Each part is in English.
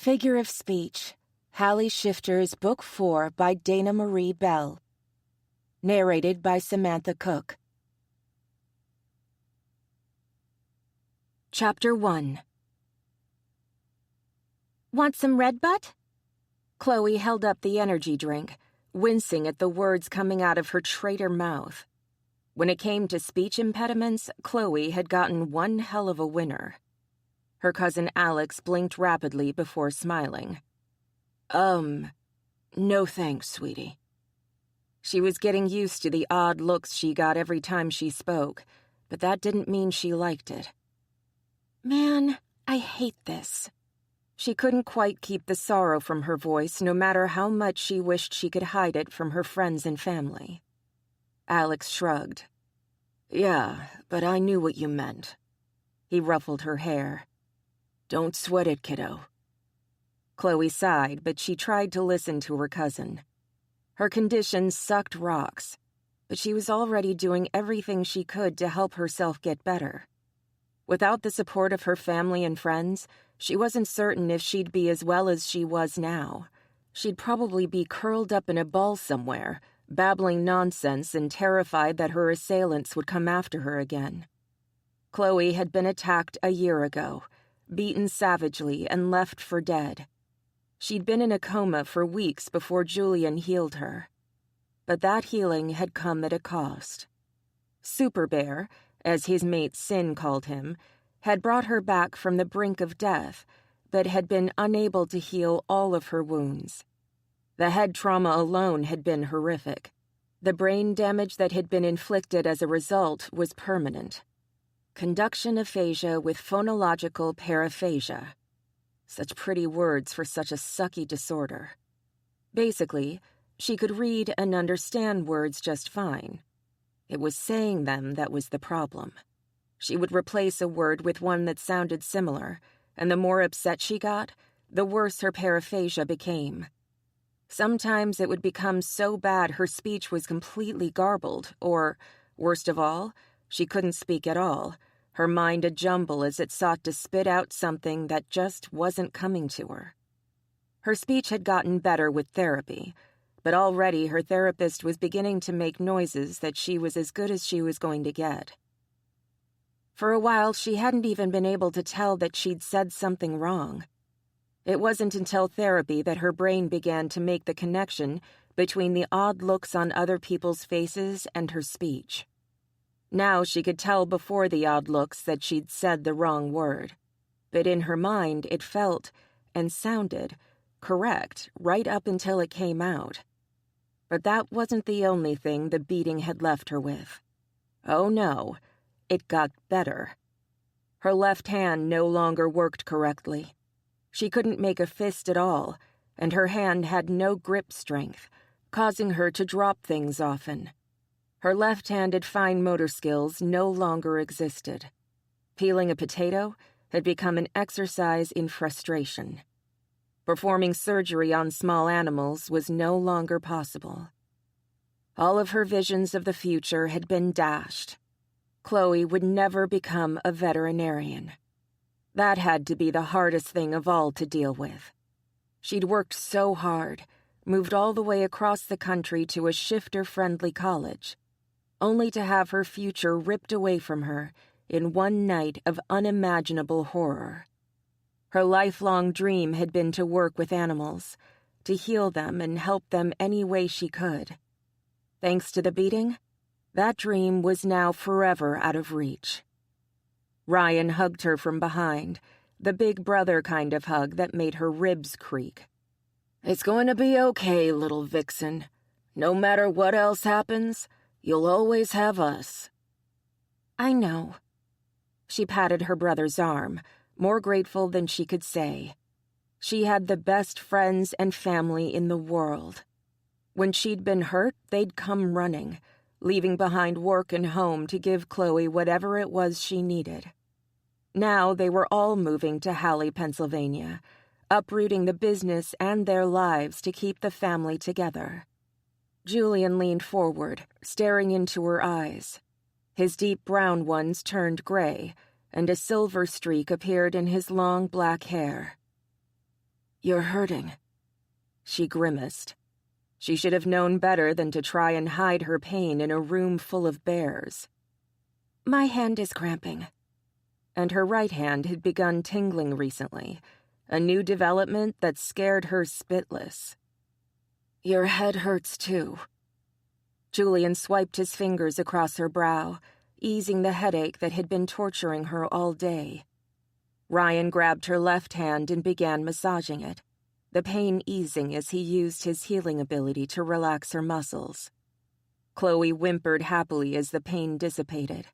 Figure of Speech, Halle Shifter's Book 4 by Dana Marie Bell. Narrated by Samantha Cook. Chapter 1. Want some Red Butt? Chloe held up the energy drink, wincing at the words coming out of her traitor mouth. When it came to speech impediments, Chloe had gotten one hell of a winner. Her cousin Alex blinked rapidly before smiling. No thanks, sweetie. She was getting used to the odd looks she got every time she spoke, but that didn't mean she liked it. Man, I hate this. She couldn't quite keep the sorrow from her voice, no matter how much she wished she could hide it from her friends and family. Alex shrugged. Yeah, but I knew what you meant. He ruffled her hair. Don't sweat it, kiddo. Chloe sighed, but she tried to listen to her cousin. Her condition sucked rocks, but she was already doing everything she could to help herself get better. Without the support of her family and friends, she wasn't certain if she'd be as well as she was now. She'd probably be curled up in a ball somewhere, babbling nonsense and terrified that her assailants would come after her again. Chloe had been attacked a year ago, beaten savagely and left for dead. She'd been in a coma for weeks before Julian healed her. But that healing had come at a cost. Super Bear, as his mate Sin called him, had brought her back from the brink of death, but had been unable to heal all of her wounds. The head trauma alone had been horrific. The brain damage that had been inflicted as a result was permanent. Conduction aphasia with phonological paraphasia. Such pretty words for such a sucky disorder. Basically, she could read and understand words just fine. It was saying them that was the problem. She would replace a word with one that sounded similar, and the more upset she got, the worse her paraphasia became. Sometimes it would become so bad her speech was completely garbled, or, worst of all, she couldn't speak at all, her mind a jumble as it sought to spit out something that just wasn't coming to her. Her speech had gotten better with therapy, but already her therapist was beginning to make noises that she was as good as she was going to get. For a while, she hadn't even been able to tell that she'd said something wrong. It wasn't until therapy that her brain began to make the connection between the odd looks on other people's faces and her speech. Now she could tell before the odd looks that she'd said the wrong word, but in her mind it felt, and sounded, correct right up until it came out. But that wasn't the only thing the beating had left her with. Oh no, it got better. Her left hand no longer worked correctly. She couldn't make a fist at all, and her hand had no grip strength, causing her to drop things often. Her left-handed fine motor skills no longer existed. Peeling a potato had become an exercise in frustration. Performing surgery on small animals was no longer possible. All of her visions of the future had been dashed. Chloe would never become a veterinarian. That had to be the hardest thing of all to deal with. She'd worked so hard, moved all the way across the country to a shifter-friendly college, only to have her future ripped away from her in one night of unimaginable horror. Her lifelong dream had been to work with animals, to heal them and help them any way she could. Thanks to the beating, that dream was now forever out of reach. Ryan hugged her from behind, the big brother kind of hug that made her ribs creak. It's going to be okay, little vixen. No matter what else happens, you'll always have us. I know. She patted her brother's arm, more grateful than she could say. She had the best friends and family in the world. When she'd been hurt, they'd come running, leaving behind work and home to give Chloe whatever it was she needed. Now they were all moving to Halle, Pennsylvania, uprooting the business and their lives to keep the family together. Julian leaned forward, staring into her eyes. His deep brown ones turned gray, and a silver streak appeared in his long black hair. You're hurting. She grimaced. She should have known better than to try and hide her pain in a room full of bears. My hand is cramping. And her right hand had begun tingling recently, a new development that scared her spitless. Your head hurts too. Julian swiped his fingers across her brow, easing the headache that had been torturing her all day. Ryan grabbed her left hand and began massaging it, the pain easing as he used his healing ability to relax her muscles. Chloe whimpered happily as the pain dissipated.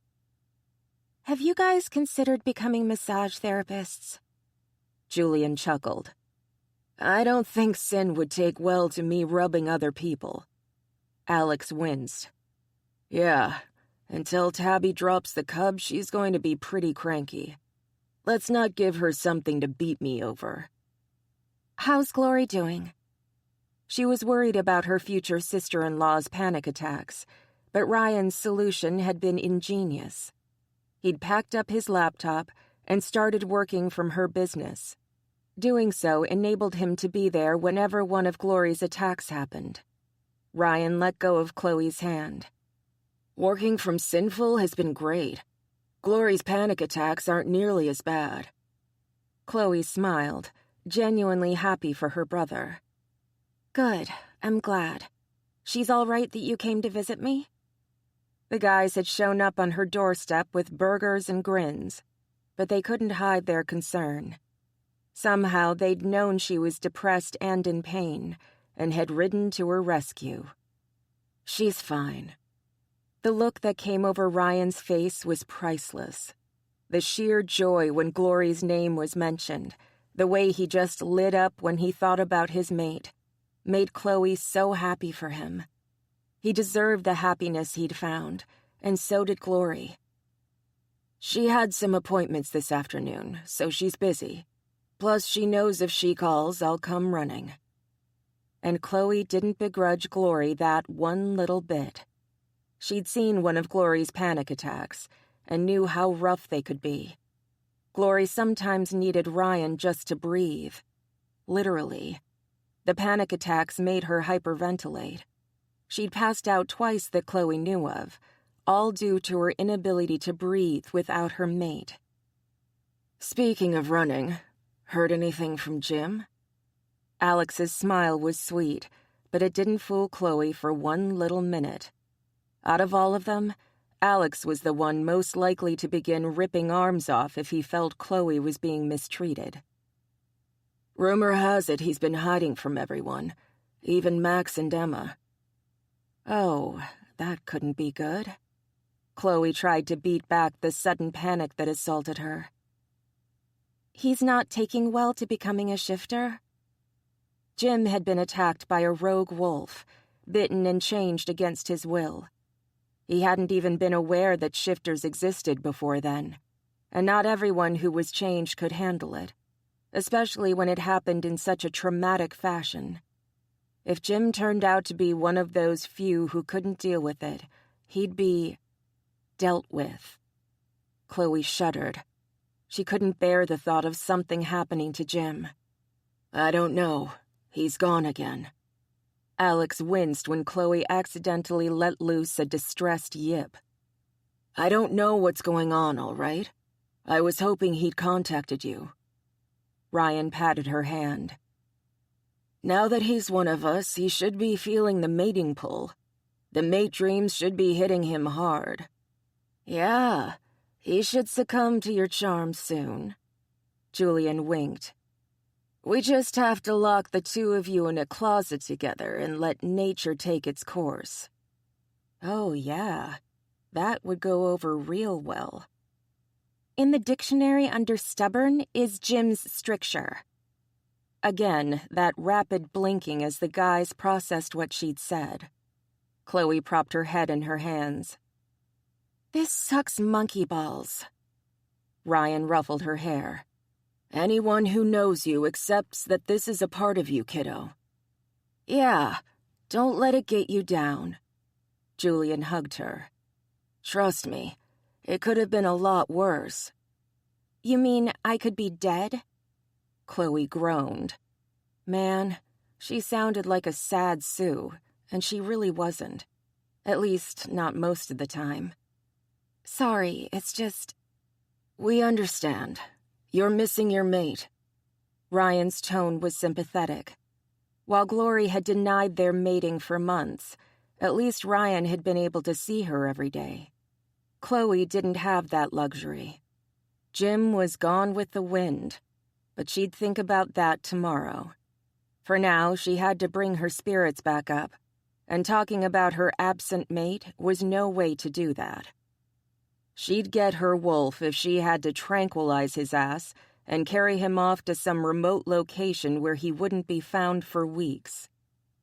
Have you guys considered becoming massage therapists? Julian chuckled. I don't think Sin would take well to me rubbing other people. Alex winced. Yeah, until Tabby drops the cub, she's going to be pretty cranky. Let's not give her something to beat me over. How's Glory doing? She was worried about her future sister-in-law's panic attacks, but Ryan's solution had been ingenious. He'd packed up his laptop and started working from her business. Doing so enabled him to be there whenever one of Glory's attacks happened. Ryan let go of Chloe's hand. Working from Sinful has been great. Glory's panic attacks aren't nearly as bad. Chloe smiled, genuinely happy for her brother. Good, I'm glad. She's all right that you came to visit me? The guys had shown up on her doorstep with burgers and grins, but they couldn't hide their concern. Somehow they'd known she was depressed and in pain, and had ridden to her rescue. She's fine. The look that came over Ryan's face was priceless. The sheer joy when Glory's name was mentioned, the way he just lit up when he thought about his mate, made Chloe so happy for him. He deserved the happiness he'd found, and so did Glory. She had some appointments this afternoon, so she's busy. Plus, she knows if she calls, I'll come running. And Chloe didn't begrudge Glory that one little bit. She'd seen one of Glory's panic attacks, and knew how rough they could be. Glory sometimes needed Ryan just to breathe. Literally. The panic attacks made her hyperventilate. She'd passed out twice that Chloe knew of, all due to her inability to breathe without her mate. Speaking of running, heard anything from Jim? Alex's smile was sweet, but it didn't fool Chloe for one little minute. Out of all of them, Alex was the one most likely to begin ripping arms off if he felt Chloe was being mistreated. Rumor has it he's been hiding from everyone, even Max and Emma. Oh, that couldn't be good. Chloe tried to beat back the sudden panic that assaulted her. He's not taking well to becoming a shifter? Jim had been attacked by a rogue wolf, bitten and changed against his will. He hadn't even been aware that shifters existed before then, and not everyone who was changed could handle it, especially when it happened in such a traumatic fashion. If Jim turned out to be one of those few who couldn't deal with it, he'd be dealt with. Chloe shuddered. She couldn't bear the thought of something happening to Jim. I don't know. He's gone again. Alex winced when Chloe accidentally let loose a distressed yip. I don't know what's going on, all right? I was hoping he'd contacted you. Ryan patted her hand. Now that he's one of us, he should be feeling the mating pull. The mate dreams should be hitting him hard. Yeah, he should succumb to your charms soon. Julian winked. We just have to lock the two of you in a closet together and let nature take its course. Oh, yeah. That would go over real well. In the dictionary under stubborn is Jim's stricture. Again, that rapid blinking as the guys processed what she'd said. Chloe propped her head in her hands. This sucks monkey balls. Ryan ruffled her hair. Anyone who knows you accepts that this is a part of you, kiddo. Yeah, don't let it get you down. Julian hugged her. Trust me, it could have been a lot worse. You mean I could be dead? Chloe groaned. Man, she sounded like a sad Sue, and she really wasn't. At least, not most of the time. Sorry, it's just... We understand. You're missing your mate. Ryan's tone was sympathetic. While Glory had denied their mating for months, at least Ryan had been able to see her every day. Chloe didn't have that luxury. Jim was gone with the wind, but she'd think about that tomorrow. For now, she had to bring her spirits back up, and talking about her absent mate was no way to do that. She'd get her wolf if she had to tranquilize his ass and carry him off to some remote location where he wouldn't be found for weeks.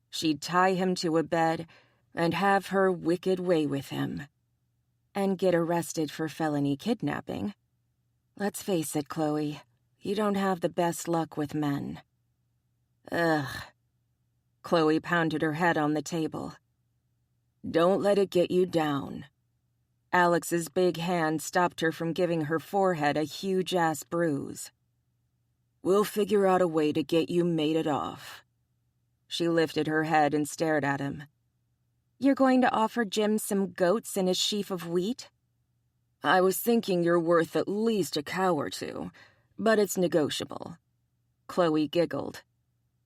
She'd tie him to a bed and have her wicked way with him. And get arrested for felony kidnapping. Let's face it, Chloe, you don't have the best luck with men. Ugh. Chloe pounded her head on the table. Don't let it get you down. Alex's big hand stopped her from giving her forehead a huge-ass bruise. We'll figure out a way to get you mated off. She lifted her head and stared at him. You're going to offer Jim some goats and a sheaf of wheat? I was thinking you're worth at least a cow or two, but it's negotiable. Chloe giggled.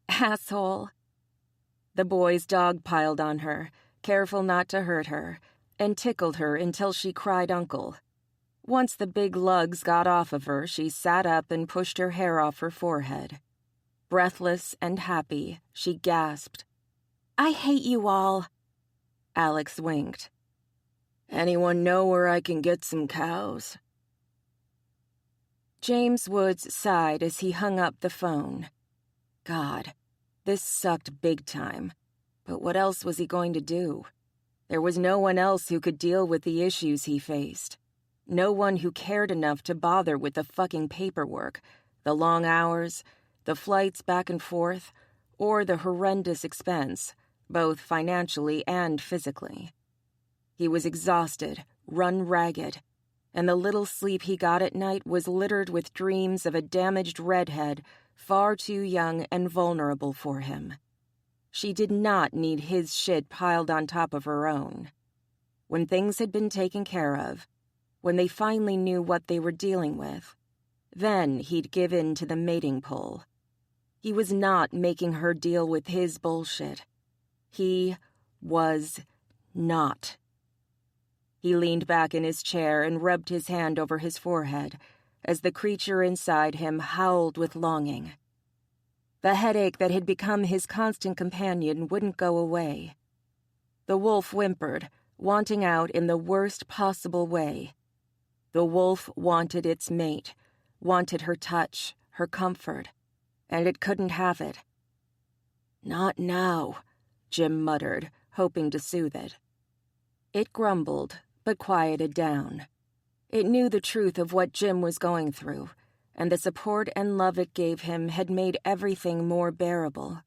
Asshole. The boy's dog piled on her, careful not to hurt her, and tickled her until she cried uncle. Once the big lugs got off of her, she sat up and pushed her hair off her forehead. Breathless and happy, she gasped. I hate you all. Alex winked. Anyone know where I can get some cows? James Woods sighed as he hung up the phone. God, this sucked big time. But what else was he going to do? There was no one else who could deal with the issues he faced. No one who cared enough to bother with the fucking paperwork, the long hours, the flights back and forth, or the horrendous expense, both financially and physically. He was exhausted, run ragged, and the little sleep he got at night was littered with dreams of a damaged redhead far too young and vulnerable for him. She did not need his shit piled on top of her own. When things had been taken care of, when they finally knew what they were dealing with, then he'd give in to the mating pull. He was not making her deal with his bullshit. He was not. He leaned back in his chair and rubbed his hand over his forehead as the creature inside him howled with longing. The headache that had become his constant companion wouldn't go away. The wolf whimpered, wanting out in the worst possible way. The wolf wanted its mate, wanted her touch, her comfort, and it couldn't have it. Not now, Jim muttered, hoping to soothe it. It grumbled, but quieted down. It knew the truth of what Jim was going through, and the support and love it gave him had made everything more bearable.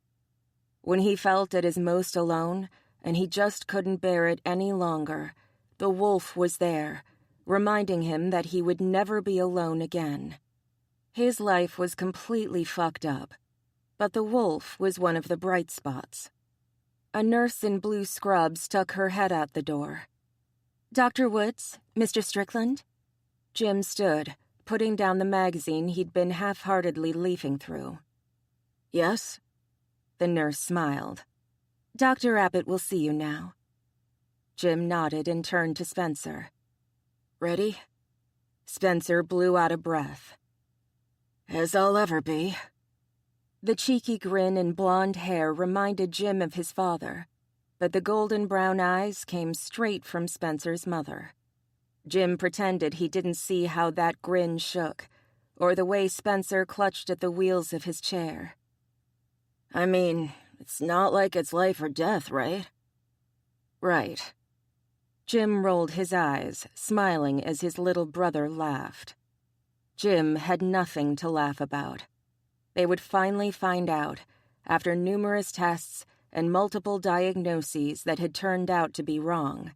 When he felt at his most alone, and he just couldn't bear it any longer, the wolf was there, reminding him that he would never be alone again. His life was completely fucked up, but the wolf was one of the bright spots. A nurse in blue scrubs stuck her head out the door. Dr. Woods, Mr. Strickland? Jim stood, putting down the magazine he'd been half-heartedly leafing through. Yes? The nurse smiled. Dr. Abbott will see you now. Jim nodded and turned to Spencer. Ready? Spencer blew out a breath. As I'll ever be. The cheeky grin and blonde hair reminded Jim of his father, but the golden brown eyes came straight from Spencer's mother. Jim pretended he didn't see how that grin shook, or the way Spencer clutched at the wheels of his chair. I mean, it's not like it's life or death, right? Right. Jim rolled his eyes, smiling as his little brother laughed. Jim had nothing to laugh about. They would finally find out, after numerous tests and multiple diagnoses that had turned out to be wrong,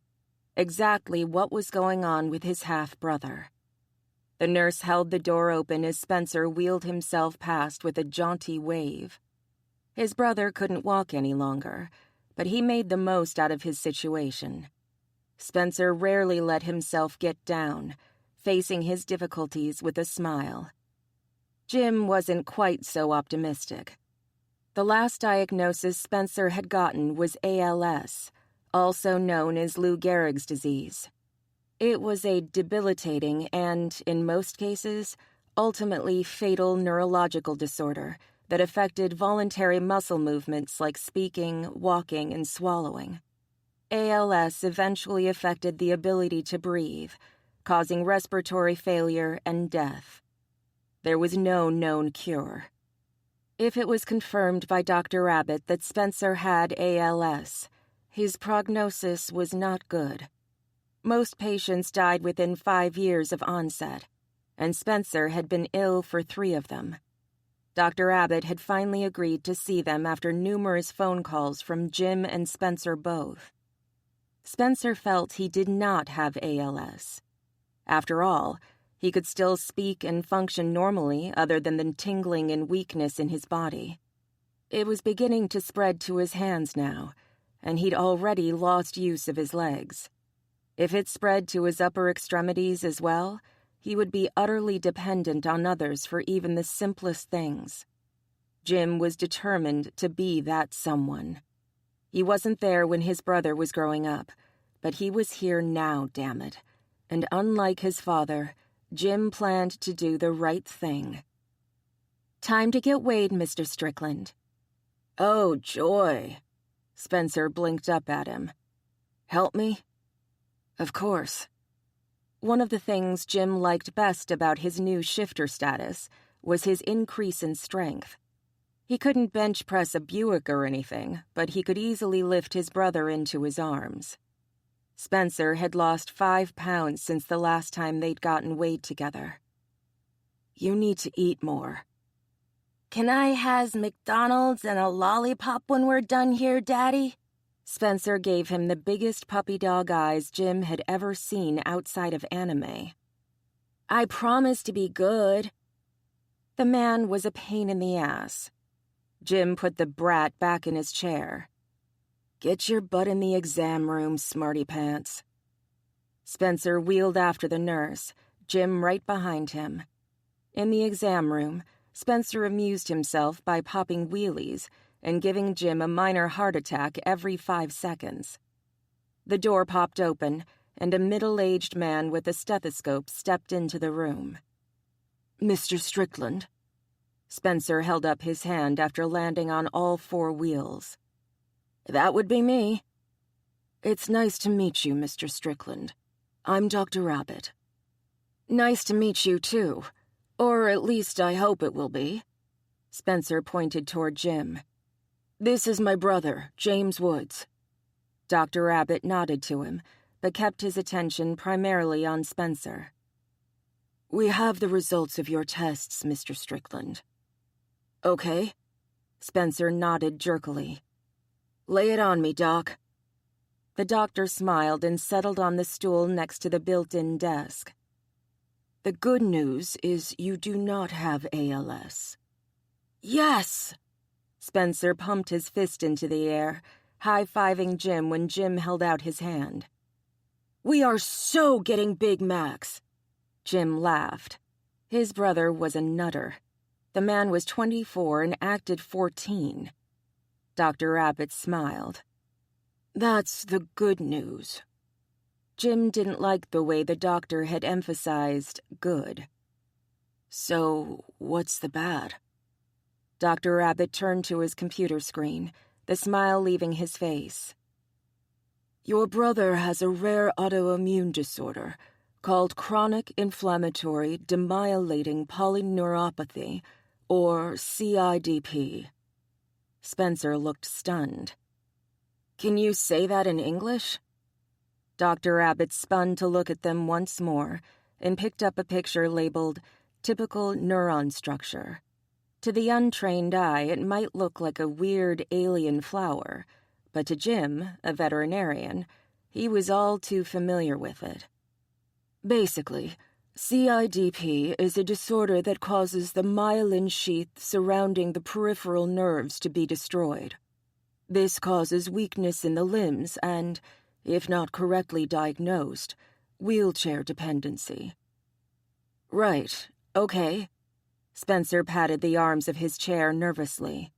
exactly what was going on with his half-brother. The nurse held the door open as Spencer wheeled himself past with a jaunty wave. His brother couldn't walk any longer, but he made the most out of his situation. Spencer rarely let himself get down, facing his difficulties with a smile. Jim wasn't quite so optimistic. The last diagnosis Spencer had gotten was ALS, also known as Lou Gehrig's disease. It was a debilitating and, in most cases, ultimately fatal neurological disorder that affected voluntary muscle movements like speaking, walking, and swallowing. ALS eventually affected the ability to breathe, causing respiratory failure and death. There was no known cure. If it was confirmed by Dr. Abbott that Spencer had ALS, his prognosis was not good. Most patients died within 5 years of onset, and Spencer had been ill for 3 of them. Dr. Abbott had finally agreed to see them after numerous phone calls from Jim and Spencer both. Spencer felt he did not have ALS. After all, he could still speak and function normally other than the tingling and weakness in his body. It was beginning to spread to his hands now, and he'd already lost use of his legs. If it spread to his upper extremities as well, he would be utterly dependent on others for even the simplest things. Jim was determined to be that someone. He wasn't there when his brother was growing up, but he was here now, damn it. And unlike his father, Jim planned to do the right thing. "Time to get weighed, Mr. Strickland." "Oh, joy." Spencer blinked up at him. "Help me?" "Of course." One of the things Jim liked best about his new shifter status was his increase in strength. He couldn't bench press a Buick or anything, but he could easily lift his brother into his arms. Spencer had lost 5 pounds since the last time they'd gotten weighed together. "You need to eat more." "Can I has McDonald's and a lollipop when we're done here, Daddy?" Spencer gave him the biggest puppy dog eyes Jim had ever seen outside of anime. "I promise to be good." The man was a pain in the ass. Jim put the brat back in his chair. "Get your butt in the exam room, smarty pants." Spencer wheeled after the nurse, Jim right behind him. In the exam room, Spencer amused himself by popping wheelies and giving Jim a minor heart attack every 5 seconds. The door popped open, and a middle-aged man with a stethoscope stepped into the room. "Mr. Strickland?" Spencer held up his hand after landing on all 4 wheels. "That would be me." "It's nice to meet you, Mr. Strickland. I'm Dr. Abbott." "Nice to meet you, too. Or at least I hope it will be." Spencer pointed toward Jim. "This is my brother, James Woods." Dr. Abbott nodded to him, but kept his attention primarily on Spencer. "We have the results of your tests, Mr. Strickland." "Okay." Spencer nodded jerkily. "Lay it on me, Doc." The doctor smiled and settled on the stool next to the built-in desk. "The good news is you do not have ALS." "Yes!" Spencer pumped his fist into the air, high-fiving Jim when Jim held out his hand. "We are so getting Big Macs." Jim laughed. His brother was a nutter. The man was 24 and acted 14. Dr. Abbott smiled. "That's the good news." Jim didn't like the way the doctor had emphasized good. "So, what's the bad?" Dr. Abbott turned to his computer screen, the smile leaving his face. "Your brother has a rare autoimmune disorder called chronic inflammatory demyelinating polyneuropathy, or CIDP." Spencer looked stunned. "Can you say that in English?" Dr. Abbott spun to look at them once more and picked up a picture labeled Typical Neuron Structure. To the untrained eye, it might look like a weird alien flower, but to Jim, a veterinarian, he was all too familiar with it. "Basically, CIDP is a disorder that causes the myelin sheath surrounding the peripheral nerves to be destroyed. This causes weakness in the limbs and, if not correctly diagnosed, wheelchair dependency. Right, okay. Spencer patted the arms of his chair nervously.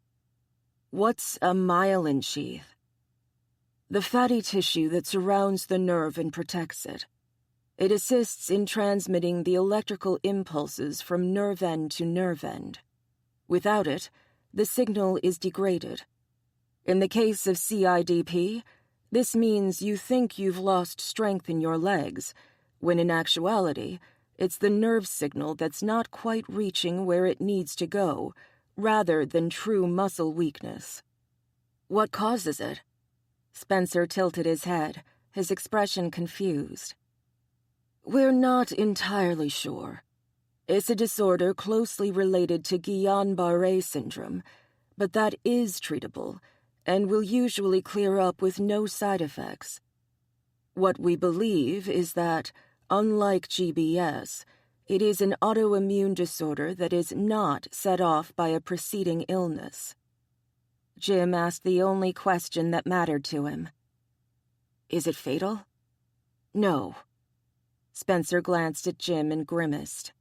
What's a myelin sheath? The fatty tissue that surrounds the nerve and protects it. It assists in transmitting the electrical impulses from nerve end to nerve end. Without it, the signal is degraded. In the case of CIDP, this means you think you've lost strength in your legs, when in actuality, it's the nerve signal that's not quite reaching where it needs to go, rather than true muscle weakness. What causes it? Spencer tilted his head, his expression confused. We're not entirely sure. It's a disorder closely related to Guillain-Barré syndrome, but that is treatable and will usually clear up with no side effects. What we believe is that, unlike GBS, it is an autoimmune disorder that is not set off by a preceding illness. Jim asked the only question that mattered to him. Is it fatal? No. Spencer glanced at Jim and grimaced.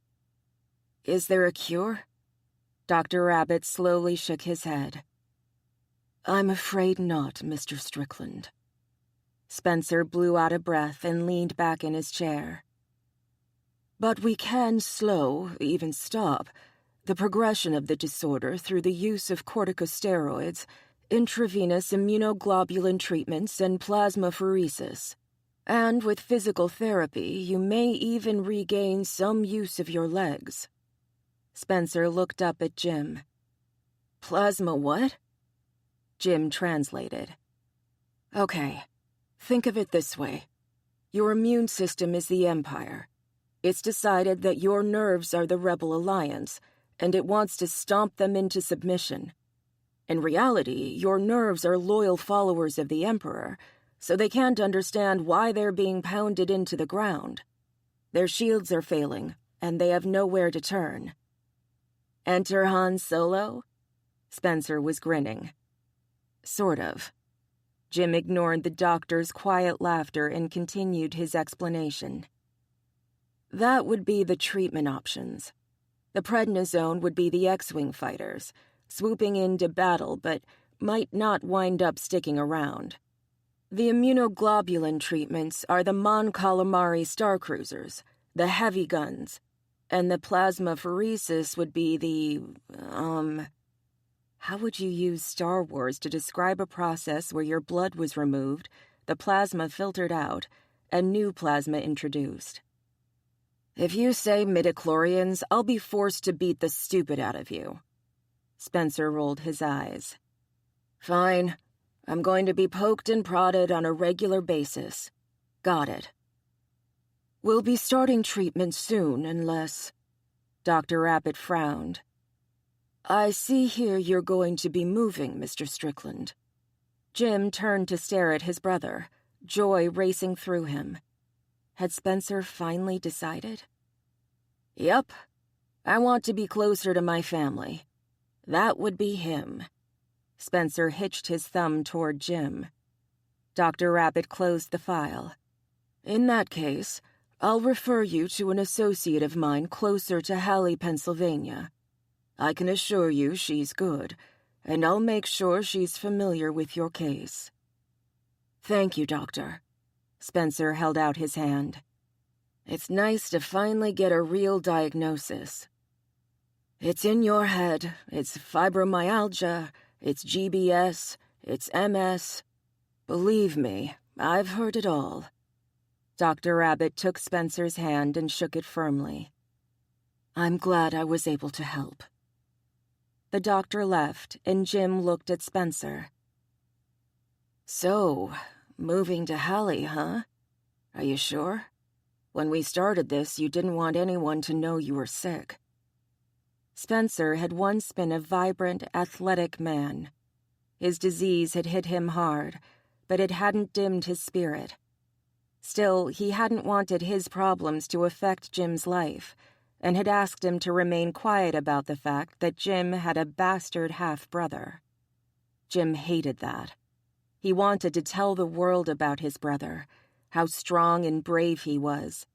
Is there a cure? Dr. Rabbit slowly shook his head. I'm afraid not, Mr. Strickland. Spencer blew out a breath and leaned back in his chair. But we can slow, even stop, the progression of the disorder through the use of corticosteroids, intravenous immunoglobulin treatments, and plasmapheresis. And with physical therapy, you may even regain some use of your legs. Spencer looked up at Jim. Plasma what? Jim translated. Okay, think of it this way. Your immune system is the Empire. It's decided that your nerves are the Rebel Alliance, and it wants to stomp them into submission. In reality, your nerves are loyal followers of the Emperor, so they can't understand why they're being pounded into the ground. Their shields are failing, and they have nowhere to turn. Enter Han Solo? Spencer was grinning. Sort of. Jim ignored the doctor's quiet laughter and continued his explanation. That would be the treatment options. The prednisone would be the X-Wing fighters, swooping into battle but might not wind up sticking around. The immunoglobulin treatments are the Mon Calamari starcruisers, the heavy guns, and the plasmapheresis would be the, How would you use Star Wars to describe a process where your blood was removed, the plasma filtered out, and new plasma introduced? If you say midichlorians, I'll be forced to beat the stupid out of you. Spencer rolled his eyes. Fine. I'm going to be poked and prodded on a regular basis. Got it. We'll be starting treatment soon unless... Dr. Rabbit frowned. I see here you're going to be moving, Mr. Strickland. Jim turned to stare at his brother, joy racing through him. Had Spencer finally decided? Yep. I want to be closer to my family. That would be him. Spencer hitched his thumb toward Jim. Dr. Rabbit closed the file. In that case, I'll refer you to an associate of mine closer to Halle, Pennsylvania. I can assure you she's good, and I'll make sure she's familiar with your case. Thank you, Doctor. Spencer held out his hand. It's nice to finally get a real diagnosis. It's in your head. It's fibromyalgia. It's GBS. It's MS. Believe me, I've heard it all. Dr. Rabbit took Spencer's hand and shook it firmly. I'm glad I was able to help. The doctor left, and Jim looked at Spencer. So, moving to Halle, huh? Are you sure? When we started this, you didn't want anyone to know you were sick. Spencer had once been a vibrant, athletic man. His disease had hit him hard, but it hadn't dimmed his spirit. Still, he hadn't wanted his problems to affect Jim's life, and had asked him to remain quiet about the fact that Jim had a bastard half-brother. Jim hated that. He wanted to tell the world about his brother, how strong and brave he was,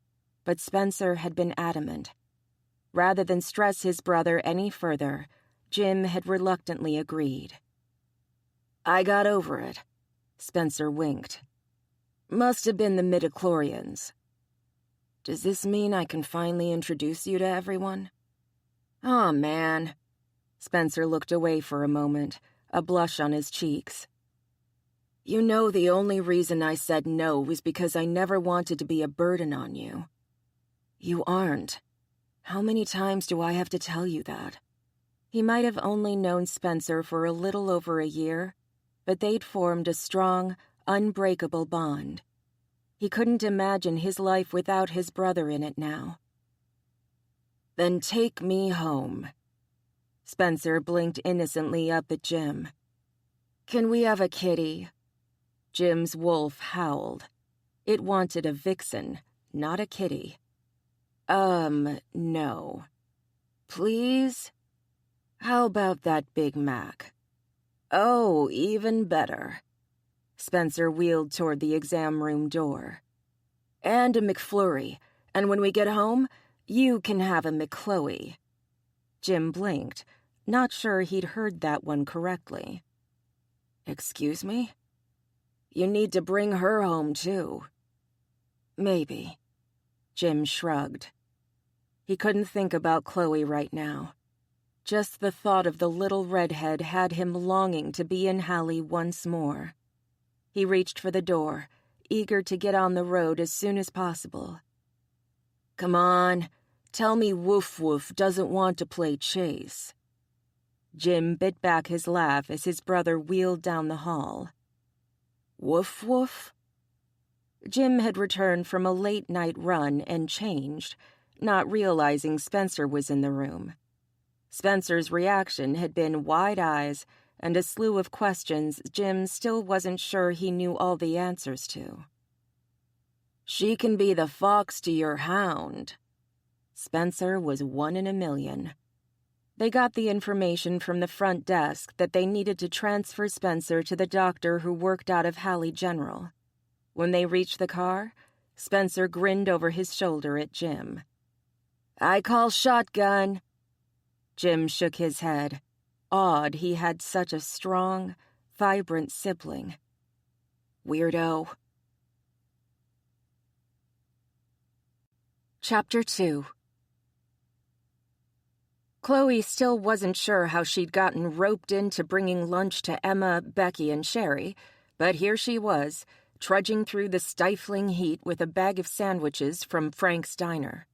but Spencer had been adamant. Rather than stress his brother any further, Jim had reluctantly agreed. "I got over it," Spencer winked. "Must have been the midichlorians. Does this mean I can finally introduce you to everyone?" "Aw, man." Spencer looked away for a moment, a blush on his cheeks. "You know the only reason I said no was because I never wanted to be a burden on you. You aren't. How many times do I have to tell you that?" He might have only known Spencer for a little over a year, but they'd formed a strong, unbreakable bond. He couldn't imagine his life without his brother in it now. "Then take me home." Spencer blinked innocently up at Jim. "Can we have a kitty?" Jim's wolf howled. It wanted a vixen, not a kitty. No. Please? How about that Big Mac? Oh, even better." Spencer wheeled toward the exam room door. "And a McFlurry, and when we get home, you can have a McCloey." Jim blinked, not sure he'd heard that one correctly. "Excuse me? You need to bring her home, too." "Maybe." Jim shrugged. He couldn't think about Chloe right now. Just the thought of the little redhead had him longing to be in Halle once more. He reached for the door, eager to get on the road as soon as possible. "Come on, tell me Woof Woof doesn't want to play chase." Jim bit back his laugh as his brother wheeled down the hall. "Woof Woof?" Jim had returned from a late-night run and changed, not realizing Spencer was in the room. Spencer's reaction had been wide eyes and a slew of questions Jim still wasn't sure he knew all the answers to. "She can be the fox to your hound." Spencer was 1 in a million. They got the information from the front desk that they needed to transfer Spencer to the doctor who worked out of Halle General. When they reached the car, Spencer grinned over his shoulder at Jim. "I call shotgun." Jim shook his head, awed he had such a strong, vibrant sibling. "Weirdo." Chapter 2. Chloe still wasn't sure how she'd gotten roped into bringing lunch to Emma, Becky, and Sherry, but here she was, trudging through the stifling heat with a bag of sandwiches from Frank's Diner.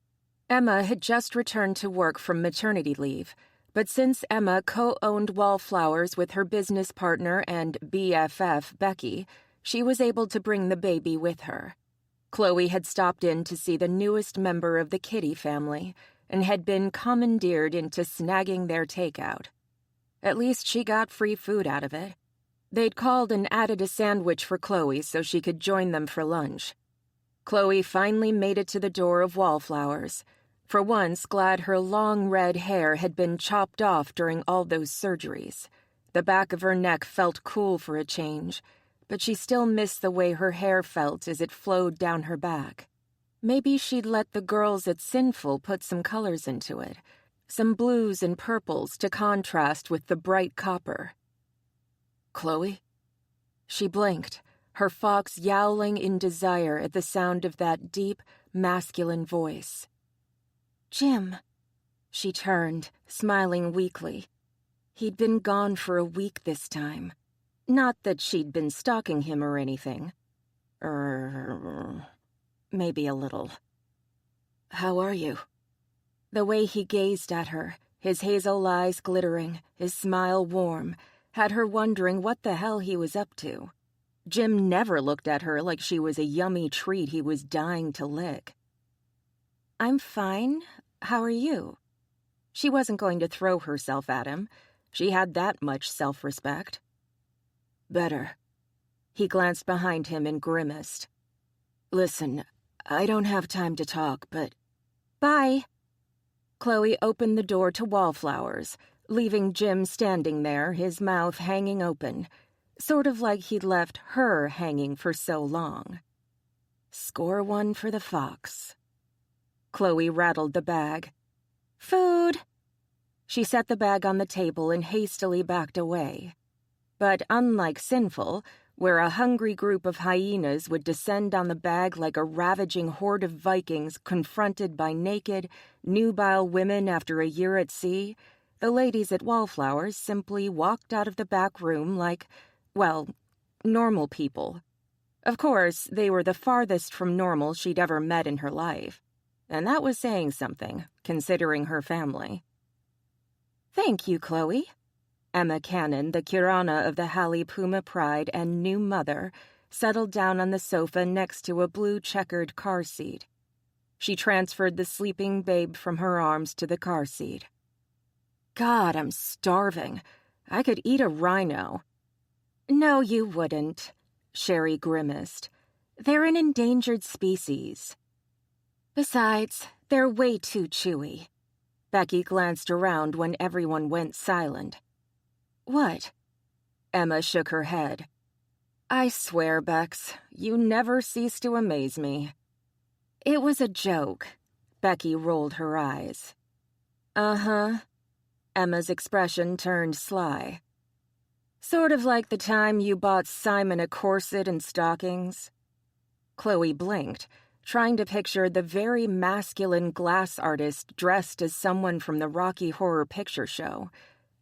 Emma had just returned to work from maternity leave, but since Emma co-owned Wallflowers with her business partner and BFF, Becky, she was able to bring the baby with her. Chloe had stopped in to see the newest member of the Kitty family and had been commandeered into snagging their takeout. At least she got free food out of it. They'd called and added a sandwich for Chloe so she could join them for lunch. Chloe finally made it to the door of Wallflowers, for once glad her long red hair had been chopped off during all those surgeries. The back of her neck felt cool for a change, but she still missed the way her hair felt as it flowed down her back. Maybe she'd let the girls at Sinful put some colors into it, some blues and purples to contrast with the bright copper. "Chloe?" She blinked, her fox yowling in desire at the sound of that deep, masculine voice. "Jim." She turned, smiling weakly. He'd been gone for a week this time. Not that she'd been stalking him or anything. Maybe a little. "How are you?" The way he gazed at her, his hazel eyes glittering, his smile warm, had her wondering what the hell he was up to. Jim never looked at her like she was a yummy treat he was dying to lick. "I'm fine. How are you?" She wasn't going to throw herself at him. She had that much self-respect. "Better." He glanced behind him and grimaced. Listen, I don't have time to talk, but... Bye. Chloe opened the door to Wallflowers, leaving Jim standing there, his mouth hanging open, sort of like he'd left her hanging for so long. Score one for the fox. Chloe rattled the bag. Food! She set the bag on the table and hastily backed away. But unlike Sinful, where a hungry group of hyenas would descend on the bag like a ravaging horde of Vikings confronted by naked, nubile women after a year at sea, the ladies at Wallflowers simply walked out of the back room like, well, normal people. Of course, they were the farthest from normal she'd ever met in her life. And that was saying something, considering her family. Thank you, Chloe. Emma Cannon, the Kirana of the Halle Puma Pride and new mother, settled down on the sofa next to a blue checkered car seat. She transferred the sleeping babe from her arms to the car seat. God, I'm starving. I could eat a rhino. No, you wouldn't, Sherry grimaced. They're an endangered species. Besides, they're way too chewy. Becky glanced around when everyone went silent. What? Emma shook her head. I swear, Bex, you never cease to amaze me. It was a joke. Becky rolled her eyes. Uh-huh. Emma's expression turned sly. Sort of like the time you bought Simon a corset and stockings. Chloe blinked, trying to picture the very masculine glass artist dressed as someone from the Rocky Horror Picture Show.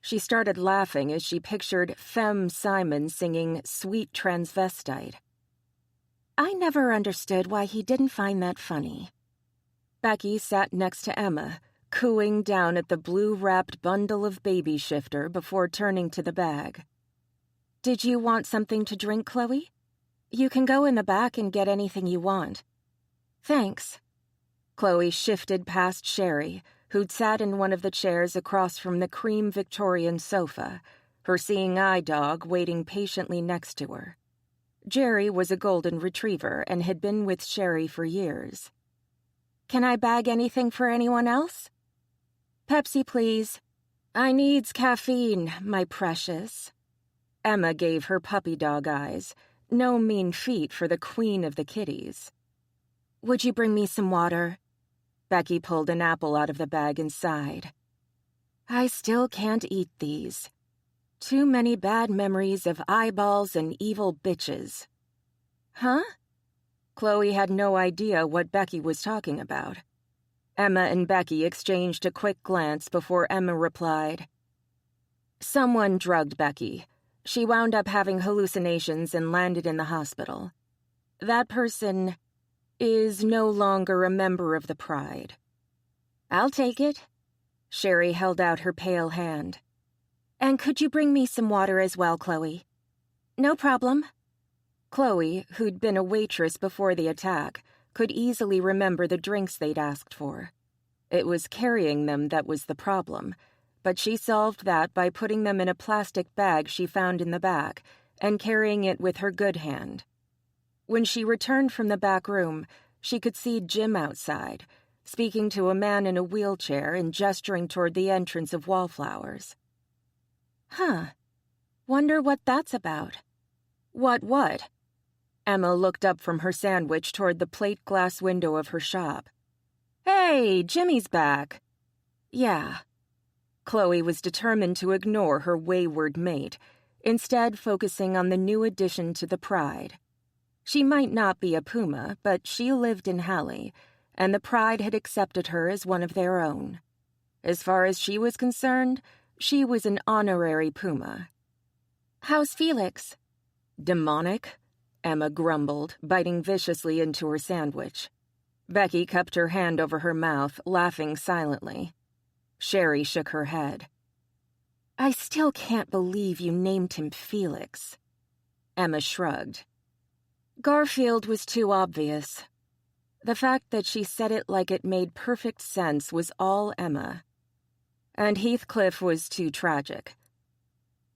She started laughing as she pictured Femme Simon singing Sweet Transvestite. I never understood why he didn't find that funny. Becky sat next to Emma, cooing down at the blue-wrapped bundle of baby shifter before turning to the bag. Did you want something to drink, Chloe? You can go in the back and get anything you want. Thanks. Chloe shifted past Sherry, who'd sat in one of the chairs across from the cream Victorian sofa, her seeing-eye dog waiting patiently next to her. Jerry was a golden retriever and had been with Sherry for years. Can I bag anything for anyone else? Pepsi, please. I needs caffeine, my precious. Emma gave her puppy dog eyes, no mean feat for the queen of the kitties. Would you bring me some water? Becky pulled an apple out of the bag and sighed. I still can't eat these. Too many bad memories of eyeballs and evil bitches. Huh? Chloe had no idea what Becky was talking about. Emma and Becky exchanged a quick glance before Emma replied. Someone drugged Becky. She wound up having hallucinations and landed in the hospital. That person is no longer a member of the Pride. I'll take it. Sherry held out her pale hand. And could you bring me some water as well, Chloe? No problem. Chloe, who'd been a waitress before the attack, could easily remember the drinks they'd asked for. It was carrying them that was the problem, but she solved that by putting them in a plastic bag she found in the back and carrying it with her good hand. When she returned from the back room, she could see Jim outside, speaking to a man in a wheelchair and gesturing toward the entrance of Wallflowers. Huh. Wonder what that's about. What? Emma looked up from her sandwich toward the plate glass window of her shop. Hey, Jimmy's back. Yeah. Chloe was determined to ignore her wayward mate, instead focusing on the new addition to the Pride. She might not be a puma, but she lived in Halle, and the Pride had accepted her as one of their own. As far as she was concerned, she was an honorary puma. How's Felix? Demonic, Emma grumbled, biting viciously into her sandwich. Becky cupped her hand over her mouth, laughing silently. Sherry shook her head. I still can't believe you named him Felix. Emma shrugged. Garfield was too obvious. The fact that she said it like it made perfect sense was all Emma. And Heathcliff was too tragic.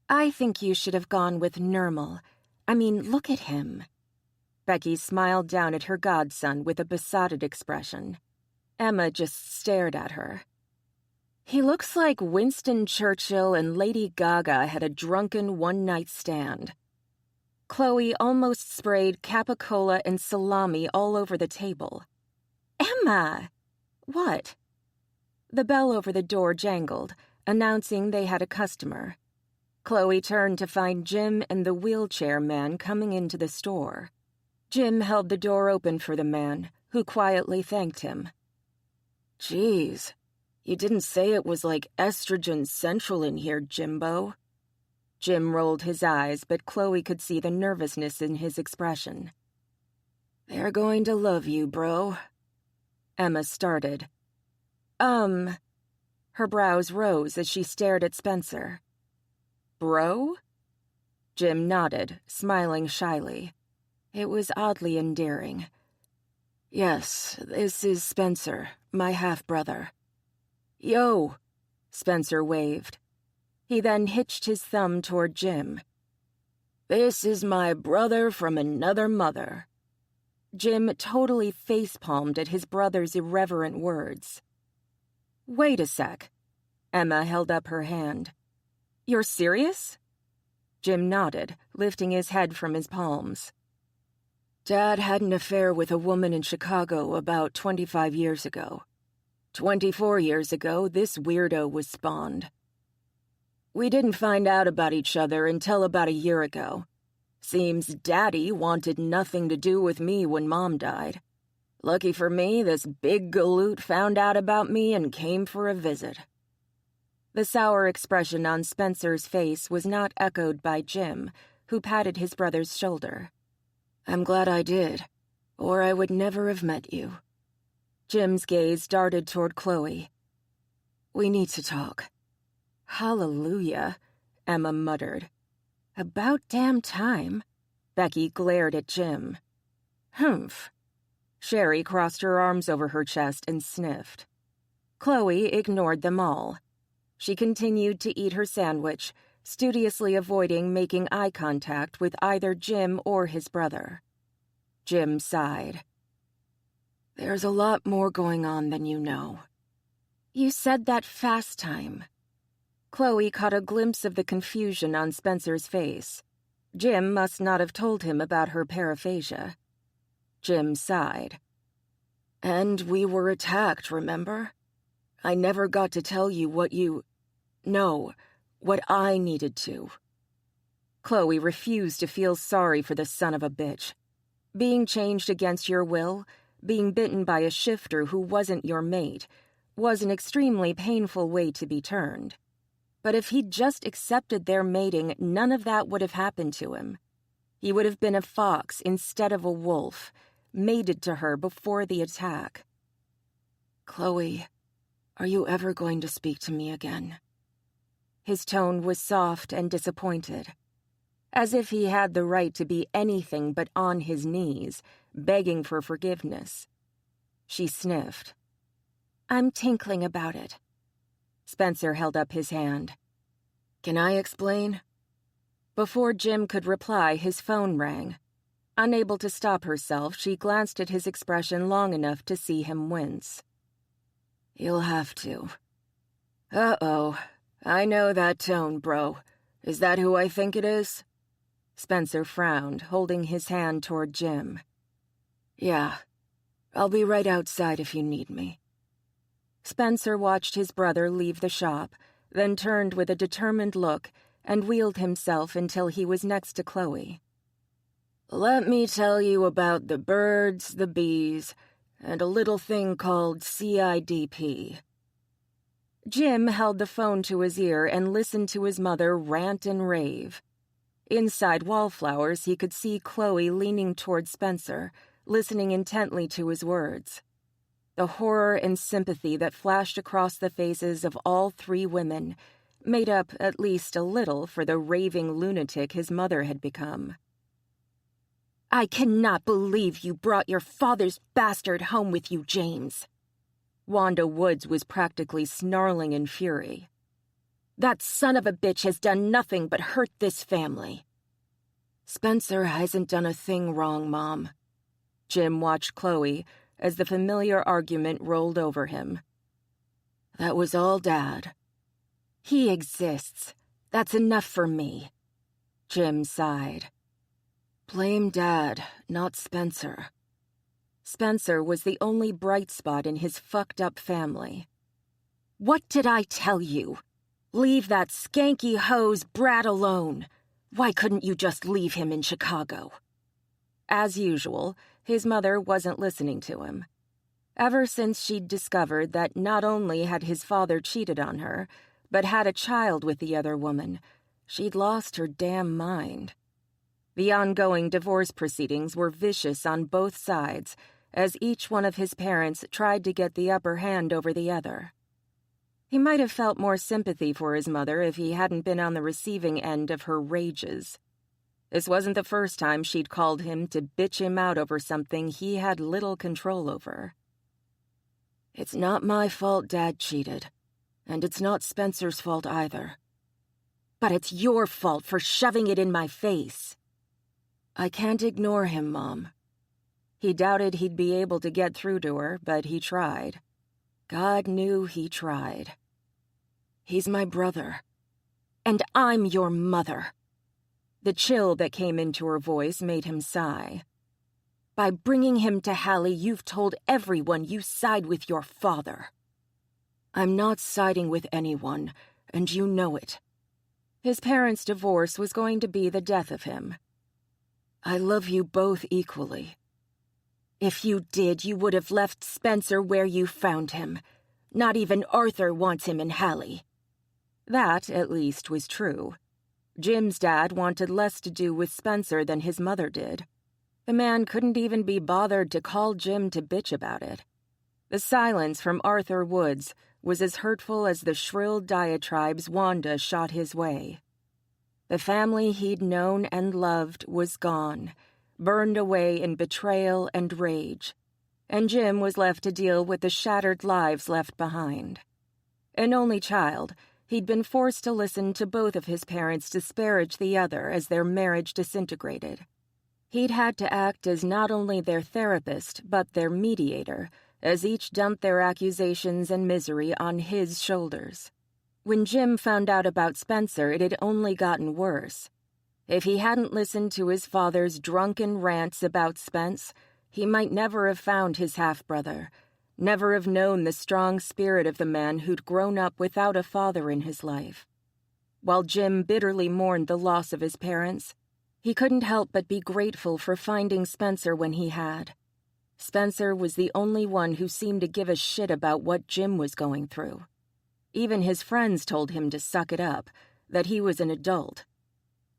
I think you should have gone with Nermal. I mean, look at him. Becky smiled down at her godson with a besotted expression. Emma just stared at her. He looks like Winston Churchill and Lady Gaga had a drunken one-night stand. Chloe almost sprayed capicola and salami all over the table. Emma! What? The bell over the door jangled, announcing they had a customer. Chloe turned to find Jim and the wheelchair man coming into the store. Jim held the door open for the man, who quietly thanked him. "Geez, you didn't say it was like estrogen central in here, Jimbo." Jim rolled his eyes, but Chloe could see the nervousness in his expression. "They're going to love you, bro." Emma started. Her brows rose as she stared at Spencer. "Bro?" Jim nodded, smiling shyly. It was oddly endearing. "Yes, this is Spencer, my half-brother." "Yo!" Spencer waved. He then hitched his thumb toward Jim. "This is my brother from another mother." Jim totally facepalmed at his brother's irreverent words. "Wait a sec." Emma held up her hand. "You're serious?" Jim nodded, lifting his head from his palms. "Dad had an affair with a woman in Chicago about 25 years ago. 24 years ago, this weirdo was spawned. We didn't find out about each other until about a year ago. Seems Daddy wanted nothing to do with me when Mom died. Lucky for me, this big galoot found out about me and came for a visit." The sour expression on Spencer's face was not echoed by Jim, who patted his brother's shoulder. "I'm glad I did, or I would never have met you." Jim's gaze darted toward Chloe. "We need to talk." "Hallelujah," Emma muttered. "About damn time." Becky glared at Jim. "Humph." Sherry crossed her arms over her chest and sniffed. Chloe ignored them all. She continued to eat her sandwich, studiously avoiding making eye contact with either Jim or his brother. Jim sighed. "There's a lot more going on than you know." "You said that fast time." Chloe caught a glimpse of the confusion on Spencer's face. Jim must not have told him about her paraphasia. Jim sighed. "And we were attacked, remember? I never got to tell you what I needed to." Chloe refused to feel sorry for the son of a bitch. Being changed against your will, being bitten by a shifter who wasn't your mate, was an extremely painful way to be turned. But if he'd just accepted their mating, none of that would have happened to him. He would have been a fox instead of a wolf, mated to her before the attack. "Chloe, are you ever going to speak to me again?" His tone was soft and disappointed, as if he had the right to be anything but on his knees, begging for forgiveness. She sniffed. "I'm tinkling about it." Spencer held up his hand. "Can I explain?" Before Jim could reply, his phone rang. Unable to stop herself, she glanced at his expression long enough to see him wince. "You'll have to." "Uh-oh. I know that tone, bro. Is that who I think it is?" Spencer frowned, holding his hand toward Jim. "Yeah. I'll be right outside if you need me." Spencer watched his brother leave the shop, then turned with a determined look and wheeled himself until he was next to Chloe. "Let me tell you about the birds, the bees, and a little thing called CIDP." Jim held the phone to his ear and listened to his mother rant and rave. Inside Wallflowers, he could see Chloe leaning toward Spencer, listening intently to his words. The horror and sympathy that flashed across the faces of all three women made up at least a little for the raving lunatic his mother had become. "I cannot believe you brought your father's bastard home with you, James." Wanda Woods was practically snarling in fury. "That son of a bitch has done nothing but hurt this family." "Spencer hasn't done a thing wrong, Mom." Jim watched Chloe as the familiar argument rolled over him. "That was all Dad." "He exists. That's enough for me." Jim sighed. "Blame Dad, not Spencer." Spencer was the only bright spot in his fucked-up family. "What did I tell you? Leave that skanky hose brat alone. Why couldn't you just leave him in Chicago?" As usual, his mother wasn't listening to him. Ever since she'd discovered that not only had his father cheated on her, but had a child with the other woman, she'd lost her damn mind. The ongoing divorce proceedings were vicious on both sides, as each one of his parents tried to get the upper hand over the other. He might have felt more sympathy for his mother if he hadn't been on the receiving end of her rages. This wasn't the first time she'd called him to bitch him out over something he had little control over. "It's not my fault Dad cheated, and it's not Spencer's fault either." "But it's your fault for shoving it in my face." "I can't ignore him, Mom." He doubted he'd be able to get through to her, but he tried. God knew he tried. "He's my brother." "And I'm your mother." The chill that came into her voice made him sigh. "By bringing him to Halle, you've told everyone you side with your father." "I'm not siding with anyone, and you know it." His parents' divorce was going to be the death of him. "I love you both equally." "If you did, you would have left Spencer where you found him. Not even Arthur wants him in Halle." That, at least, was true. Jim's dad wanted less to do with Spencer than his mother did. The man couldn't even be bothered to call Jim to bitch about it. The silence from Arthur Woods was as hurtful as the shrill diatribes Wanda shot his way. The family he'd known and loved was gone, burned away in betrayal and rage, and Jim was left to deal with the shattered lives left behind. An only child, he'd been forced to listen to both of his parents disparage the other as their marriage disintegrated. He'd had to act as not only their therapist, but their mediator, as each dumped their accusations and misery on his shoulders. When Jim found out about Spencer, it had only gotten worse. If he hadn't listened to his father's drunken rants about Spence, he might never have found his half-brother, never have known the strong spirit of the man who'd grown up without a father in his life. While Jim bitterly mourned the loss of his parents, he couldn't help but be grateful for finding Spencer when he had. Spencer was the only one who seemed to give a shit about what Jim was going through. Even his friends told him to suck it up, that he was an adult.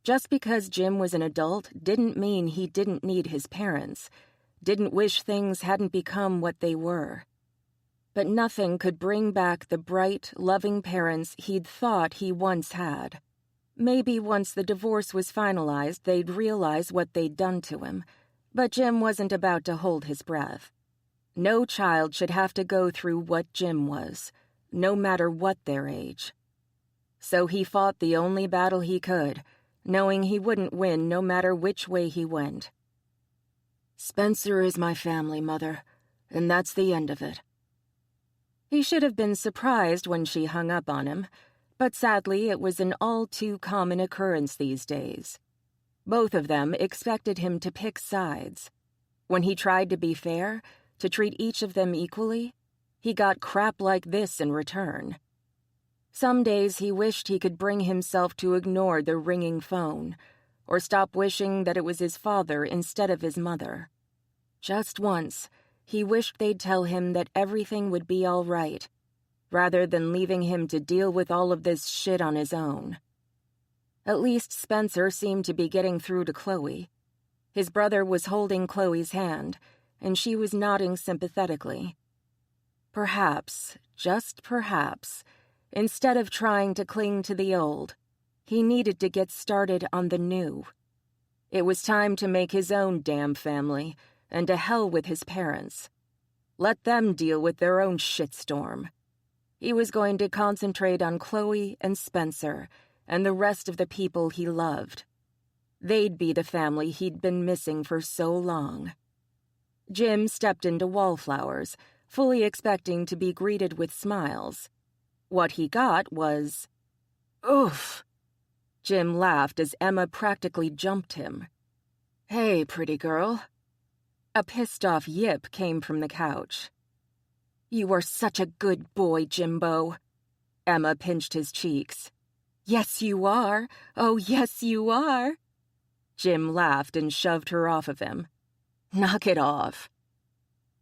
Just because Jim was an adult didn't mean he didn't need his parents, didn't wish things hadn't become what they were. But nothing could bring back the bright, loving parents he'd thought he once had. Maybe once the divorce was finalized, they'd realize what they'd done to him, but Jim wasn't about to hold his breath. No child should have to go through what Jim was, no matter what their age. So he fought the only battle he could, knowing he wouldn't win no matter which way he went. "Spencer is my family, Mother, and that's the end of it." He should have been surprised when she hung up on him, but sadly it was an all-too-common occurrence these days. Both of them expected him to pick sides. When he tried to be fair, to treat each of them equally, he got crap like this in return. Some days he wished he could bring himself to ignore the ringing phone, or stop wishing that it was his father instead of his mother. Just once, he wished they'd tell him that everything would be all right, rather than leaving him to deal with all of this shit on his own. At least Spencer seemed to be getting through to Chloe. His brother was holding Chloe's hand, and she was nodding sympathetically. Perhaps, just perhaps, instead of trying to cling to the old, he needed to get started on the new. It was time to make his own damn family, and to hell with his parents. Let them deal with their own shitstorm. He was going to concentrate on Chloe and Spencer, and the rest of the people he loved. They'd be the family he'd been missing for so long. Jim stepped into Wallflowers, fully expecting to be greeted with smiles. What he got was, "Oof." Jim laughed as Emma practically jumped him. "Hey, pretty girl." A pissed-off yip came from the couch. "You are such a good boy, Jimbo." Emma pinched his cheeks. "Yes, you are. Oh, yes, you are." Jim laughed and shoved her off of him. "Knock it off."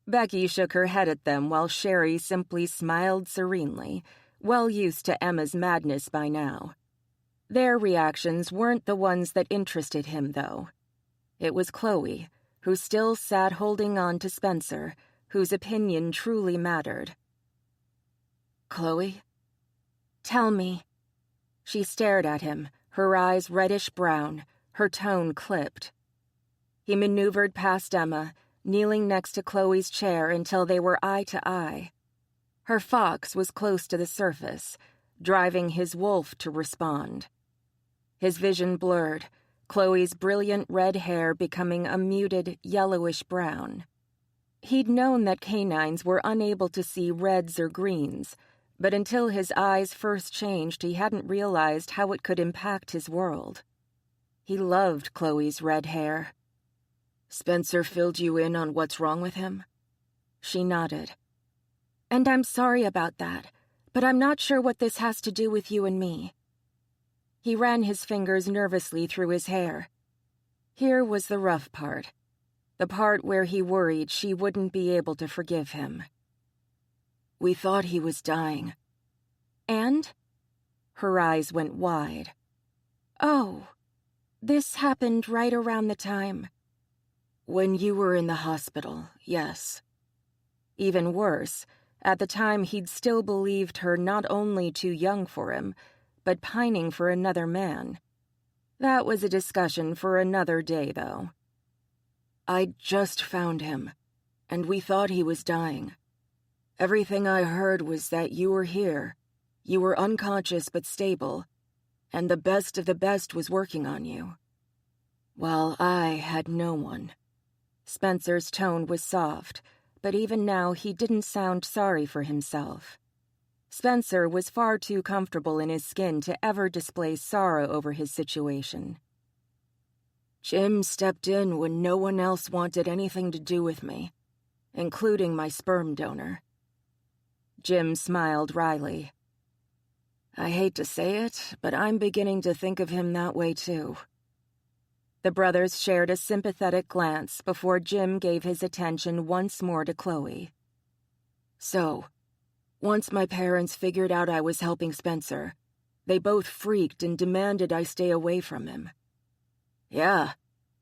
Becky shook her head at them while Sherry simply smiled serenely, well used to Emma's madness by now. Their reactions weren't the ones that interested him, though. It was Chloe, who still sat holding on to Spencer, whose opinion truly mattered. "Chloe?" "Tell me." She stared at him, her eyes reddish-brown, her tone clipped. He maneuvered past Emma, kneeling next to Chloe's chair until they were eye to eye. Her fox was close to the surface, driving his wolf to respond. His vision blurred, Chloe's brilliant red hair becoming a muted, yellowish-brown. He'd known that canines were unable to see reds or greens, but until his eyes first changed, he hadn't realized how it could impact his world. He loved Chloe's red hair. "Spencer filled you in on what's wrong with him?" She nodded. "And I'm sorry about that, but I'm not sure what this has to do with you and me." He ran his fingers nervously through his hair. Here was the rough part, the part where he worried she wouldn't be able to forgive him. "We thought he was dying." "And?" Her eyes went wide. "Oh, this happened right around the time." "When you were in the hospital, yes." Even worse, at the time he'd still believed her not only too young for him, but pining for another man. That was a discussion for another day, though. "I just found him, and we thought he was dying. Everything I heard was that you were here. You were unconscious but stable, and the best of the best was working on you. While I had no one." Spencer's tone was soft, but even now he didn't sound sorry for himself. Spencer was far too comfortable in his skin to ever display sorrow over his situation. "Jim stepped in when no one else wanted anything to do with me, including my sperm donor." Jim smiled wryly. "I hate to say it, but I'm beginning to think of him that way too." The brothers shared a sympathetic glance before Jim gave his attention once more to Chloe. "So, once my parents figured out I was helping Spencer, they both freaked and demanded I stay away from him. Yeah,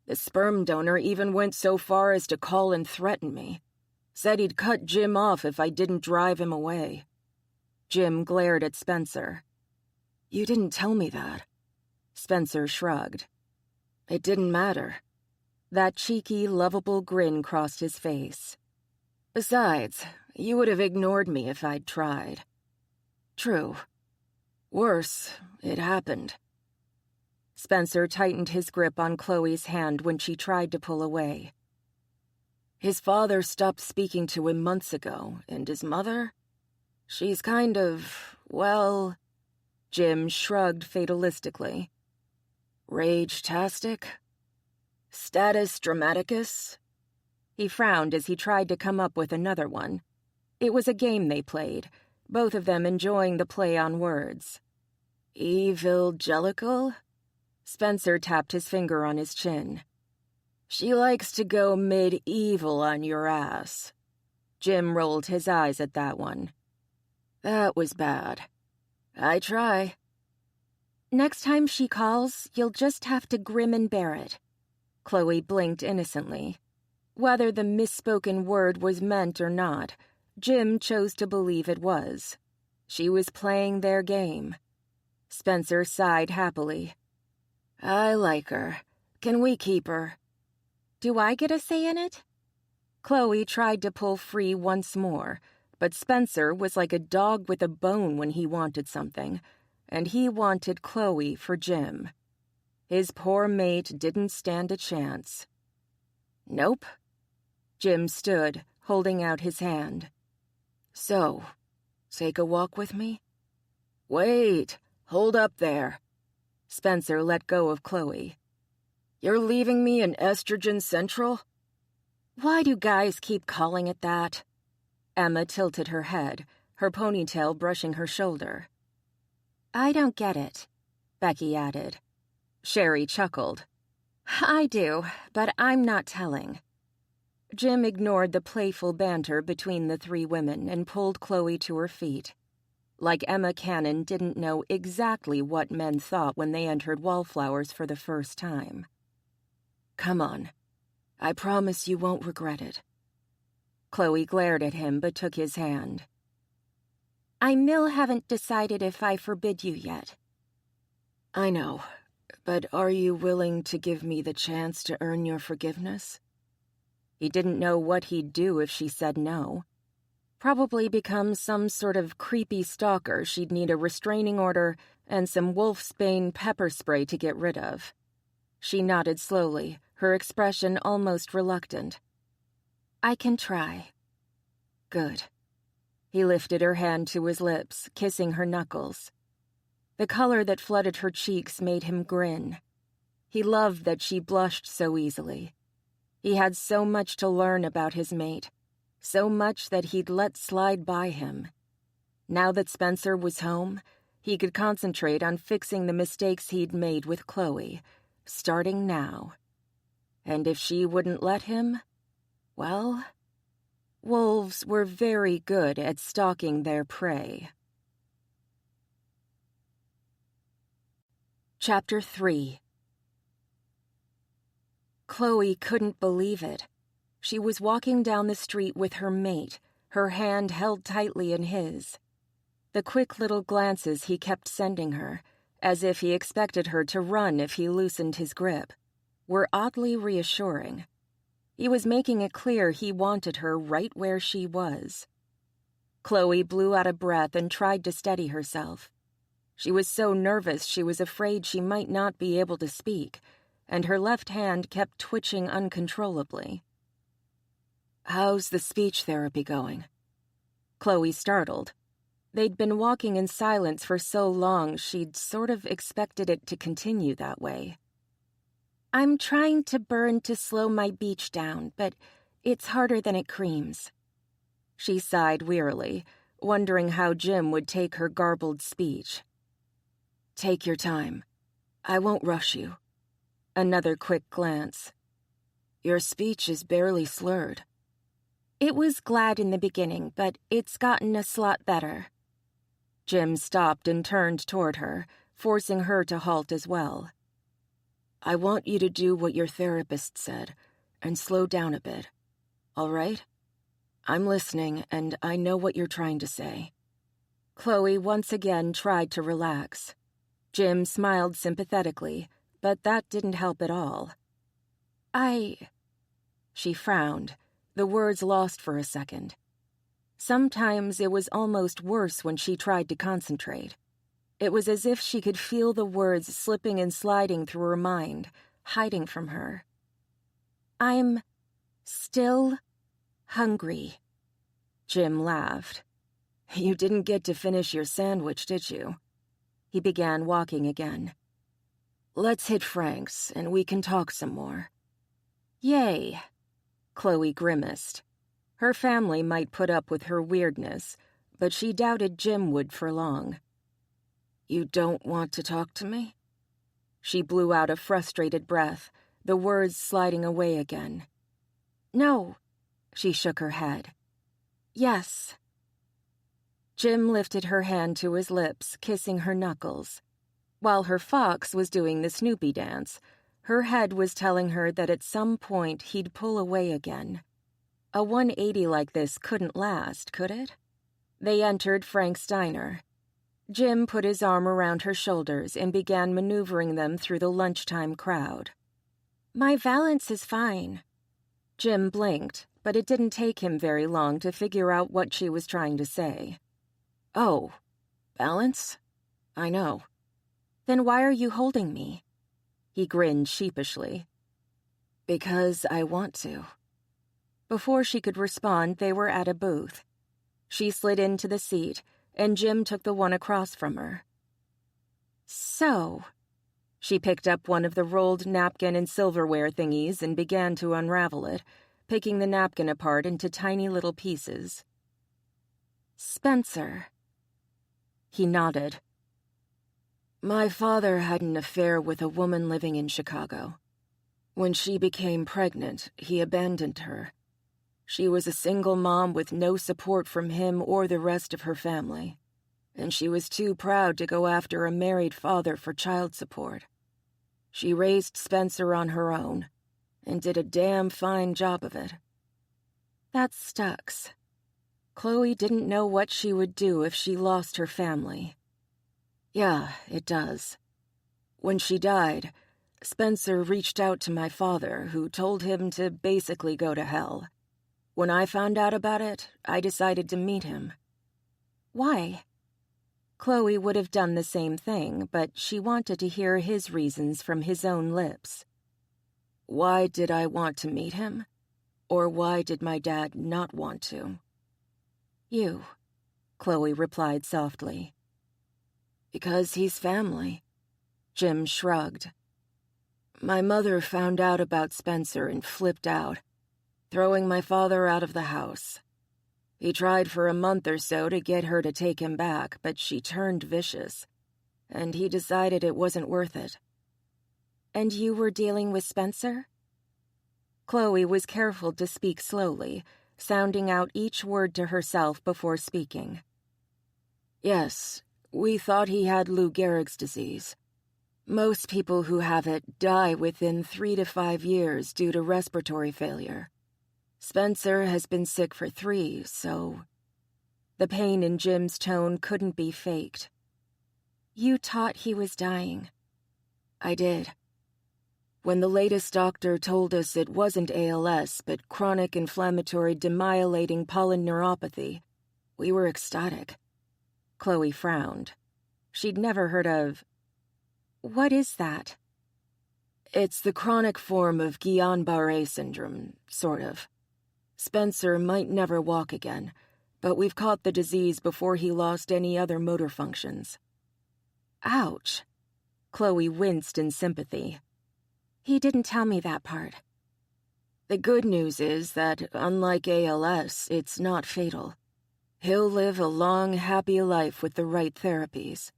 the sperm donor even went so far as to call and threaten me. Said he'd cut Jim off if I didn't drive him away." Jim glared at Spencer. "You didn't tell me that." Spencer shrugged. "It didn't matter." That cheeky, lovable grin crossed his face. "Besides, you would have ignored me if I'd tried." "True. Worse, it happened." Spencer tightened his grip on Chloe's hand when she tried to pull away. "His father stopped speaking to him months ago, and his mother? She's kind of, well..." Jim shrugged fatalistically. "Rage-tastic? Status dramaticus?" He frowned as he tried to come up with another one. It was a game they played, both of them enjoying the play on words. "Evangelical?" Spencer tapped his finger on his chin. "She likes to go medieval on your ass." Jim rolled his eyes at that one. "That was bad. I try." "Next time she calls, you'll just have to grin and bear it." Chloe blinked innocently. Whether the misspoken word was meant or not, Jim chose to believe it was. She was playing their game. Spencer sighed happily. "I like her. Can we keep her?" "Do I get a say in it?" Chloe tried to pull free once more, but Spencer was like a dog with a bone when he wanted something, and he wanted Chloe for Jim. His poor mate didn't stand a chance. Nope. Jim stood, holding out his hand. So, take a walk with me? Wait, hold up there. Spencer let go of Chloe. You're leaving me in Estrogen Central? Why do guys keep calling it that? Emma tilted her head, her ponytail brushing her shoulder. I don't get it, Becky added. Sherry chuckled. I do, but I'm not telling. Jim ignored the playful banter between the three women and pulled Chloe to her feet. Like Emma Cannon didn't know exactly what men thought when they entered Wallflowers for the first time. Come on. I promise you won't regret it. Chloe glared at him but took his hand. I still haven't decided if I forbid you yet. I know, but are you willing to give me the chance to earn your forgiveness? He didn't know what he'd do if she said no. Probably become some sort of creepy stalker she'd need a restraining order and some wolfsbane pepper spray to get rid of. She nodded slowly, her expression almost reluctant. I can try. Good. He lifted her hand to his lips, kissing her knuckles. The color that flooded her cheeks made him grin. He loved that she blushed so easily. He had so much to learn about his mate, so much that he'd let slide by him. Now that Spencer was home, he could concentrate on fixing the mistakes he'd made with Chloe, starting now. And if she wouldn't let him, well, wolves were very good at stalking their prey. Chapter 3. Chloe couldn't believe it. She was walking down the street with her mate, her hand held tightly in his. The quick little glances he kept sending her, as if he expected her to run if he loosened his grip, were oddly reassuring. He was making it clear he wanted her right where she was. Chloe blew out a breath and tried to steady herself. She was so nervous she was afraid she might not be able to speak, and her left hand kept twitching uncontrollably. How's the speech therapy going? Chloe startled. They'd been walking in silence for so long she'd sort of expected it to continue that way. I'm trying to burn to slow my beach down, but it's harder than it creams. She sighed wearily, wondering how Jim would take her garbled speech. Take your time. I won't rush you. Another quick glance. Your speech is barely slurred. It was glad in the beginning, but it's gotten a lot better. Jim stopped and turned toward her, forcing her to halt as well. I want you to do what your therapist said, and slow down a bit. All right? I'm listening, and I know what you're trying to say. Chloe once again tried to relax. Jim smiled sympathetically, but that didn't help at all. She frowned, the words lost for a second. Sometimes it was almost worse when she tried to concentrate. It was as if she could feel the words slipping and sliding through her mind, hiding from her. I'm still hungry. Jim laughed. You didn't get to finish your sandwich, did you? He began walking again. Let's hit Frank's, and we can talk some more. Yay. Chloe grimaced. Her family might put up with her weirdness, but she doubted Jim would for long. You don't want to talk to me? She blew out a frustrated breath, the words sliding away again. No. She shook her head. Yes. Jim lifted her hand to his lips, kissing her knuckles. While her fox was doing the Snoopy dance, her head was telling her that at some point he'd pull away again. A 180 like this couldn't last, could it? They entered Frank's diner. Jim put his arm around her shoulders and began maneuvering them through the lunchtime crowd. My balance is fine. Jim blinked, but it didn't take him very long to figure out what she was trying to say. Oh, balance? I know. Then why are you holding me? He grinned sheepishly. Because I want to. Before she could respond, they were at a booth. She slid into the seat, and Jim took the one across from her. So, she picked up one of the rolled napkin and silverware thingies and began to unravel it, picking the napkin apart into tiny little pieces. Spencer. He nodded. My father had an affair with a woman living in Chicago. When she became pregnant, he abandoned her. She was a single mom with no support from him or the rest of her family, and she was too proud to go after a married father for child support. She raised Spencer on her own, and did a damn fine job of it. That sucks. Chloe didn't know what she would do if she lost her family. Yeah, it does. When she died, Spencer reached out to my father, who told him to basically go to hell. When I found out about it, I decided to meet him. Why? Chloe would have done the same thing, but she wanted to hear his reasons from his own lips. Why did I want to meet him? Or why did my dad not want to? You, Chloe replied softly. Because he's family. Jim shrugged. My mother found out about Spencer and flipped out, throwing my father out of the house. He tried for a month or so to get her to take him back, but she turned vicious, and he decided it wasn't worth it. And you were dealing with Spencer? Chloe was careful to speak slowly, sounding out each word to herself before speaking. Yes, we thought he had Lou Gehrig's disease. Most people who have it die within 3 to 5 years due to respiratory failure. Spencer has been sick for 3, so... The pain in Jim's tone couldn't be faked. You taught he was dying. I did. When the latest doctor told us it wasn't ALS, but chronic inflammatory demyelinating polyneuropathy, we were ecstatic. Chloe frowned. She'd never heard of... What is that? It's the chronic form of Guillain-Barré syndrome, sort of. Spencer might never walk again, but we've caught the disease before he lost any other motor functions. Ouch. Chloe winced in sympathy. He didn't tell me that part. The good news is that, unlike ALS, it's not fatal. He'll live a long, happy life with the right therapies.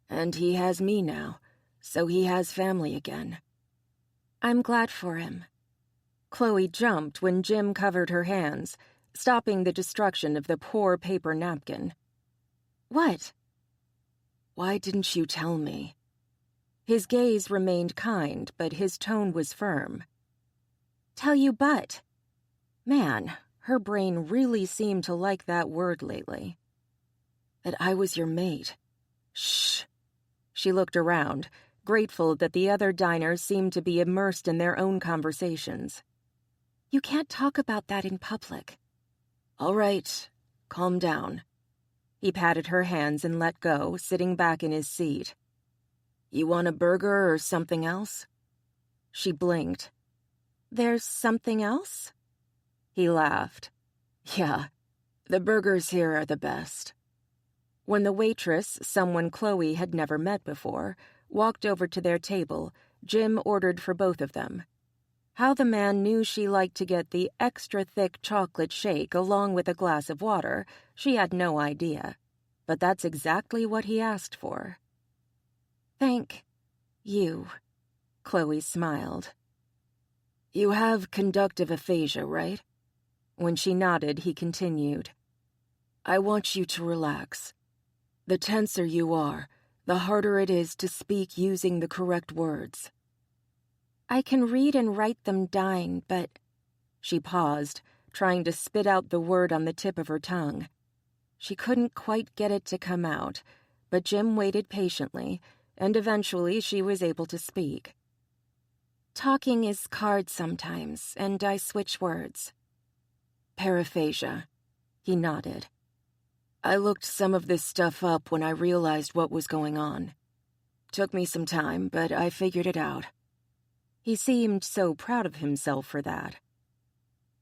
And he has me now, so he has family again. I'm glad for him. Chloe jumped when Jim covered her hands, stopping the destruction of the poor paper napkin. What? Why didn't you tell me? His gaze remained kind, but his tone was firm. Tell you but. Man, her brain really seemed to like that word lately. That I was your mate. Shh. She looked around, grateful that the other diners seemed to be immersed in their own conversations. You can't talk about that in public. All right, calm down. He patted her hands and let go, sitting back in his seat. You want a burger or something else? She blinked. There's something else? He laughed. Yeah, the burgers here are the best. When the waitress, someone Chloe had never met before, walked over to their table, Jim ordered for both of them. How the man knew she liked to get the extra-thick chocolate shake along with a glass of water, she had no idea. But that's exactly what he asked for. Thank you, Chloe smiled. You have conductive aphasia, right? When she nodded, he continued. I want you to relax. The tenser you are, the harder it is to speak using the correct words. I can read and write them dying, but... She paused, trying to spit out the word on the tip of her tongue. She couldn't quite get it to come out, but Jim waited patiently, and eventually she was able to speak. Talking is hard sometimes, and I switch words. Paraphasia. He nodded. I looked some of this stuff up when I realized what was going on. Took me some time, but I figured it out. He seemed so proud of himself for that.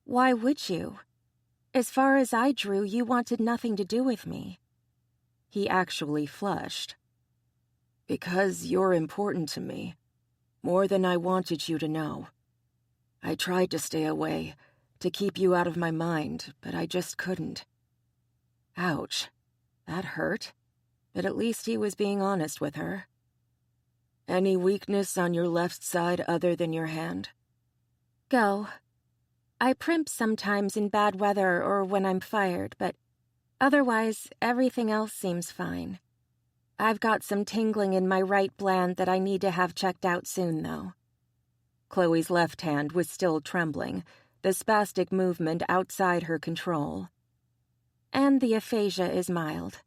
Why would you? As far as I drew, you wanted nothing to do with me. He actually flushed. Because you're important to me. More than I wanted you to know. I tried to stay away, to keep you out of my mind, but I just couldn't. Ouch. That hurt. But at least he was being honest with her. Any weakness on your left side other than your hand? Go. I primp sometimes in bad weather or when I'm fired, but otherwise, everything else seems fine. I've got some tingling in my right gland that I need to have checked out soon, though. Chloe's left hand was still trembling, the spastic movement outside her control. And the aphasia is mild.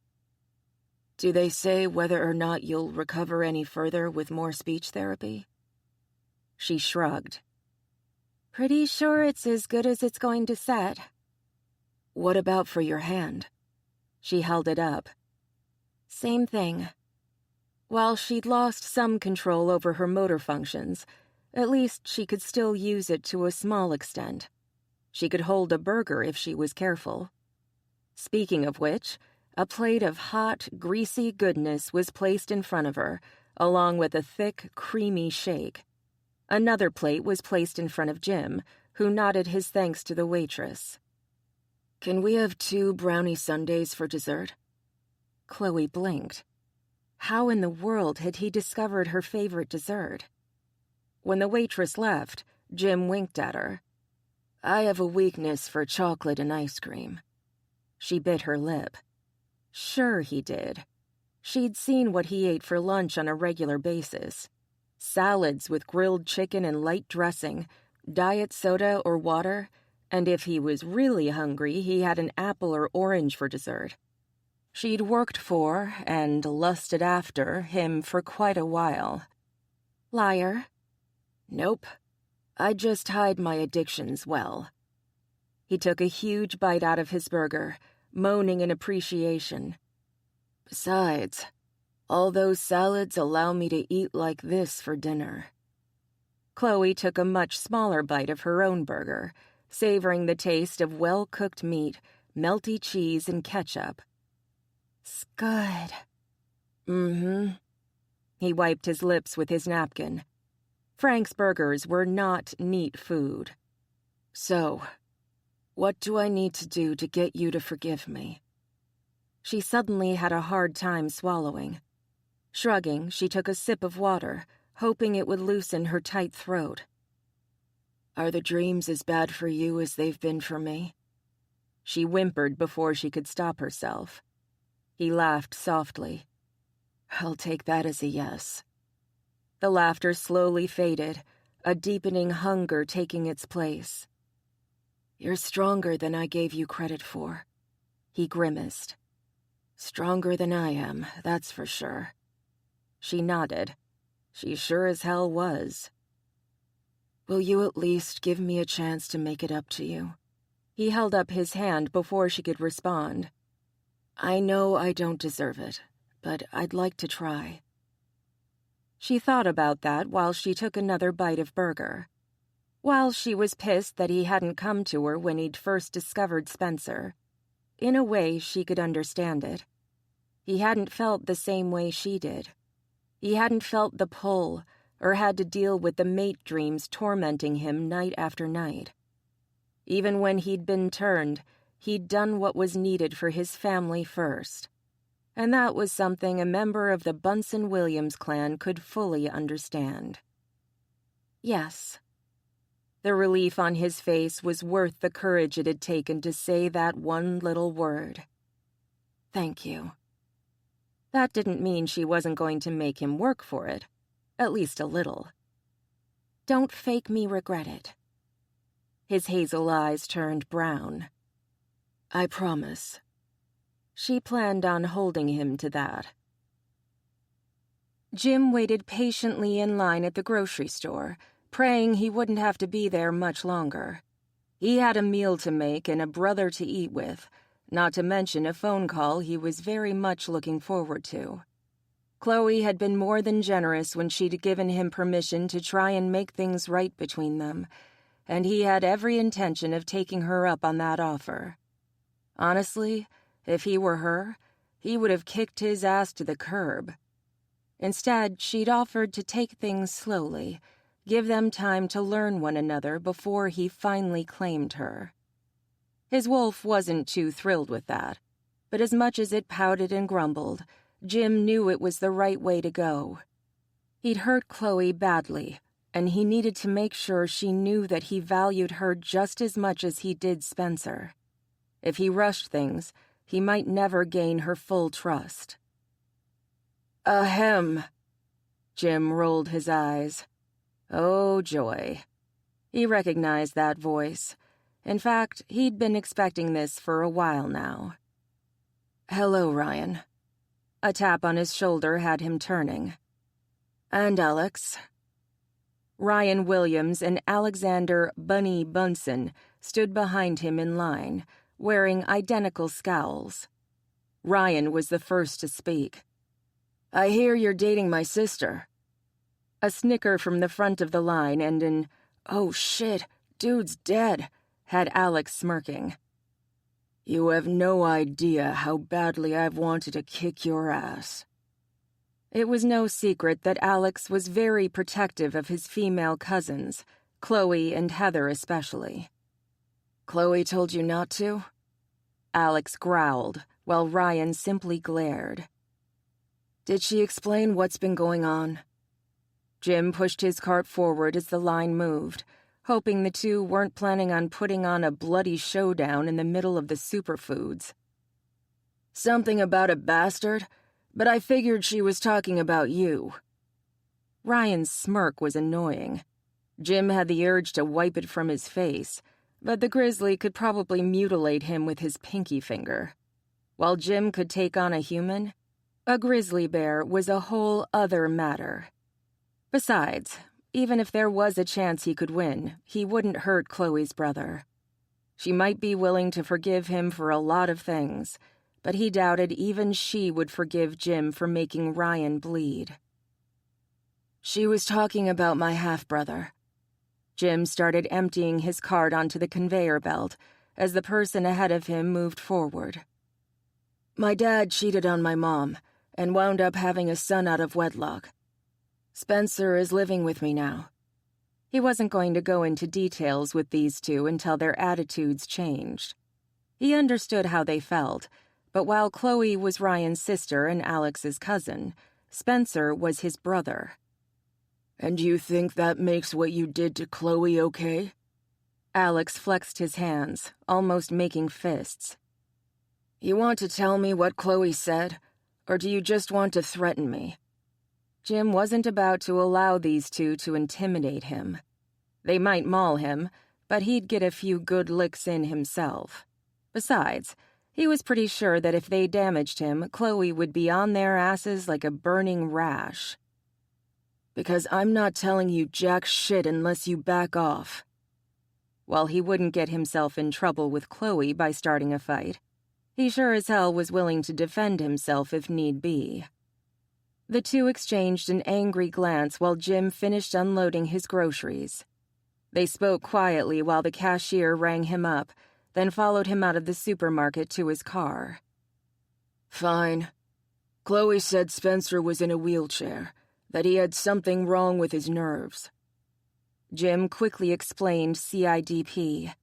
Do they say whether or not you'll recover any further with more speech therapy? She shrugged. Pretty sure it's as good as it's going to set. What about for your hand? She held it up. Same thing. While she'd lost some control over her motor functions, at least she could still use it to a small extent. She could hold a burger if she was careful. Speaking of which, a plate of hot, greasy goodness was placed in front of her, along with a thick, creamy shake. Another plate was placed in front of Jim, who nodded his thanks to the waitress. Can we have 2 brownie sundaes for dessert? Chloe blinked. How in the world had he discovered her favorite dessert? When the waitress left, Jim winked at her. I have a weakness for chocolate and ice cream. She bit her lip. Sure he did. She'd seen what he ate for lunch on a regular basis. Salads with grilled chicken and light dressing, diet soda or water, and if he was really hungry, he had an apple or orange for dessert. She'd worked for, and lusted after, him for quite a while. Liar. Nope. I just hide my addictions well. He took a huge bite out of his burger, moaning in appreciation. Besides, all those salads allow me to eat like this for dinner. Chloe took a much smaller bite of her own burger, savoring the taste of well-cooked meat, melty cheese, and ketchup. It's good. Mm-hmm. He wiped his lips with his napkin. Frank's burgers were not neat food. So, what do I need to do to get you to forgive me? She suddenly had a hard time swallowing. Shrugging, she took a sip of water, hoping it would loosen her tight throat. Are the dreams as bad for you as they've been for me? She whimpered before she could stop herself. He laughed softly. I'll take that as a yes. The laughter slowly faded, a deepening hunger taking its place. You're stronger than I gave you credit for. He grimaced. Stronger than I am, that's for sure. She nodded. She sure as hell was. Will you at least give me a chance to make it up to you? He held up his hand before she could respond. I know I don't deserve it, but I'd like to try. She thought about that while she took another bite of burger. While she was pissed that he hadn't come to her when he'd first discovered Spencer, in a way she could understand it. He hadn't felt the same way she did. He hadn't felt the pull, or had to deal with the mate dreams tormenting him night after night. Even when he'd been turned, he'd done what was needed for his family first. And that was something a member of the Bunsen-Williams clan could fully understand. Yes. The relief on his face was worth the courage it had taken to say that one little word. Thank you. That didn't mean she wasn't going to make him work for it, at least a little. Don't fake me regret it. His hazel eyes turned brown. I promise. She planned on holding him to that. Jim waited patiently in line at the grocery store, praying he wouldn't have to be there much longer. He had a meal to make and a brother to eat with, not to mention a phone call he was very much looking forward to. Chloe had been more than generous when she'd given him permission to try and make things right between them, and he had every intention of taking her up on that offer. Honestly, if he were her, he would have kicked his ass to the curb. Instead, she'd offered to take things slowly, give them time to learn one another before he finally claimed her. His wolf wasn't too thrilled with that, but as much as it pouted and grumbled, Jim knew it was the right way to go. He'd hurt Chloe badly, and he needed to make sure she knew that he valued her just as much as he did Spencer. If he rushed things, he might never gain her full trust. Ahem. Jim rolled his eyes. Oh, joy. He recognized that voice. In fact, he'd been expecting this for a while now. Hello, Ryan. A tap on his shoulder had him turning. And Alex. Ryan Williams and Alexander Bunny Bunsen stood behind him in line, wearing identical scowls. Ryan was the first to speak. I hear you're dating my sister. A snicker from the front of the line and an, oh shit, dude's dead, had Alex smirking. You have no idea how badly I've wanted to kick your ass. It was no secret that Alex was very protective of his female cousins, Chloe and Heather especially. Chloe told you not to? Alex growled, while Ryan simply glared. Did she explain what's been going on? Jim pushed his cart forward as the line moved, hoping the two weren't planning on putting on a bloody showdown in the middle of the superfoods. Something about a bastard, but I figured she was talking about you. Ryan's smirk was annoying. Jim had the urge to wipe it from his face, but the grizzly could probably mutilate him with his pinky finger. While Jim could take on a human, a grizzly bear was a whole other matter. Besides, even if there was a chance he could win, he wouldn't hurt Chloe's brother. She might be willing to forgive him for a lot of things, but he doubted even she would forgive Jim for making Ryan bleed. She was talking about my half-brother. Jim started emptying his cart onto the conveyor belt as the person ahead of him moved forward. My dad cheated on my mom and wound up having a son out of wedlock. Spencer is living with me now. He wasn't going to go into details with these two until their attitudes changed. He understood how they felt, but while Chloe was Ryan's sister and Alex's cousin, Spencer was his brother. And you think that makes what you did to Chloe okay? Alex flexed his hands, almost making fists. You want to tell me what Chloe said, or do you just want to threaten me? Jim wasn't about to allow these two to intimidate him. They might maul him, but he'd get a few good licks in himself. Besides, he was pretty sure that if they damaged him, Chloe would be on their asses like a burning rash. Because I'm not telling you jack shit unless you back off. While he wouldn't get himself in trouble with Chloe by starting a fight, he sure as hell was willing to defend himself if need be. The two exchanged an angry glance while Jim finished unloading his groceries. They spoke quietly while the cashier rang him up, then followed him out of the supermarket to his car. Fine. Chloe said Spencer was in a wheelchair, that he had something wrong with his nerves. Jim quickly explained CIDP.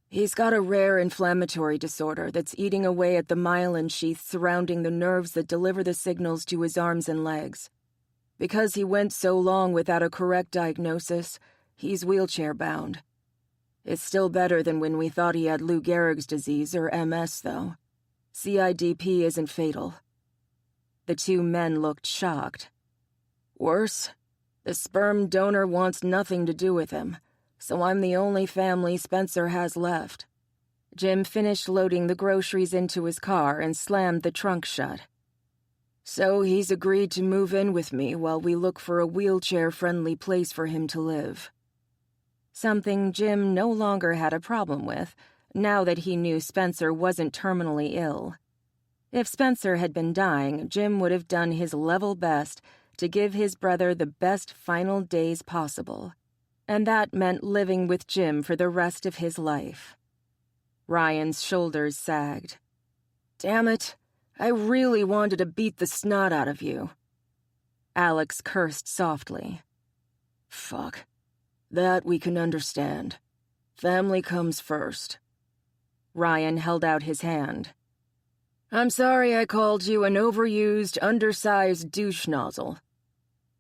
He's got a rare inflammatory disorder that's eating away at the myelin sheath surrounding the nerves that deliver the signals to his arms and legs. Because he went so long without a correct diagnosis, he's wheelchair-bound. It's still better than when we thought he had Lou Gehrig's disease or MS, though. CIDP isn't fatal. The two men looked shocked. Worse, the sperm donor wants nothing to do with him, so I'm the only family Spencer has left. Jim finished loading the groceries into his car and slammed the trunk shut. So he's agreed to move in with me while we look for a wheelchair-friendly place for him to live. Something Jim no longer had a problem with, now that he knew Spencer wasn't terminally ill. If Spencer had been dying, Jim would have done his level best to give his brother the best final days possible, and that meant living with Jim for the rest of his life. Ryan's shoulders sagged. Damn it, I really wanted to beat the snot out of you. Alex cursed softly. Fuck. That we can understand. Family comes first. Ryan held out his hand. I'm sorry I called you an overused, undersized douche nozzle.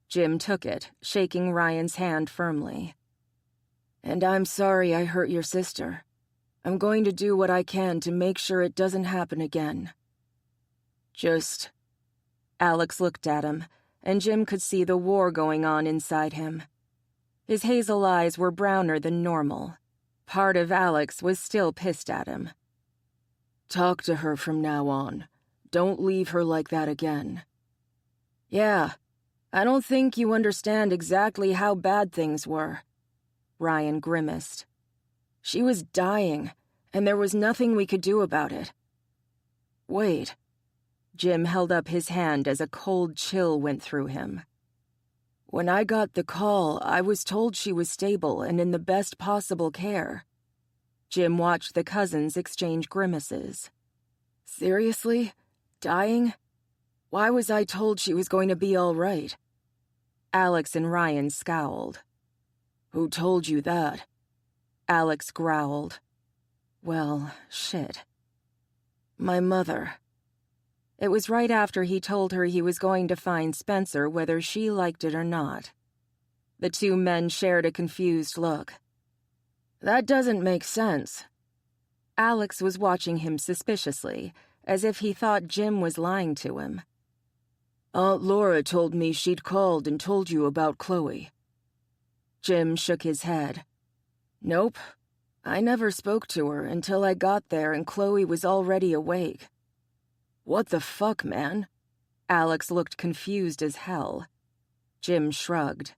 Jim took it, shaking Ryan's hand firmly. And I'm sorry I hurt your sister. I'm going to do what I can to make sure it doesn't happen again. Just... Alex looked at him, and Jim could see the war going on inside him. His hazel eyes were browner than normal. Part of Alex was still pissed at him. Talk to her from now on. Don't leave her like that again. Yeah, I don't think you understand exactly how bad things were. Ryan grimaced. She was dying, and there was nothing we could do about it. Wait. Jim held up his hand as a cold chill went through him. When I got the call, I was told she was stable and in the best possible care. Jim watched the cousins exchange grimaces. Seriously? Dying? Why was I told she was going to be all right? Alex and Ryan scowled. Who told you that? Alex growled. Well, shit. My mother. It was right after he told her he was going to find Spencer whether she liked it or not. The two men shared a confused look. That doesn't make sense. Alex was watching him suspiciously, as if he thought Jim was lying to him. Aunt Laura told me she'd called and told you about Chloe. Jim shook his head. Nope. I never spoke to her until I got there and Chloe was already awake. What the fuck, man? Alex looked confused as hell. Jim shrugged.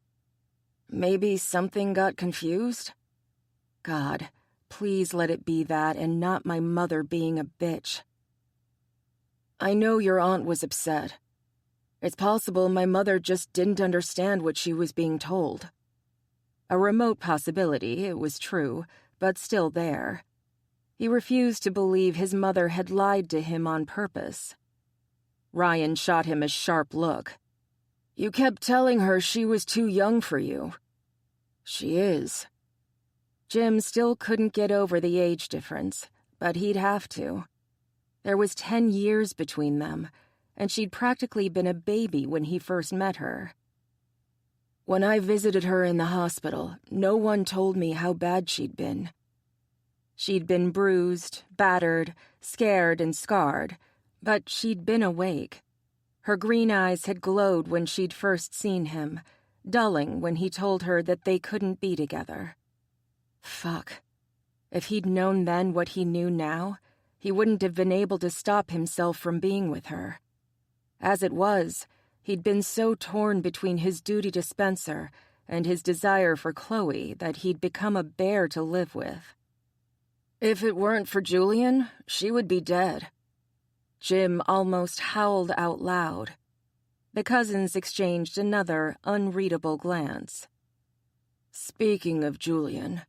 Maybe something got confused? God, please let it be that and not my mother being a bitch. I know your aunt was upset. It's possible my mother just didn't understand what she was being told. A remote possibility, it was true, but still there. He refused to believe his mother had lied to him on purpose. Ryan shot him a sharp look. You kept telling her she was too young for you. She is. Jim still couldn't get over the age difference, but he'd have to. There was 10 years between them, and she'd practically been a baby when he first met her. When I visited her in the hospital, no one told me how bad she'd been. She'd been bruised, battered, scared, and scarred, but she'd been awake. Her green eyes had glowed when she'd first seen him, dulling when he told her that they couldn't be together. Fuck. If he'd known then what he knew now, he wouldn't have been able to stop himself from being with her. As it was, he'd been so torn between his duty to Spencer and his desire for Chloe that he'd become a bear to live with. If it weren't for Julian, she would be dead. Jim almost howled out loud. The cousins exchanged another unreadable glance. Speaking of Julian,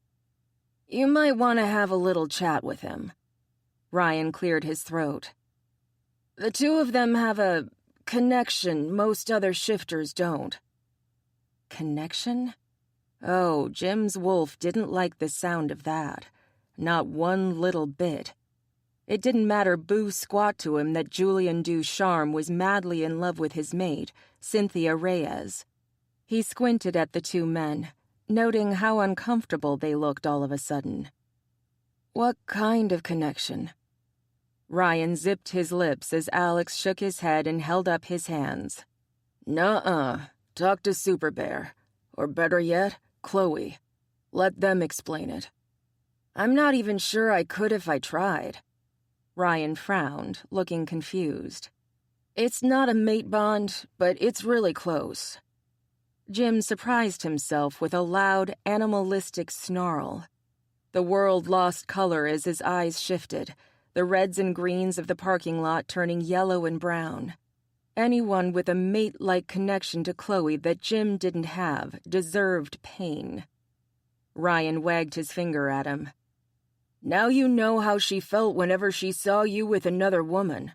you might want to have a little chat with him. Ryan cleared his throat. The two of them have a connection most other shifters don't. Connection? Oh, Jim's wolf didn't like the sound of that. Not one little bit. It didn't matter boo squat to him that Julian Ducharme was madly in love with his mate, Cynthia Reyes. He squinted at the two men, noting how uncomfortable they looked all of a sudden. What kind of connection? Ryan zipped his lips as Alex shook his head and held up his hands. Nuh-uh. Talk to Super Bear. Or better yet, Chloe. Let them explain it. I'm not even sure I could if I tried. Ryan frowned, looking confused. It's not a mate bond, but it's really close. Jim surprised himself with a loud, animalistic snarl. The world lost color as his eyes shifted, the reds and greens of the parking lot turning yellow and brown. Anyone with a mate-like connection to Chloe that Jim didn't have deserved pain. Ryan wagged his finger at him. Now you know how she felt whenever she saw you with another woman.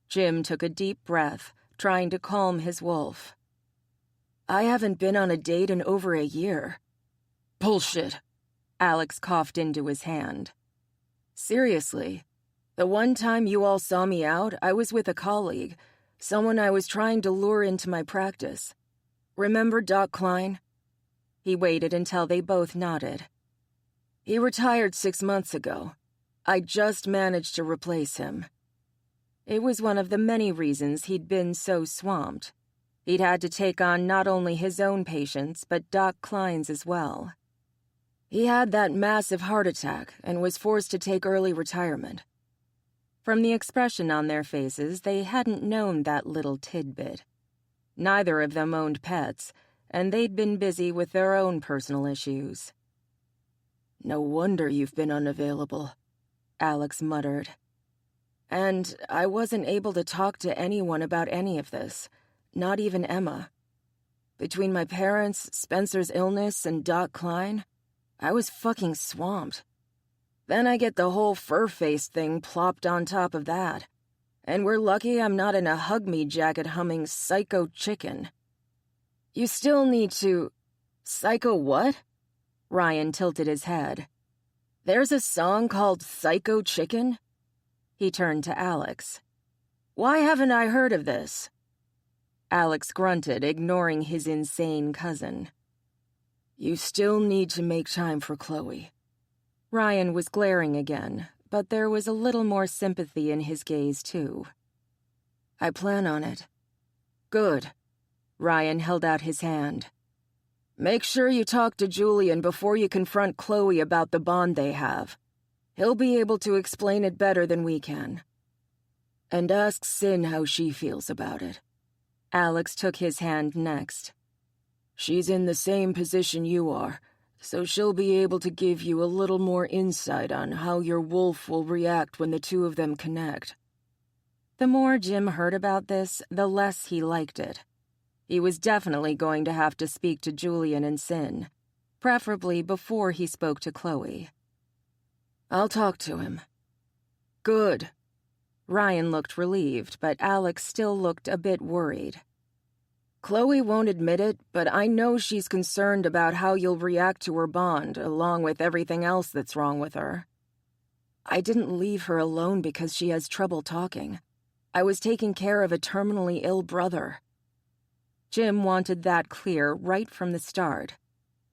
Jim took a deep breath, trying to calm his wolf. I haven't been on a date in over a year. Bullshit. Alex coughed into his hand. Seriously, the one time you all saw me out, I was with a colleague, someone I was trying to lure into my practice. Remember Doc Klein? He waited until they both nodded. He retired 6 months ago. I just managed to replace him. It was one of the many reasons he'd been so swamped. He'd had to take on not only his own patients, but Doc Klein's as well. He had that massive heart attack and was forced to take early retirement. From the expression on their faces, they hadn't known that little tidbit. Neither of them owned pets, and they'd been busy with their own personal issues. No wonder you've been unavailable, Alex muttered. And I wasn't able to talk to anyone about any of this, not even Emma. Between my parents, Spencer's illness, and Doc Klein, I was fucking swamped. Then I get the whole fur-faced thing plopped on top of that. And we're lucky I'm not in a hug-me jacket humming Psycho Chicken. You still need to... Psycho what? Ryan tilted his head. There's a song called Psycho Chicken? He turned to Alex. Why haven't I heard of this? Alex grunted, ignoring his insane cousin. You still need to make time for Chloe. Ryan was glaring again, but there was a little more sympathy in his gaze, too. I plan on it. Good. Ryan held out his hand. Make sure you talk to Julian before you confront Chloe about the bond they have. He'll be able to explain it better than we can. And ask Sin how she feels about it. Alex took his hand next. She's in the same position you are, so she'll be able to give you a little more insight on how your wolf will react when the two of them connect. The more Jim heard about this, the less he liked it. He was definitely going to have to speak to Julian and Sin, preferably before he spoke to Chloe. I'll talk to him. Good. Ryan looked relieved, but Alex still looked a bit worried. Chloe won't admit it, but I know she's concerned about how you'll react to her bond, along with everything else that's wrong with her. I didn't leave her alone because she has trouble talking. I was taking care of a terminally ill brother. Jim wanted that clear right from the start.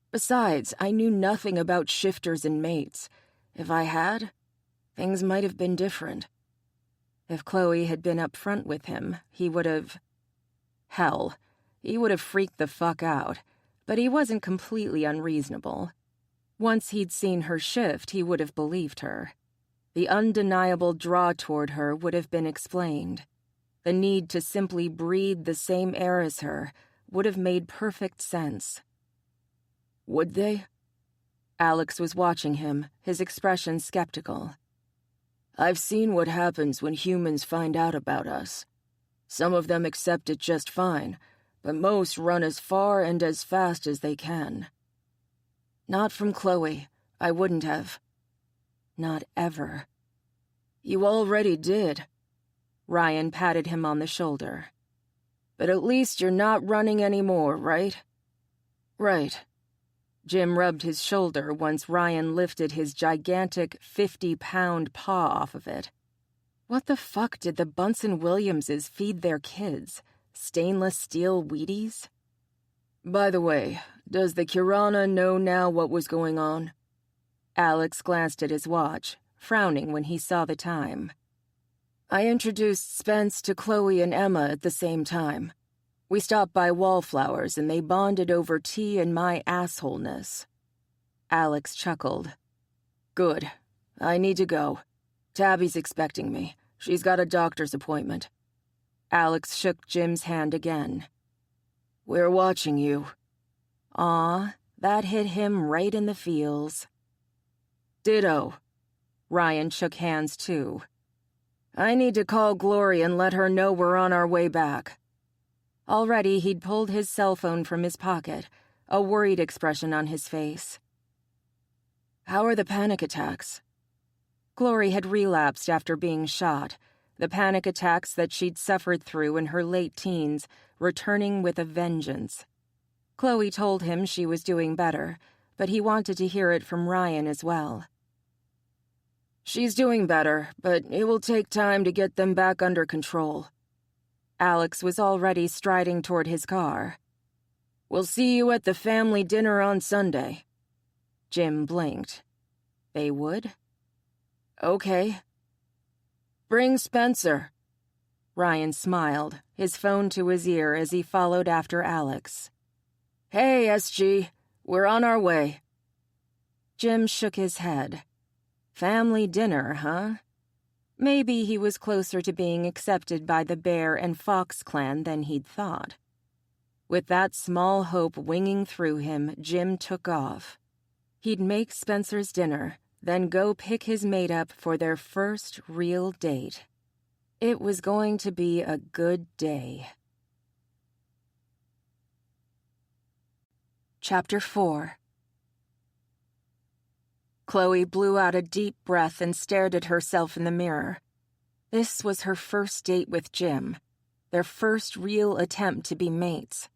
Besides, I knew nothing about shifters and mates. If I had, things might have been different. If Chloe had been up front with him, he would have... Hell, he would have freaked the fuck out, but he wasn't completely unreasonable. Once he'd seen her shift, he would have believed her. The undeniable draw toward her would have been explained. The need to simply breathe the same air as her would have made perfect sense. Would they? Alex was watching him, his expression skeptical. I've seen what happens when humans find out about us. Some of them accept it just fine, but most run as far and as fast as they can. Not from Chloe. I wouldn't have. Not ever. You already did. Ryan patted him on the shoulder. But at least you're not running anymore, right? Right. Jim rubbed his shoulder once Ryan lifted his gigantic 50-pound paw off of it. What the fuck did the Bunsen Williamses feed their kids? Stainless steel Wheaties? By the way, does the Kirana know now what was going on? Alex glanced at his watch, frowning when he saw the time. I introduced Spence to Chloe and Emma at the same time. We stopped by Wallflowers and they bonded over tea and my assholeness. Alex chuckled. Good. I need to go. Tabby's expecting me. She's got a doctor's appointment. Alex shook Jim's hand again. We're watching you. Aw, that hit him right in the feels. Ditto. Ryan shook hands too. I need to call Glory and let her know we're on our way back. Already he'd pulled his cell phone from his pocket, a worried expression on his face. How are the panic attacks? Glory had relapsed after being shot, the panic attacks that she'd suffered through in her late teens, returning with a vengeance. Chloe told him she was doing better, but he wanted to hear it from Ryan as well. She's doing better, but it will take time to get them back under control. Alex was already striding toward his car. We'll see you at the family dinner on Sunday. Jim blinked. They would? Okay. Bring Spencer. Ryan smiled, his phone to his ear as he followed after Alex. Hey, SG, we're on our way. Jim shook his head. Family dinner, huh? Maybe he was closer to being accepted by the Bear and Fox clan than he'd thought. With that small hope winging through him, Jim took off. He'd make Spencer's dinner, then go pick his mate up for their first real date. It was going to be a good day. Chapter 4. Chloe blew out a deep breath and stared at herself in the mirror. This was her first date with Jim, their first real attempt to be mates.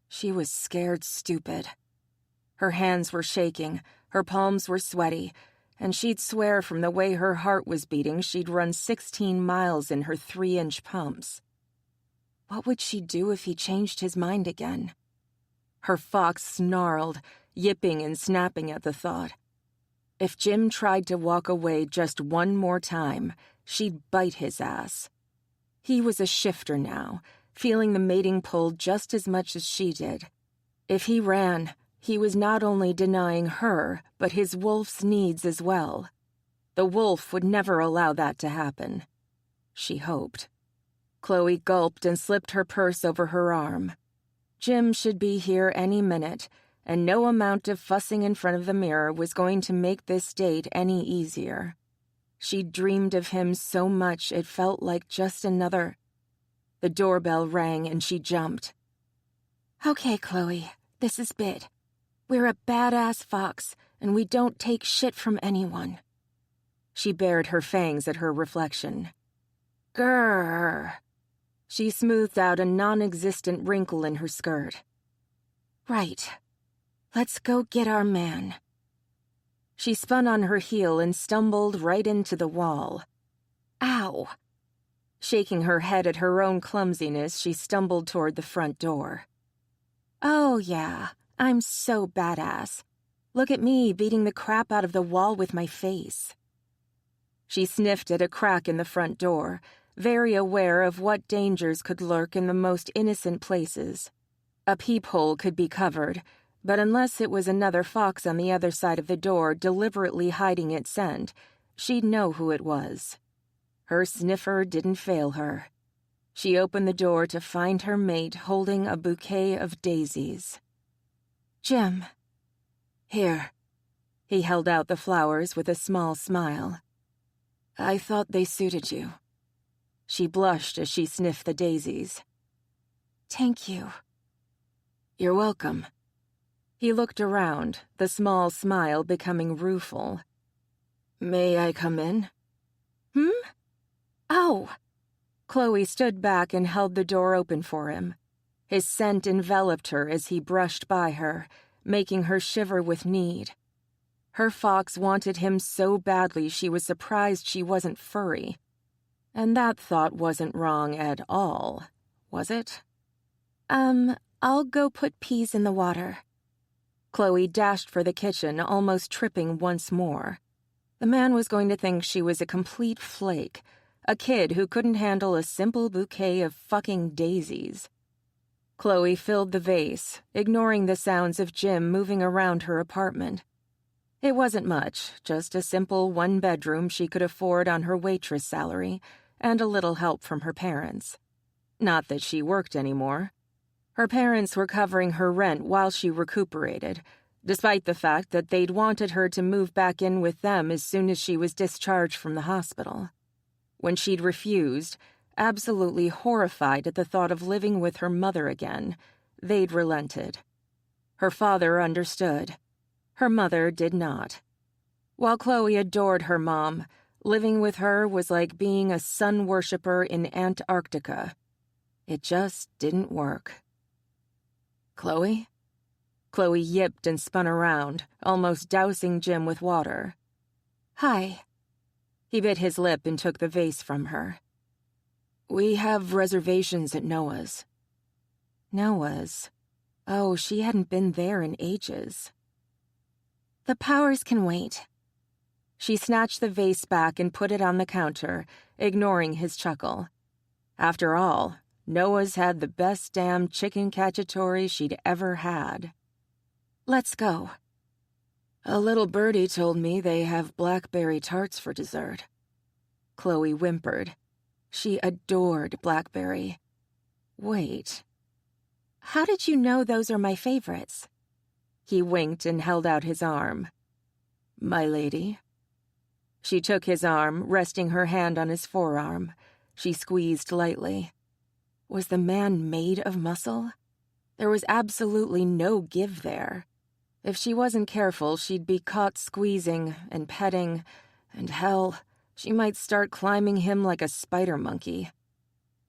She was scared stupid. Her hands were shaking, her palms were sweaty, and she'd swear from the way her heart was beating she'd run 16 miles in her 3-inch pumps. What would she do if he changed his mind again? Her fox snarled, yipping and snapping at the thought. If Jim tried to walk away just one more time, she'd bite his ass. He was a shifter now, feeling the mating pull just as much as she did. If he ran, he was not only denying her, but his wolf's needs as well. The wolf would never allow that to happen. She hoped. Chloe gulped and slipped her purse over her arm. Jim should be here any minute, and no amount of fussing in front of the mirror was going to make this date any easier. She'd dreamed of him so much it felt like just another... The doorbell rang and she jumped. Okay, Chloe, this is Bit. We're a badass fox, and we don't take shit from anyone. She bared her fangs at her reflection. Grrr. She smoothed out a non-existent wrinkle in her skirt. Right. Let's go get our man. She spun on her heel and stumbled right into the wall. Ow! Shaking her head at her own clumsiness, she stumbled toward the front door. Oh, yeah, I'm so badass. Look at me beating the crap out of the wall with my face. She sniffed at a crack in the front door, very aware of what dangers could lurk in the most innocent places. A peephole could be covered, but unless it was another fox on the other side of the door deliberately hiding its scent, she'd know who it was. Her sniffer didn't fail her. She opened the door to find her mate holding a bouquet of daisies. Jim. Here. He held out the flowers with a small smile. I thought they suited you. She blushed as she sniffed the daisies. Thank you. You're welcome. He looked around, the small smile becoming rueful. May I come in? Oh! Chloe stood back and held the door open for him. His scent enveloped her as he brushed by her, making her shiver with need. Her fox wanted him so badly she was surprised she wasn't furry. And that thought wasn't wrong at all, was it? I'll go put peas in the water. Chloe dashed for the kitchen, almost tripping once more. The man was going to think she was a complete flake, a kid who couldn't handle a simple bouquet of fucking daisies. Chloe filled the vase, ignoring the sounds of Jim moving around her apartment. It wasn't much, just a simple one-bedroom she could afford on her waitress salary, and a little help from her parents. Not that she worked anymore. Her parents were covering her rent while she recuperated, despite the fact that they'd wanted her to move back in with them as soon as she was discharged from the hospital. When she'd refused, absolutely horrified at the thought of living with her mother again, they'd relented. Her father understood. Her mother did not. While Chloe adored her mom, living with her was like being a sun worshiper in Antarctica. It just didn't work. "Chloe?" Chloe yipped and spun around, almost dousing Jim with water. "Hi." He bit his lip and took the vase from her. "We have reservations at Noah's." Noah's? Oh, she hadn't been there in ages. "The Powers can wait." She snatched the vase back and put it on the counter, ignoring his chuckle. After all, Noah's had the best damn chicken cacciatore she'd ever had. "Let's go." "A little birdie told me they have blackberry tarts for dessert." Chloe whimpered. She adored blackberry. Wait. "How did you know those are my favorites?" He winked and held out his arm. "My lady." She took his arm, resting her hand on his forearm. She squeezed lightly. Was the man made of muscle? There was absolutely no give there. If she wasn't careful, she'd be caught squeezing and petting, and hell, she might start climbing him like a spider monkey.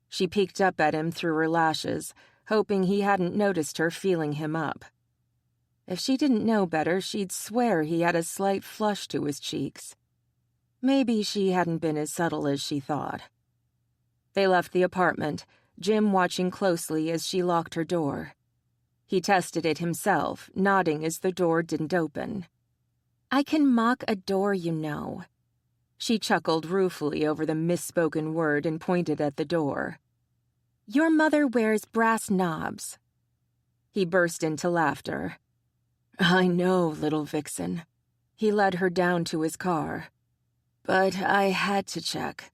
She peeked up at him through her lashes, hoping he hadn't noticed her feeling him up. If she didn't know better, she'd swear he had a slight flush to his cheeks. Maybe she hadn't been as subtle as she thought. They left the apartment, Jim watching closely as she locked her door. He tested it himself, nodding as the door didn't open. "I can mock a door, you know." She chuckled ruefully over the misspoken word and pointed at the door. "Your mother wears brass knobs." He burst into laughter. "I know, little vixen." He led her down to his car. "But I had to check."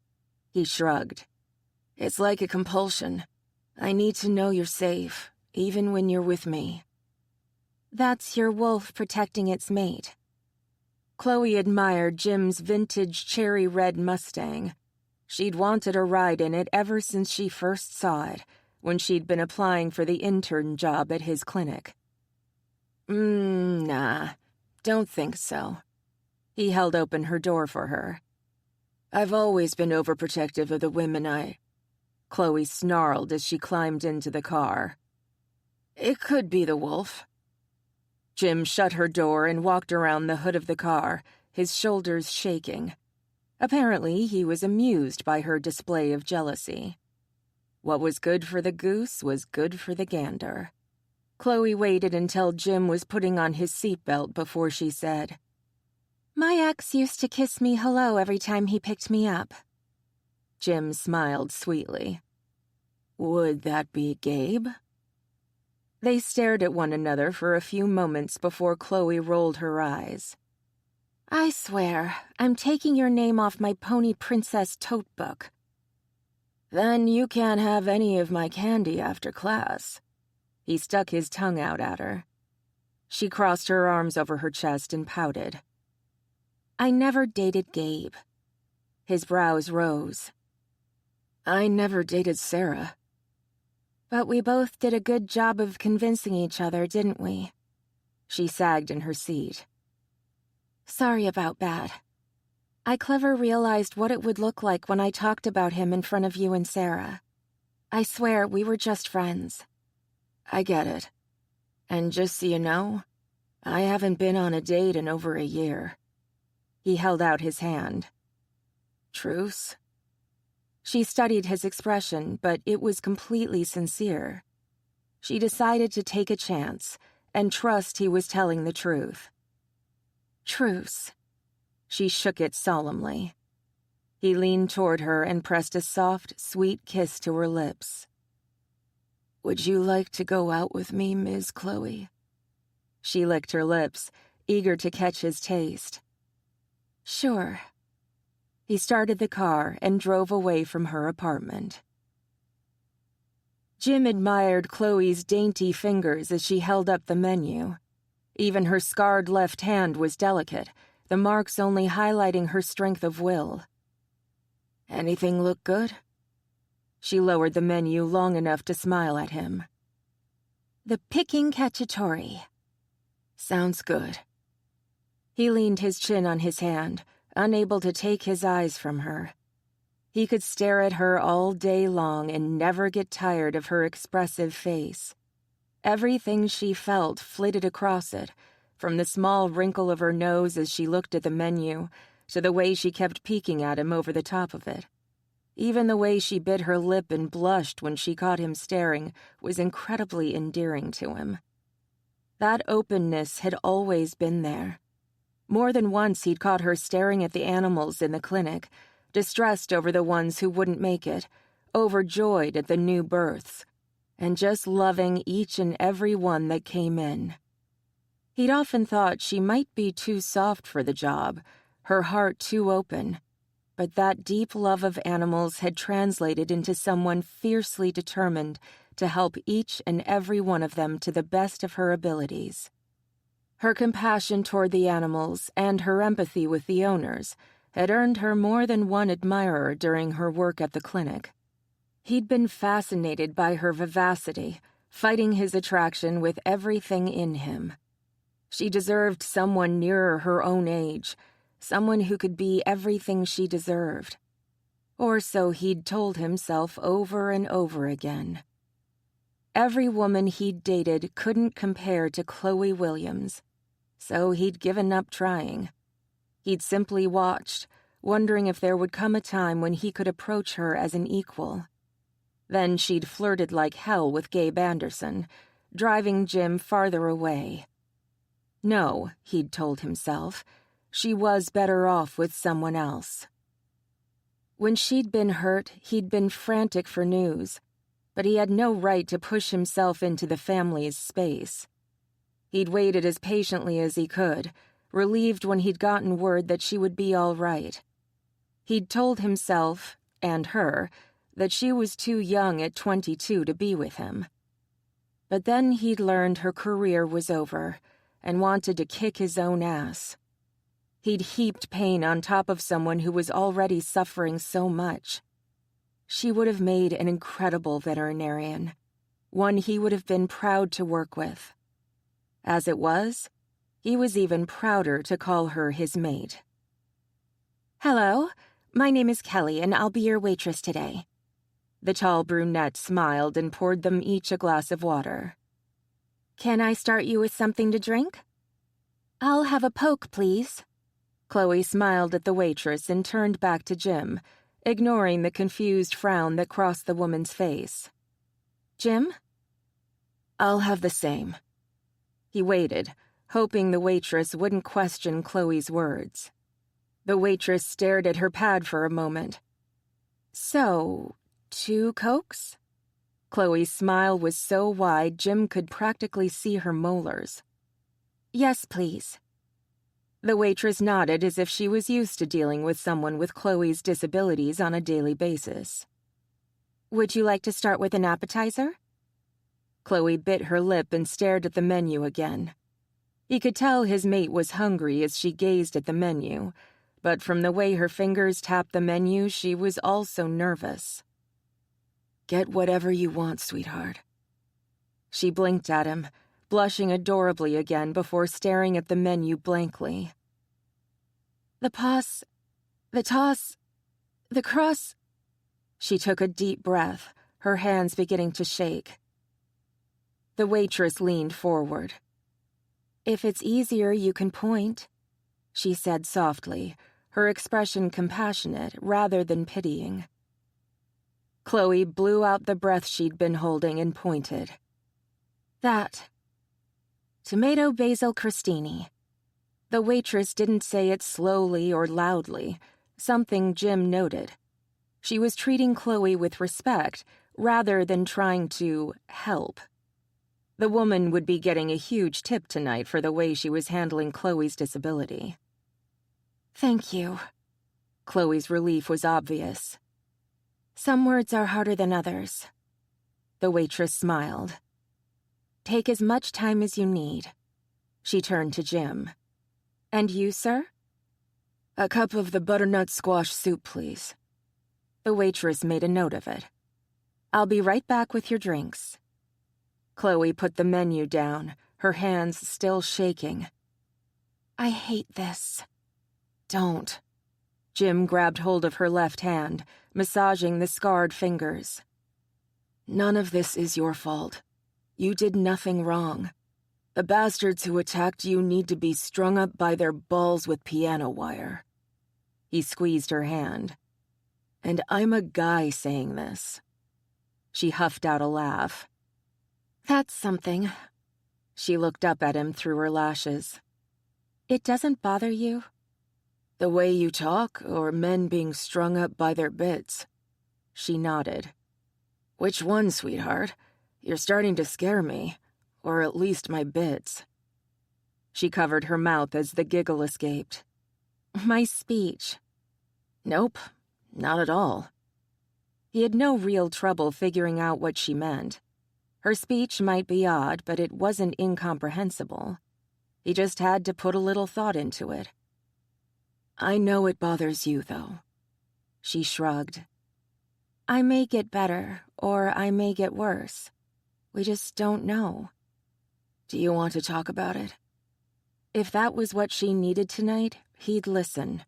He shrugged. "It's like a compulsion. I need to know you're safe, even when you're with me." "That's your wolf protecting its mate." Chloe admired Jim's vintage cherry red Mustang. She'd wanted a ride in it ever since she first saw it, when she'd been applying for the intern job at his clinic. Nah, don't think so." He held open her door for her. "I've always been overprotective of the women I—" Chloe snarled as she climbed into the car. "It could be the wolf." Jim shut her door and walked around the hood of the car, his shoulders shaking. Apparently, he was amused by her display of jealousy. What was good for the goose was good for the gander. Chloe waited until Jim was putting on his seatbelt before she said, "My ex used to kiss me hello every time he picked me up." Jim smiled sweetly. "Would that be Gabe?" They stared at one another for a few moments before Chloe rolled her eyes. "I swear, I'm taking your name off my Pony Princess tote book." "Then you can't have any of my candy after class." He stuck his tongue out at her. She crossed her arms over her chest and pouted. "I never dated Gabe." His brows rose. "I never dated Sarah." "But we both did a good job of convincing each other, didn't we?" She sagged in her seat. "Sorry about that. I clever realized what it would look like when I talked about him in front of you and Sarah. I swear we were just friends." "I get it. And just so you know, I haven't been on a date in over a year." He held out his hand. "Truce?" She studied his expression, but it was completely sincere. She decided to take a chance and trust he was telling the truth. "Truce." She shook it solemnly. He leaned toward her and pressed a soft, sweet kiss to her lips. "Would you like to go out with me, Ms. Chloe?" She licked her lips, eager to catch his taste. "Sure." He started the car and drove away from her apartment. Jim admired Chloe's dainty fingers as she held up the menu. Even her scarred left hand was delicate, the marks only highlighting her strength of will. "Anything look good?" She lowered the menu long enough to smile at him. "The picking cacciatore." "Sounds good." He leaned his chin on his hand, unable to take his eyes from her. He could stare at her all day long and never get tired of her expressive face. Everything she felt flitted across it, from the small wrinkle of her nose as she looked at the menu, to the way she kept peeking at him over the top of it. Even the way she bit her lip and blushed when she caught him staring was incredibly endearing to him. That openness had always been there. More than once he'd caught her staring at the animals in the clinic, distressed over the ones who wouldn't make it, overjoyed at the new births, and just loving each and every one that came in. He'd often thought she might be too soft for the job, her heart too open, but that deep love of animals had translated into someone fiercely determined to help each and every one of them to the best of her abilities. Her compassion toward the animals and her empathy with the owners had earned her more than one admirer during her work at the clinic. He'd been fascinated by her vivacity, fighting his attraction with everything in him. She deserved someone nearer her own age, someone who could be everything she deserved. Or so he'd told himself over and over again. Every woman he'd dated couldn't compare to Chloe Williams, so he'd given up trying. He'd simply watched, wondering if there would come a time when he could approach her as an equal. Then she'd flirted like hell with Gabe Anderson, driving Jim farther away. No, he'd told himself, she was better off with someone else. When she'd been hurt, he'd been frantic for news, but he had no right to push himself into the family's space. He'd waited as patiently as he could, relieved when he'd gotten word that she would be all right. He'd told himself, and her, that she was too young at 22 to be with him. But then he'd learned her career was over and wanted to kick his own ass. He'd heaped pain on top of someone who was already suffering so much. She would have made an incredible veterinarian, one he would have been proud to work with. As it was, he was even prouder to call her his mate. "Hello, my name is Kelly and I'll be your waitress today." The tall brunette smiled and poured them each a glass of water. "Can I start you with something to drink?" "I'll have a Poke, please." Chloe smiled at the waitress and turned back to Jim, ignoring the confused frown that crossed the woman's face. "Jim?" "I'll have the same." He waited, hoping the waitress wouldn't question Chloe's words. The waitress stared at her pad for a moment. "So, 2 Cokes?" Chloe's smile was so wide Jim could practically see her molars. "Yes, please." The waitress nodded as if she was used to dealing with someone with Chloe's disabilities on a daily basis. "Would you like to start with an appetizer?" Chloe bit her lip and stared at the menu again. He could tell his mate was hungry as she gazed at the menu, but from the way her fingers tapped the menu, she was also nervous. "Get whatever you want, sweetheart." She blinked at him, blushing adorably again before staring at the menu blankly. The toss. She took a deep breath, her hands beginning to shake. The waitress leaned forward. "If it's easier, you can point," she said softly, her expression compassionate rather than pitying. Chloe blew out the breath she'd been holding and pointed. "That. Tomato basil crostini." The waitress didn't say it slowly or loudly, something Jim noted. She was treating Chloe with respect rather than trying to help. The woman would be getting a huge tip tonight for the way she was handling Chloe's disability. "Thank you." Chloe's relief was obvious. "Some words are harder than others." The waitress smiled. "Take as much time as you need." She turned to Jim. "And you, sir?" "A cup of the butternut squash soup, please." The waitress made a note of it. "I'll be right back with your drinks." Chloe put the menu down, her hands still shaking. "I hate this." "Don't." Jim grabbed hold of her left hand, massaging the scarred fingers. "None of this is your fault. You did nothing wrong. The bastards who attacked you need to be strung up by their balls with piano wire." He squeezed her hand. "And I'm a guy saying this." She huffed out a laugh. "That's something." She looked up at him through her lashes. "It doesn't bother you?" "The way you talk, or men being strung up by their bits?" She nodded. "Which one, sweetheart? You're starting to scare me. Or at least my bits." She covered her mouth as the giggle escaped. "My speech." "Nope, not at all." He had no real trouble figuring out what she meant. Her speech might be odd, but it wasn't incomprehensible. He just had to put a little thought into it. "I know it bothers you, though." She shrugged. "I may get better, or I may get worse. We just don't know." "Do you want to talk about it?" If that was what she needed tonight, he'd listen.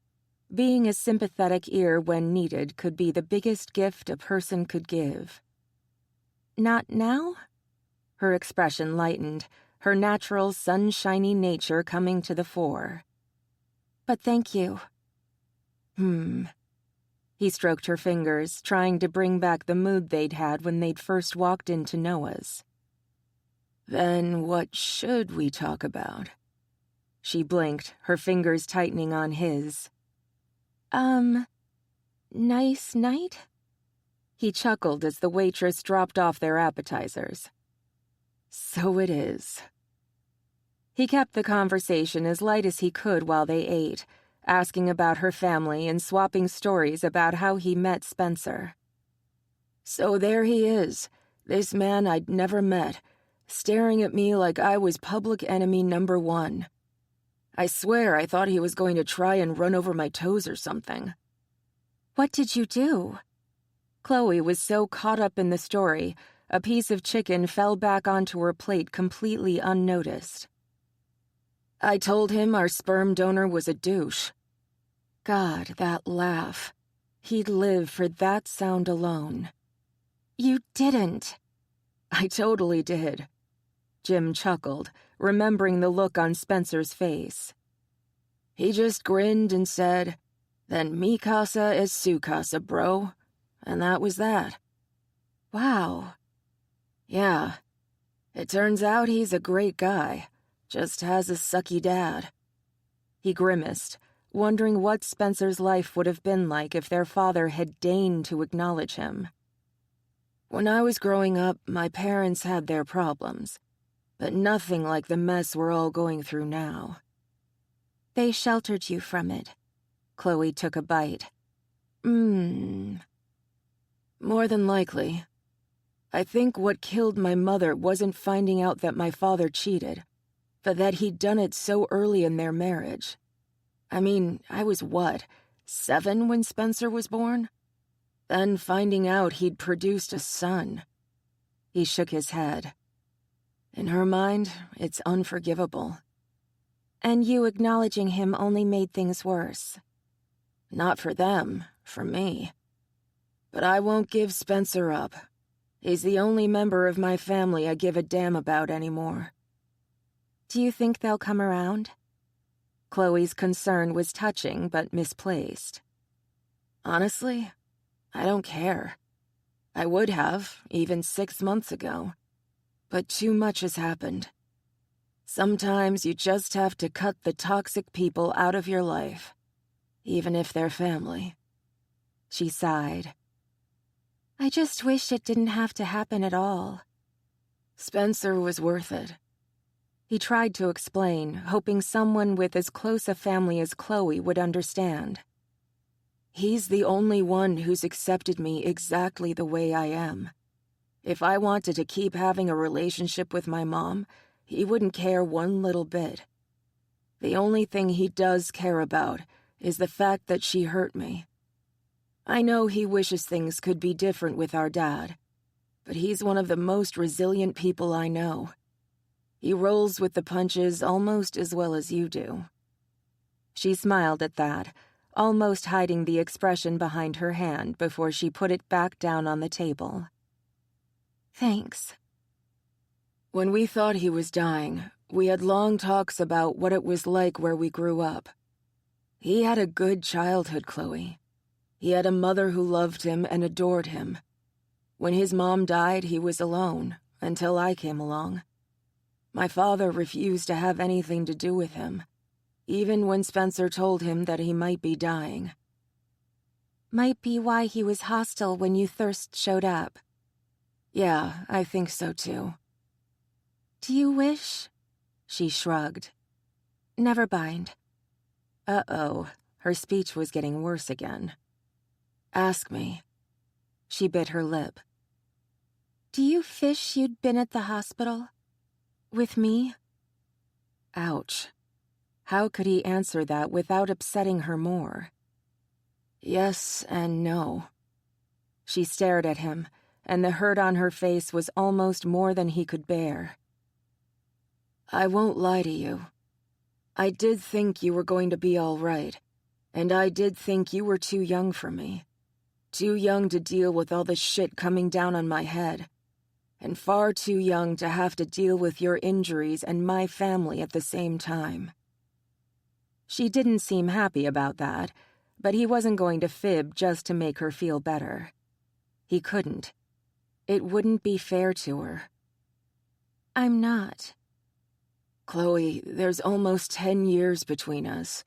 Being a sympathetic ear when needed could be the biggest gift a person could give. "Not now?" Her expression lightened, her natural sunshiny nature coming to the fore. "But thank you." He stroked her fingers, trying to bring back the mood they'd had when they'd first walked into Noah's. "Then what should we talk about?" She blinked, her fingers tightening on his. Nice night?" He chuckled as the waitress dropped off their appetizers. "So it is." He kept the conversation as light as he could while they ate, asking about her family and swapping stories about how he met Spencer. "So there he is, this man I'd never met, staring at me like I was public enemy number one. I swear I thought he was going to try and run over my toes or something." "What did you do?" Chloe was so caught up in the story, a piece of chicken fell back onto her plate completely unnoticed. "I told him our sperm donor was a douche." God, that laugh. He'd live for that sound alone. "You didn't." "I totally did." Jim chuckled, remembering the look on Spencer's face. He just grinned and said, "Then mi casa es su casa, bro." And that was that. "Wow." "Yeah. It turns out he's a great guy. Just has a sucky dad." He grimaced, wondering what Spencer's life would have been like if their father had deigned to acknowledge him. "When I was growing up, my parents had their problems, but nothing like the mess we're all going through now." "They sheltered you from it." Chloe took a bite. More than likely. I think what killed my mother wasn't finding out that my father cheated, but that he'd done it so early in their marriage. I mean, I was 7 when Spencer was born? Then finding out he'd produced a son. He shook his head. In her mind, it's unforgivable. "And you acknowledging him only made things worse." "Not for them, for me. But I won't give Spencer up. He's the only member of my family I give a damn about anymore." "Do you think they'll come around?" Chloe's concern was touching but misplaced. "Honestly, I don't care. I would have, even 6 months ago. But too much has happened. Sometimes you just have to cut the toxic people out of your life, even if they're family." She sighed. "I just wish it didn't have to happen at all." "Spencer was worth it." He tried to explain, hoping someone with as close a family as Chloe would understand. "He's the only one who's accepted me exactly the way I am. If I wanted to keep having a relationship with my mom, he wouldn't care one little bit. The only thing he does care about is the fact that she hurt me. I know he wishes things could be different with our dad, but he's one of the most resilient people I know. He rolls with the punches almost as well as you do." She smiled at that, almost hiding the expression behind her hand before she put it back down on the table. "Thanks." "When we thought he was dying, we had long talks about what it was like where we grew up. He had a good childhood, Chloe. He had a mother who loved him and adored him. When his mom died, he was alone, until I came along. My father refused to have anything to do with him, even when Spencer told him that he might be dying." "Might be why he was hostile when you first showed up." "Yeah, I think so too." "Do you wish?" She shrugged. "Never mind." Uh-oh, her speech was getting worse again. "Ask me." She bit her lip. "Do you wish you'd been at the hospital? With me?" Ouch. How could he answer that without upsetting her more? Yes and no. She stared at him, and the hurt on her face was almost more than he could bear. "I won't lie to you. I did think you were going to be all right, and I did think you were too young for me. Too young to deal with all the shit coming down on my head, and far too young to have to deal with your injuries and my family at the same time." She didn't seem happy about that, but he wasn't going to fib just to make her feel better. He couldn't. It wouldn't be fair to her. "I'm not." "Chloe, there's almost 10 years between us.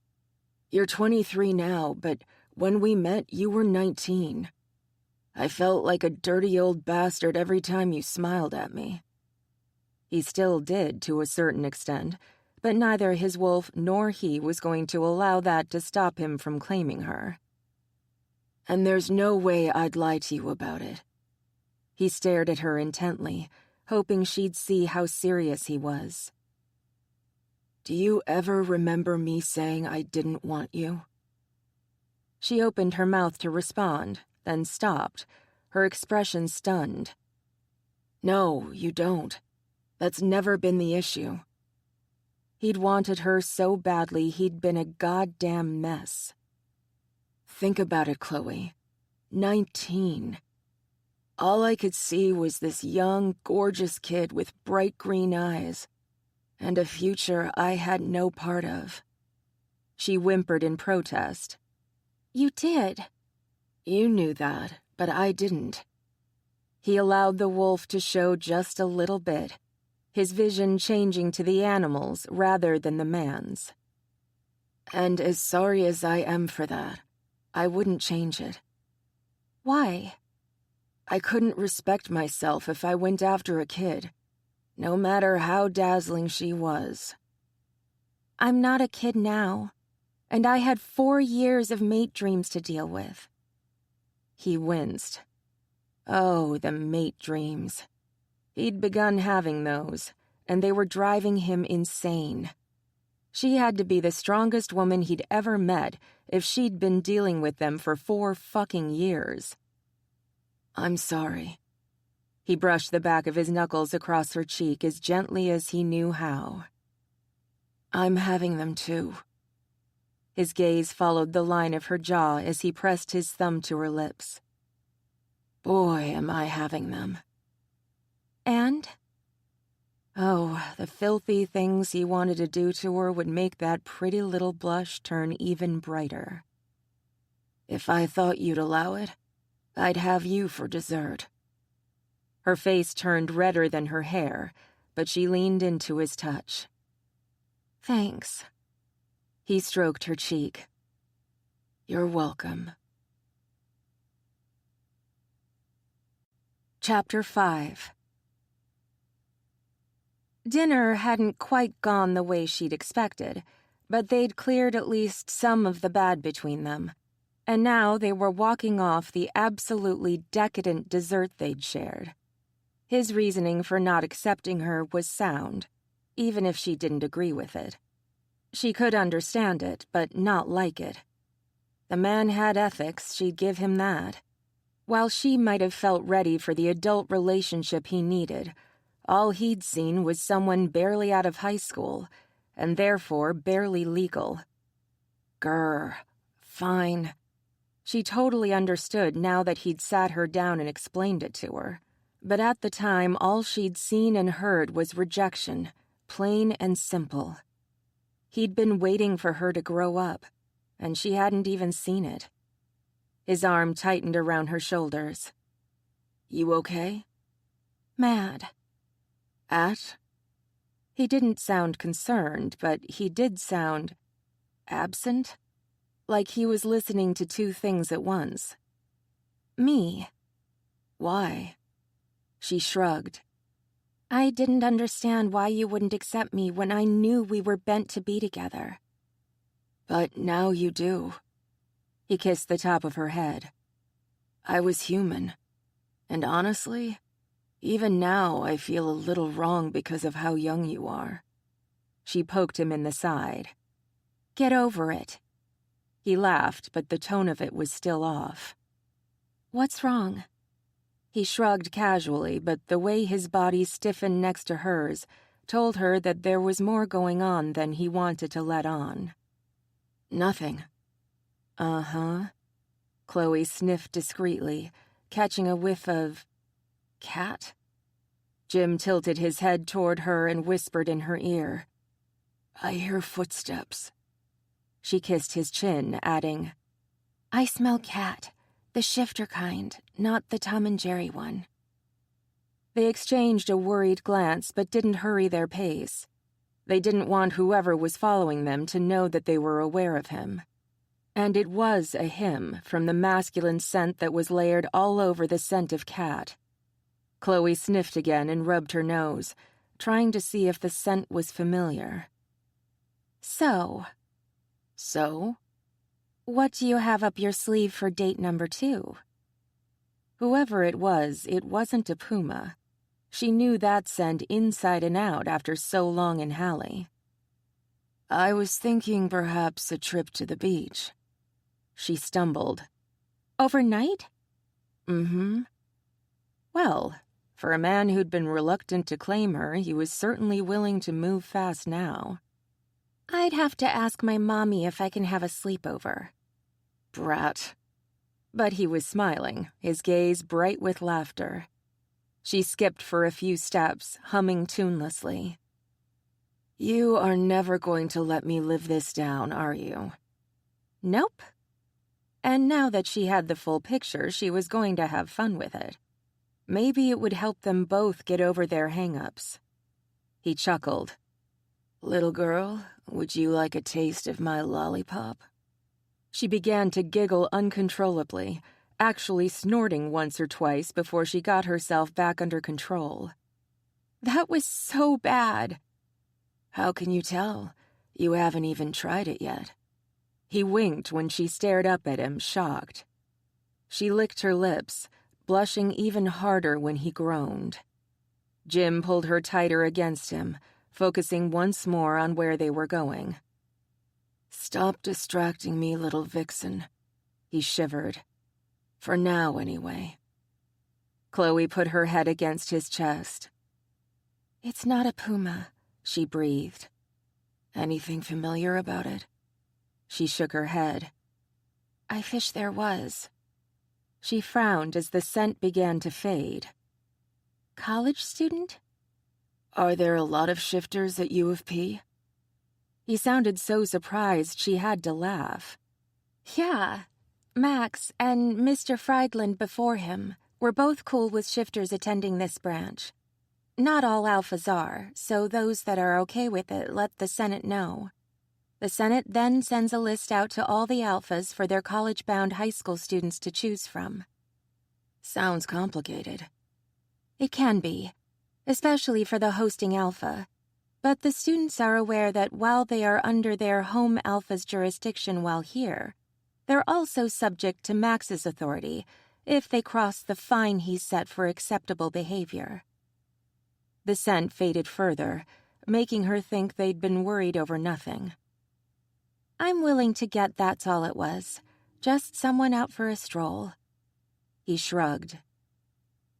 You're 23 now, but when we met, you were 19. I felt like a dirty old bastard every time you smiled at me." He still did, to a certain extent, but neither his wolf nor he was going to allow that to stop him from claiming her. "And there's no way I'd lie to you about it." He stared at her intently, hoping she'd see how serious he was. "Do you ever remember me saying I didn't want you?" She opened her mouth to respond, then stopped, her expression stunned. "No, you don't. That's never been the issue." He'd wanted her so badly he'd been a goddamn mess. Think about it, Chloe. 19. All I could see was this young, gorgeous kid with bright green eyes, and a future I had no part of. She whimpered in protest. "You did." "You knew that, but I didn't." He allowed the wolf to show just a little bit, his vision changing to the animals rather than the man's. "And as sorry as I am for that, I wouldn't change it." "Why?" "I couldn't respect myself if I went after a kid, no matter how dazzling she was." "I'm not a kid now, and I had 4 years of mate dreams to deal with." He winced. Oh, the mate dreams. He'd begun having those, and they were driving him insane. She had to be the strongest woman he'd ever met if she'd been dealing with them for 4 fucking years. "I'm sorry." He brushed the back of his knuckles across her cheek as gently as he knew how. "I'm having them too." His gaze followed the line of her jaw as he pressed his thumb to her lips. "Boy, am I having them." "And?" Oh, the filthy things he wanted to do to her would make that pretty little blush turn even brighter. "If I thought you'd allow it, I'd have you for dessert." Her face turned redder than her hair, but she leaned into his touch. "Thanks." He stroked her cheek. "You're welcome." Chapter 5. Dinner hadn't quite gone the way she'd expected, but they'd cleared at least some of the bad between them, and now they were walking off the absolutely decadent dessert they'd shared. His reasoning for not accepting her was sound. even if she didn't agree with it. She could understand it, but not like it. The man had ethics, she'd give him that. While she might have felt ready for the adult relationship he needed, all he'd seen was someone barely out of high school, and therefore barely legal. Grr, fine. She totally understood now that he'd sat her down and explained it to her. But at the time, all she'd seen and heard was rejection, plain and simple. He'd been waiting for her to grow up, and she hadn't even seen it. His arm tightened around her shoulders. You okay? Mad. At? He didn't sound concerned, but he did sound absent, like he was listening to two things at once. Me. Why? She shrugged. I didn't understand why you wouldn't accept me when I knew we were meant to be together. But now you do. He kissed the top of her head. I was human, and honestly, even now I feel a little wrong because of how young you are. She poked him in the side. Get over it. He laughed, but the tone of it was still off. What's wrong? He shrugged casually, but the way his body stiffened next to hers told her that there was more going on than he wanted to let on. Nothing. Uh-huh. Chloe sniffed discreetly, catching a whiff of cat. Jim tilted his head toward her and whispered in her ear. I hear footsteps. She kissed his chin, adding, I smell cat. The shifter kind, not the Tom and Jerry one. They exchanged a worried glance but didn't hurry their pace. They didn't want whoever was following them to know that they were aware of him. And it was a him from the masculine scent that was layered all over the scent of cat. Chloe sniffed again and rubbed her nose, trying to see if the scent was familiar. So? What do you have up your sleeve for date number 2? Whoever it wasn't a puma. She knew that scent inside and out after so long in Halle. I was thinking perhaps a trip to the beach. She stumbled. Overnight? Mm-hmm. Well, for a man who'd been reluctant to claim her, he was certainly willing to move fast now. I'd have to ask my mommy if I can have a sleepover. Brat. But he was smiling, his gaze bright with laughter. She skipped for a few steps, humming tunelessly. You are never going to let me live this down, are you? Nope. And now that she had the full picture, she was going to have fun with it. Maybe it would help them both get over their hang-ups. He chuckled. Little girl, would you like a taste of my lollipop? She began to giggle uncontrollably, actually snorting once or twice before she got herself back under control. That was so bad. How can you tell? You haven't even tried it yet. He winked when she stared up at him, shocked. She licked her lips, blushing even harder when he groaned. Jim pulled her tighter against him, focusing once more on where they were going. Stop distracting me, little vixen. He shivered. For now, anyway. Chloe put her head against his chest. It's not a puma, she breathed. Anything familiar about it? She shook her head. I wish there was. She frowned as the scent began to fade. College student? Are there a lot of shifters at U of P? He sounded so surprised she had to laugh. Yeah, Max and Mr. Friedland before him were both cool with shifters attending this branch. Not all alphas are, so those that are okay with it let the Senate know. The Senate then sends a list out to all the alphas for their college-bound high school students to choose from. Sounds complicated. It can be, especially for the hosting alpha. But the students are aware that while they are under their home alpha's jurisdiction while here, they're also subject to Max's authority if they cross the fine he set for acceptable behavior. The scent faded further, making her think they'd been worried over nothing. "I'm willing to get that's all it was. Just someone out for a stroll." He shrugged.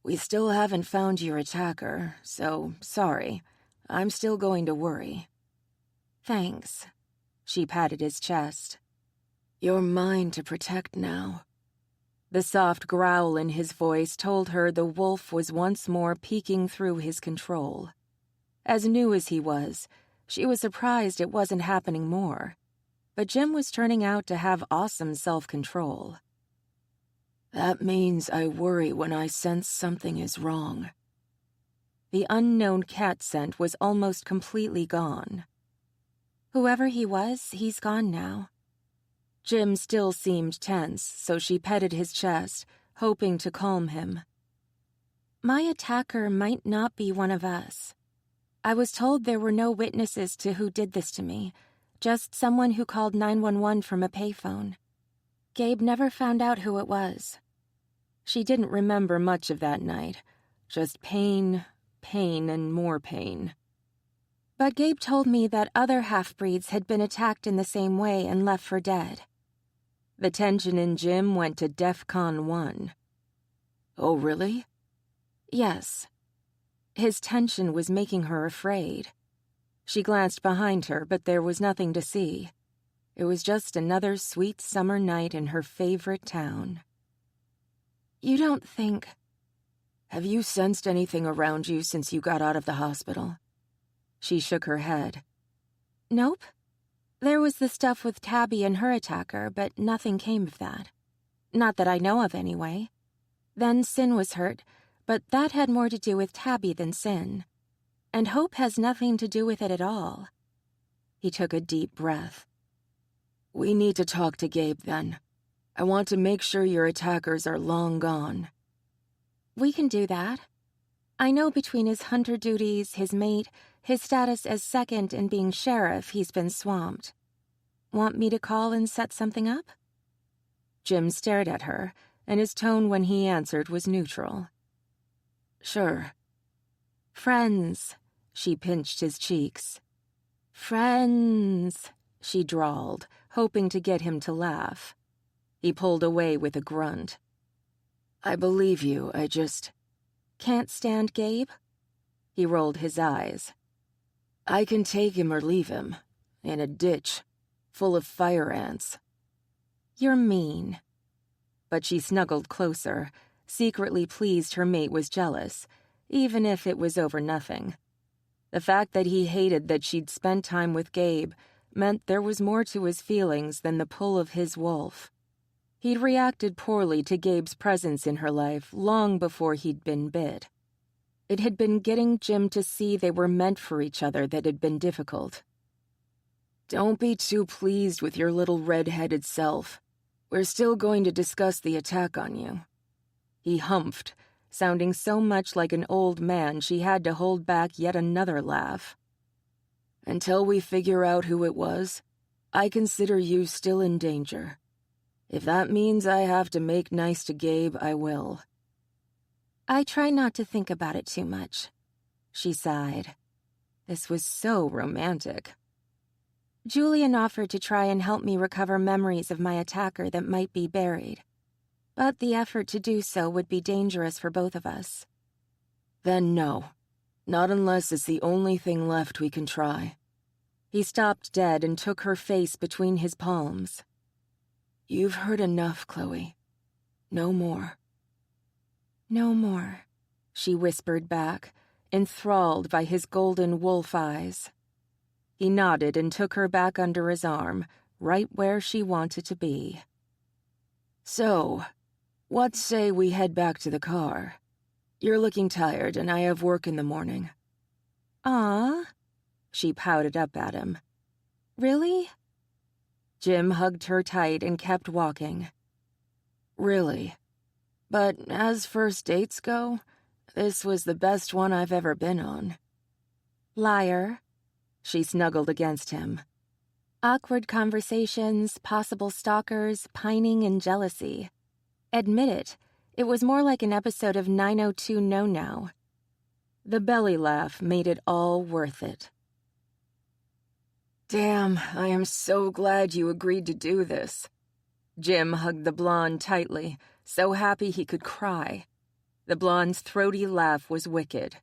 "We still haven't found your attacker, so sorry. I'm still going to worry." "Thanks." She patted his chest. "You're mine to protect now." The soft growl in his voice told her the wolf was once more peeking through his control. As new as he was, she was surprised it wasn't happening more. But Jim was turning out to have awesome self-control. "That means I worry when I sense something is wrong." The unknown cat scent was almost completely gone. "Whoever he was, he's gone now." Jim still seemed tense, so she petted his chest, hoping to calm him. "My attacker might not be one of us. I was told there were no witnesses to who did this to me, just someone who called 911 from a payphone. Gabe never found out who it was." She didn't remember much of that night, just pain, and more pain. "But Gabe told me that other half-breeds had been attacked in the same way and left for dead." The tension in Jim went to DEFCON 1. "Oh, really?" "Yes." His tension was making her afraid. She glanced behind her, but there was nothing to see. It was just another sweet summer night in her favorite town. "You don't think—" "Have you sensed anything around you since you got out of the hospital?" She shook her head. "Nope. There was the stuff with Tabby and her attacker, but nothing came of that. Not that I know of, anyway. Then Sin was hurt, but that had more to do with Tabby than Sin. And Hope has nothing to do with it at all." He took a deep breath. "We need to talk to Gabe, then. I want to make sure your attackers are long gone." "We can do that. I know between his hunter duties, his mate, his status as second, and being sheriff, he's been swamped. Want me to call and set something up?" Jim stared at her, and his tone when he answered was neutral. "Sure." "Friends," she pinched his cheeks. "Friends," she drawled, hoping to get him to laugh. He pulled away with a grunt. "I believe you, I just—" "Can't stand Gabe?" He rolled his eyes. "I can take him or leave him. In a ditch, full of fire ants." "You're mean." But she snuggled closer, secretly pleased her mate was jealous, even if it was over nothing. The fact that he hated that she'd spent time with Gabe meant there was more to his feelings than the pull of his wolf. He'd reacted poorly to Gabe's presence in her life long before he'd been bit. It had been getting Jim to see they were meant for each other that had been difficult. "Don't be too pleased with your little red-headed self. We're still going to discuss the attack on you." He humphed, sounding so much like an old man she had to hold back yet another laugh. "Until we figure out who it was, I consider you still in danger. If that means I have to make nice to Gabe, I will." "I try not to think about it too much," she sighed. This was so romantic. "Julian offered to try and help me recover memories of my attacker that might be buried. But the effort to do so would be dangerous for both of us." "Then no. Not unless it's the only thing left we can try." He stopped dead and took her face between his palms. "You've heard enough, Chloe. No more." "No more," she whispered back, enthralled by his golden wolf eyes. He nodded and took her back under his arm, right where she wanted to be. "So, what say we head back to the car? You're looking tired and I have work in the morning." "Aw," she pouted up at him. "Really?" Jim hugged her tight and kept walking. "Really. But as first dates go, this was the best one I've ever been on." "Liar." She snuggled against him. "Awkward conversations, possible stalkers, pining and jealousy. Admit it, it was more like an episode of 902 No Now." The belly laugh made it all worth it. Damn, I am so glad you agreed to do this. Jim hugged the blonde tightly, so happy he could cry. The blonde's throaty laugh was wicked.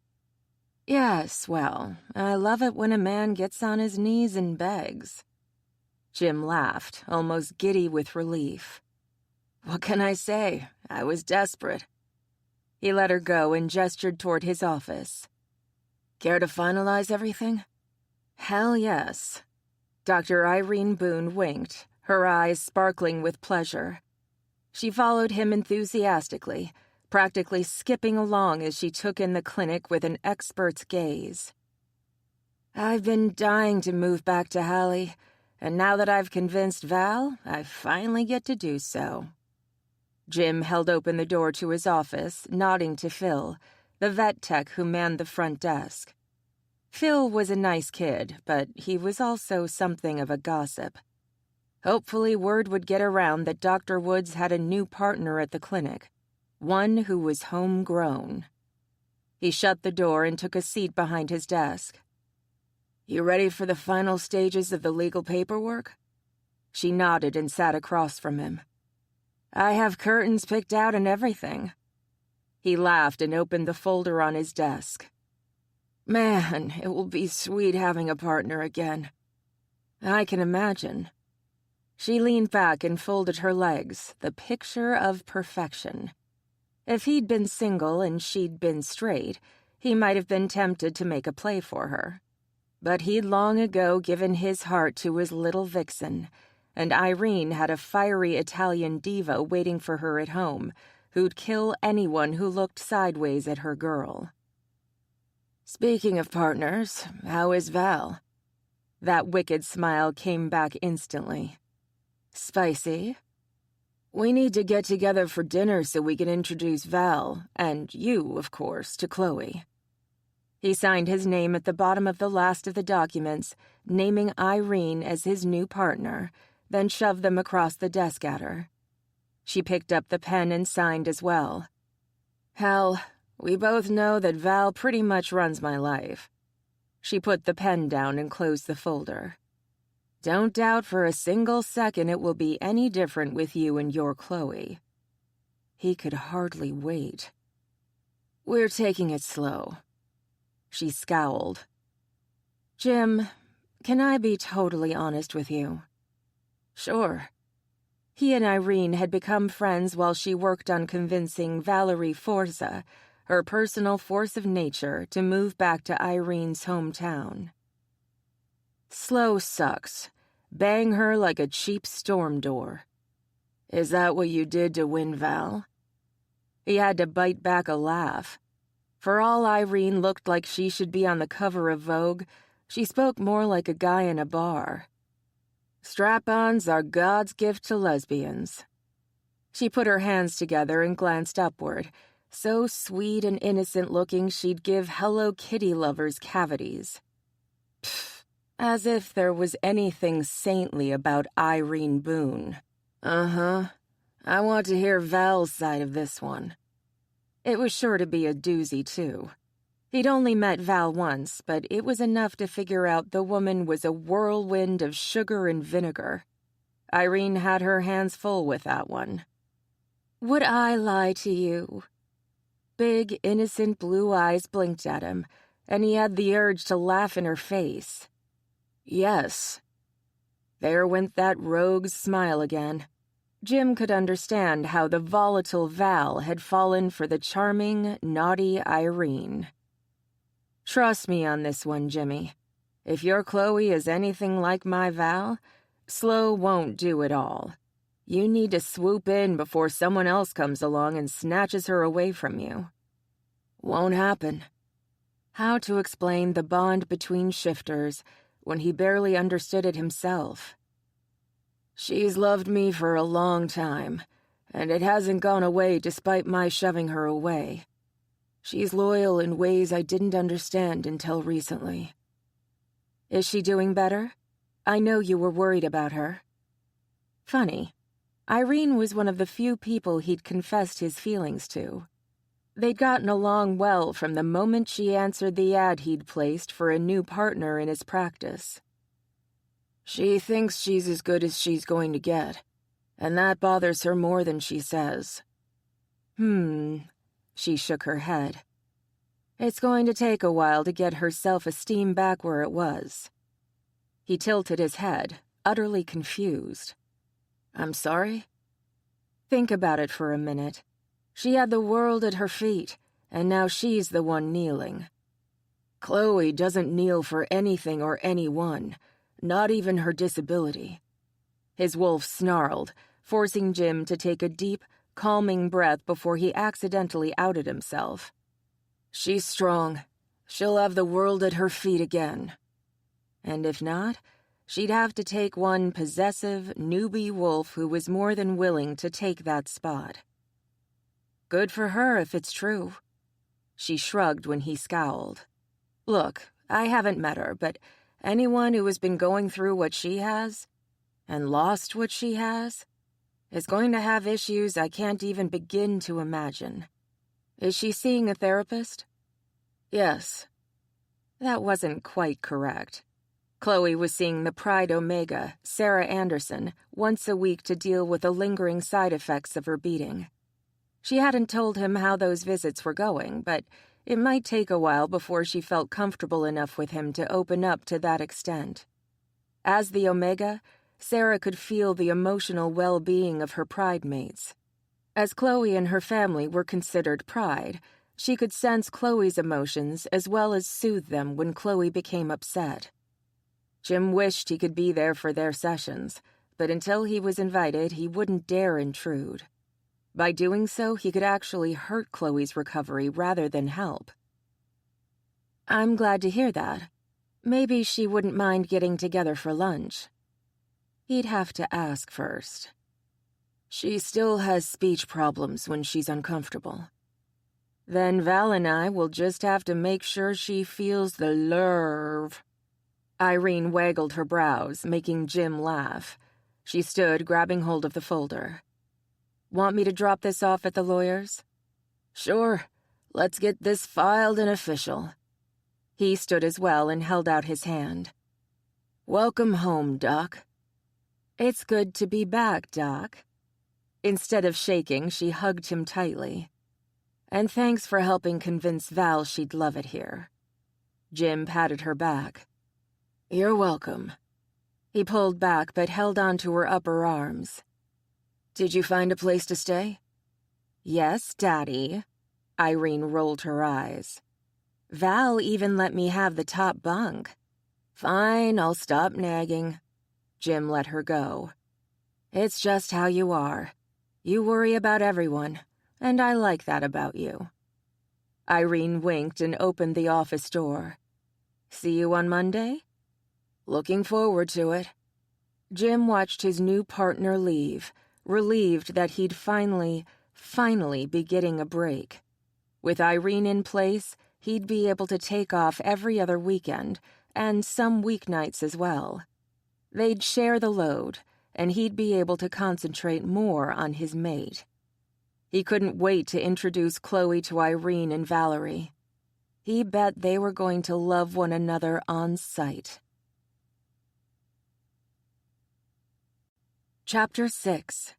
Yes, well, I love it when a man gets on his knees and begs. Jim laughed, almost giddy with relief. What can I say? I was desperate. He let her go and gestured toward his office. Care to finalize everything? Hell yes. Dr. Irene Boone winked, her eyes sparkling with pleasure. She followed him enthusiastically, practically skipping along as she took in the clinic with an expert's gaze. I've been dying to move back to Halle, and now that I've convinced Val, I finally get to do so. Jim held open the door to his office, nodding to Phil, the vet tech who manned the front desk. Phil was a nice kid, but he was also something of a gossip. Hopefully word would get around that Dr. Woods had a new partner at the clinic, one who was homegrown. He shut the door and took a seat behind his desk. You ready for the final stages of the legal paperwork? She nodded and sat across from him. I have curtains picked out and everything. He laughed and opened the folder on his desk. Man, it will be sweet having a partner again. I can imagine. She leaned back and folded her legs, the picture of perfection. If he'd been single and she'd been straight, he might have been tempted to make a play for her. But he'd long ago given his heart to his little vixen, and Irene had a fiery Italian diva waiting for her at home, who'd kill anyone who looked sideways at her girl. Speaking of partners, how is Val? That wicked smile came back instantly. Spicy? We need to get together for dinner so we can introduce Val, and you, of course, to Chloe. He signed his name at the bottom of the last of the documents, naming Irene as his new partner, then shoved them across the desk at her. She picked up the pen and signed as well. Hell, we both know that Val pretty much runs my life. She put the pen down and closed the folder. Don't doubt for a single second it will be any different with you and your Chloe. He could hardly wait. We're taking it slow. She scowled. Jim, can I be totally honest with you? Sure. He and Irene had become friends while she worked on convincing Valerie Forza, her personal force of nature, to move back to Irene's hometown. Slow sucks. Bang her like a cheap storm door. Is that what you did to win Val? He had to bite back a laugh. For all Irene looked like she should be on the cover of Vogue, she spoke more like a guy in a bar. Strap-ons are God's gift to lesbians. She put her hands together and glanced upward, so sweet and innocent-looking she'd give Hello Kitty lovers cavities. Pfft. As if there was anything saintly about Irene Boone. Uh-huh. I want to hear Val's side of this one. It was sure to be a doozy, too. He'd only met Val once, but it was enough to figure out the woman was a whirlwind of sugar and vinegar. Irene had her hands full with that one. Would I lie to you? Big, innocent blue eyes blinked at him, and he had the urge to laugh in her face. Yes. There went that rogue's smile again. Jim could understand how the volatile Val had fallen for the charming, naughty Irene. Trust me on this one, Jimmy. If your Chloe is anything like my Val, slow won't do it all. You need to swoop in before someone else comes along and snatches her away from you. Won't happen. How to explain the bond between shifters when he barely understood it himself? She's loved me for a long time, and it hasn't gone away despite my shoving her away. She's loyal in ways I didn't understand until recently. Is she doing better? I know you were worried about her. Funny. Irene was one of the few people he'd confessed his feelings to. They'd gotten along well from the moment she answered the ad he'd placed for a new partner in his practice. She thinks she's as good as she's going to get, and that bothers her more than she says. She shook her head. It's going to take a while to get her self-esteem back where it was. He tilted his head, utterly confused. I'm sorry? Think about it for a minute. She had the world at her feet, and now she's the one kneeling. Chloe doesn't kneel for anything or anyone, not even her disability. His wolf snarled, forcing Jim to take a deep, calming breath before he accidentally outed himself. She's strong. She'll have the world at her feet again. And if not, she'd have to take one possessive, newbie wolf who was more than willing to take that spot. Good for her if it's true. She shrugged when he scowled. Look, I haven't met her, but anyone who has been going through what she has, and lost what she has, is going to have issues I can't even begin to imagine. Is she seeing a therapist? Yes. That wasn't quite correct. Chloe was seeing the Pride Omega, Sarah Anderson, once a week to deal with the lingering side effects of her beating. She hadn't told him how those visits were going, but it might take a while before she felt comfortable enough with him to open up to that extent. As the Omega, Sarah could feel the emotional well-being of her Pride mates. As Chloe and her family were considered Pride, she could sense Chloe's emotions as well as soothe them when Chloe became upset. Jim wished he could be there for their sessions, but until he was invited, he wouldn't dare intrude. By doing so, he could actually hurt Chloe's recovery rather than help. I'm glad to hear that. Maybe she wouldn't mind getting together for lunch. He'd have to ask first. She still has speech problems when she's uncomfortable. Then Val and I will just have to make sure she feels the nerve. Irene waggled her brows, making Jim laugh. She stood, grabbing hold of the folder. Want me to drop this off at the lawyer's? Sure. Let's get this filed and official. He stood as well and held out his hand. Welcome home, Doc. It's good to be back, Doc. Instead of shaking, she hugged him tightly. And thanks for helping convince Val she'd love it here. Jim patted her back. You're welcome. He pulled back but held on to her upper arms. Did you find a place to stay? Yes, Daddy. Irene rolled her eyes. Val even let me have the top bunk. Fine, I'll stop nagging. Jim let her go. It's just how you are. You worry about everyone, and I like that about you. Irene winked and opened the office door. See you on Monday? Looking forward to it. Jim watched his new partner leave, relieved that he'd finally be getting a break. With Irene in place, he'd be able to take off every other weekend, and some weeknights as well. They'd share the load, and he'd be able to concentrate more on his mate. He couldn't wait to introduce Chloe to Irene and Valerie. He bet they were going to love one another on sight. Chapter 6.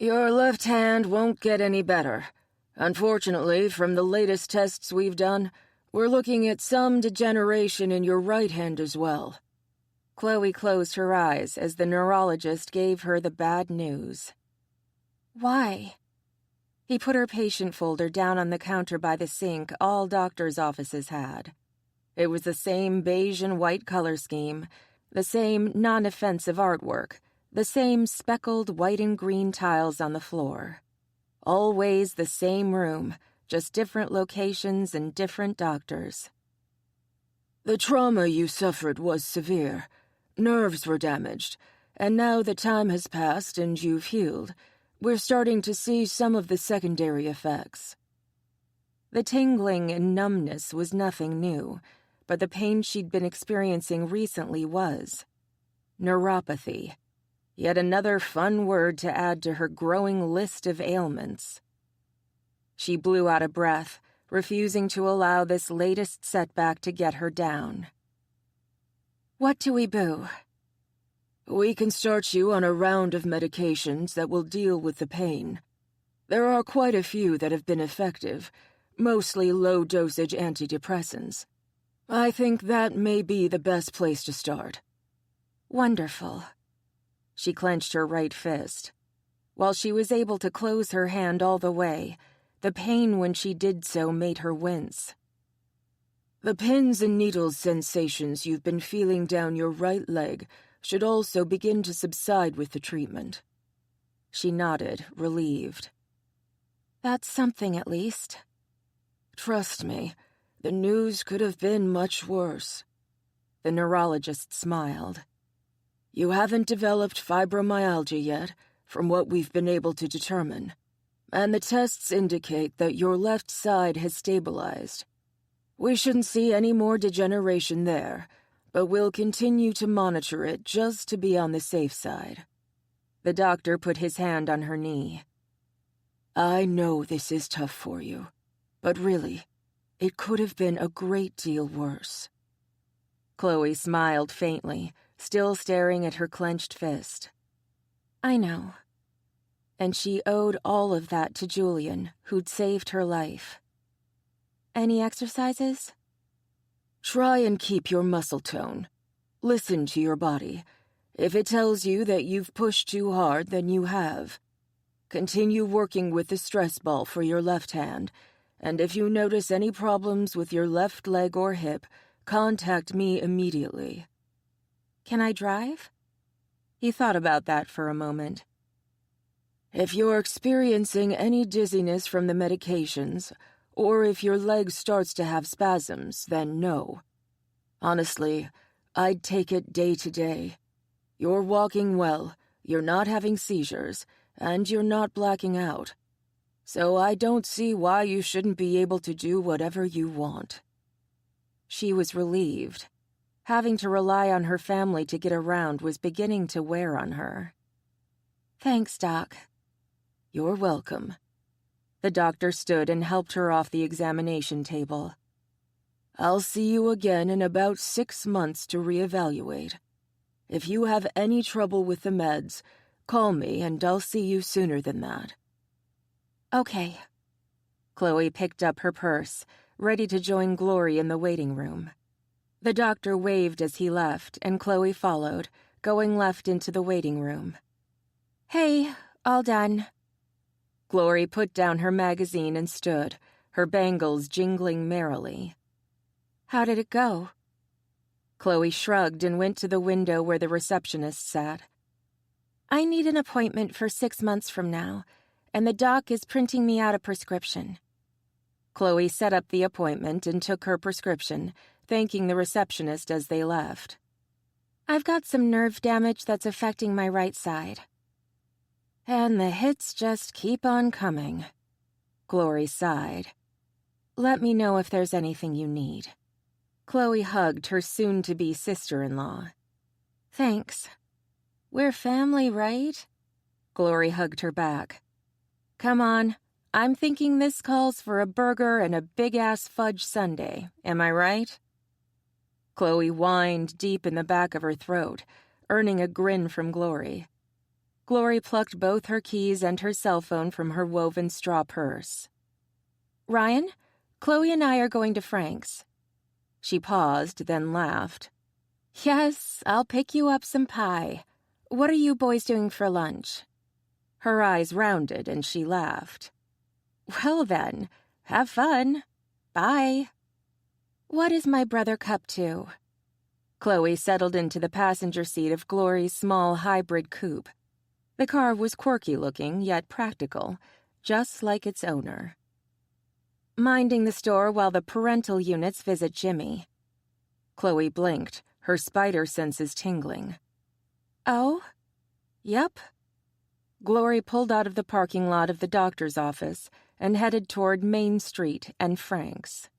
Your left hand won't get any better. Unfortunately, from the latest tests we've done, we're looking at some degeneration in your right hand as well. Chloe closed her eyes as the neurologist gave her the bad news. Why? He put her patient folder down on the counter by the sink all doctors' offices had. It was the same beige and white color scheme, the same non-offensive artwork, the same speckled white and green tiles on the floor. Always the same room, just different locations and different doctors. The trauma you suffered was severe. Nerves were damaged, and now that time has passed and you've healed, we're starting to see some of the secondary effects. The tingling and numbness was nothing new, but the pain she'd been experiencing recently was. Neuropathy. Yet another fun word to add to her growing list of ailments. She blew out a breath, refusing to allow this latest setback to get her down. What do we boo? We can start you on a round of medications that will deal with the pain. There are quite a few that have been effective, mostly low-dosage antidepressants. I think that may be the best place to start. Wonderful. She clenched her right fist. While she was able to close her hand all the way, the pain when she did so made her wince. The pins and needles sensations you've been feeling down your right leg should also begin to subside with the treatment. She nodded, relieved. That's something at least. Trust me, the news could have been much worse. The neurologist smiled. You haven't developed fibromyalgia yet, from what we've been able to determine, and the tests indicate that your left side has stabilized. We shouldn't see any more degeneration there, but we'll continue to monitor it just to be on the safe side. The doctor put his hand on her knee. I know this is tough for you, but really, it could have been a great deal worse. Chloe smiled faintly, still staring at her clenched fist. I know. And she owed all of that to Julian, who'd saved her life. Any exercises? Try and keep your muscle tone. Listen to your body. If it tells you that you've pushed too hard, then you have. Continue working with the stress ball for your left hand, and if you notice any problems with your left leg or hip, contact me immediately. Can I drive? He thought about that for a moment. If you're experiencing any dizziness from the medications, or if your leg starts to have spasms, then no. Honestly, I'd take it day to day. You're walking well, you're not having seizures, and you're not blacking out. So I don't see why you shouldn't be able to do whatever you want. She was relieved. Having to rely on her family to get around was beginning to wear on her. Thanks, Doc. You're welcome. The doctor stood and helped her off the examination table. I'll see you again in about 6 months to reevaluate. If you have any trouble with the meds, call me and I'll see you sooner than that. Okay. Chloe picked up her purse, ready to join Glory in the waiting room. The doctor waved as he left, and Chloe followed, going left into the waiting room. Hey, all done. Glory put down her magazine and stood, her bangles jingling merrily. How did it go? Chloe shrugged and went to the window where the receptionist sat. I need an appointment for 6 months from now, and the doc is printing me out a prescription. Chloe set up the appointment and took her prescription, thanking the receptionist as they left. I've got some nerve damage that's affecting my right side. And the hits just keep on coming. Glory sighed. Let me know if there's anything you need. Chloe hugged her soon-to-be sister-in-law. Thanks. We're family, right? Glory hugged her back. Come on, I'm thinking this calls for a burger and a big-ass fudge sundae, am I right? Chloe whined deep in the back of her throat, earning a grin from Glory. Glory plucked both her keys and her cell phone from her woven straw purse. Ryan, Chloe and I are going to Frank's. She paused, then laughed. Yes, I'll pick you up some pie. What are you boys doing for lunch? Her eyes rounded and she laughed. Well then, have fun. Bye. What is my brother Cup to? Chloe settled into the passenger seat of Glory's small hybrid coupe. The car was quirky-looking, yet practical, just like its owner. Minding the store while the parental units visit Jimmy. Chloe blinked, her spider senses tingling. Oh? Yep. Glory pulled out of the parking lot of the doctor's office and headed toward Main Street and Frank's.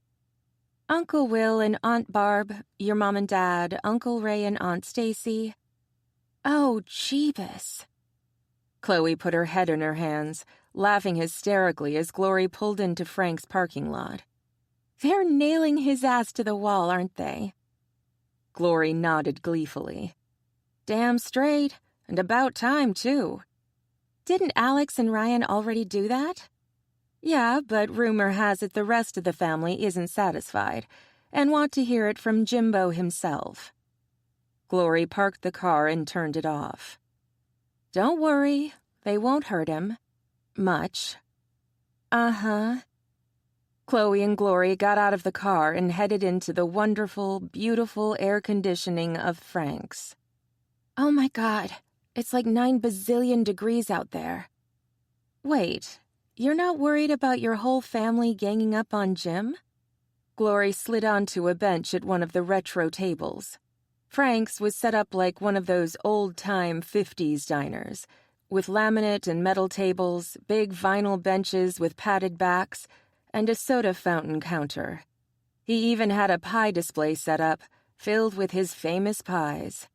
Uncle Will and Aunt Barb, your mom and dad, Uncle Ray and Aunt Stacy. Oh, Jeebus. Chloe put her head in her hands, laughing hysterically as Glory pulled into Frank's parking lot. They're nailing his ass to the wall, aren't they? Glory nodded gleefully. Damn straight, and about time, too. Didn't Alex and Ryan already do that? Yeah, but rumor has it the rest of the family isn't satisfied and want to hear it from Jimbo himself. Glory parked the car and turned it off. Don't worry, they won't hurt him. Much. Uh-huh. Chloe and Glory got out of the car and headed into the wonderful, beautiful air conditioning of Frank's. Oh my God, it's like 9 bazillion degrees out there. Wait, you're not worried about your whole family ganging up on Jim? Glory slid onto a bench at one of the retro tables. Frank's was set up like one of those old-time 50s diners, with laminate and metal tables, big vinyl benches with padded backs, and a soda fountain counter. He even had a pie display set up, filled with his famous pies.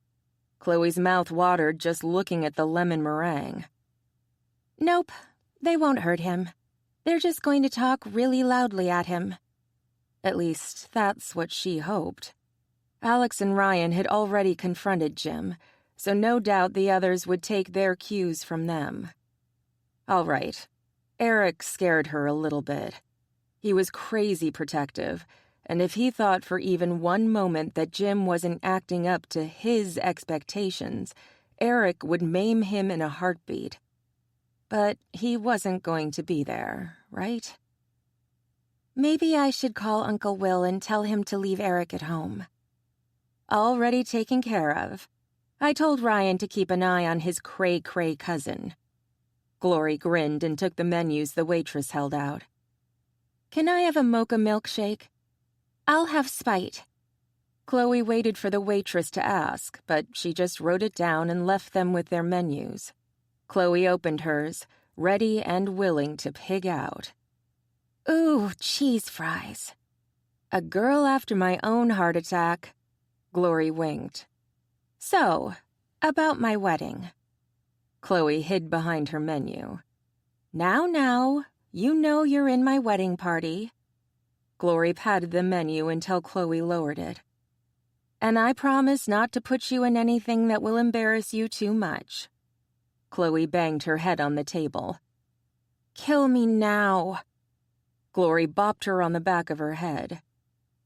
Chloe's mouth watered just looking at the lemon meringue. Nope, they won't hurt him. They're just going to talk really loudly at him. At least, that's what she hoped. Alex and Ryan had already confronted Jim, so no doubt the others would take their cues from them. All right, Eric scared her a little bit. He was crazy protective, and if he thought for even one moment that Jim wasn't acting up to his expectations, Eric would maim him in a heartbeat. But he wasn't going to be there, right? Maybe I should call Uncle Will and tell him to leave Eric at home. Already taken care of. I told Ryan to keep an eye on his cray-cray cousin. Glory grinned and took the menus the waitress held out. Can I have a mocha milkshake? I'll have Spite. Chloe waited for the waitress to ask, but she just wrote it down and left them with their menus. Chloe opened hers, ready and willing to pig out. Ooh, cheese fries. A girl after my own heart attack. Glory winked. So, about my wedding. Chloe hid behind her menu. Now, you know you're in my wedding party. Glory patted the menu until Chloe lowered it. And I promise not to put you in anything that will embarrass you too much. Chloe banged her head on the table. Kill me now. Glory bopped her on the back of her head.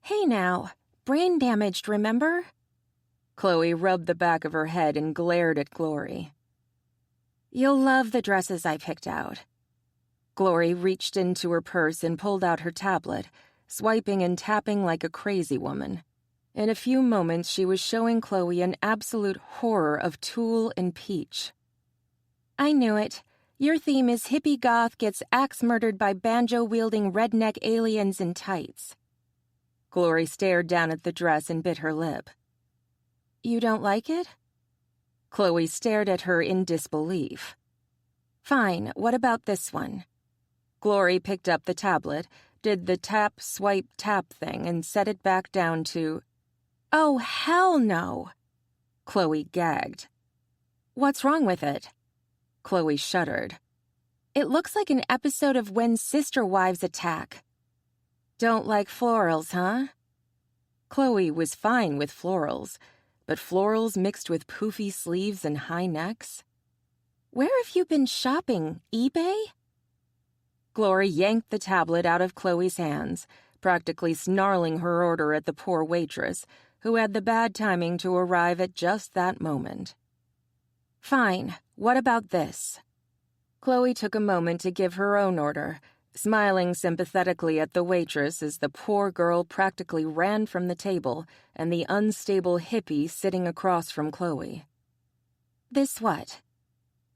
Hey now, brain damaged, remember? Chloe rubbed the back of her head and glared at Glory. You'll love the dresses I picked out. Glory reached into her purse and pulled out her tablet, swiping and tapping like a crazy woman. In a few moments, she was showing Chloe an absolute horror of tulle and peach. I knew it. Your theme is hippie goth gets axe murdered by banjo-wielding redneck aliens in tights. Glory stared down at the dress and bit her lip. You don't like it? Chloe stared at her in disbelief. Fine, what about this one? Glory picked up the tablet, did the tap, swipe, tap thing, and set it back down to... Oh, hell no! Chloe gagged. What's wrong with it? Chloe shuddered. It looks like an episode of When Sister Wives Attack. Don't like florals, huh? Chloe was fine with florals, but florals mixed with poofy sleeves and high necks? Where have you been shopping, eBay? Glory yanked the tablet out of Chloe's hands, practically snarling her order at the poor waitress, who had the bad timing to arrive at just that moment. Fine, what about this? Chloe took a moment to give her own order, smiling sympathetically at the waitress as the poor girl practically ran from the table and the unstable hippie sitting across from Chloe. This what?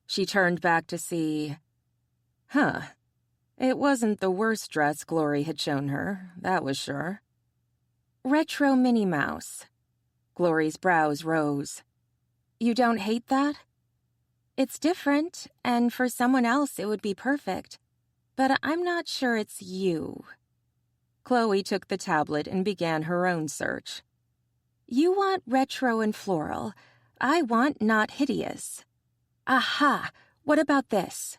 She turned back to see... Huh. It wasn't the worst dress Glory had shown her, that was sure. Retro Minnie Mouse. Glory's brows rose. You don't hate that? It's different, and for someone else it would be perfect. But I'm not sure it's you. Chloe took the tablet and began her own search. You want retro and floral. I want not hideous. Aha! What about this?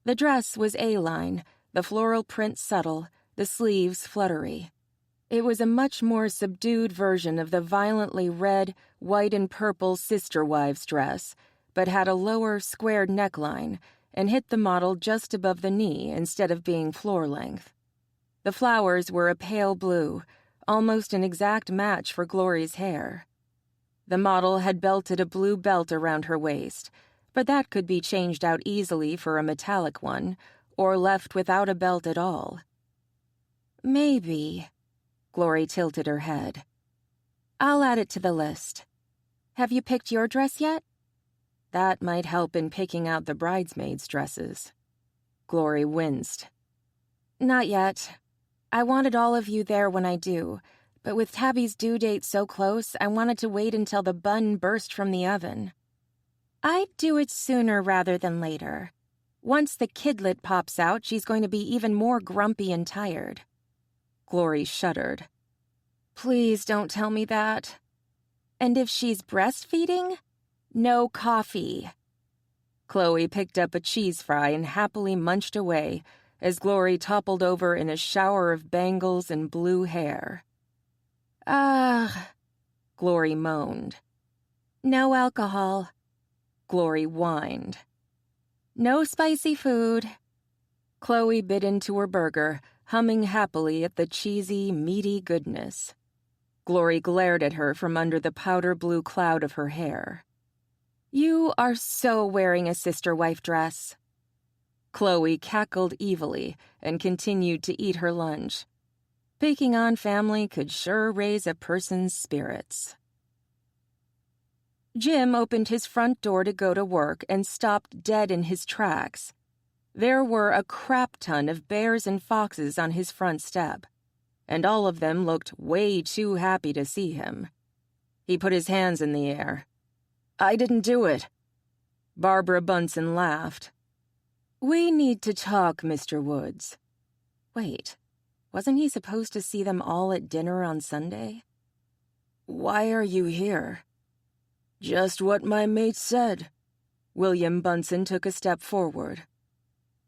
The dress was A-line, the floral print subtle, the sleeves fluttery. It was a much more subdued version of the violently red, white, and purple Sister Wives dress, but had a lower, squared neckline and hit the model just above the knee instead of being floor length. The flowers were a pale blue, almost an exact match for Glory's hair. The model had belted a blue belt around her waist, but that could be changed out easily for a metallic one, or left without a belt at all. Maybe. Glory tilted her head. I'll add it to the list. Have you picked your dress yet? That might help in picking out the bridesmaids' dresses. Glory winced. Not yet. I wanted all of you there when I do, but with Tabby's due date so close, I wanted to wait until the bun burst from the oven. I'd do it sooner rather than later. Once the kidlet pops out, she's going to be even more grumpy and tired. Glory shuddered. Please don't tell me that. And if she's breastfeeding? No coffee. Chloe picked up a cheese fry and happily munched away as Glory toppled over in a shower of bangles and blue hair. Ah, Glory moaned. No alcohol. Glory whined. No spicy food. Chloe bit into her burger, humming happily at the cheesy, meaty goodness. Glory glared at her from under the powder blue cloud of her hair. You are so wearing a sister-wife dress. Chloe cackled evilly and continued to eat her lunch. Picking on family could sure raise a person's spirits. Jim opened his front door to go to work and stopped dead in his tracks. There were a crap ton of bears and foxes on his front step, and all of them looked way too happy to see him. He put his hands in the air. I didn't do it. Barbara Bunsen laughed. We need to talk, Mr. Woods. Wait, wasn't he supposed to see them all at dinner on Sunday? Why are you here? Just what my mate said. William Bunsen took a step forward.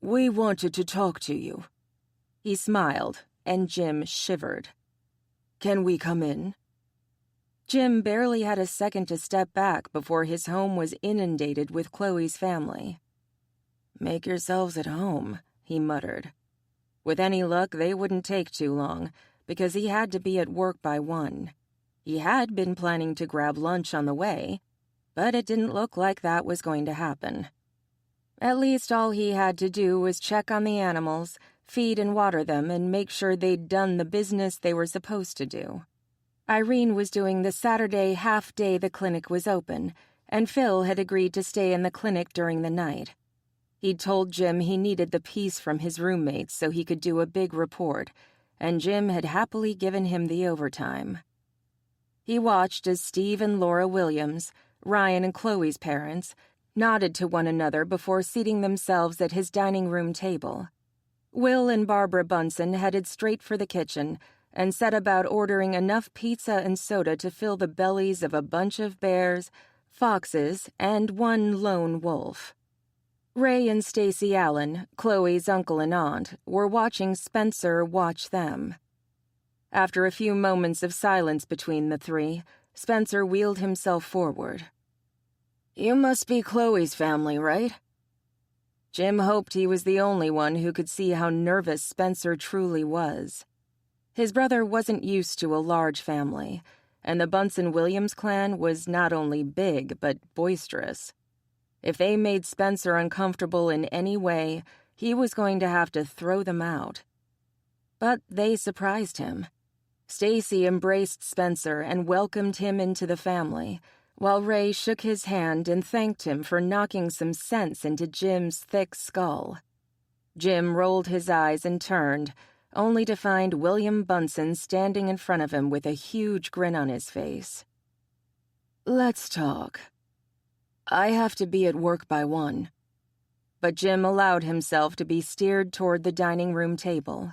We wanted to talk to you. He smiled, and Jim shivered. Can we come in? Jim barely had a second to step back before his home was inundated with Chloe's family. Make yourselves at home, he muttered. With any luck, they wouldn't take too long, because he had to be at work by 1. He had been planning to grab lunch on the way, but it didn't look like that was going to happen. At least all he had to do was check on the animals, feed and water them, and make sure they'd done the business they were supposed to do. Irene was doing the Saturday half-day the clinic was open, and Phil had agreed to stay in the clinic during the night. He'd told Jim he needed the peace from his roommates so he could do a big report, and Jim had happily given him the overtime. He watched as Steve and Laura Williams, Ryan and Chloe's parents, nodded to one another before seating themselves at his dining room table. Will and Barbara Bunsen headed straight for the kitchen and set about ordering enough pizza and soda to fill the bellies of a bunch of bears, foxes, and one lone wolf. Ray and Stacy Allen, Chloe's uncle and aunt, were watching Spencer watch them. After a few moments of silence between the three, Spencer wheeled himself forward. You must be Chloe's family, right? Jim hoped he was the only one who could see how nervous Spencer truly was. His brother wasn't used to a large family, and the Bunsen-Williams clan was not only big but boisterous. If they made Spencer uncomfortable in any way, he was going to have to throw them out. But they surprised him. Stacy embraced Spencer and welcomed him into the family, while Ray shook his hand and thanked him for knocking some sense into Jim's thick skull. Jim rolled his eyes and turned, only to find William Bunsen standing in front of him with a huge grin on his face. Let's talk. I have to be at work by 1. But Jim allowed himself to be steered toward the dining room table.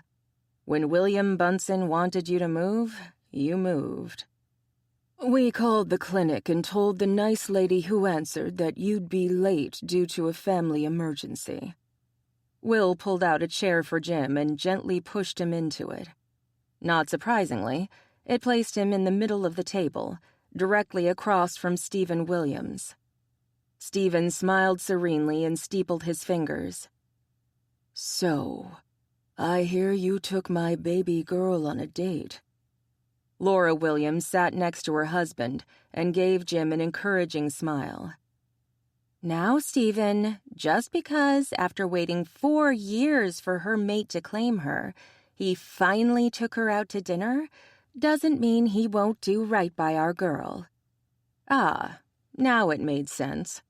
When William Bunsen wanted you to move, you moved. We called the clinic and told the nice lady who answered that you'd be late due to a family emergency. Will pulled out a chair for Jim and gently pushed him into it. Not surprisingly, it placed him in the middle of the table, directly across from Stephen Williams. Stephen smiled serenely and steepled his fingers. "So, I hear you took my baby girl on a date." Laura Williams sat next to her husband and gave Jim an encouraging smile. Now, Stephen, just because, after waiting 4 years for her mate to claim her, he finally took her out to dinner, doesn't mean he won't do right by our girl. Ah, now it made sense.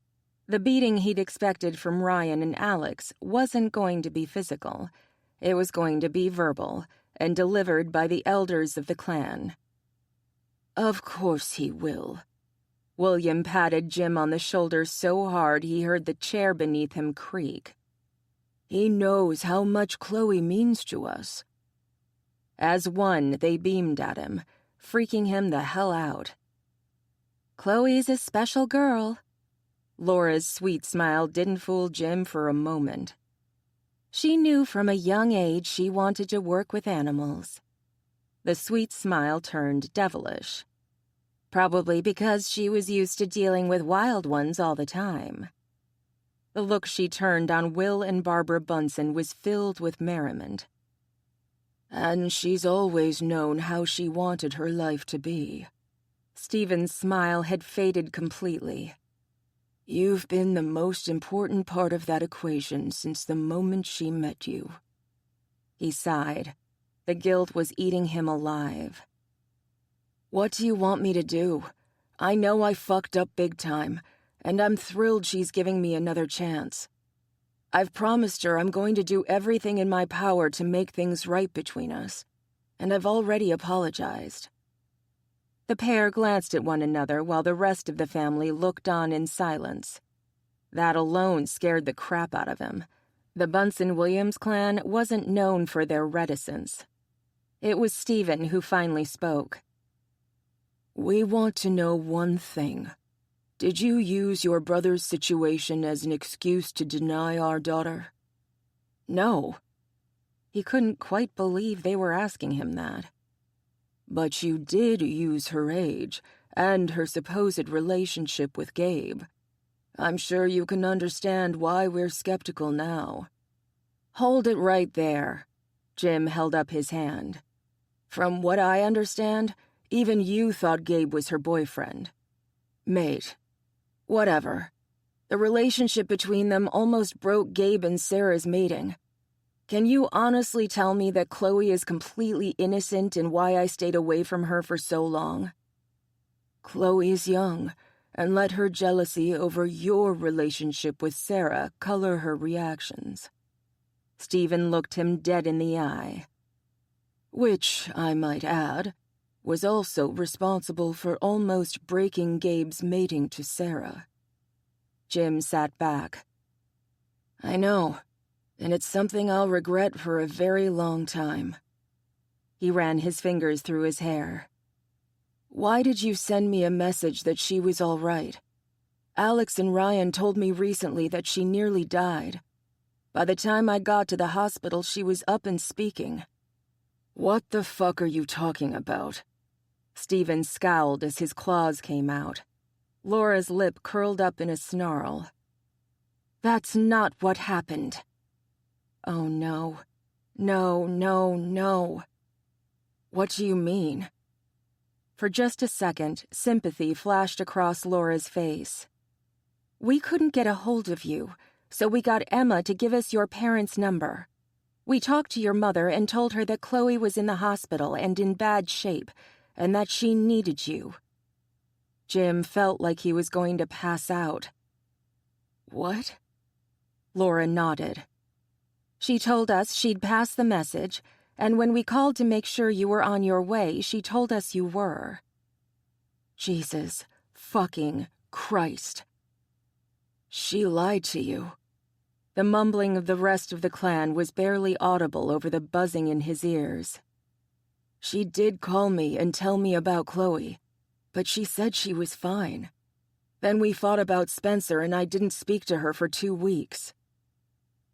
The beating he'd expected from Ryan and Alex wasn't going to be physical. It was going to be verbal and delivered by the elders of the clan. "Of course he will." William patted Jim on the shoulder so hard he heard the chair beneath him creak. "He knows how much Chloe means to us." As one, they beamed at him, freaking him the hell out. Chloe's a special girl. Laura's sweet smile didn't fool Jim for a moment. She knew from a young age she wanted to work with animals. The sweet smile turned devilish. Probably because she was used to dealing with wild ones all the time. The look she turned on Will and Barbara Bunsen was filled with merriment. "And she's always known how she wanted her life to be." Stephen's smile had faded completely. "You've been the most important part of that equation since the moment she met you." He sighed. The guilt was eating him alive. "What do you want me to do? I know I fucked up big time, and I'm thrilled she's giving me another chance. I've promised her I'm going to do everything in my power to make things right between us, and I've already apologized." The pair glanced at one another while the rest of the family looked on in silence. That alone scared the crap out of him. The Bunsen-Williams clan wasn't known for their reticence. It was Stephen who finally spoke. "We want to know one thing. Did you use your brother's situation as an excuse to deny our daughter?" No. He couldn't quite believe they were asking him that. "But you did use her age and her supposed relationship with Gabe. I'm sure you can understand why we're skeptical now." "Hold it right there." Jim held up his hand. "From what I understand, even you thought Gabe was her boyfriend. Mate. Whatever. The relationship between them almost broke Gabe and Sarah's mating. Can you honestly tell me that Chloe is completely innocent in why I stayed away from her for so long?" "Chloe's young, and let her jealousy over your relationship with Sarah color her reactions." Stephen looked him dead in the eye. "Which, I might add, was also responsible for almost breaking Gabe's mating to Sarah." Jim sat back. "I know, and it's something I'll regret for a very long time." He ran his fingers through his hair. "Why did you send me a message that she was all right? Alex and Ryan told me recently that she nearly died. By the time I got to the hospital, she was up and speaking." "What the fuck are you talking about?" Stephen scowled as his claws came out. Laura's lip curled up in a snarl. "That's not what happened." Oh, no. No, no, no. "What do you mean?" For just a second, sympathy flashed across Laura's face. "We couldn't get a hold of you, so we got Emma to give us your parents' number. We talked to your mother and told her that Chloe was in the hospital and in bad shape, and that she needed you." Jim felt like he was going to pass out. "What?" Laura nodded. "She told us she'd pass the message, and when we called to make sure you were on your way, she told us you were." Jesus fucking Christ. "She lied to you." The mumbling of the rest of the clan was barely audible over the buzzing in his ears. "She did call me and tell me about Chloe, but she said she was fine. Then we fought about Spencer and I didn't speak to her for 2 weeks."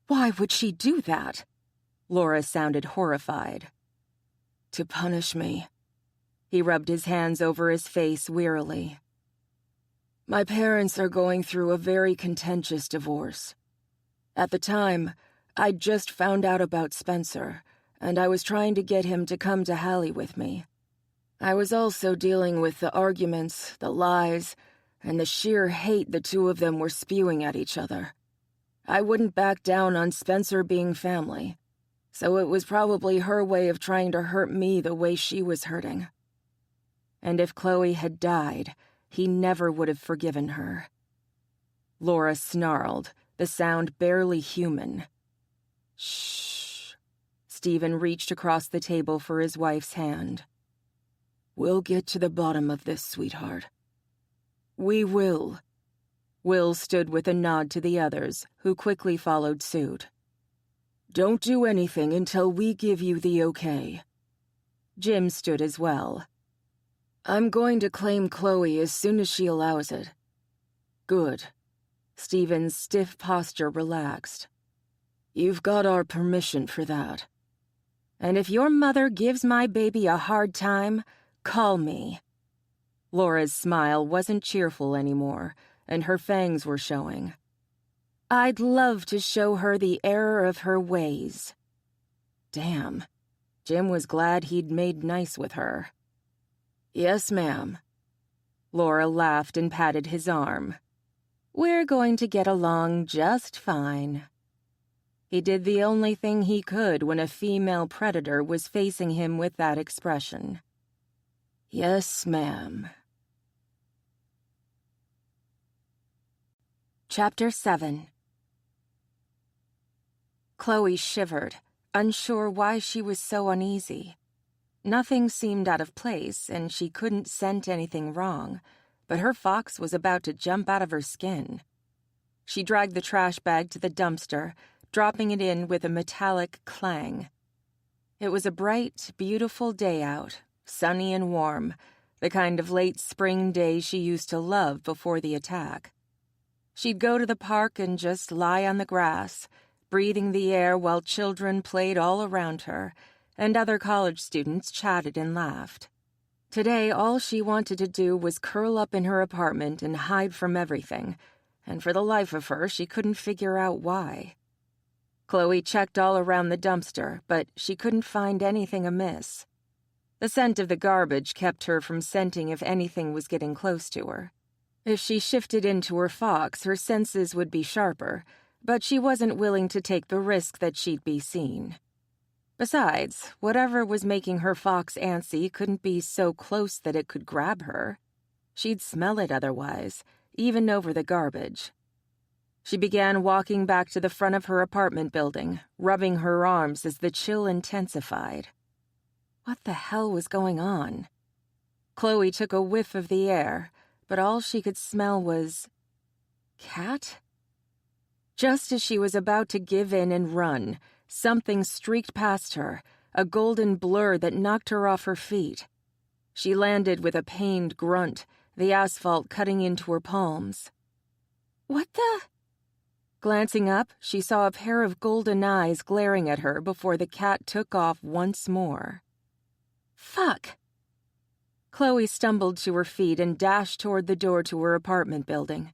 "Why would she do that?" Laura sounded horrified. To punish me. He rubbed his hands over his face wearily. My parents are going through a very contentious divorce. At the time, I'd just found out about Spencer, and I was trying to get him to come to Halle with me. I was also dealing with the arguments, the lies, and the sheer hate the two of them were spewing at each other. I wouldn't back down on Spencer being family, so it was probably her way of trying to hurt me the way she was hurting. And if Chloe had died, he never would have forgiven her. Laura snarled, the sound barely human. Shh. Stephen reached across the table for his wife's hand. We'll get to the bottom of this, sweetheart. We will. Will stood with a nod to the others, who quickly followed suit. Don't do anything until we give you the okay. Jim stood as well. I'm going to claim Chloe as soon as she allows it. Good. Stephen's stiff posture relaxed. You've got our permission for that. And if your mother gives my baby a hard time, call me. Laura's smile wasn't cheerful anymore, and her fangs were showing. I'd love to show her the error of her ways. Damn. Jim was glad he'd made nice with her. Yes, ma'am. Laura laughed and patted his arm. We're going to get along just fine. He did the only thing he could when a female predator was facing him with that expression. Yes, ma'am. Chapter 7. Chloe shivered, unsure why she was so uneasy. Nothing seemed out of place, and she couldn't scent anything wrong, but her fox was about to jump out of her skin. She dragged the trash bag to the dumpster, dropping it in with a metallic clang. It was a bright, beautiful day out, sunny and warm, the kind of late spring day she used to love before the attack. She'd go to the park and just lie on the grass, breathing the air while children played all around her, and other college students chatted and laughed. Today, all she wanted to do was curl up in her apartment and hide from everything, and for the life of her, she couldn't figure out why. Chloe checked all around the dumpster, but she couldn't find anything amiss. The scent of the garbage kept her from scenting if anything was getting close to her. If she shifted into her fox, her senses would be sharper, but she wasn't willing to take the risk that she'd be seen. Besides, whatever was making her fox antsy couldn't be so close that it could grab her. She'd smell it otherwise, even over the garbage. She began walking back to the front of her apartment building, rubbing her arms as the chill intensified. What the hell was going on? Chloe took a whiff of the air, but all she could smell was... cat? Just as she was about to give in and run, something streaked past her, a golden blur that knocked her off her feet. She landed with a pained grunt, the asphalt cutting into her palms. What the... Glancing up, she saw a pair of golden eyes glaring at her before the cat took off once more. Fuck! Chloe stumbled to her feet and dashed toward the door to her apartment building.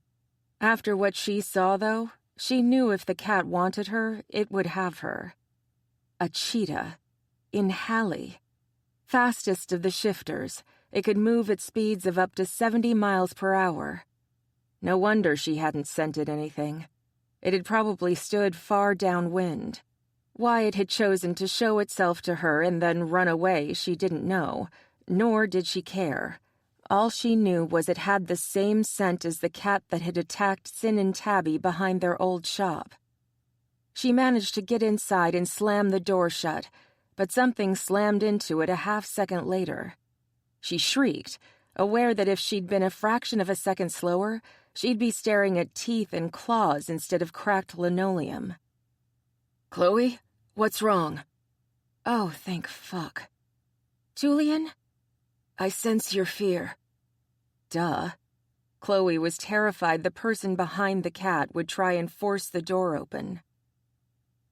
After what she saw, though, she knew if the cat wanted her, it would have her. A cheetah. In Halle. Fastest of the shifters, it could move at speeds of up to 70 miles per hour. No wonder she hadn't scented anything. It had probably stood far downwind. Why it had chosen to show itself to her and then run away she didn't know, nor did she care. All she knew was it had the same scent as the cat that had attacked Sin and Tabby behind their old shop. She managed to get inside and slam the door shut, but something slammed into it a half-second later. She shrieked, aware that if she'd been a fraction of a second slower, she'd be staring at teeth and claws instead of cracked linoleum. Chloe, what's wrong? Oh, thank fuck. Julian? I sense your fear. Duh. Chloe was terrified the person behind the cat would try and force the door open.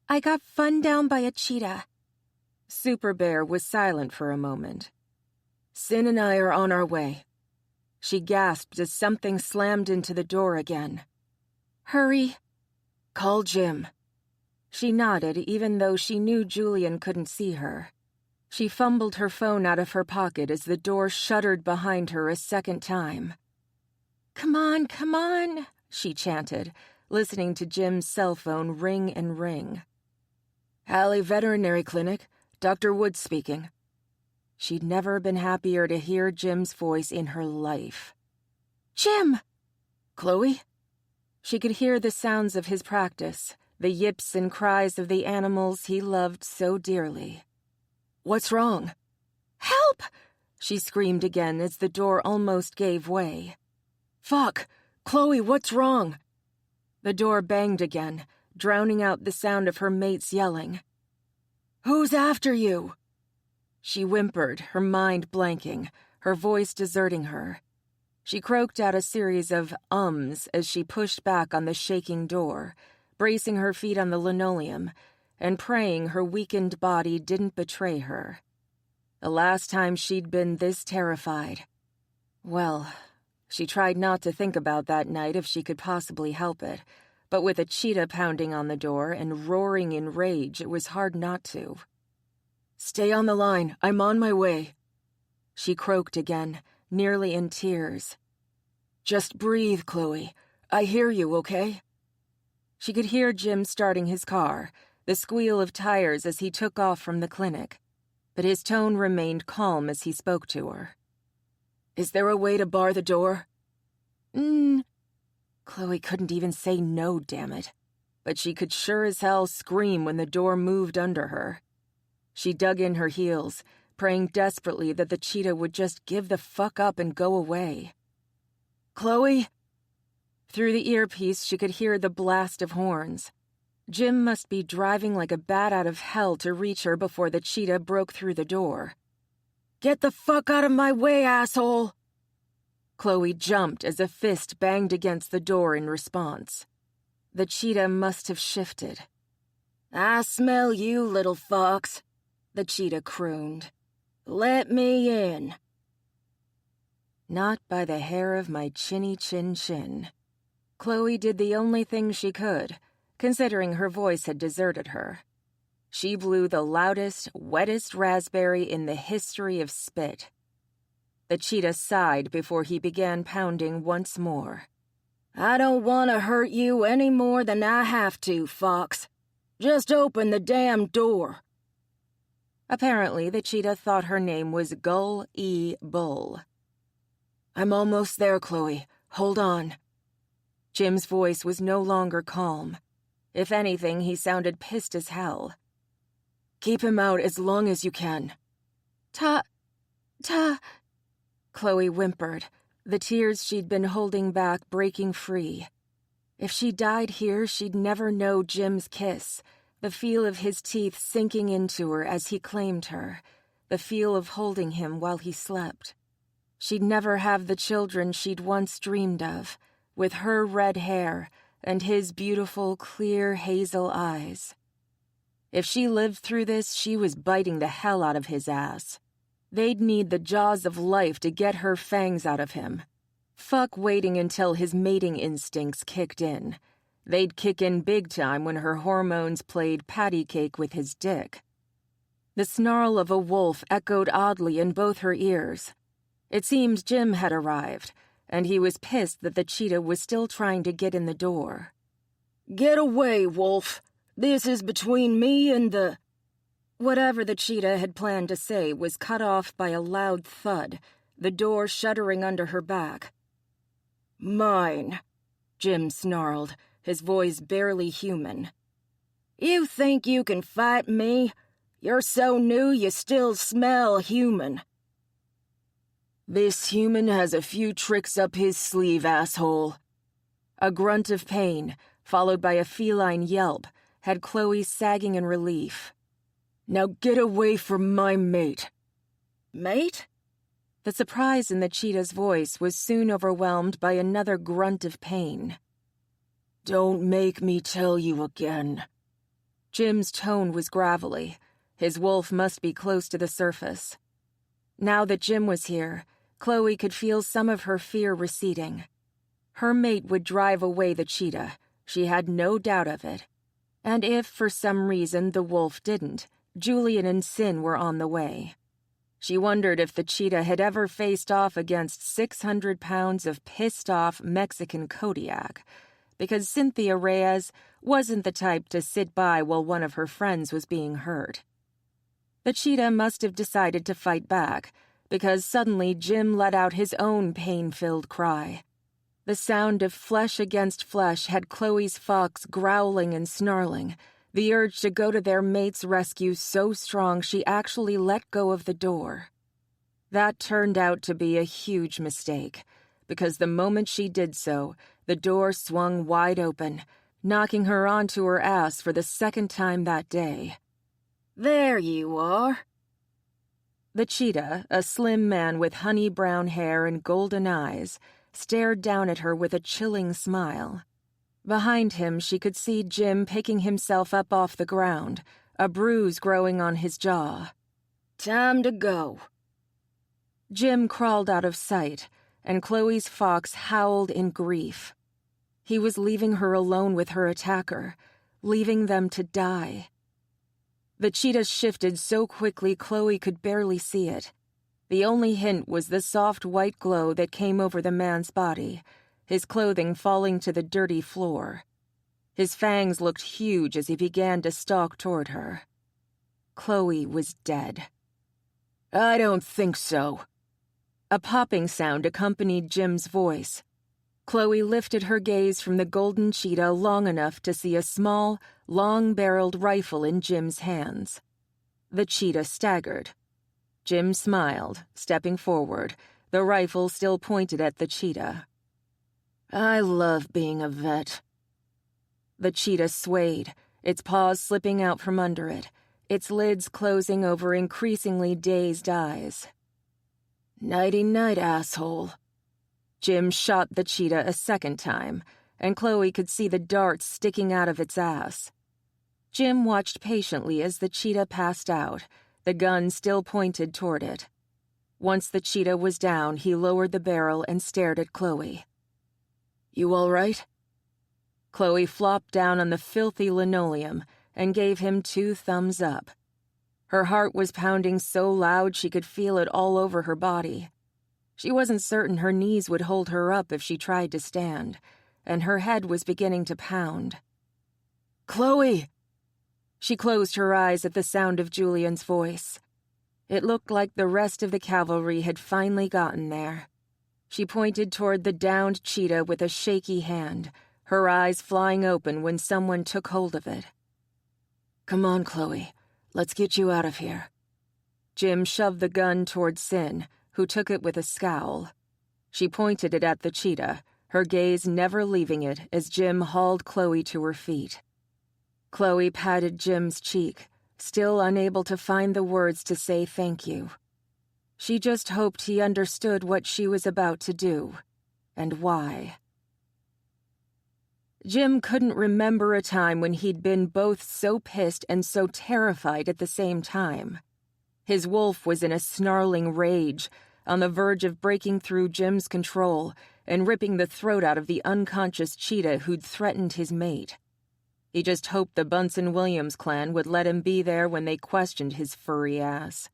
I got fun down by a cheetah. Super Bear was silent for a moment. Sin and I are on our way. She gasped as something slammed into the door again. Hurry. Call Jim. She nodded, even though she knew Julian couldn't see her. She fumbled her phone out of her pocket as the door shuddered behind her a second time. "Come on," she chanted, listening to Jim's cell phone ring and ring. Halle Veterinary Clinic, Dr. Wood speaking. She'd never been happier to hear Jim's voice in her life. Jim! Chloe? She could hear the sounds of his practice, the yips and cries of the animals he loved so dearly. What's wrong? Help! She screamed again as the door almost gave way. Fuck! Chloe, what's wrong? The door banged again, drowning out the sound of her mates yelling. Who's after you? She whimpered, her mind blanking, her voice deserting her. She croaked out a series of ums as she pushed back on the shaking door, bracing her feet on the linoleum, and praying her weakened body didn't betray her. The last time she'd been this terrified. Well, she tried not to think about that night if she could possibly help it, but with a cheetah pounding on the door and roaring in rage, it was hard not to. Stay on the line. I'm on my way. She croaked again, nearly in tears. Just breathe, Chloe. I hear you, okay? She could hear Jim starting his car, the squeal of tires as he took off from the clinic, but his tone remained calm as he spoke to her. Is there a way to bar the door? Chloe couldn't even say no, damn it. But she could sure as hell scream when the door moved under her. She dug in her heels, praying desperately that the cheetah would just give the fuck up and go away. Chloe? Through the earpiece, she could hear the blast of horns. Jim must be driving like a bat out of hell to reach her before the cheetah broke through the door. Get the fuck out of my way, asshole! Chloe jumped as a fist banged against the door in response. The cheetah must have shifted. I smell you, little fox, the cheetah crooned. Let me in. Not by the hair of my chinny chin chin. Chloe did the only thing she could, considering her voice had deserted her. She blew the loudest, wettest raspberry in the history of spit. The cheetah sighed before he began pounding once more. I don't want to hurt you any more than I have to, Fox. Just open the damn door. Apparently, the cheetah thought her name was Gull-E-Bull. I'm almost there, Chloe. Hold on. Jim's voice was no longer calm. If anything, he sounded pissed as hell. Keep him out as long as you can. Chloe whimpered, the tears she'd been holding back breaking free. If she died here, she'd never know Jim's kiss, the feel of his teeth sinking into her as he claimed her, the feel of holding him while he slept. She'd never have the children she'd once dreamed of, with her red hair and his beautiful, clear hazel eyes. If she lived through this, she was biting the hell out of his ass. They'd need the jaws of life to get her fangs out of him. Fuck waiting until his mating instincts kicked in. They'd kick in big time when her hormones played patty cake with his dick. The snarl of a wolf echoed oddly in both her ears. It seemed Jim had arrived, and he was pissed that the cheetah was still trying to get in the door. Get away, wolf. This is between me and the... Whatever the cheetah had planned to say was cut off by a loud thud, the door shuddering under her back. Mine, Jim snarled, his voice barely human. You think you can fight me? You're so new you still smell human. This human has a few tricks up his sleeve, asshole. A grunt of pain, followed by a feline yelp, had Chloe sagging in relief. Now get away from my mate. Mate? The surprise in the cheetah's voice was soon overwhelmed by another grunt of pain. Don't make me tell you again. Jim's tone was gravelly, His wolf must be close to the surface. Now that Jim was here, Chloe could feel some of her fear receding. Her mate would drive away the cheetah, she had no doubt of it. And if, for some reason, the wolf didn't, Julian and Sin were on the way. She wondered if the cheetah had ever faced off against 600 pounds of pissed-off Mexican Kodiak, because Cynthia Reyes wasn't the type to sit by while one of her friends was being hurt. The cheetah must have decided to fight back, because suddenly Jim let out his own pain-filled cry. The sound of flesh against flesh had Chloe's fox growling and snarling, the urge to go to their mate's rescue so strong she actually let go of the door. That turned out to be a huge mistake, because the moment she did so, the door swung wide open, knocking her onto her ass for the second time that day. "There you are." The cheetah, a slim man with honey-brown hair and golden eyes, stared down at her with a chilling smile. Behind him, she could see Jim picking himself up off the ground, a bruise growing on his jaw. "Time to go." Jim crawled out of sight, and Chloe's fox howled in grief. He was leaving her alone with her attacker, leaving them to die. The cheetah shifted so quickly Chloe could barely see it. The only hint was the soft white glow that came over the man's body, his clothing falling to the dirty floor. His fangs looked huge as he began to stalk toward her. Chloe was dead. "I don't think so." A popping sound accompanied Jim's voice. Chloe lifted her gaze from the golden cheetah long enough to see a small, long-barreled rifle in Jim's hands. The cheetah staggered. Jim smiled, stepping forward, the rifle still pointed at the cheetah. "I love being a vet." The cheetah swayed, its paws slipping out from under it, its lids closing over increasingly dazed eyes. "Nighty-night, asshole." Jim shot the cheetah a second time, and Chloe could see the darts sticking out of its ass. Jim watched patiently as the cheetah passed out, the gun still pointed toward it. Once the cheetah was down, he lowered the barrel and stared at Chloe. "You all right?" Chloe flopped down on the filthy linoleum and gave him 2 thumbs up. Her heart was pounding so loud she could feel it all over her body. She wasn't certain her knees would hold her up if she tried to stand, and her head was beginning to pound. "Chloe!" She closed her eyes at the sound of Julian's voice. It looked like the rest of the cavalry had finally gotten there. She pointed toward the downed cheetah with a shaky hand, her eyes flying open when someone took hold of it. "Come on, Chloe. Let's get you out of here." Jim shoved the gun toward Sin, who took it with a scowl. She pointed it at the cheetah, her gaze never leaving it as Jim hauled Chloe to her feet. Chloe patted Jim's cheek, still unable to find the words to say thank you. She just hoped he understood what she was about to do, and why. Jim couldn't remember a time when he'd been both so pissed and so terrified at the same time. His wolf was in a snarling rage, on the verge of breaking through Jim's control and ripping the throat out of the unconscious cheetah who'd threatened his mate. He just hoped the Bunsen-Williams clan would let him be there when they questioned his furry ass.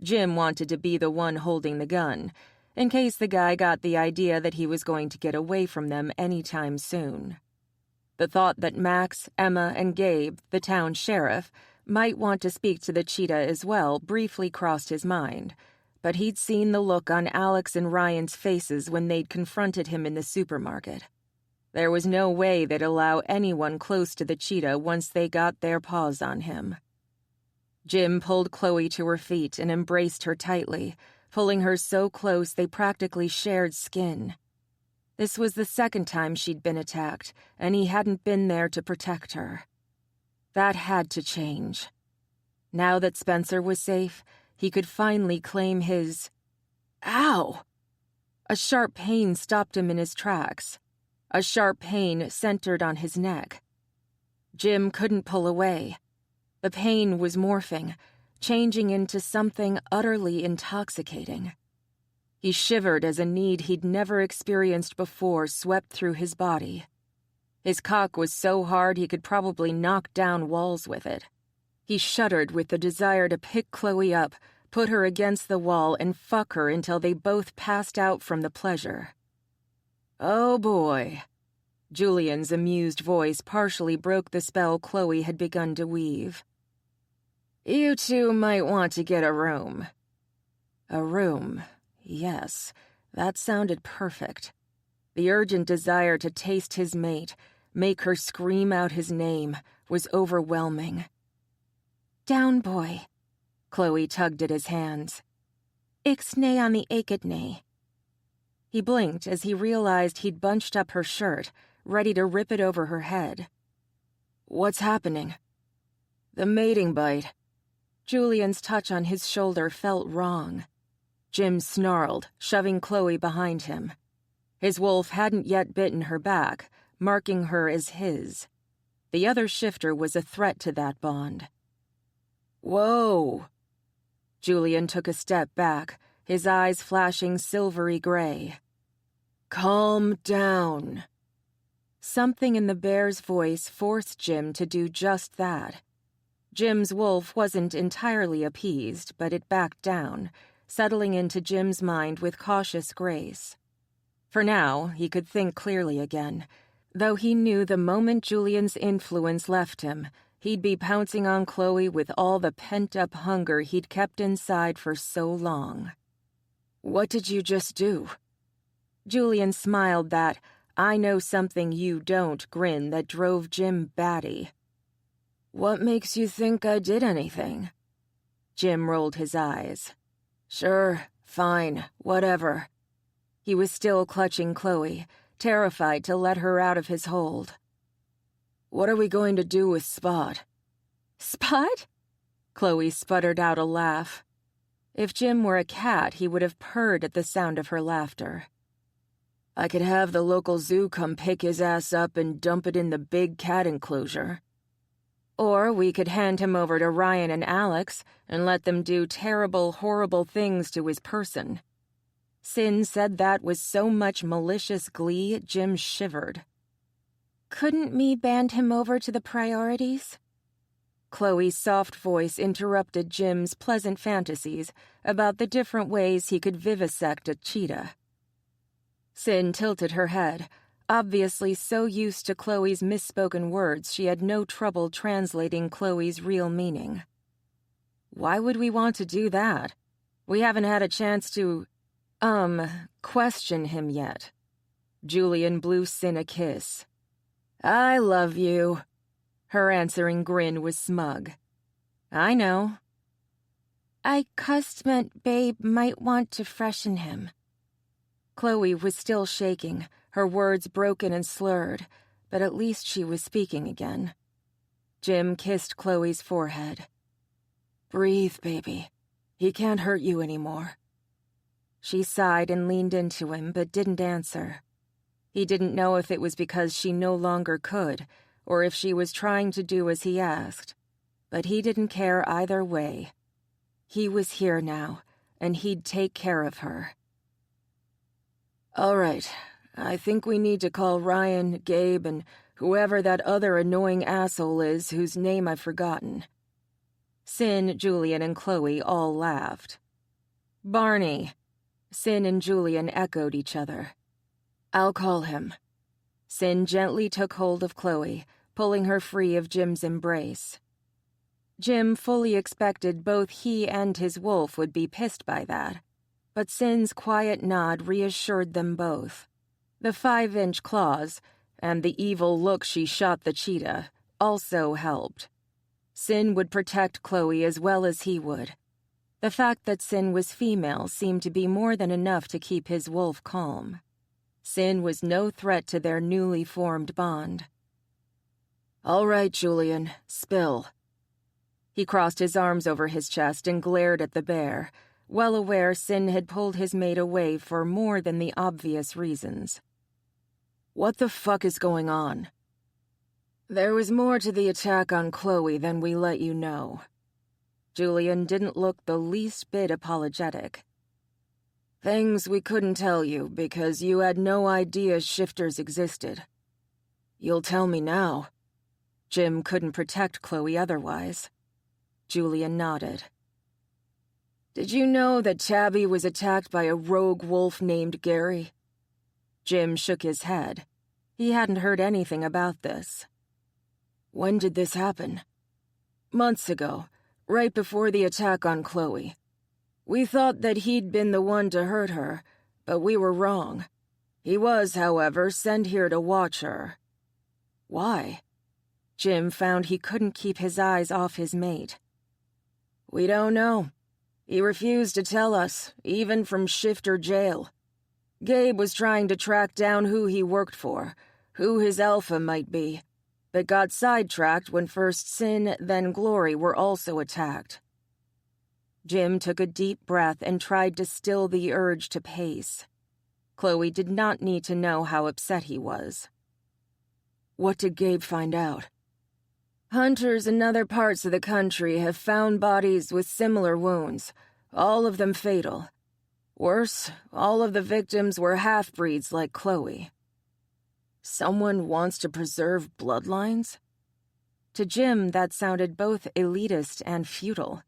Jim wanted to be the one holding the gun, in case the guy got the idea that he was going to get away from them anytime soon. The thought that Max, Emma, and Gabe, the town sheriff, might want to speak to the cheetah as well briefly crossed his mind, but he'd seen the look on Alex and Ryan's faces when they'd confronted him in the supermarket. There was no way they'd allow anyone close to the cheetah once they got their paws on him. Jim pulled Chloe to her feet and embraced her tightly, pulling her so close they practically shared skin. This was the second time she'd been attacked, and he hadn't been there to protect her. That had to change. Now that Spencer was safe, he could finally claim his... Ow! A sharp pain stopped him in his tracks. A sharp pain centered on his neck. Jim couldn't pull away. The pain was morphing, changing into something utterly intoxicating. He shivered as a need he'd never experienced before swept through his body. His cock was so hard he could probably knock down walls with it. He shuddered with the desire to pick Chloe up, put her against the wall, and fuck her until they both passed out from the pleasure. "Oh boy." Julian's amused voice partially broke the spell Chloe had begun to weave. "You two might want to get a room." A room. Yes, that sounded perfect. The urgent desire to taste his mate, make her scream out his name, was overwhelming. "Down, boy." Chloe tugged at his hands. "Ixnay on the akidnay." He blinked as he realized he'd bunched up her shirt, ready to rip it over her head. "What's happening?" "The mating bite." Julian's touch on his shoulder felt wrong. Jim snarled, shoving Chloe behind him. His wolf hadn't yet bitten her back, marking her as his. The other shifter was a threat to that bond. "Whoa!" Julian took a step back, his eyes flashing silvery gray. "Calm down." Something in the bear's voice forced Jim to do just that. Jim's wolf wasn't entirely appeased, but it backed down, settling into Jim's mind with cautious grace. For now, he could think clearly again, though he knew the moment Julian's influence left him, he'd be pouncing on Chloe with all the pent-up hunger he'd kept inside for so long. "What did you just do?" Julian smiled that "I know something you don't" grin that drove Jim batty. "What makes you think I did anything?" Jim rolled his eyes. "Sure, fine, whatever." He was still clutching Chloe, terrified to let her out of his hold. "What are we going to do with Spot?" "Spot?" Chloe sputtered out a laugh. If Jim were a cat, he would have purred at the sound of her laughter. "I could have the local zoo come pick his ass up and dump it in the big cat enclosure. Or we could hand him over to Ryan and Alex and let them do terrible, horrible things to his person." Sin said that with so much malicious glee, Jim shivered. "Couldn't me band him over to the priorities?" Chloe's soft voice interrupted Jim's pleasant fantasies about the different ways he could vivisect a cheetah. Sin tilted her head, obviously so used to Chloe's misspoken words she had no trouble translating Chloe's real meaning. "Why would we want to do that? We haven't had a chance to, question him yet." Julian blew Sin a kiss. "I love you." Her answering grin was smug. "I know." "I cussed meant Babe might want to freshen him." Chloe was still shaking, her words broken and slurred, but at least she was speaking again. Jim kissed Chloe's forehead. "Breathe, baby. He can't hurt you anymore." She sighed and leaned into him, but didn't answer. He didn't know if it was because she no longer could, or if she was trying to do as he asked, but he didn't care either way. He was here now, and he'd take care of her. "All right, I think we need to call Ryan, Gabe, and whoever that other annoying asshole is whose name I've forgotten." Sin, Julian, and Chloe all laughed. "Barney." Sin and Julian echoed each other. "I'll call him." Sin gently took hold of Chloe, pulling her free of Jim's embrace. Jim fully expected both he and his wolf would be pissed by that, but Sin's quiet nod reassured them both. The 5-inch claws, and the evil look she shot the cheetah, also helped. Sin would protect Chloe as well as he would. The fact that Sin was female seemed to be more than enough to keep his wolf calm. Sin was no threat to their newly formed bond. "All right, Julian, spill." He crossed his arms over his chest and glared at the bear, well aware Sin had pulled his mate away for more than the obvious reasons. "What the fuck is going on?" There was more to the attack on Chloe than we let you know. Julian didn't look the least bit apologetic. Things we couldn't tell you because you had no idea shifters existed. You'll tell me now. Jim couldn't protect Chloe otherwise. Julian nodded. Did you know that Tabby was attacked by a rogue wolf named Gary? Jim shook his head. He hadn't heard anything about this. When did this happen? Months ago, right before the attack on Chloe. We thought that he'd been the one to hurt her, but we were wrong. He was, however, sent here to watch her. Why? Jim found he couldn't keep his eyes off his mate. We don't know. He refused to tell us, even from shifter jail. Gabe was trying to track down who he worked for, who his alpha might be, but got sidetracked when first Sin, then Glory were also attacked. Jim took a deep breath and tried to still the urge to pace. Chloe did not need to know how upset he was. What did Gabe find out? Hunters in other parts of the country have found bodies with similar wounds, all of them fatal. Worse, all of the victims were half-breeds like Chloe. Someone wants to preserve bloodlines? To Jim, that sounded both elitist and futile.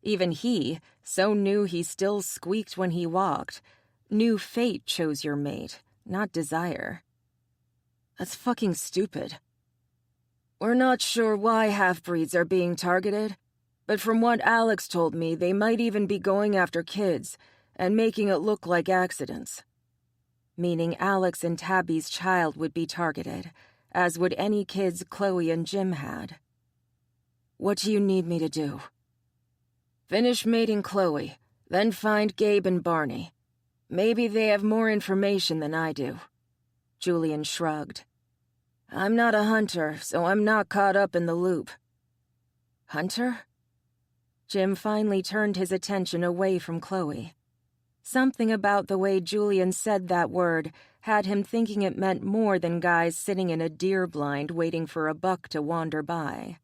Even he, so new he still squeaked when he walked, knew fate chose your mate, not desire. That's fucking stupid. We're not sure why half-breeds are being targeted, but from what Alex told me, they might even be going after kids and making it look like accidents. Meaning Alex and Tabby's child would be targeted, as would any kids Chloe and Jim had. What do you need me to do? Finish mating Chloe, then find Gabe and Barney. Maybe they have more information than I do. Julian shrugged. I'm not a hunter, so I'm not caught up in the loop. Hunter? Jim finally turned his attention away from Chloe. Something about the way Julian said that word had him thinking it meant more than guys sitting in a deer blind waiting for a buck to wander by.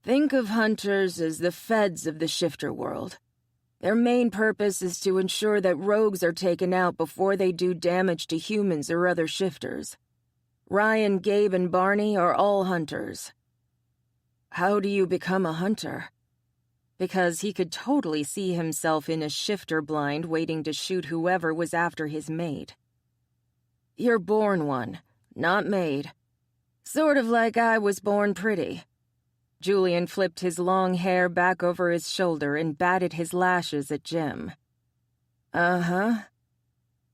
Think of hunters as the feds of the shifter world. Their main purpose is to ensure that rogues are taken out before they do damage to humans or other shifters. Ryan, Gabe, and Barney are all hunters. How do you become a hunter? Because he could totally see himself in a shifter blind waiting to shoot whoever was after his mate. You're born one, not made. Sort of like I was born pretty. Julian flipped his long hair back over his shoulder and batted his lashes at Jim. Uh-huh.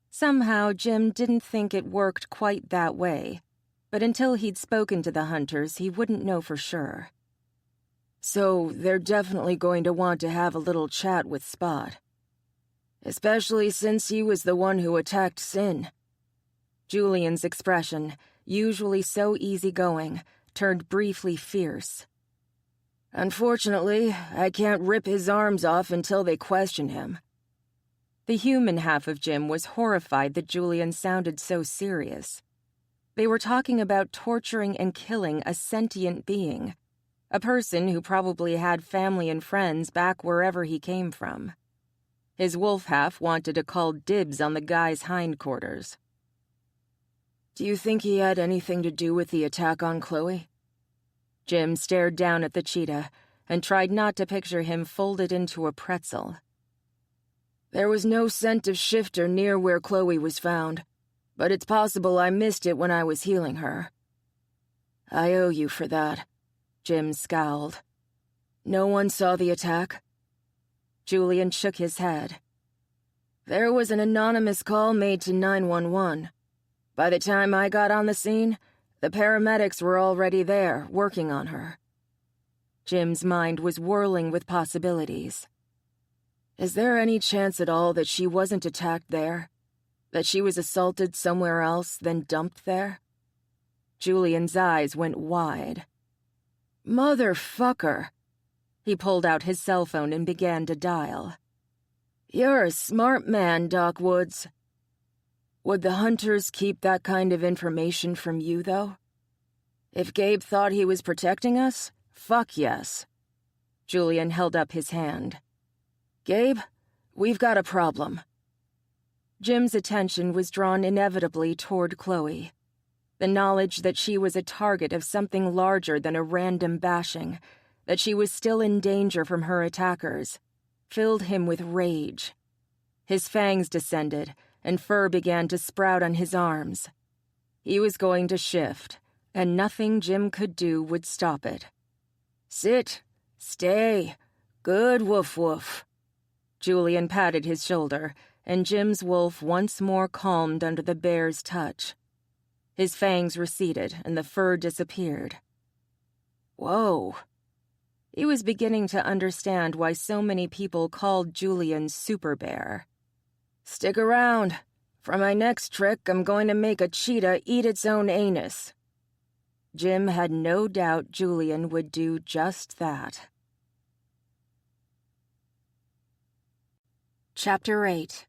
Somehow Jim didn't think it worked quite that way, but until he'd spoken to the hunters, he wouldn't know for sure. So they're definitely going to want to have a little chat with Spot. Especially since he was the one who attacked Sin. Julian's expression, usually so easygoing, turned briefly fierce. Unfortunately, I can't rip his arms off until they question him. The human half of Jim was horrified that Julian sounded so serious. They were talking about torturing and killing a sentient being, a person who probably had family and friends back wherever he came from. His wolf half wanted to call dibs on the guy's hindquarters. Do you think he had anything to do with the attack on Chloe? Jim stared down at the cheetah and tried not to picture him folded into a pretzel. There was no scent of shifter near where Chloe was found, but it's possible I missed it when I was healing her. I owe you for that, Jim scowled. No one saw the attack? Julian shook his head. There was an anonymous call made to 911. By the time I got on the scene, the paramedics were already there, working on her. Jim's mind was whirling with possibilities. Is there any chance at all that she wasn't attacked there? That she was assaulted somewhere else, then dumped there? Julian's eyes went wide. Motherfucker! He pulled out his cell phone and began to dial. You're a smart man, Doc Woods. Would the hunters keep that kind of information from you, though? If Gabe thought he was protecting us, fuck yes. Julian held up his hand. Gabe, we've got a problem. Jim's attention was drawn inevitably toward Chloe. The knowledge that she was a target of something larger than a random bashing, that she was still in danger from her attackers, filled him with rage. His fangs descended, and fur began to sprout on his arms. He was going to shift, and nothing Jim could do would stop it. Sit. Stay. Good woof woof. Julian patted his shoulder, and Jim's wolf once more calmed under the bear's touch. His fangs receded, and the fur disappeared. Whoa. He was beginning to understand why so many people called Julian Super Bear. Stick around. For my next trick, I'm going to make a cheetah eat its own anus. Jim had no doubt Julian would do just that. Chapter 8.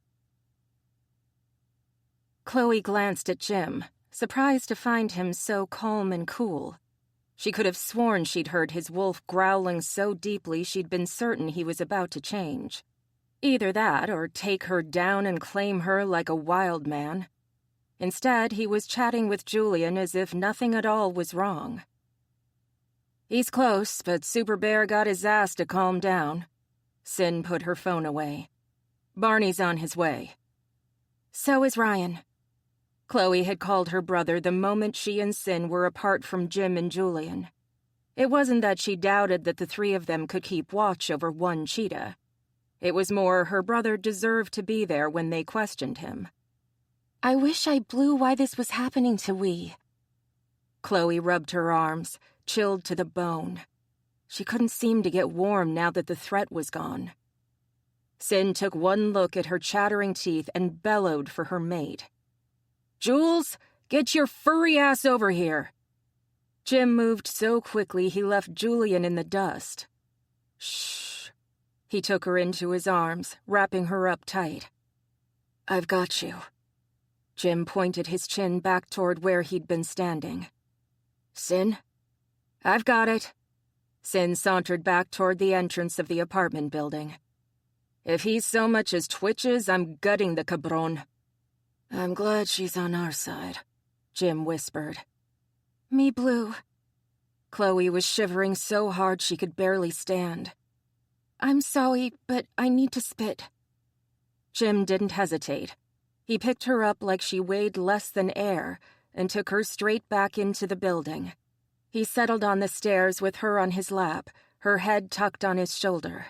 Chloe glanced at Jim, surprised to find him so calm and cool. She could have sworn she'd heard his wolf growling so deeply she'd been certain he was about to change. Either that, or take her down and claim her like a wild man. Instead, he was chatting with Julian as if nothing at all was wrong. He's close, but Super Bear got his ass to calm down. Sin put her phone away. Barney's on his way. So is Ryan. Chloe had called her brother the moment she and Sin were apart from Jim and Julian. It wasn't that she doubted that the three of them could keep watch over one cheetah. It was more her brother deserved to be there when they questioned him. I wish I blew why this was happening to we. Chloe rubbed her arms, chilled to the bone. She couldn't seem to get warm now that the threat was gone. Sin took one look at her chattering teeth and bellowed for her mate. Jules, get your furry ass over here. Jim moved so quickly he left Julian in the dust. Shh. He took her into his arms, wrapping her up tight. I've got you. Jim pointed his chin back toward where he'd been standing. Sin? I've got it. Sin sauntered back toward the entrance of the apartment building. If he so much as twitches, I'm gutting the cabron. I'm glad she's on our side, Jim whispered. Me blue. Chloe was shivering so hard she could barely stand. I'm sorry, but I need to spit. Jim didn't hesitate. He picked her up like she weighed less than air and took her straight back into the building. He settled on the stairs with her on his lap, her head tucked on his shoulder.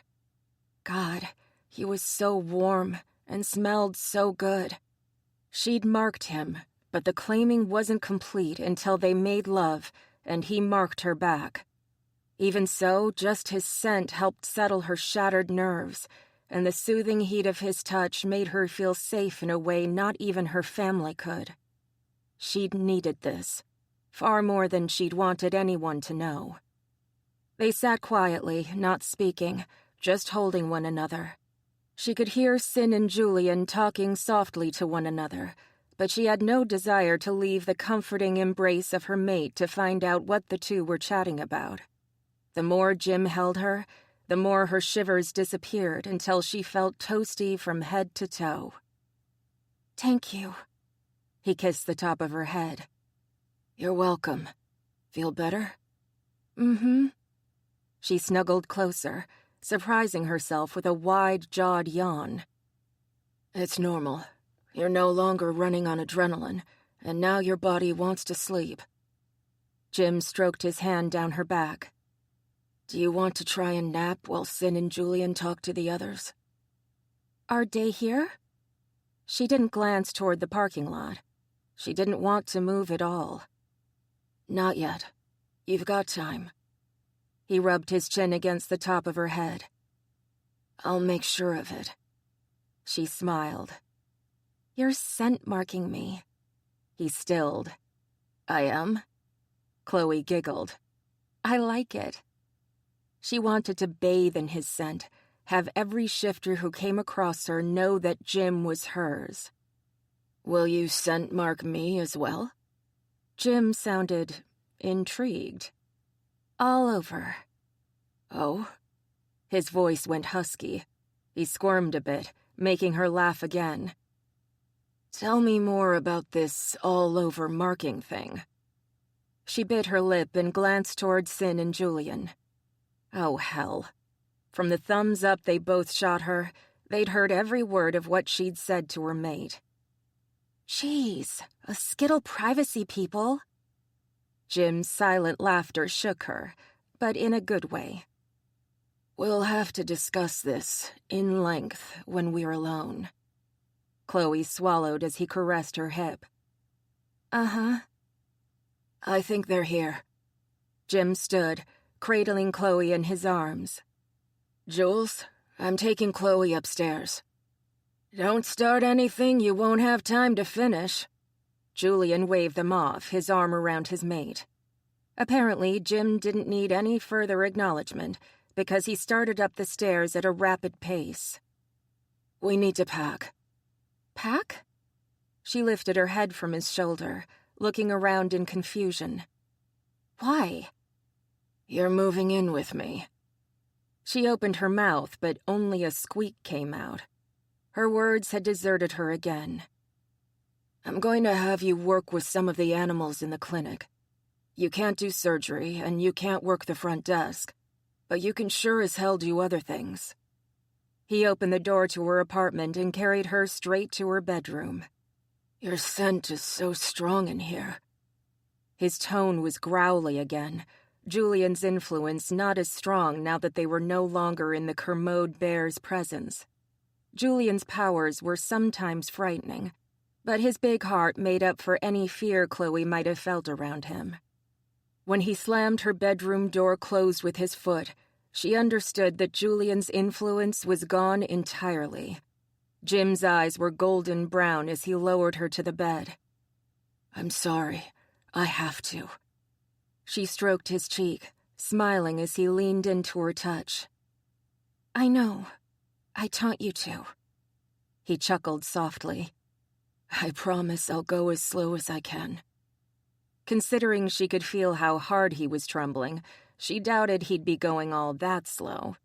God, he was so warm and smelled so good. She'd marked him, but the claiming wasn't complete until they made love, and he marked her back. Even so, just his scent helped settle her shattered nerves, and the soothing heat of his touch made her feel safe in a way not even her family could. She'd needed this, far more than she'd wanted anyone to know. They sat quietly, not speaking, just holding one another. She could hear Sin and Julian talking softly to one another, but she had no desire to leave the comforting embrace of her mate to find out what the two were chatting about. The more Jim held her, the more her shivers disappeared until she felt toasty from head to toe. Thank you. He kissed the top of her head. You're welcome. Feel better? Mm-hmm. She snuggled closer, surprising herself with a wide-jawed yawn. It's normal. You're no longer running on adrenaline, and now your body wants to sleep. Jim stroked his hand down her back. Do you want to try and nap while Sin and Julian talk to the others? Are they here? She didn't glance toward the parking lot. She didn't want to move at all. Not yet. You've got time. He rubbed his chin against the top of her head. I'll make sure of it. She smiled. You're scent-marking me. He stilled. I am? Chloe giggled. I like it. She wanted to bathe in his scent, have every shifter who came across her know that Jim was hers. Will you scent mark me as well? Jim sounded intrigued. All over. Oh? His voice went husky. He squirmed a bit, making her laugh again. Tell me more about this all-over marking thing. She bit her lip and glanced toward Sin and Julian. Oh, hell. From the thumbs up they both shot her, they'd heard every word of what she'd said to her mate. Jeez, a skittle privacy, people. Jim's silent laughter shook her, but in a good way. We'll have to discuss this, in length, when we're alone. Chloe swallowed as he caressed her hip. Uh-huh. I think they're here. Jim stood, cradling Chloe in his arms. Jules, I'm taking Chloe upstairs. Don't start anything you won't have time to finish. Julian waved them off, his arm around his mate. Apparently, Jim didn't need any further acknowledgement, because he started up the stairs at a rapid pace. We need to pack. Pack? She lifted her head from his shoulder, looking around in confusion. Why? You're moving in with me. She opened her mouth, but only a squeak came out. Her words had deserted her again. I'm going to have you work with some of the animals in the clinic. You can't do surgery, and you can't work the front desk, but you can sure as hell do other things. He opened the door to her apartment and carried her straight to her bedroom. Your scent is so strong in here. His tone was growly again, Julian's influence not as strong now that they were no longer in the Kermode bear's presence. Julian's powers were sometimes frightening, but his big heart made up for any fear Chloe might have felt around him. When he slammed her bedroom door closed with his foot, she understood that Julian's influence was gone entirely. Jim's eyes were golden brown as he lowered her to the bed. I'm sorry. I have to. She stroked his cheek, smiling as he leaned into her touch. I know. I taught you to. He chuckled softly. I promise I'll go as slow as I can. Considering she could feel how hard he was trembling, she doubted he'd be going all that slow.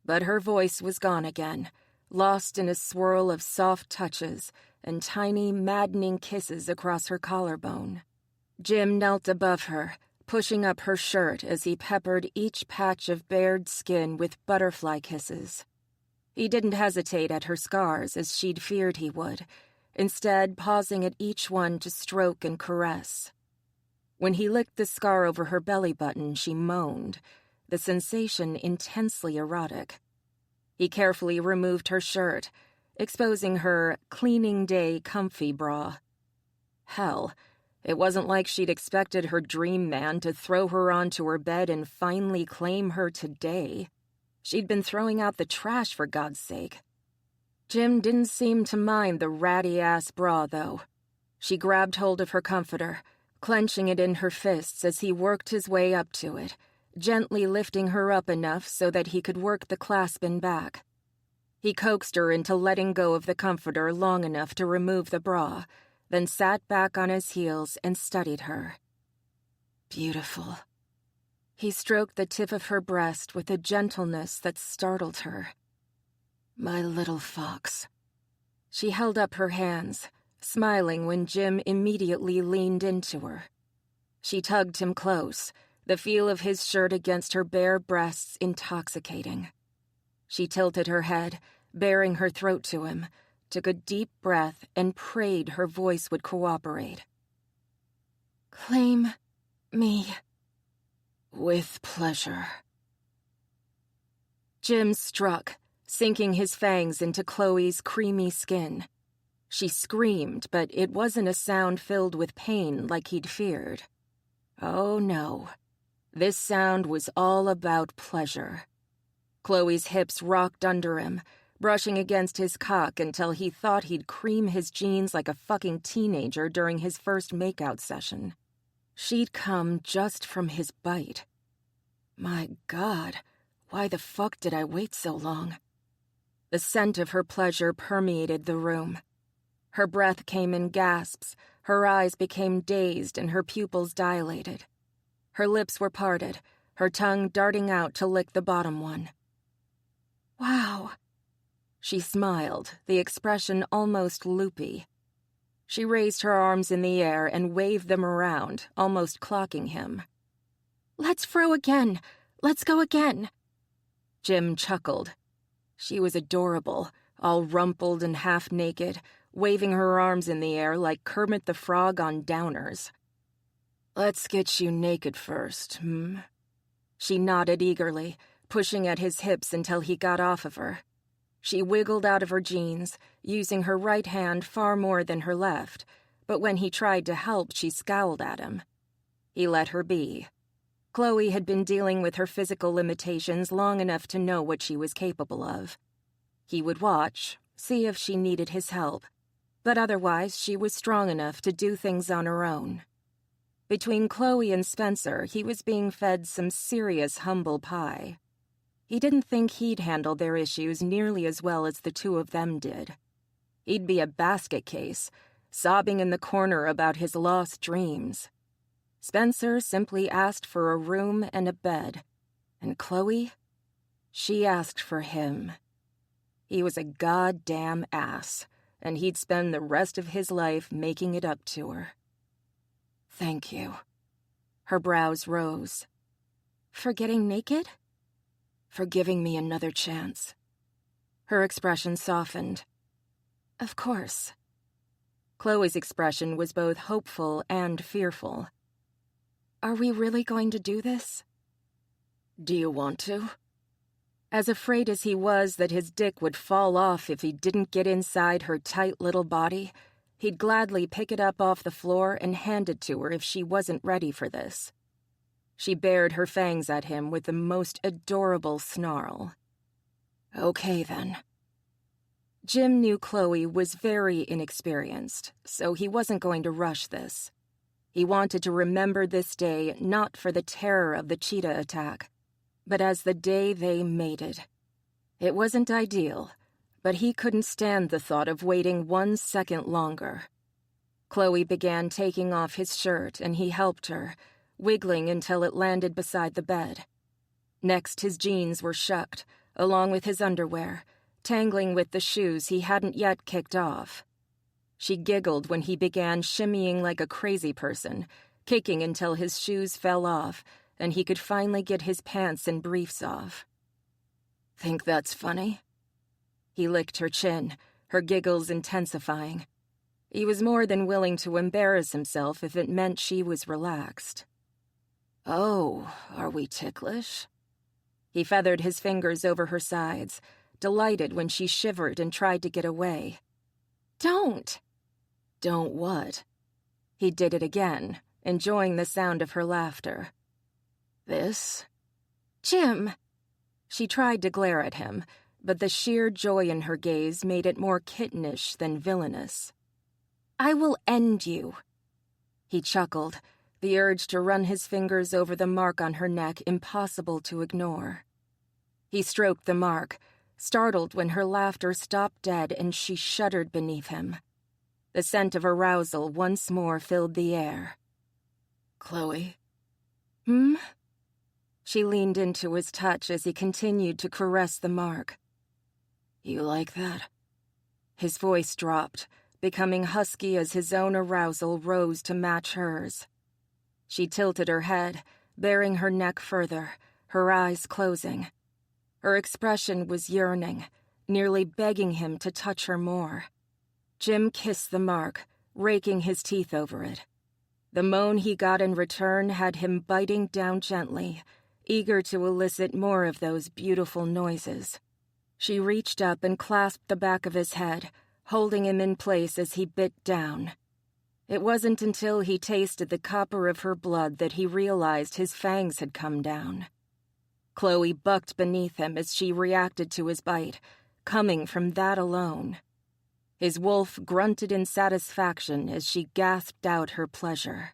But her voice was gone again, lost in a swirl of soft touches and tiny, maddening kisses across her collarbone. Jim knelt above her, pushing up her shirt as he peppered each patch of bared skin with butterfly kisses. He didn't hesitate at her scars as she'd feared he would, instead pausing at each one to stroke and caress. When he licked the scar over her belly button, she moaned, the sensation intensely erotic. He carefully removed her shirt, exposing her cleaning day comfy bra. Hell, it wasn't like she'd expected her dream man to throw her onto her bed and finally claim her today. She'd been throwing out the trash, for God's sake. Jim didn't seem to mind the ratty-ass bra, though. She grabbed hold of her comforter, clenching it in her fists as he worked his way up to it, gently lifting her up enough so that he could work the clasp in back. He coaxed her into letting go of the comforter long enough to remove the bra, then sat back on his heels and studied her. Beautiful. He stroked the tip of her breast with a gentleness that startled her. My little fox. She held up her hands, smiling when Jim immediately leaned into her. She tugged him close, the feel of his shirt against her bare breasts intoxicating. She tilted her head, baring her throat to him, took a deep breath, and prayed her voice would cooperate. Claim me. With pleasure. Jim struck, sinking his fangs into Chloe's creamy skin. She screamed, but it wasn't a sound filled with pain like he'd feared. Oh no. This sound was all about pleasure. Chloe's hips rocked under him, brushing against his cock until he thought he'd cream his jeans like a fucking teenager during his first makeout session. She'd come just from his bite. My God, why the fuck did I wait so long? The scent of her pleasure permeated the room. Her breath came in gasps, her eyes became dazed, and her pupils dilated. Her lips were parted, her tongue darting out to lick the bottom one. "Wow." She smiled, the expression almost loopy. She raised her arms in the air and waved them around, almost clocking him. "Let's throw again. Let's go again." Jim chuckled. She was adorable, all rumpled and half-naked, waving her arms in the air like Kermit the Frog on Downers. "Let's get you naked first, hmm?" She nodded eagerly, pushing at his hips until he got off of her. She wiggled out of her jeans, using her right hand far more than her left, but when he tried to help, she scowled at him. He let her be. Chloe had been dealing with her physical limitations long enough to know what she was capable of. He would watch, see if she needed his help, but otherwise she was strong enough to do things on her own. Between Chloe and Spencer, he was being fed some serious humble pie. He didn't think he'd handle their issues nearly as well as the two of them did. He'd be a basket case, sobbing in the corner about his lost dreams. Spencer simply asked for a room and a bed, and Chloe, she asked for him. He was a goddamn ass, and he'd spend the rest of his life making it up to her. "Thank you." Her brows rose. "For getting naked?" "For giving me another chance." Her expression softened. "Of course." Chloe's expression was both hopeful and fearful. "Are we really going to do this?" "Do you want to?" As afraid as he was that his dick would fall off if he didn't get inside her tight little body, he'd gladly pick it up off the floor and hand it to her if she wasn't ready for this. She bared her fangs at him with the most adorable snarl. "Okay, then." Jim knew Chloe was very inexperienced, so he wasn't going to rush this. He wanted to remember this day not for the terror of the cheetah attack, but as the day they mated. It wasn't ideal, but he couldn't stand the thought of waiting 1 second longer. Chloe began taking off his shirt, and he helped her, wiggling until it landed beside the bed. Next, his jeans were shucked, along with his underwear, tangling with the shoes he hadn't yet kicked off. She giggled when he began shimmying like a crazy person, kicking until his shoes fell off, and he could finally get his pants and briefs off. "Think that's funny?" He licked her chin, her giggles intensifying. He was more than willing to embarrass himself if it meant she was relaxed. "Oh, are we ticklish?" He feathered his fingers over her sides, delighted when she shivered and tried to get away. "Don't!" "Don't what?" He did it again, enjoying the sound of her laughter. "This?" "Jim!" She tried to glare at him, but the sheer joy in her gaze made it more kittenish than villainous. "I will end you." He chuckled, the urge to run his fingers over the mark on her neck impossible to ignore. He stroked the mark, startled when her laughter stopped dead and she shuddered beneath him. The scent of arousal once more filled the air. "Chloe?" "Hmm?" She leaned into his touch as he continued to caress the mark. "You like that?" His voice dropped, becoming husky as his own arousal rose to match hers. She tilted her head, baring her neck further, her eyes closing. Her expression was yearning, nearly begging him to touch her more. Jim kissed the mark, raking his teeth over it. The moan he got in return had him biting down gently, eager to elicit more of those beautiful noises. She reached up and clasped the back of his head, holding him in place as he bit down. It wasn't until he tasted the copper of her blood that he realized his fangs had come down. Chloe bucked beneath him as she reacted to his bite, coming from that alone. His wolf grunted in satisfaction as she gasped out her pleasure.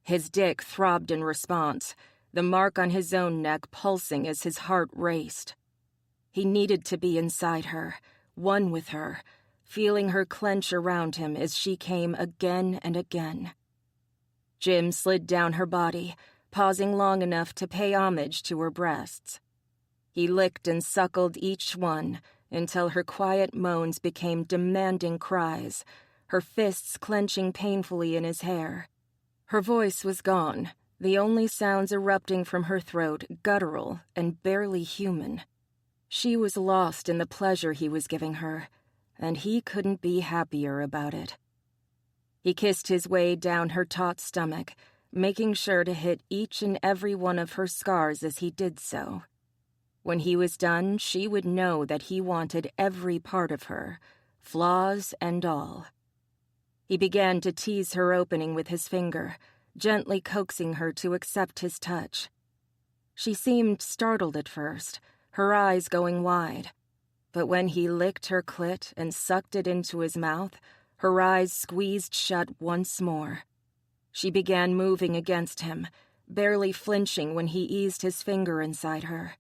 His dick throbbed in response, the mark on his own neck pulsing as his heart raced. He needed to be inside her, one with her, feeling her clench around him as she came again and again. Jim slid down her body, pausing long enough to pay homage to her breasts. He licked and suckled each one until her quiet moans became demanding cries, her fists clenching painfully in his hair. Her voice was gone, the only sounds erupting from her throat guttural and barely human. She was lost in the pleasure he was giving her, and he couldn't be happier about it. He kissed his way down her taut stomach, making sure to hit each and every one of her scars as he did so. When he was done, she would know that he wanted every part of her, flaws and all. He began to tease her opening with his finger, gently coaxing her to accept his touch. She seemed startled at first, her eyes going wide. But when he licked her clit and sucked it into his mouth, her eyes squeezed shut once more. She began moving against him, barely flinching when he eased his finger inside her.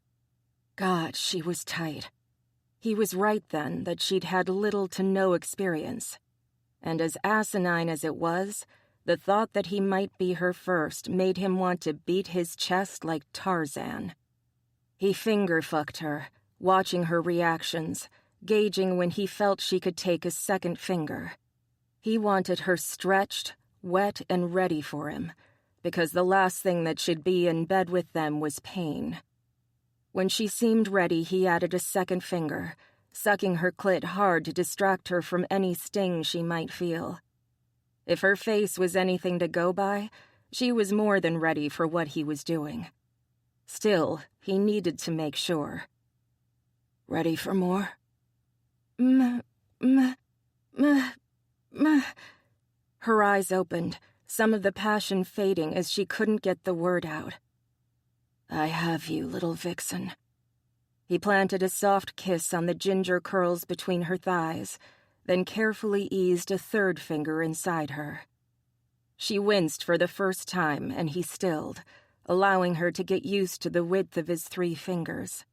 God, she was tight. He was right then that she'd had little to no experience. And as asinine as it was, the thought that he might be her first made him want to beat his chest like Tarzan. He finger-fucked her, watching her reactions, gauging when he felt she could take a second finger. He wanted her stretched, wet, and ready for him, because the last thing that should be in bed with them was pain. When she seemed ready, he added a second finger, sucking her clit hard to distract her from any sting she might feel. If her face was anything to go by, she was more than ready for what he was doing. Still, he needed to make sure. Ready for more? Her eyes opened, some of the passion fading as she couldn't get the word out. I have you, little vixen. He planted a soft kiss on the ginger curls between her thighs, then carefully eased a third finger inside her. She winced for the first time, and he stilled, allowing her to get used to the width of his 3 fingers.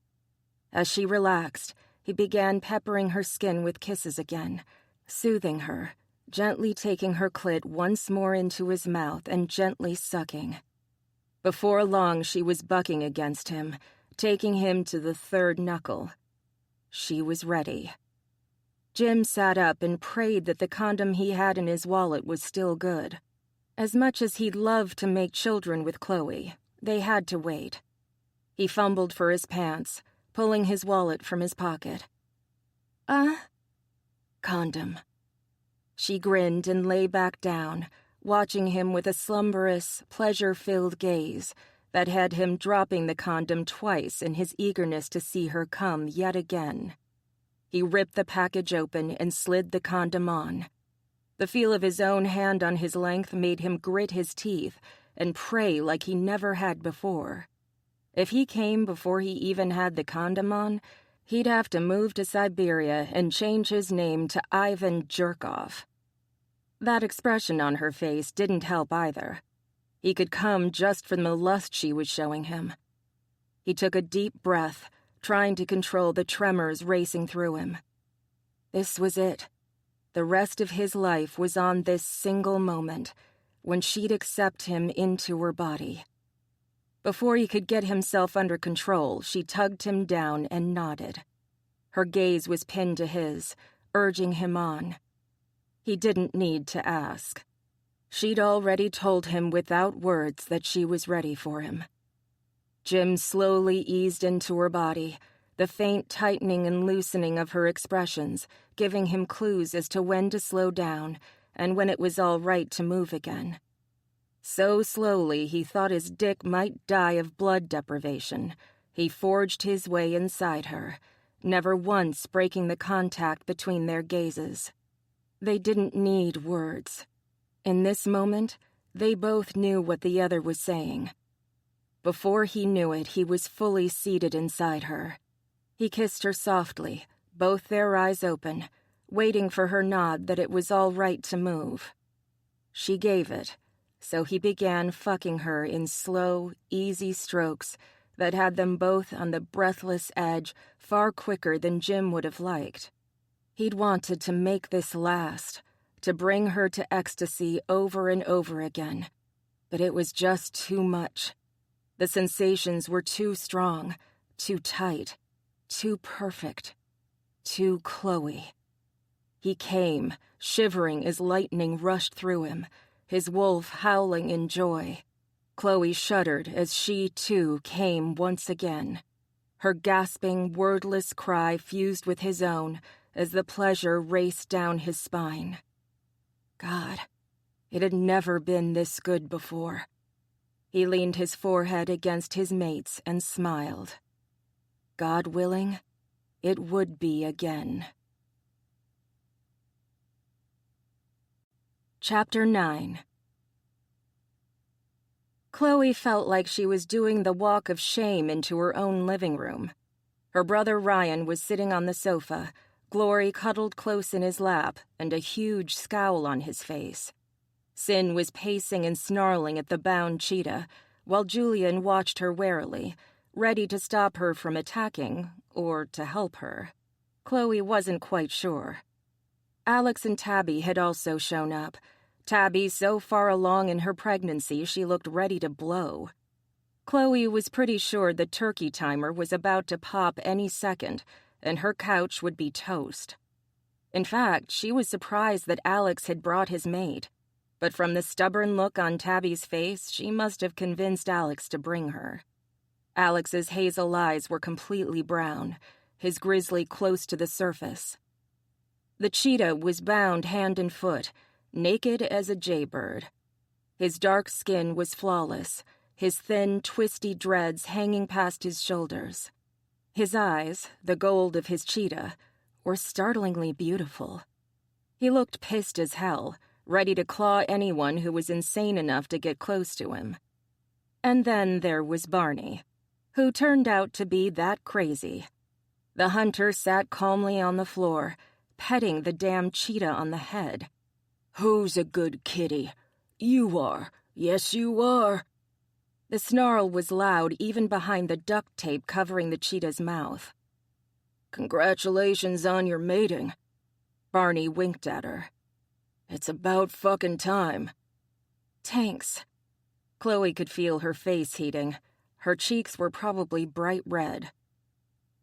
As she relaxed, he began peppering her skin with kisses again, soothing her, gently taking her clit once more into his mouth and gently sucking. Before long, she was bucking against him, taking him to the 3rd knuckle. She was ready. Jim sat up and prayed that the condom he had in his wallet was still good. As much as he'd love to make children with Chloe, they had to wait. He fumbled for his pants, pulling his wallet from his pocket. Condom. She grinned and lay back down, watching him with a slumberous, pleasure-filled gaze that had him dropping the condom twice in his eagerness to see her come yet again. He ripped the package open and slid the condom on. The feel of his own hand on his length made him grit his teeth and pray like he never had before. If he came before he even had the condom on, he'd have to move to Siberia and change his name to Ivan Jerkoff. That expression on her face didn't help either. He could come just from the lust she was showing him. He took a deep breath, trying to control the tremors racing through him. This was it. The rest of his life was on this single moment, when she'd accept him into her body. Before he could get himself under control, she tugged him down and nodded. Her gaze was pinned to his, urging him on. He didn't need to ask. She'd already told him without words that she was ready for him. Jim slowly eased into her body, the faint tightening and loosening of her expressions, giving him clues as to when to slow down and when it was all right to move again. So slowly he thought his dick might die of blood deprivation, he forged his way inside her, never once breaking the contact between their gazes. They didn't need words. In this moment, they both knew what the other was saying. Before he knew it, he was fully seated inside her. He kissed her softly, both their eyes open, waiting for her nod that it was all right to move. She gave it, so he began fucking her in slow, easy strokes that had them both on the breathless edge far quicker than Jim would have liked. He'd wanted to make this last, to bring her to ecstasy over and over again, but it was just too much. The sensations were too strong, too tight, too perfect, too Chloe. He came, shivering as lightning rushed through him, his wolf howling in joy. Chloe shuddered as she, too, came once again. Her gasping, wordless cry fused with his own as the pleasure raced down his spine. God, it had never been this good before. He leaned his forehead against his mate's and smiled. God willing, it would be again. Chapter 9. Chloe felt like she was doing the walk of shame into her own living room. Her brother Ryan was sitting on the sofa, Glory cuddled close in his lap, and a huge scowl on his face. Sin was pacing and snarling at the bound cheetah, while Julian watched her warily, ready to stop her from attacking, or to help her. Chloe wasn't quite sure. Alex and Tabby had also shown up. Tabby so far along in her pregnancy she looked ready to blow. Chloe was pretty sure the turkey timer was about to pop any second, and her couch would be toast. In fact, she was surprised that Alex had brought his mate, but from the stubborn look on Tabby's face, she must have convinced Alex to bring her. Alex's hazel eyes were completely brown, his grizzly close to the surface. The cheetah was bound hand and foot, naked as a jaybird. His dark skin was flawless, his thin, twisty dreads hanging past his shoulders. His eyes, the gold of his cheetah, were startlingly beautiful. He looked pissed as hell, ready to claw anyone who was insane enough to get close to him. And then there was Barney, who turned out to be that crazy. The hunter sat calmly on the floor, petting the damn cheetah on the head. "Who's a good kitty? You are. Yes, you are." The snarl was loud even behind the duct tape covering the cheetah's mouth. "Congratulations on your mating." Barney winked at her. "It's about fucking time." "Thanks." Chloe could feel her face heating. Her cheeks were probably bright red.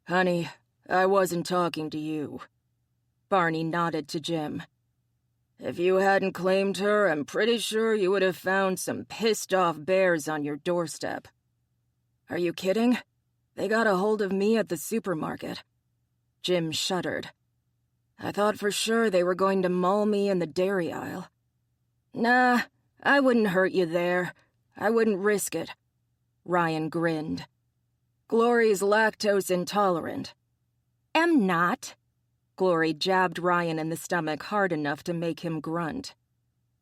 "Honey, I wasn't talking to you." Barney nodded to Jim. "If you hadn't claimed her, I'm pretty sure you would have found some pissed-off bears on your doorstep." "Are you kidding? They got a hold of me at the supermarket." Jim shuddered. "I thought for sure they were going to maul me in the dairy aisle." "Nah, I wouldn't hurt you there. I wouldn't risk it." Ryan grinned. "Glory's lactose intolerant." "Am not." Glory jabbed Ryan in the stomach hard enough to make him grunt.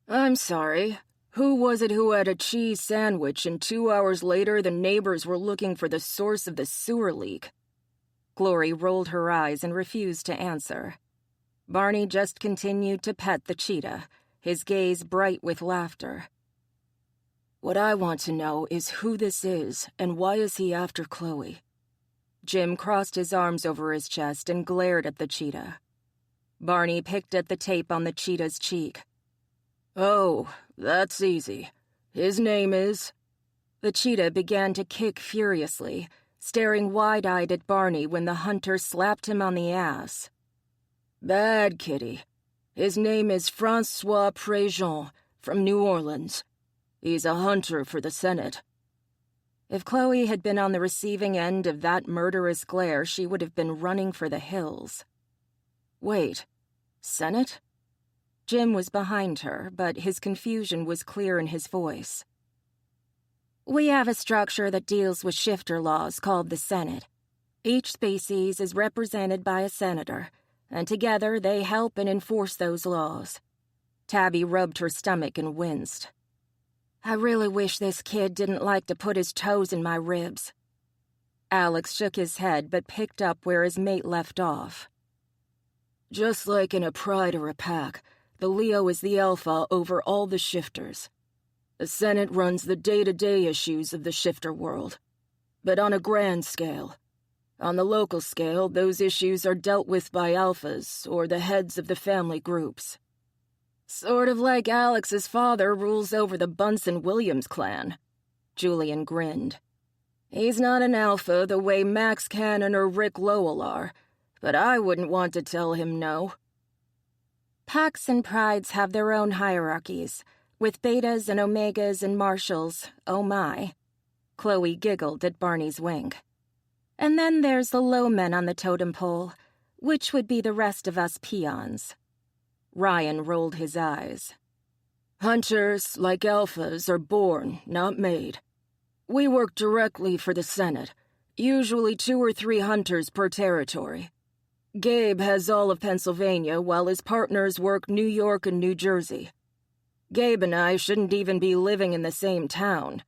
"I'm sorry. Who was it who had a cheese sandwich and 2 hours later the neighbors were looking for the source of the sewer leak?" Glory rolled her eyes and refused to answer. Barney just continued to pet the cheetah, his gaze bright with laughter. "What I want to know is who this is and why is he after Chloe?" Jim crossed his arms over his chest and glared at the cheetah. Barney picked at the tape on the cheetah's cheek. "Oh, that's easy. His name is—" The cheetah began to kick furiously, staring wide-eyed at Barney when the hunter slapped him on the ass. "Bad kitty. His name is Francois Préjean, from New Orleans. He's a hunter for the Senate." If Chloe had been on the receiving end of that murderous glare, she would have been running for the hills. Wait, Senate? Jim was behind her, but his confusion was clear in his voice. "We have a structure that deals with shifter laws called the Senate. Each species is represented by a senator, and together they help and enforce those laws." Tabby rubbed her stomach and winced. "I really wish this kid didn't like to put his toes in my ribs." Alex shook his head but picked up where his mate left off. "Just like in a pride or a pack, the Leo is the alpha over all the shifters. The Senate runs the day-to-day issues of the shifter world, but on a grand scale. On the local scale, those issues are dealt with by alphas or the heads of the family groups. Sort of like Alex's father rules over the Bunsen-Williams clan." Julian grinned. He's not an alpha the way Max Cannon or Rick Lowell are, but I wouldn't want to tell him no. Packs and prides have their own hierarchies, with betas and omegas and marshals, oh my. Chloe giggled at Barney's wink. And then there's the low men on the totem pole, which would be the rest of us peons. Ryan rolled his eyes. Hunters, like alphas, are born, not made. We work directly for the Senate, usually 2 or 3 hunters per territory. Gabe has all of Pennsylvania while his partners work New York and New Jersey. Gabe and I shouldn't even be living in the same town.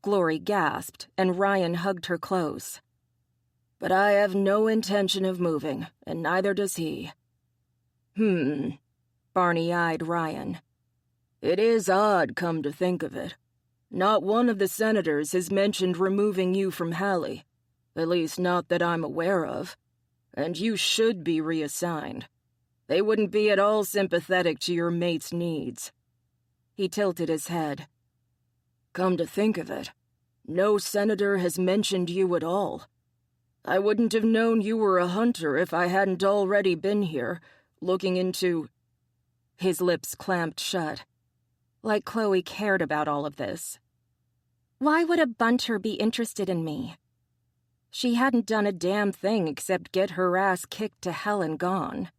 Glory gasped, and Ryan hugged her close. But I have no intention of moving, and neither does he. Barney eyed Ryan. It is odd, come to think of it. Not one of the senators has mentioned removing you from Halle. At least not that I'm aware of. And you should be reassigned. They wouldn't be at all sympathetic to your mate's needs. He tilted his head. Come to think of it, no senator has mentioned you at all. I wouldn't have known you were a hunter if I hadn't already been here, looking into... His lips clamped shut. Like Chloe cared about all of this. Why would a bunter be interested in me? She hadn't done a damn thing except get her ass kicked to hell and gone.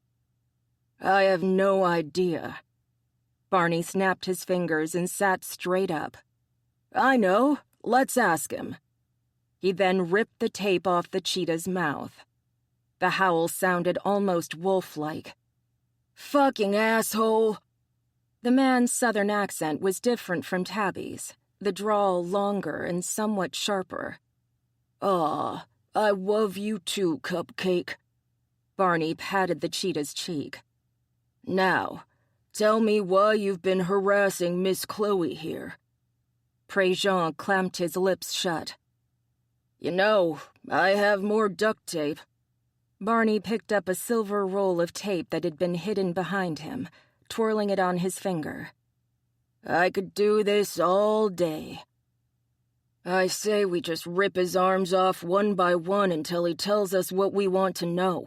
I have no idea. Barney snapped his fingers and sat straight up. I know. Let's ask him. He then ripped the tape off the cheetah's mouth. The howl sounded almost wolf-like. Fucking asshole! The man's southern accent was different from Tabby's, the drawl longer and somewhat sharper. Aw, I love you too, Cupcake. Barney patted the cheetah's cheek. Now, tell me why you've been harassing Miss Chloe here. Prejean clamped his lips shut. You know, I have more duct tape. Barney picked up a silver roll of tape that had been hidden behind him, twirling it on his finger. I could do this all day. I say we just rip his arms off one by one until he tells us what we want to know.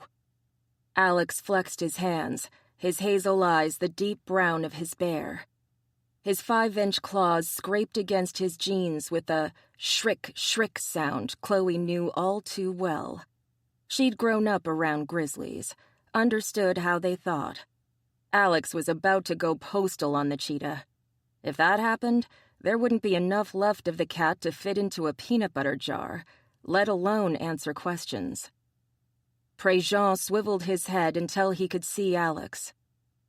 Alex flexed his hands, his hazel eyes the deep brown of his bear. His 5-inch claws scraped against his jeans with a shriek sound Chloe knew all too well. She'd grown up around grizzlies, understood how they thought. Alex was about to go postal on the cheetah. If that happened, there wouldn't be enough left of the cat to fit into a peanut butter jar, let alone answer questions. Prejean swiveled his head until he could see Alex.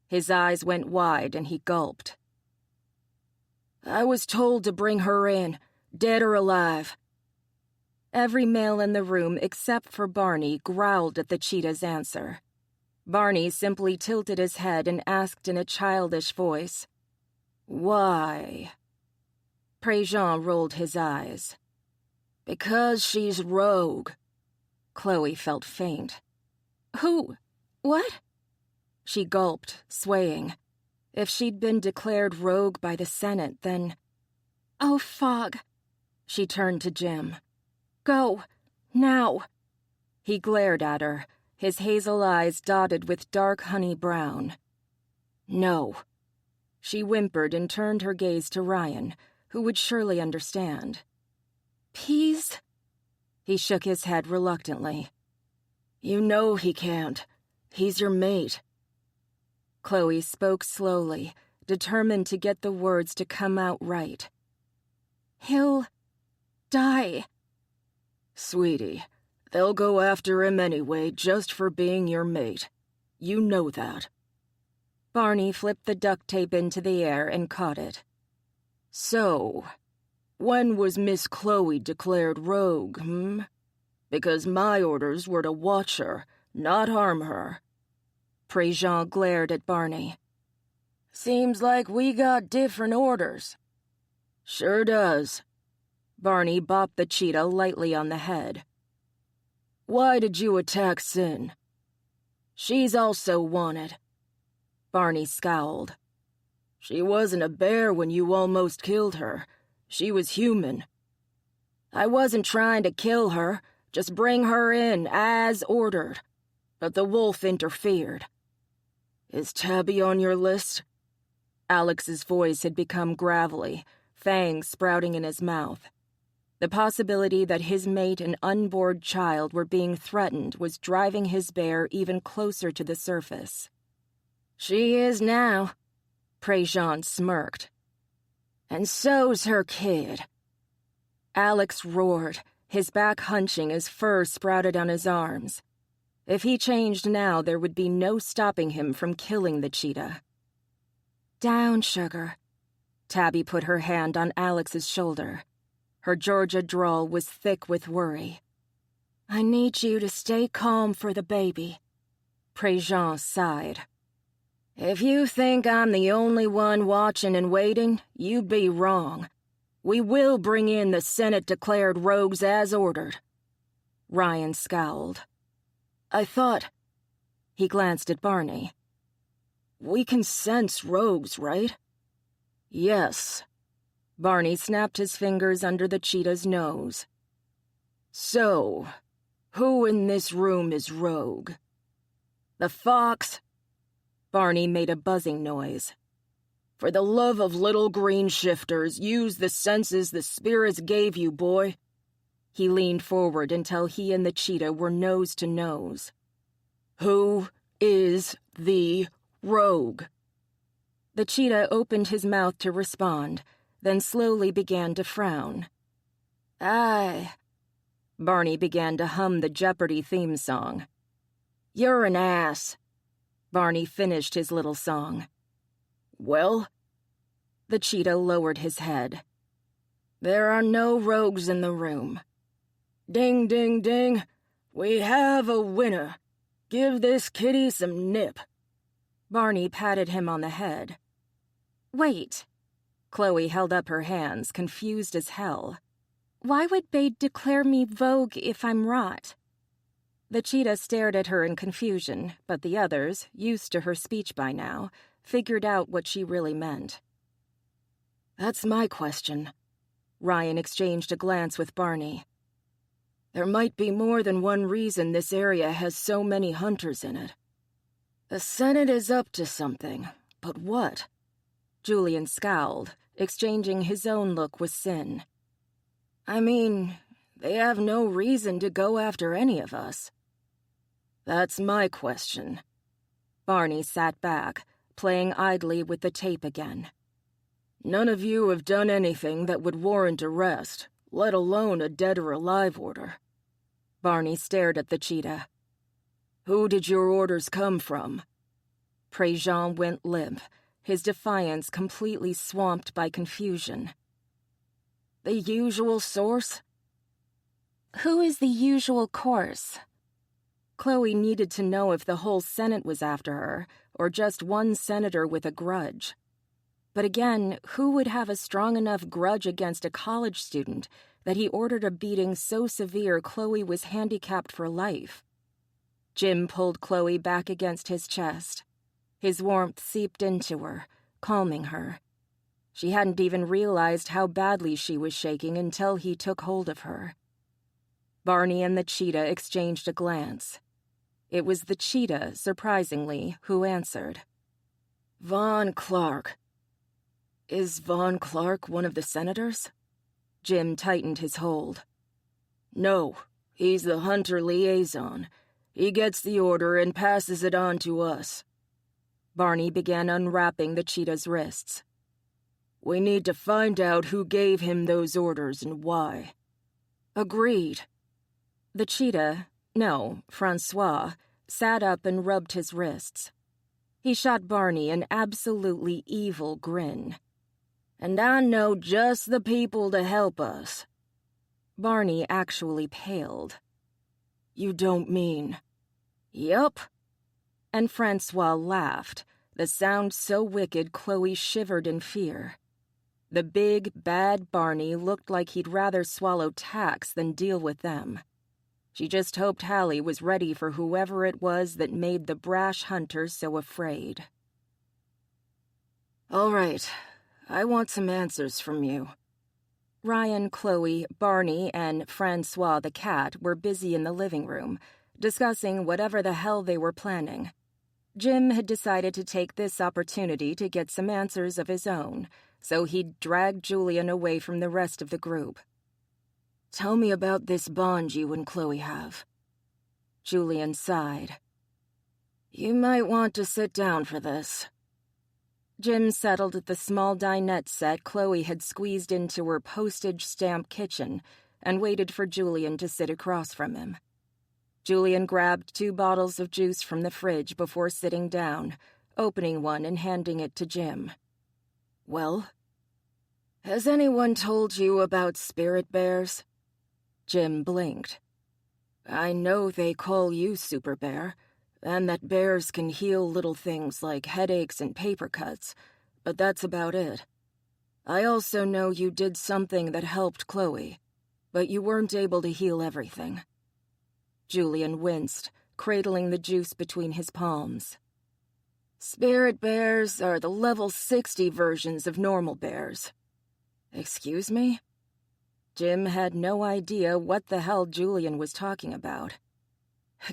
His eyes went wide and he gulped. I was told to bring her in, dead or alive. Every male in the room except for Barney growled at the cheetah's answer. Barney simply tilted his head and asked in a childish voice, "Why?" Prejean rolled his eyes. Because she's rogue. Chloe felt faint. Who? What? She gulped, swaying. If she'd been declared rogue by the Senate, then... Oh, fog. She turned to Jim. Go. Now. He glared at her, his hazel eyes dotted with dark honey brown. No. She whimpered and turned her gaze to Ryan, who would surely understand. Peas? He shook his head reluctantly. You know he can't. He's your mate. Chloe spoke slowly, determined to get the words to come out right. He'll... die. Sweetie, they'll go after him anyway just for being your mate. You know that. Barney flipped the duct tape into the air and caught it. So, when was Miss Chloe declared rogue, Because my orders were to watch her, not harm her. Prejean glared at Barney. Seems like we got different orders. Sure does. Barney bopped the cheetah lightly on the head. Why did you attack Sin? She's also wanted. Barney scowled. She wasn't a bear when you almost killed her. She was human. I wasn't trying to kill her, just bring her in as ordered. But the wolf interfered. Is Tabby on your list? Alex's voice had become gravelly, fangs sprouting in his mouth. The possibility that his mate and unborn child were being threatened was driving his bear even closer to the surface. She is now, Prejean smirked. And so's her kid. Alex roared, his back hunching as fur sprouted on his arms. If he changed now, there would be no stopping him from killing the cheetah. Down, sugar. Tabby put her hand on Alex's shoulder. Her Georgia drawl was thick with worry. I need you to stay calm for the baby. Prejean sighed. If you think I'm the only one watching and waiting, you'd be wrong. We will bring in the Senate-declared rogues as ordered. Ryan scowled. I thought... He glanced at Barney. We can sense rogues, right? Yes. Barney snapped his fingers under the cheetah's nose. So, who in this room is rogue? The fox? Barney made a buzzing noise. For the love of little green shifters, use the senses the spirits gave you, boy. He leaned forward until he and the cheetah were nose to nose. Who is the rogue? The cheetah opened his mouth to respond, then slowly began to frown. Barney began to hum the Jeopardy theme song. You're an ass. Barney finished his little song. Well? The cheetah lowered his head. There are no rogues in the room. Ding, ding, ding. We have a winner. Give this kitty some nip. Barney patted him on the head. Wait. Chloe held up her hands, confused as hell. Why would Bade declare me vogue if I'm rot? The cheetah stared at her in confusion, but the others, used to her speech by now, figured out what she really meant. That's my question. Ryan exchanged a glance with Barney. There might be more than one reason this area has so many hunters in it. The Senate is up to something, but what? Julian scowled, exchanging his own look with Sin. I mean, they have no reason to go after any of us. That's my question. Barney sat back, playing idly with the tape again. None of you have done anything that would warrant arrest, let alone a dead or alive order. Barney stared at the cheetah. Who did your orders come from? Prejean went limp, his defiance completely swamped by confusion. The usual source? Who is the usual course? Chloe needed to know if the whole Senate was after her, or just one senator with a grudge. But again, who would have a strong enough grudge against a college student that he ordered a beating so severe Chloe was handicapped for life? Jim pulled Chloe back against his chest. His warmth seeped into her, calming her. She hadn't even realized how badly she was shaking until he took hold of her. Barney and the cheetah exchanged a glance. It was the cheetah, surprisingly, who answered. Von Clark. Is Von Clark one of the senators? Jim tightened his hold. No, he's the hunter liaison. He gets the order and passes it on to us. Barney began unwrapping the cheetah's wrists. We need to find out who gave him those orders and why. Agreed. The cheetah, no, Francois, sat up and rubbed his wrists. He shot Barney an absolutely evil grin. And I know just the people to help us. Barney actually paled. You don't mean... Yup. And Francois laughed, the sound so wicked Chloe shivered in fear. The big, bad Barney looked like he'd rather swallow tacks than deal with them. She just hoped Halle was ready for whoever it was that made the brash hunter so afraid. All right, I want some answers from you. Ryan, Chloe, Barney, and Francois the cat were busy in the living room, discussing whatever the hell they were planning. Jim had decided to take this opportunity to get some answers of his own, so he'd dragged Julian away from the rest of the group. "Tell me about this bond you and Chloe have." Julian sighed. "You might want to sit down for this." Jim settled at the small dinette set Chloe had squeezed into her postage stamp kitchen and waited for Julian to sit across from him. Julian grabbed 2 bottles of juice from the fridge before sitting down, opening one and handing it to Jim. "Well, has anyone told you about spirit bears?" Jim blinked. "I know they call you Super Bear, and that bears can heal little things like headaches and paper cuts, but that's about it. I also know you did something that helped Chloe, but you weren't able to heal everything." Julian winced, cradling the juice between his palms. "Spirit bears are the level 60 versions of normal bears." "Excuse me?" Jim had no idea what the hell Julian was talking about.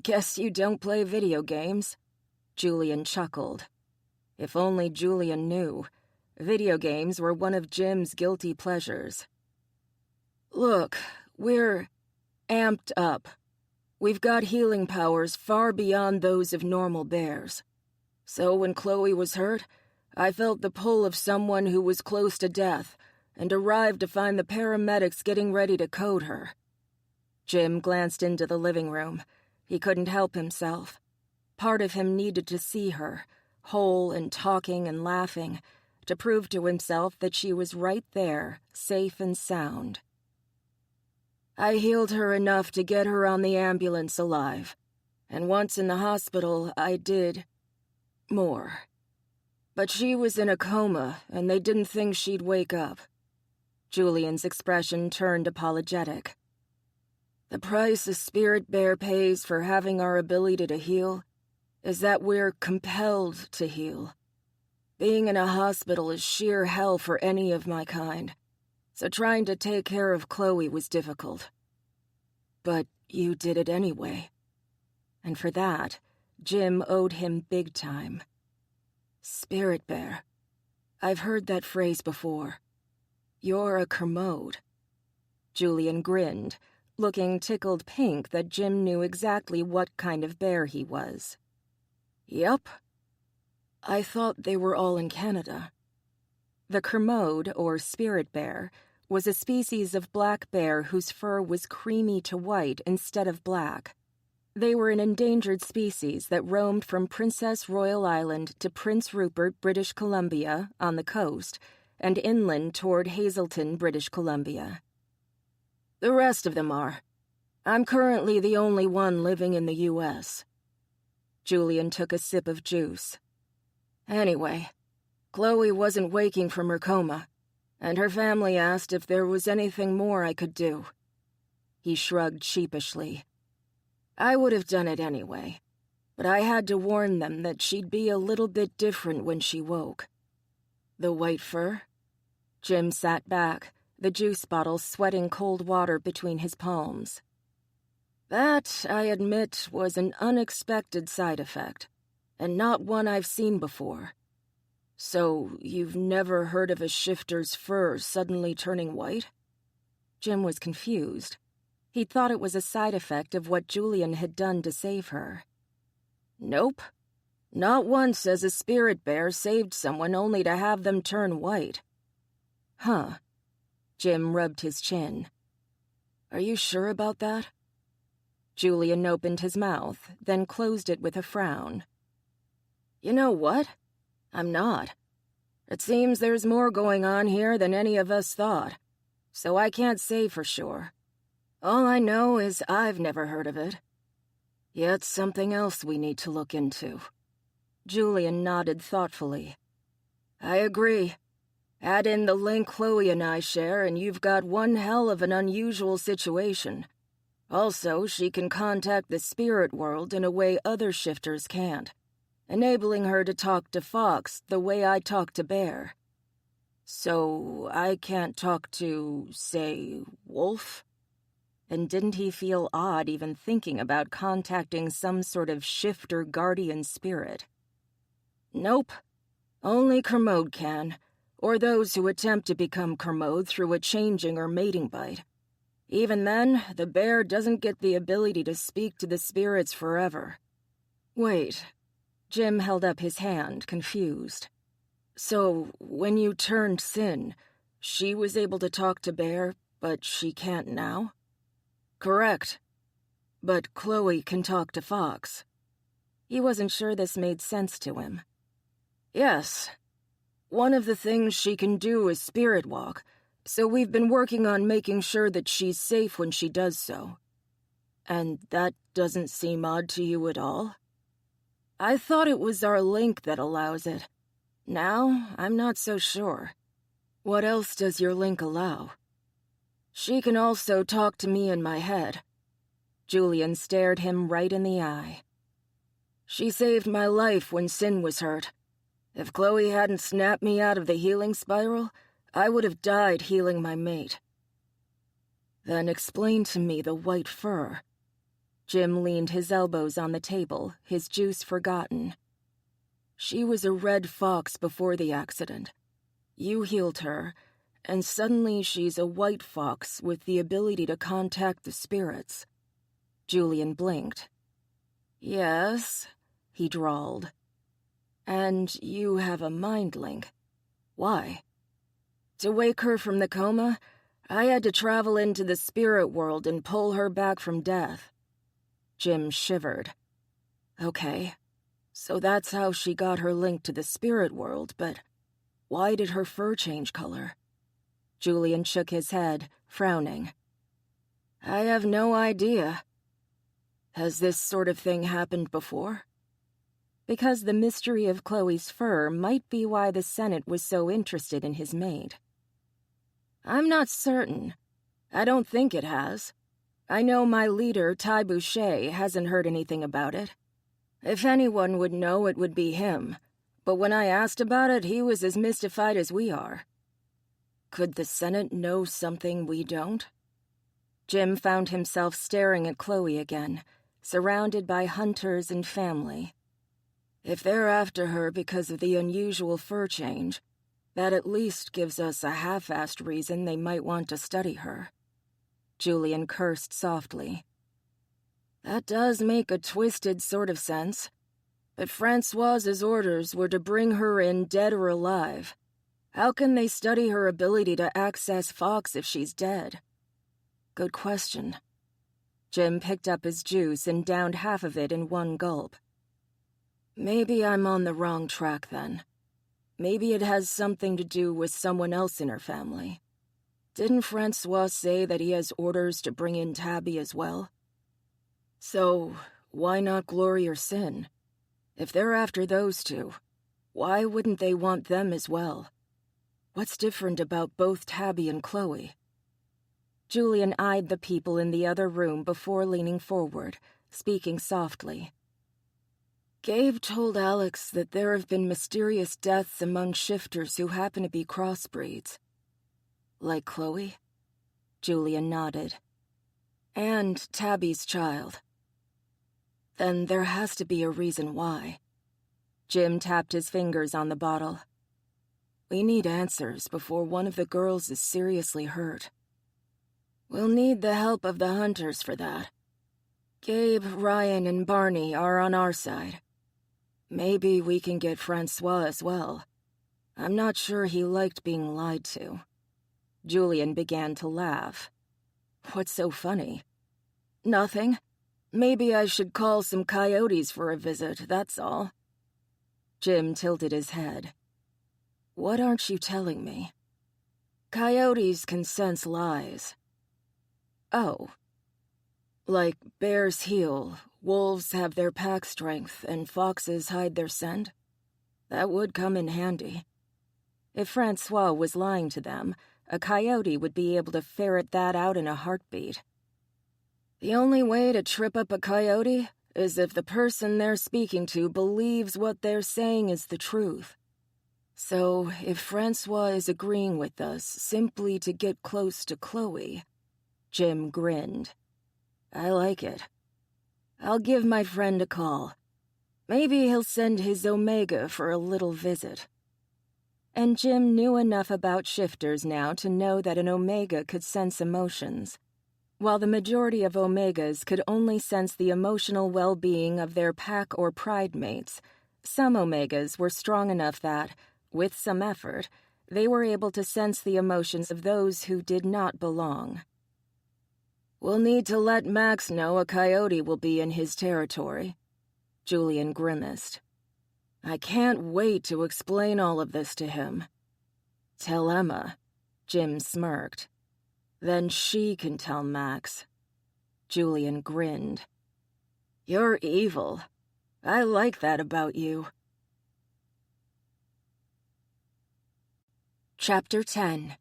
"Guess you don't play video games?" Julian chuckled. If only Julian knew. Video games were one of Jim's guilty pleasures. "Look, we're amped up. We've got healing powers far beyond those of normal bears. So when Chloe was hurt, I felt the pull of someone who was close to death and arrived to find the paramedics getting ready to code her." Jim glanced into the living room. He couldn't help himself. Part of him needed to see her, whole and talking and laughing, to prove to himself that she was right there, safe and sound. "I healed her enough to get her on the ambulance alive, and once in the hospital I did more. But she was in a coma, and they didn't think she'd wake up." Julian's expression turned apologetic. "The price a spirit bear pays for having our ability to heal is that we're compelled to heal. Being in a hospital is sheer hell for any of my kind, so trying to take care of Chloe was difficult." "But you did it anyway." And for that, Jim owed him big time. "Spirit bear. I've heard that phrase before. You're a Kermode." Julian grinned, looking tickled pink that Jim knew exactly what kind of bear he was. "Yup. I thought they were all in Canada." The Kermode, or spirit bear, was a species of black bear whose fur was creamy to white instead of black. They were an endangered species that roamed from Princess Royal Island to Prince Rupert, British Columbia, on the coast, and inland toward Hazelton, British Columbia. "The rest of them are. I'm currently the only one living in the U.S. Julian took a sip of juice. "Anyway, Chloe wasn't waking from her coma, and her family asked if there was anything more I could do." He shrugged sheepishly. "I would have done it anyway, but I had to warn them that she'd be a little bit different when she woke." "The white fur?" Jim sat back, the juice bottle sweating cold water between his palms. "That, I admit, was an unexpected side effect, and not one I've seen before. So, you've never heard of a shifter's fur suddenly turning white?" Jim was confused. He thought it was a side effect of what Julian had done to save her. "Nope. Not once has a spirit bear saved someone only to have them turn white." "Huh." Jim rubbed his chin. "Are you sure about that?" Julian opened his mouth, then closed it with a frown. "You know what? I'm not. It seems there's more going on here than any of us thought, so I can't say for sure. All I know is I've never heard of it. Yet something else we need to look into." Julian nodded thoughtfully. "I agree. Add in the link Chloe and I share, and you've got one hell of an unusual situation. Also, she can contact the spirit world in a way other shifters can't, enabling her to talk to Fox the way I talk to Bear." So I can't talk to, say, Wolf? And didn't he feel odd even thinking about contacting some sort of shifter guardian spirit? Nope. Only Kermode can, or those who attempt to become Kermode through a changing or mating bite. Even then, the bear doesn't get the ability to speak to the spirits forever. Wait. Jim held up his hand, confused. So, when you turned Sin, she was able to talk to Bear, but she can't now? Correct. But Chloe can talk to Fox. He wasn't sure this made sense to him. Yes. One of the things she can do is spirit walk, so we've been working on making sure that she's safe when she does so. And that doesn't seem odd to you at all? I thought it was our link that allows it. Now, I'm not so sure. What else does your link allow? She can also talk to me in my head. Julian stared him right in the eye. She saved my life when Sin was hurt. If Chloe hadn't snapped me out of the healing spiral, I would have died healing my mate. Then explain to me the white fur. Jim leaned his elbows on the table, his juice forgotten. She was a red fox before the accident. You healed her, and suddenly she's a white fox with the ability to contact the spirits. Julian blinked. Yes, he drawled. And you have a mind link. Why? To wake her from the coma, I had to travel into the spirit world and pull her back from death. Jim shivered. Okay, so that's how she got her link to the spirit world, but why did her fur change color? Julian shook his head, frowning. I have no idea. Has this sort of thing happened before? Because the mystery of Chloe's fur might be why the Senate was so interested in his maid. I'm not certain. I don't think it has. I know my leader, Ty Boucher, hasn't heard anything about it. If anyone would know, it would be him. But when I asked about it, he was as mystified as we are. Could the Senate know something we don't? Jim found himself staring at Chloe again, surrounded by hunters and family. If they're after her because of the unusual fur change, that at least gives us a half-assed reason they might want to study her. Julian cursed softly. That does make a twisted sort of sense. But Francoise's orders were to bring her in dead or alive. How can they study her ability to access Fox if she's dead? Good question. Jim picked up his juice and downed half of it in one gulp. Maybe I'm on the wrong track then. Maybe it has something to do with someone else in her family. Didn't Francois say that he has orders to bring in Tabby as well? So, why not Glory or Sin? If they're after those two, why wouldn't they want them as well? What's different about both Tabby and Chloe? Julian eyed the people in the other room before leaning forward, speaking softly. Gabe told Alex that there have been mysterious deaths among shifters who happen to be crossbreeds. Like Chloe? Julian nodded. And Tabby's child. Then there has to be a reason why. Jim tapped his fingers on the bottle. We need answers before one of the girls is seriously hurt. We'll need the help of the hunters for that. Gabe, Ryan, and Barney are on our side. Maybe we can get Francois as well. I'm not sure he liked being lied to. Julian began to laugh. What's so funny? Nothing. Maybe I should call some coyotes for a visit, that's all. Jim tilted his head. What aren't you telling me? Coyotes can sense lies. Oh. Like bears heal, wolves have their pack strength, and foxes hide their scent? That would come in handy. If Francois was lying to them, a coyote would be able to ferret that out in a heartbeat. The only way to trip up a coyote is if the person they're speaking to believes what they're saying is the truth. So, if Francois is agreeing with us simply to get close to Chloe, Jim grinned. I like it. I'll give my friend a call. Maybe he'll send his Omega for a little visit. And Jim knew enough about shifters now to know that an Omega could sense emotions. While the majority of Omegas could only sense the emotional well-being of their pack or pride mates, some Omegas were strong enough that, with some effort, they were able to sense the emotions of those who did not belong. We'll need to let Max know a coyote will be in his territory. Julian grimaced. I can't wait to explain all of this to him. Tell Emma, Jim smirked. Then she can tell Max. Julian grinned. You're evil. I like that about you. Chapter 10.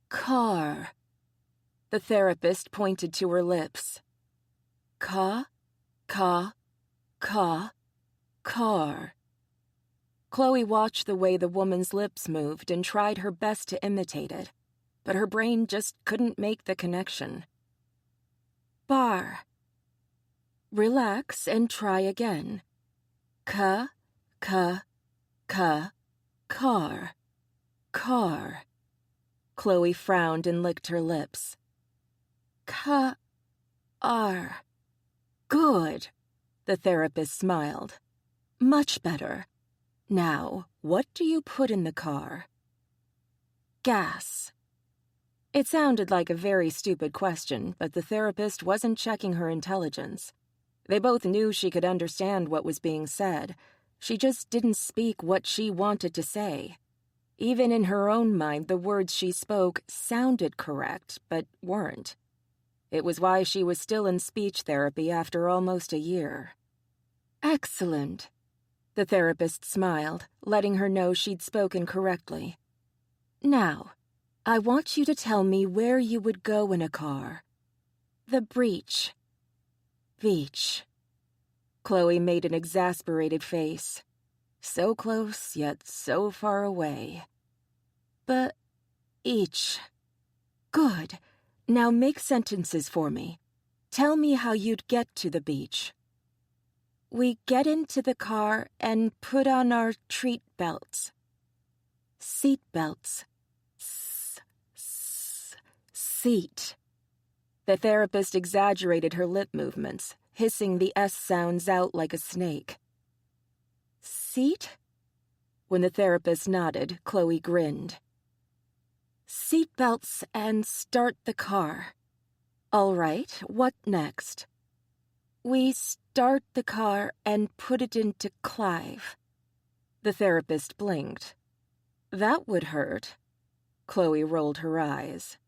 Car. The therapist pointed to her lips. Car. Chloe watched the way the woman's lips moved and tried her best to imitate it, but her brain just couldn't make the connection. Bar. Relax and try again. Car. Chloe frowned and licked her lips. Car. Good. The therapist smiled. Much better. Now, what do you put in the car? Gas. It sounded like a very stupid question, but the therapist wasn't checking her intelligence. They both knew she could understand what was being said. She just didn't speak what she wanted to say. Even in her own mind, the words she spoke sounded correct, but weren't. It was why she was still in speech therapy after almost a year. Excellent. The therapist smiled, letting her know she'd spoken correctly. Now, I want you to tell me where you would go in a car. The breach. Beach. Chloe made an exasperated face. So close, yet so far away. But each. Good. Now make sentences for me. Tell me how you'd get to the beach. We get into the car and put on our treat belts. Seat belts. Seat. The therapist exaggerated her lip movements, hissing the S sounds out like a snake. Seat? When the therapist nodded, Chloe grinned. Seat belts and start the car. All right, what next? We start the car and put it into Clive. The therapist blinked. That would hurt. Chloe rolled her eyes.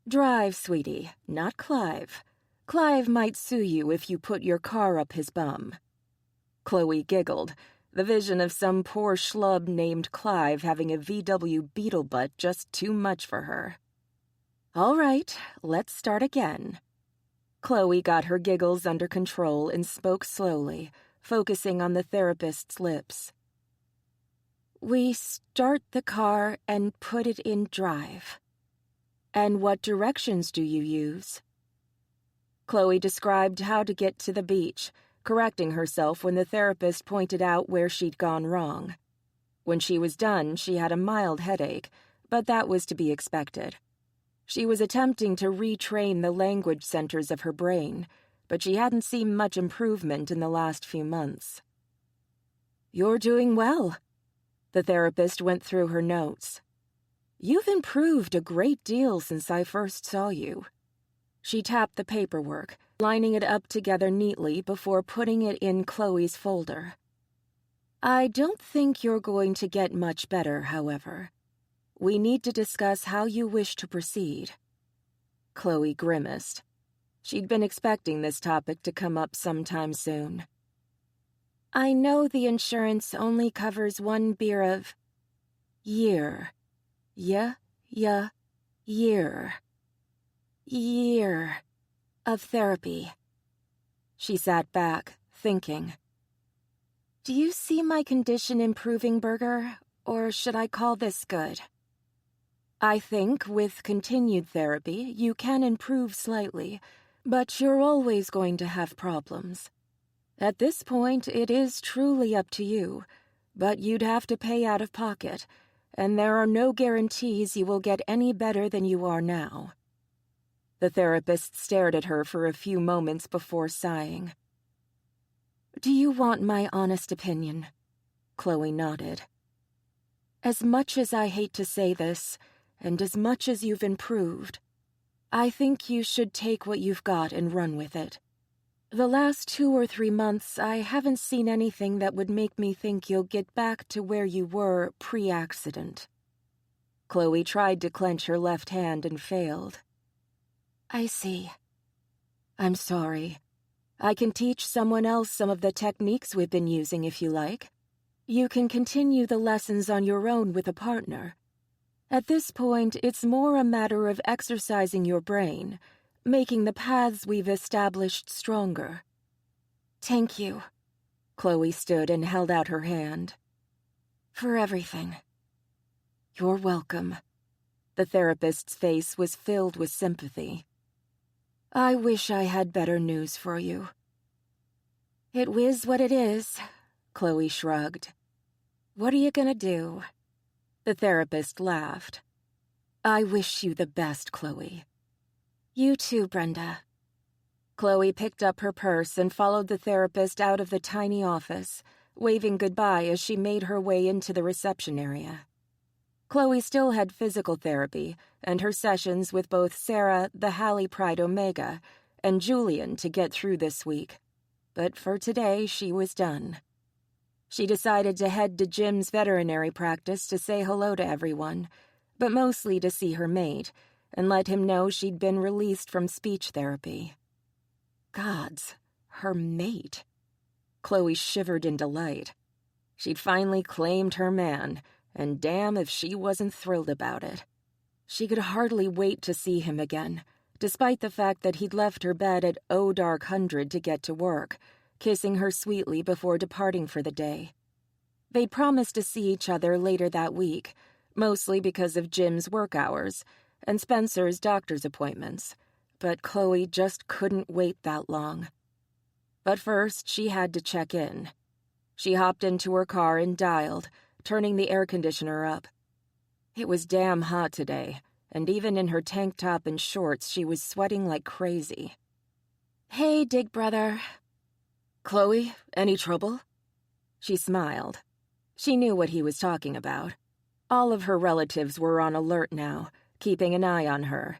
Drive, sweetie, not Clive. Clive might sue you if you put your car up his bum. Chloe giggled, the vision of some poor schlub named Clive having a VW Beetle butt just too much for her. All right, let's start again. Chloe got her giggles under control and spoke slowly, focusing on the therapist's lips. We start the car and put it in drive. And what directions do you use? Chloe described how to get to the beach, correcting herself when the therapist pointed out where she'd gone wrong. When she was done, she had a mild headache, but that was to be expected. She was attempting to retrain the language centers of her brain, but she hadn't seen much improvement in the last few months. You're doing well. The therapist went through her notes. You've improved a great deal since I first saw you. She tapped the paperwork, lining it up together neatly before putting it in Chloe's folder. I don't think you're going to get much better, however. We need to discuss how you wish to proceed. Chloe grimaced. She'd been expecting this topic to come up sometime soon. I know the insurance only covers one beer of... year. Year of therapy. She sat back, thinking. Do you see my condition improving, Burger, or should I call this good? I think with continued therapy, you can improve slightly, but you're always going to have problems. At this point, it is truly up to you, but you'd have to pay out of pocket, and there are no guarantees you will get any better than you are now. The therapist stared at her for a few moments before sighing. Do you want my honest opinion? Chloe nodded. As much as I hate to say this, and as much as you've improved, I think you should take what you've got and run with it. The last 2 or 3 months, I haven't seen anything that would make me think you'll get back to where you were pre-accident. Chloe tried to clench her left hand and failed. I see. I'm sorry. I can teach someone else some of the techniques we've been using if you like. You can continue the lessons on your own with a partner. At this point, it's more a matter of exercising your brain, making the paths we've established stronger. Thank you. Chloe stood and held out her hand. For everything. You're welcome. The therapist's face was filled with sympathy. I wish I had better news for you. It is what it is, Chloe shrugged. What are you gonna do? The therapist laughed. I wish you the best, Chloe. You too, Brenda. Chloe picked up her purse and followed the therapist out of the tiny office, waving goodbye as she made her way into the reception area. Chloe still had physical therapy and her sessions with both Sarah, the Halle Pride Omega, and Julian to get through this week. But for today, she was done. She decided to head to Jim's veterinary practice to say hello to everyone, but mostly to see her mate, and let him know she'd been released from speech therapy. Gods, her mate. Chloe shivered in delight. She'd finally claimed her man, and damn if she wasn't thrilled about it. She could hardly wait to see him again, despite the fact that he'd left her bed at dark 100 to get to work, kissing her sweetly before departing for the day. They'd promised to see each other later that week, mostly because of Jim's work hours and Spencer's doctor's appointments, but Chloe just couldn't wait that long. But first, she had to check in. She hopped into her car and dialed, turning the air conditioner up. It was damn hot today, and even in her tank top and shorts, she was sweating like crazy. Hey, Dig Brother. Chloe, any trouble? She smiled. She knew what he was talking about. All of her relatives were on alert now, keeping an eye on her.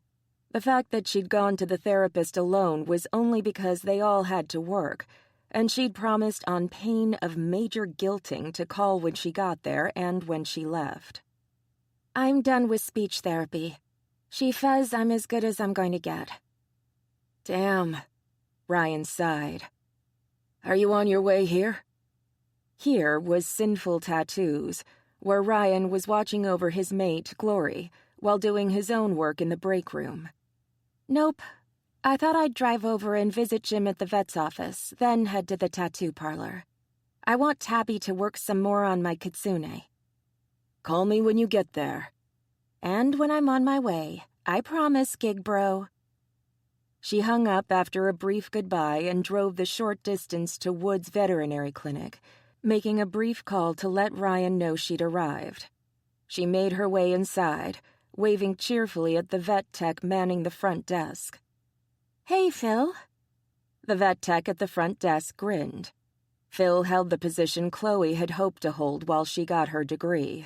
The fact that she'd gone to the therapist alone was only because they all had to work, and she'd promised on pain of major guilting to call when she got there and when she left. I'm done with speech therapy. She says I'm as good as I'm going to get. Damn, Ryan sighed. Are you on your way here? Here was Sinful Tattoos, where Ryan was watching over his mate, Glory, while doing his own work in the break room. Nope. I thought I'd drive over and visit Jim at the vet's office, then head to the tattoo parlor. I want Tabby to work some more on my kitsune. Call me when you get there. And when I'm on my way, I promise, Gig Bro. She hung up after a brief goodbye and drove the short distance to Wood's veterinary clinic, making a brief call to let Ryan know she'd arrived. She made her way inside, waving cheerfully at the vet tech manning the front desk. Hey, Phil. The vet tech at the front desk grinned. Phil held the position Chloe had hoped to hold while she got her degree.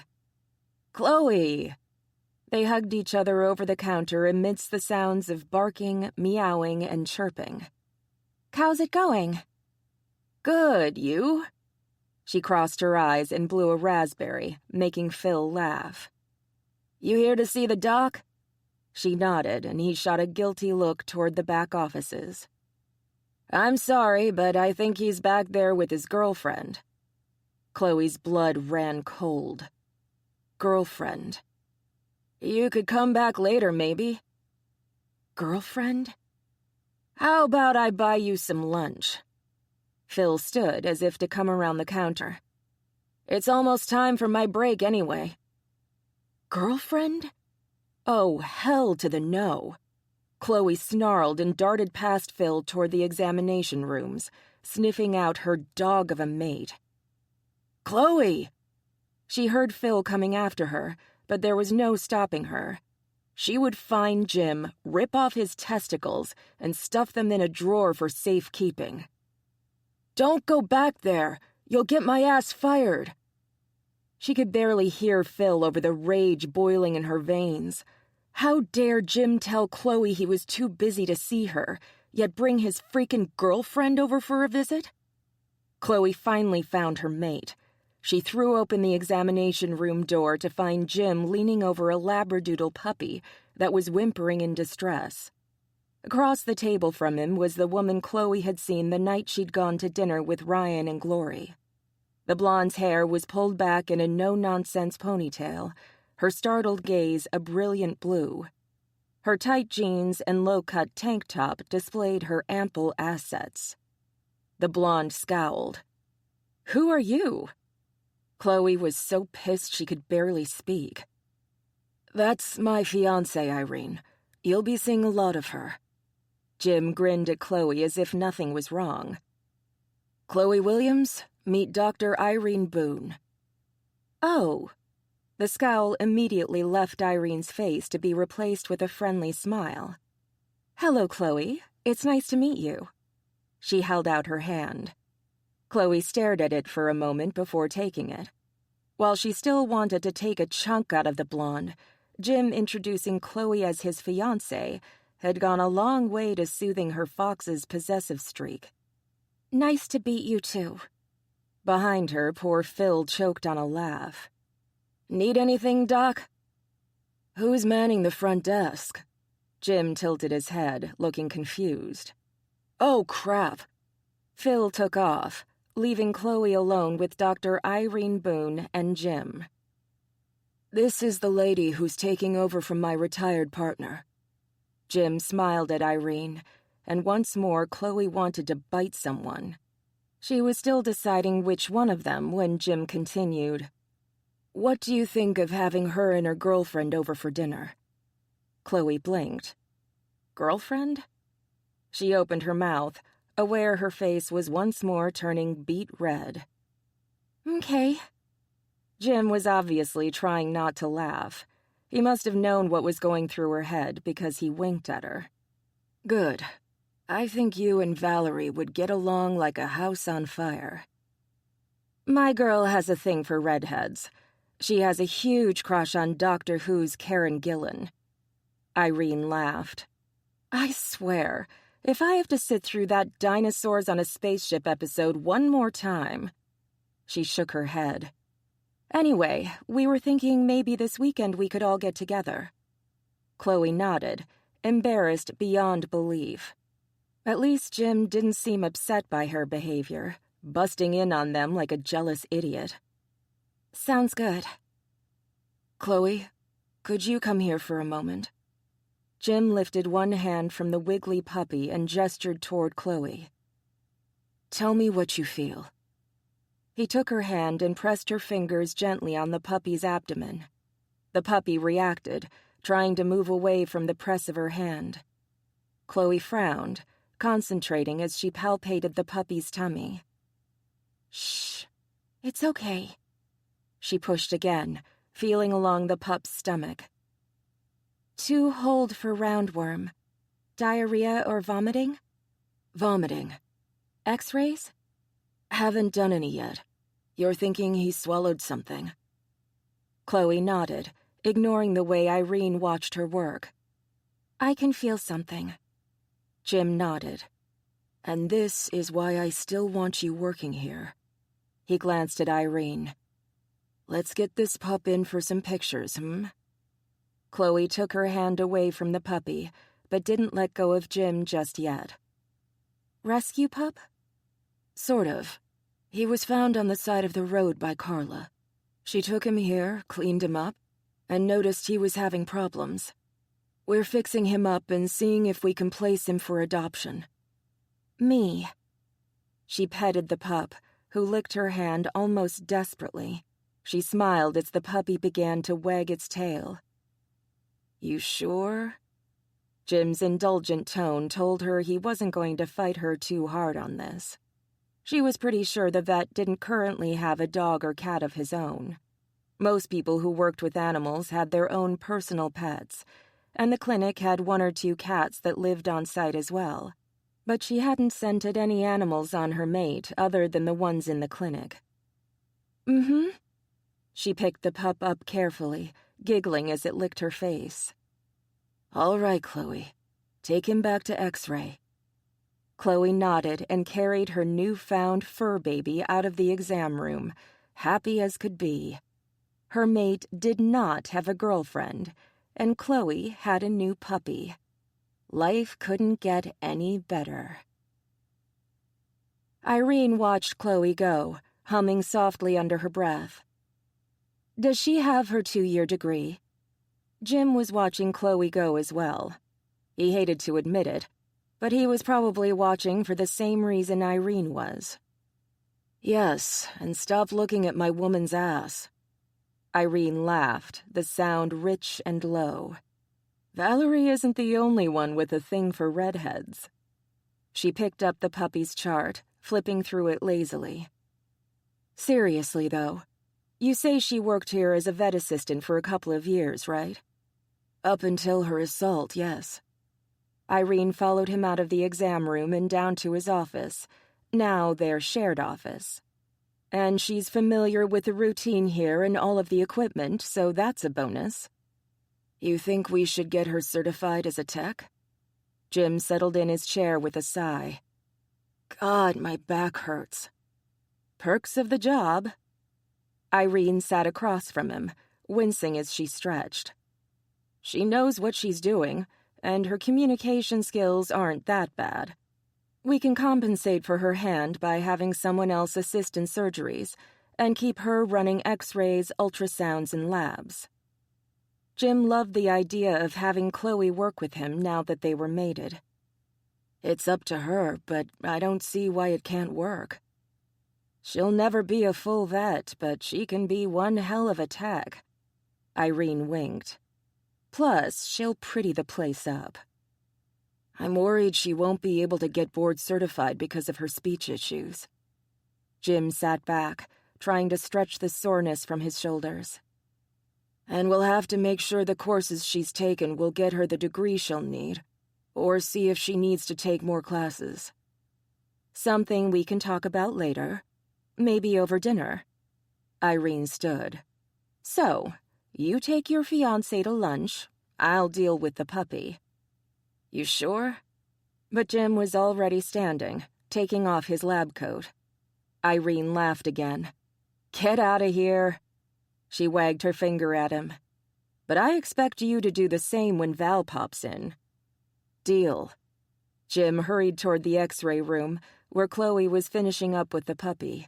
Chloe! They hugged each other over the counter amidst the sounds of barking, meowing, and chirping. How's it going? Good, you? She crossed her eyes and blew a raspberry, making Phil laugh. You here to see the doc? She nodded, and he shot a guilty look toward the back offices. I'm sorry, but I think he's back there with his girlfriend. Chloe's blood ran cold. Girlfriend. You could come back later, maybe. Girlfriend? How about I buy you some lunch? Phil stood as if to come around the counter. "It's almost time for my break anyway." "Girlfriend? Oh, hell to the no." Chloe snarled and darted past Phil toward the examination rooms, sniffing out her dog of a mate. "Chloe!" She heard Phil coming after her, but there was no stopping her. She would find Jim, rip off his testicles, and stuff them in a drawer for safekeeping. "Don't go back there! You'll get my ass fired!" She could barely hear Phil over the rage boiling in her veins. How dare Jim tell Chloe he was too busy to see her, yet bring his freaking girlfriend over for a visit? Chloe finally found her mate. She threw open the examination room door to find Jim leaning over a labradoodle puppy that was whimpering in distress. Across the table from him was the woman Chloe had seen the night she'd gone to dinner with Ryan and Glory. The blonde's hair was pulled back in a no-nonsense ponytail, her startled gaze a brilliant blue. Her tight jeans and low-cut tank top displayed her ample assets. The blonde scowled. "Who are you?" Chloe was so pissed she could barely speak. "That's my fiancée, Irene. You'll be seeing a lot of her." Jim grinned at Chloe as if nothing was wrong. "Chloe Williams, meet Dr. Irene Boone." "Oh." The scowl immediately left Irene's face to be replaced with a friendly smile. "Hello, Chloe. It's nice to meet you." She held out her hand. Chloe stared at it for a moment before taking it. While she still wanted to take a chunk out of the blonde, Jim introducing Chloe as his fiancée had gone a long way to soothing her fox's possessive streak. "Nice to meet you, too." Behind her, poor Phil choked on a laugh. "Need anything, Doc?" "Who's manning the front desk?" Jim tilted his head, looking confused. "Oh, crap." Phil took off, leaving Chloe alone with Dr. Irene Boone and Jim. "This is the lady who's taking over from my retired partner." Jim smiled at Irene, and once more Chloe wanted to bite someone. She was still deciding which one of them when Jim continued. "What do you think of having her and her girlfriend over for dinner?" Chloe blinked. "Girlfriend?" She opened her mouth, aware her face was once more turning beet red. "Okay." Jim was obviously trying not to laugh. He must have known what was going through her head because he winked at her. "Good. I think you and Valerie would get along like a house on fire." "My girl has a thing for redheads. She has a huge crush on Doctor Who's Karen Gillan." Irene laughed. "I swear, if I have to sit through that dinosaurs on a spaceship episode one more time..." She shook her head. "Anyway, we were thinking maybe this weekend we could all get together." Chloe nodded, embarrassed beyond belief. At least Jim didn't seem upset by her behavior, busting in on them like a jealous idiot. "Sounds good." "Chloe, could you come here for a moment?" Jim lifted one hand from the wiggly puppy and gestured toward Chloe. "Tell me what you feel." He took her hand and pressed her fingers gently on the puppy's abdomen. The puppy reacted, trying to move away from the press of her hand. Chloe frowned, concentrating as she palpated the puppy's tummy. "Shh, it's okay." She pushed again, feeling along the pup's stomach. "To hold for roundworm. Diarrhea or vomiting?" "Vomiting." "X-rays?" "Haven't done any yet. You're thinking he swallowed something?" Chloe nodded, ignoring the way Irene watched her work. "I can feel something." Jim nodded. "And this is why I still want you working here." He glanced at Irene. "Let's get this pup in for some pictures, Chloe took her hand away from the puppy, but didn't let go of Jim just yet. "Rescue pup?" "Sort of. He was found on the side of the road by Carla. She took him here, cleaned him up, and noticed he was having problems. We're fixing him up and seeing if we can place him for adoption." "Me." She petted the pup, who licked her hand almost desperately. She smiled as the puppy began to wag its tail. "You sure?" Jim's indulgent tone told her he wasn't going to fight her too hard on this. She was pretty sure the vet didn't currently have a dog or cat of his own. Most people who worked with animals had their own personal pets, and the clinic had 1 or 2 cats that lived on site as well. But she hadn't scented any animals on her mate other than the ones in the clinic. "Mm-hmm." She picked the pup up carefully, giggling as it licked her face. "All right, Chloe. Take him back to X-ray." Chloe nodded and carried her newfound fur baby out of the exam room, happy as could be. Her mate did not have a girlfriend, and Chloe had a new puppy. Life couldn't get any better. Irene watched Chloe go, humming softly under her breath. "Does she have her 2-year degree?" Jim was watching Chloe go as well. He hated to admit it, but he was probably watching for the same reason Irene was. "Yes, and stop looking at my woman's ass." Irene laughed, the sound rich and low. "Valerie isn't the only one with a thing for redheads." She picked up the puppy's chart, flipping through it lazily. "Seriously, though, you say she worked here as a vet assistant for a couple of years, right?" "Up until her assault, yes." Irene followed him out of the exam room and down to his office, now their shared office. "And she's familiar with the routine here and all of the equipment, so that's a bonus." "You think we should get her certified as a tech?" Jim settled in his chair with a sigh. "God, my back hurts." "Perks of the job." Irene sat across from him, wincing as she stretched. "She knows what she's doing, and her communication skills aren't that bad. We can compensate for her hand by having someone else assist in surgeries and keep her running X-rays, ultrasounds, and labs." Jim loved the idea of having Chloe work with him now that they were mated. "It's up to her, but I don't see why it can't work. She'll never be a full vet, but she can be one hell of a tech." Irene winked. "Plus, she'll pretty the place up." "I'm worried she won't be able to get board certified because of her speech issues." Jim sat back, trying to stretch the soreness from his shoulders. "And we'll have to make sure the courses she's taken will get her the degree she'll need, or see if she needs to take more classes." "Something we can talk about later. Maybe over dinner." Irene stood. "So, you take your fiancé to lunch. I'll deal with the puppy." "You sure?" But Jim was already standing, taking off his lab coat. Irene laughed again. "Get out of here." She wagged her finger at him. "But I expect you to do the same when Val pops in." "Deal." Jim hurried toward the X-ray room, where Chloe was finishing up with the puppy.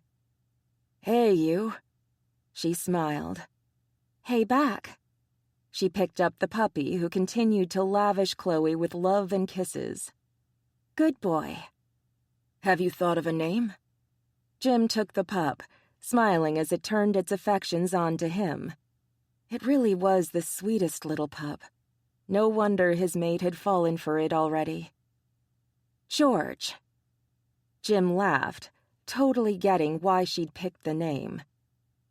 "Hey, you." She smiled. "Hey, back." She picked up the puppy, who continued to lavish Chloe with love and kisses. "Good boy." "Have you thought of a name?" Jim took the pup, smiling as it turned its affections on to him. It really was the sweetest little pup. No wonder his mate had fallen for it already. "George." Jim laughed, totally getting why she'd picked the name.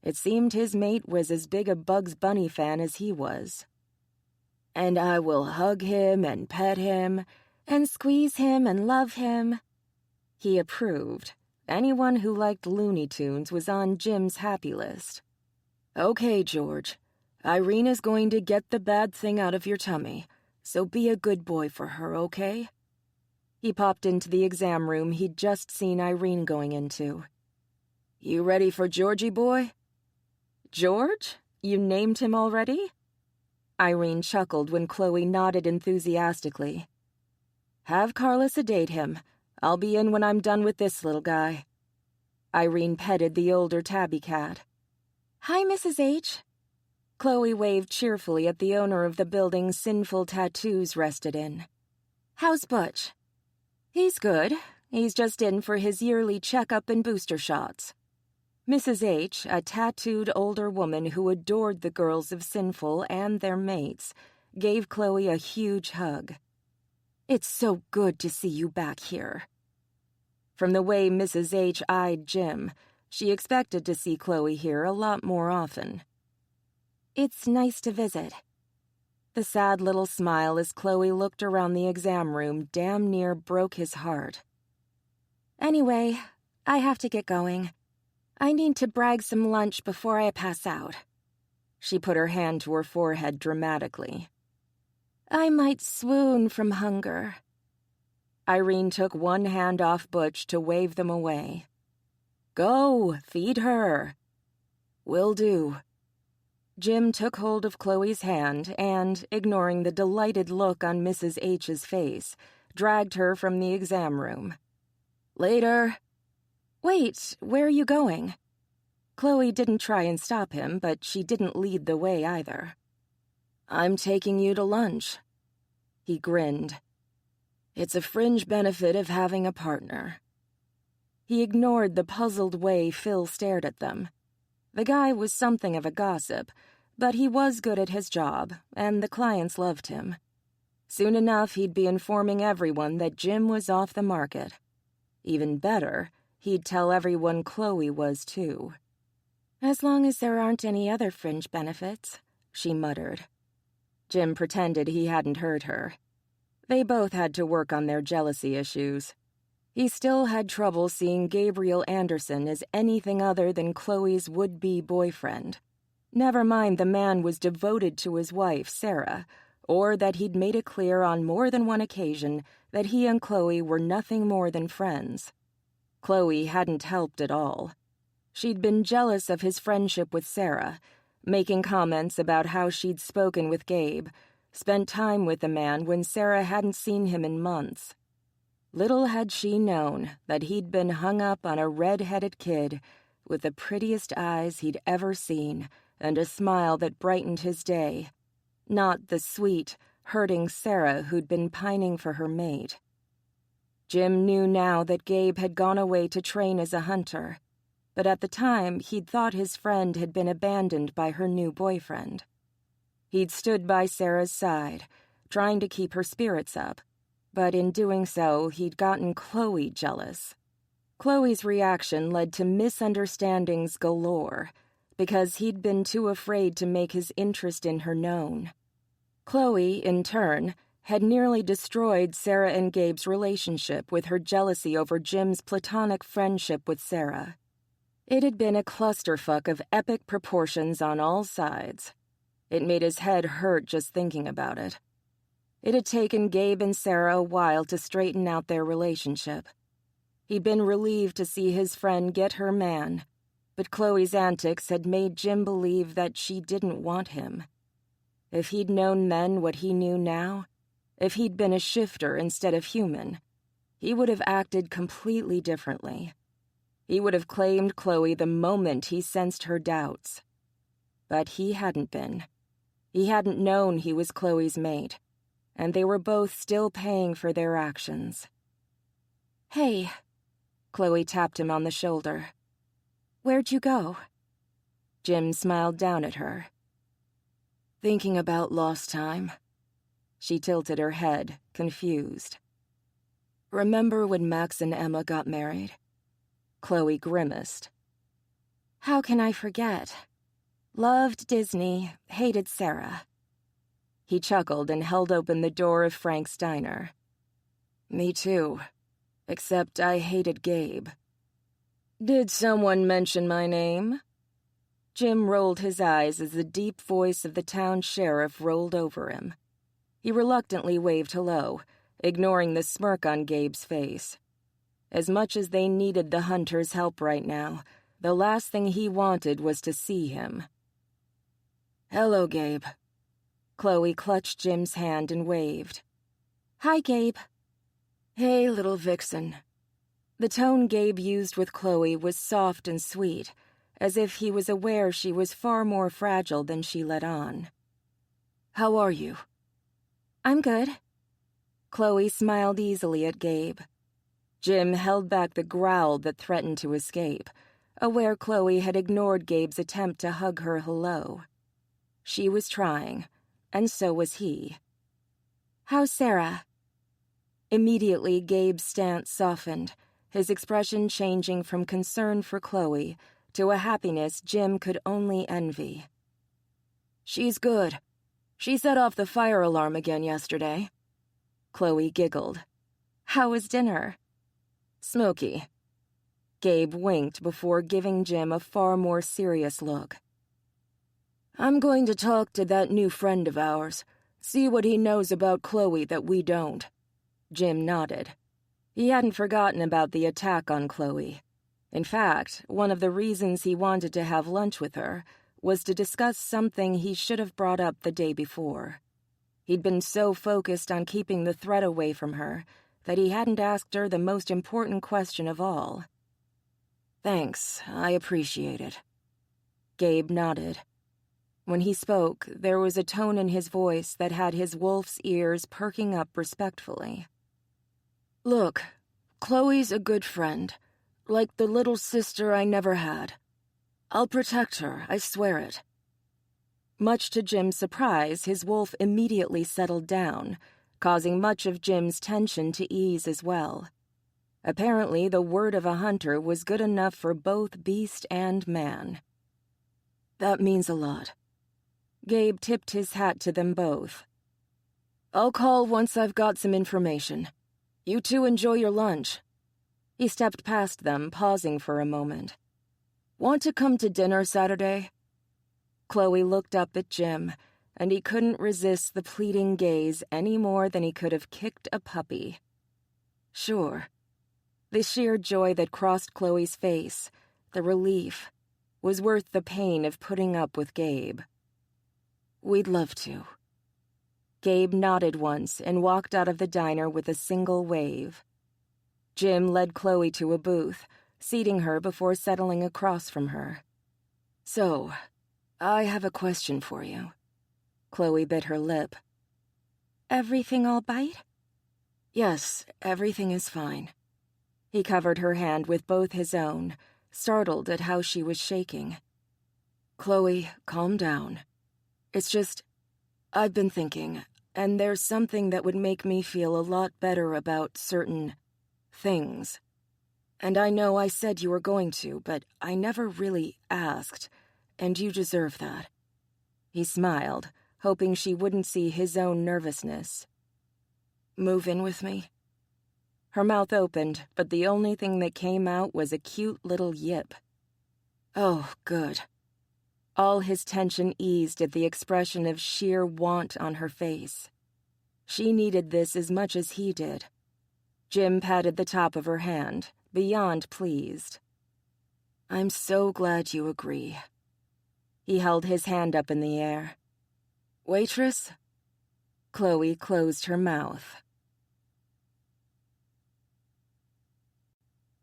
It seemed his mate was as big a Bugs Bunny fan as he was. "And I will hug him and pet him and squeeze him and love him." He approved. Anyone who liked Looney Tunes was on Jim's happy list. "Okay, George. Irene is going to get the bad thing out of your tummy, so be a good boy for her, okay?" He popped into the exam room he'd just seen Irene going into. "You ready for Georgie boy?" "George? You named him already?" Irene chuckled when Chloe nodded enthusiastically. "Have Carla sedate him. I'll be in when I'm done with this little guy." Irene petted the older tabby cat. "Hi, Mrs. H." Chloe waved cheerfully at the owner of the building sinful tattoos rested in. "How's Butch?" "He's good. He's just in for his yearly checkup and booster shots." Mrs. H., a tattooed older woman who adored the girls of Sinful and their mates, gave Chloe a huge hug. "It's so good to see you back here." From the way Mrs. H. eyed Jim, she expected to see Chloe here a lot more often. "It's nice to visit." The sad little smile as Chloe looked around the exam room damn near broke his heart. "Anyway, I have to get going. I need to brag some lunch before I pass out." She put her hand to her forehead dramatically. "I might swoon from hunger." Irene took one hand off Butch to wave them away. "Go, feed her." "Will do." Jim took hold of Chloe's hand and, ignoring the delighted look on Mrs. H.'s face, dragged her from the exam room. "Later." "Wait, where are you going?" Chloe didn't try and stop him, but she didn't lead the way either. "I'm taking you to lunch." He grinned. "It's a fringe benefit of having a partner." He ignored the puzzled way Phil stared at them. The guy was something of a gossip, but he was good at his job, and the clients loved him. Soon enough, he'd be informing everyone that Jim was off the market. Even better, he'd tell everyone Chloe was too. "As long as there aren't any other fringe benefits," she muttered. Jim pretended he hadn't heard her. They both had to work on their jealousy issues. He still had trouble seeing Gabriel Anderson as anything other than Chloe's would-be boyfriend. Never mind the man was devoted to his wife, Sarah, or that he'd made it clear on more than one occasion that he and Chloe were nothing more than friends. Chloe hadn't helped at all. She'd been jealous of his friendship with Sarah, making comments about how she'd spoken with Gabe, spent time with the man when Sarah hadn't seen him in months. Little had she known that he'd been hung up on a red-headed kid with the prettiest eyes he'd ever seen and a smile that brightened his day, not the sweet, hurting Sarah who'd been pining for her mate. Jim knew now that Gabe had gone away to train as a hunter, but at the time he'd thought his friend had been abandoned by her new boyfriend. He'd stood by Sarah's side, trying to keep her spirits up, but in doing so, he'd gotten Chloe jealous. Chloe's reaction led to misunderstandings galore, because he'd been too afraid to make his interest in her known. Chloe, in turn, had nearly destroyed Sarah and Gabe's relationship with her jealousy over Jim's platonic friendship with Sarah. It had been a clusterfuck of epic proportions on all sides. It made his head hurt just thinking about it. It had taken Gabe and Sarah a while to straighten out their relationship. He'd been relieved to see his friend get her man, but Chloe's antics had made Jim believe that she didn't want him. If he'd known then what he knew now, if he'd been a shifter instead of human, he would have acted completely differently. He would have claimed Chloe the moment he sensed her doubts. But he hadn't been. He hadn't known he was Chloe's mate, and they were both still paying for their actions. "Hey," Chloe tapped him on the shoulder. "Where'd you go?" Jim smiled down at her. "Thinking about lost time." She tilted her head, confused. "Remember when Max and Emma got married?" Chloe grimaced. "How can I forget? Loved Disney, hated Sarah." He chuckled and held open the door of Frank's diner. "Me too, except I hated Gabe." "Did someone mention my name?" Jim rolled his eyes as the deep voice of the town sheriff rolled over him. He reluctantly waved hello, ignoring the smirk on Gabe's face. As much as they needed the hunter's help right now, the last thing he wanted was to see him. "Hello, Gabe." Chloe clutched Jim's hand and waved. "Hi, Gabe." "Hey, little vixen." The tone Gabe used with Chloe was soft and sweet, as if he was aware she was far more fragile than she let on. "How are you?" "I'm good." Chloe smiled easily at Gabe. Jim held back the growl that threatened to escape, aware Chloe had ignored Gabe's attempt to hug her hello. She was trying, and so was he. "How's Sarah?" Immediately, Gabe's stance softened, his expression changing from concern for Chloe to a happiness Jim could only envy. "She's good. She set off the fire alarm again yesterday." Chloe giggled. "How was dinner?" "Smoky." Gabe winked before giving Jim a far more serious look. "I'm going to talk to that new friend of ours, see what he knows about Chloe that we don't." Jim nodded. He hadn't forgotten about the attack on Chloe. In fact, one of the reasons he wanted to have lunch with her was to discuss something he should have brought up the day before. He'd been so focused on keeping the threat away from her that he hadn't asked her the most important question of all. "Thanks, I appreciate it." Gabe nodded. When he spoke, there was a tone in his voice that had his wolf's ears perking up respectfully. "Look, Chloe's a good friend, like the little sister I never had. I'll protect her, I swear it." Much to Jim's surprise, his wolf immediately settled down, causing much of Jim's tension to ease as well. Apparently, the word of a hunter was good enough for both beast and man. "That means a lot." Gabe tipped his hat to them both. "I'll call once I've got some information. You two enjoy your lunch." He stepped past them, pausing for a moment. "Want to come to dinner Saturday?" Chloe looked up at Jim, and he couldn't resist the pleading gaze any more than he could have kicked a puppy. "Sure." The sheer joy that crossed Chloe's face, the relief, was worth the pain of putting up with Gabe. "We'd love to." Gabe nodded once and walked out of the diner with a single wave. Jim led Chloe to a booth, seating her before settling across from her. "So, I have a question for you." Chloe bit her lip. "Everything all right?" "Yes, everything is fine." He covered her hand with both his own, startled at how she was shaking. "Chloe, calm down. It's just, I've been thinking, and there's something that would make me feel a lot better about certain things. And I know I said you were going to, but I never really asked, and you deserve that." He smiled, hoping she wouldn't see his own nervousness. "Move in with me?" Her mouth opened, but the only thing that came out was a cute little yip. "Oh, good." All his tension eased at the expression of sheer want on her face. She needed this as much as he did. Jim patted the top of her hand, beyond pleased. "I'm so glad you agree." He held his hand up in the air. "Waitress?" Chloe closed her mouth.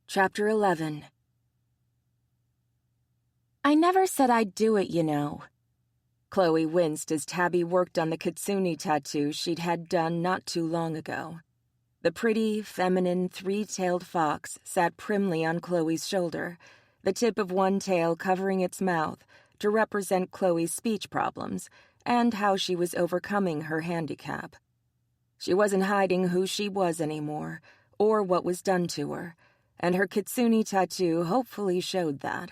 Chapter 11. "I never said I'd do it, you know." Chloe winced as Tabby worked on the kitsune tattoo she'd had done not too long ago. The pretty, feminine, three-tailed fox sat primly on Chloe's shoulder, the tip of one tail covering its mouth to represent Chloe's speech problems and how she was overcoming her handicap. She wasn't hiding who she was anymore, or what was done to her, and her kitsune tattoo hopefully showed that.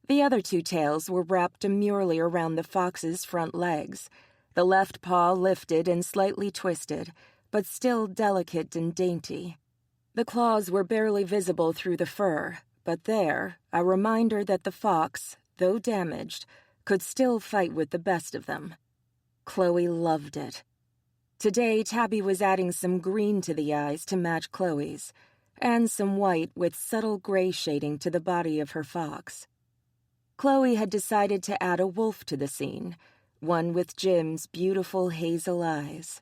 The other two tails were wrapped demurely around the fox's front legs, the left paw lifted and slightly twisted, but still delicate and dainty. The claws were barely visible through the fur, but there, a reminder that the fox, though damaged, could still fight with the best of them. Chloe loved it. Today, Tabby was adding some green to the eyes to match Chloe's, and some white with subtle gray shading to the body of her fox. Chloe had decided to add a wolf to the scene, one with Jim's beautiful hazel eyes.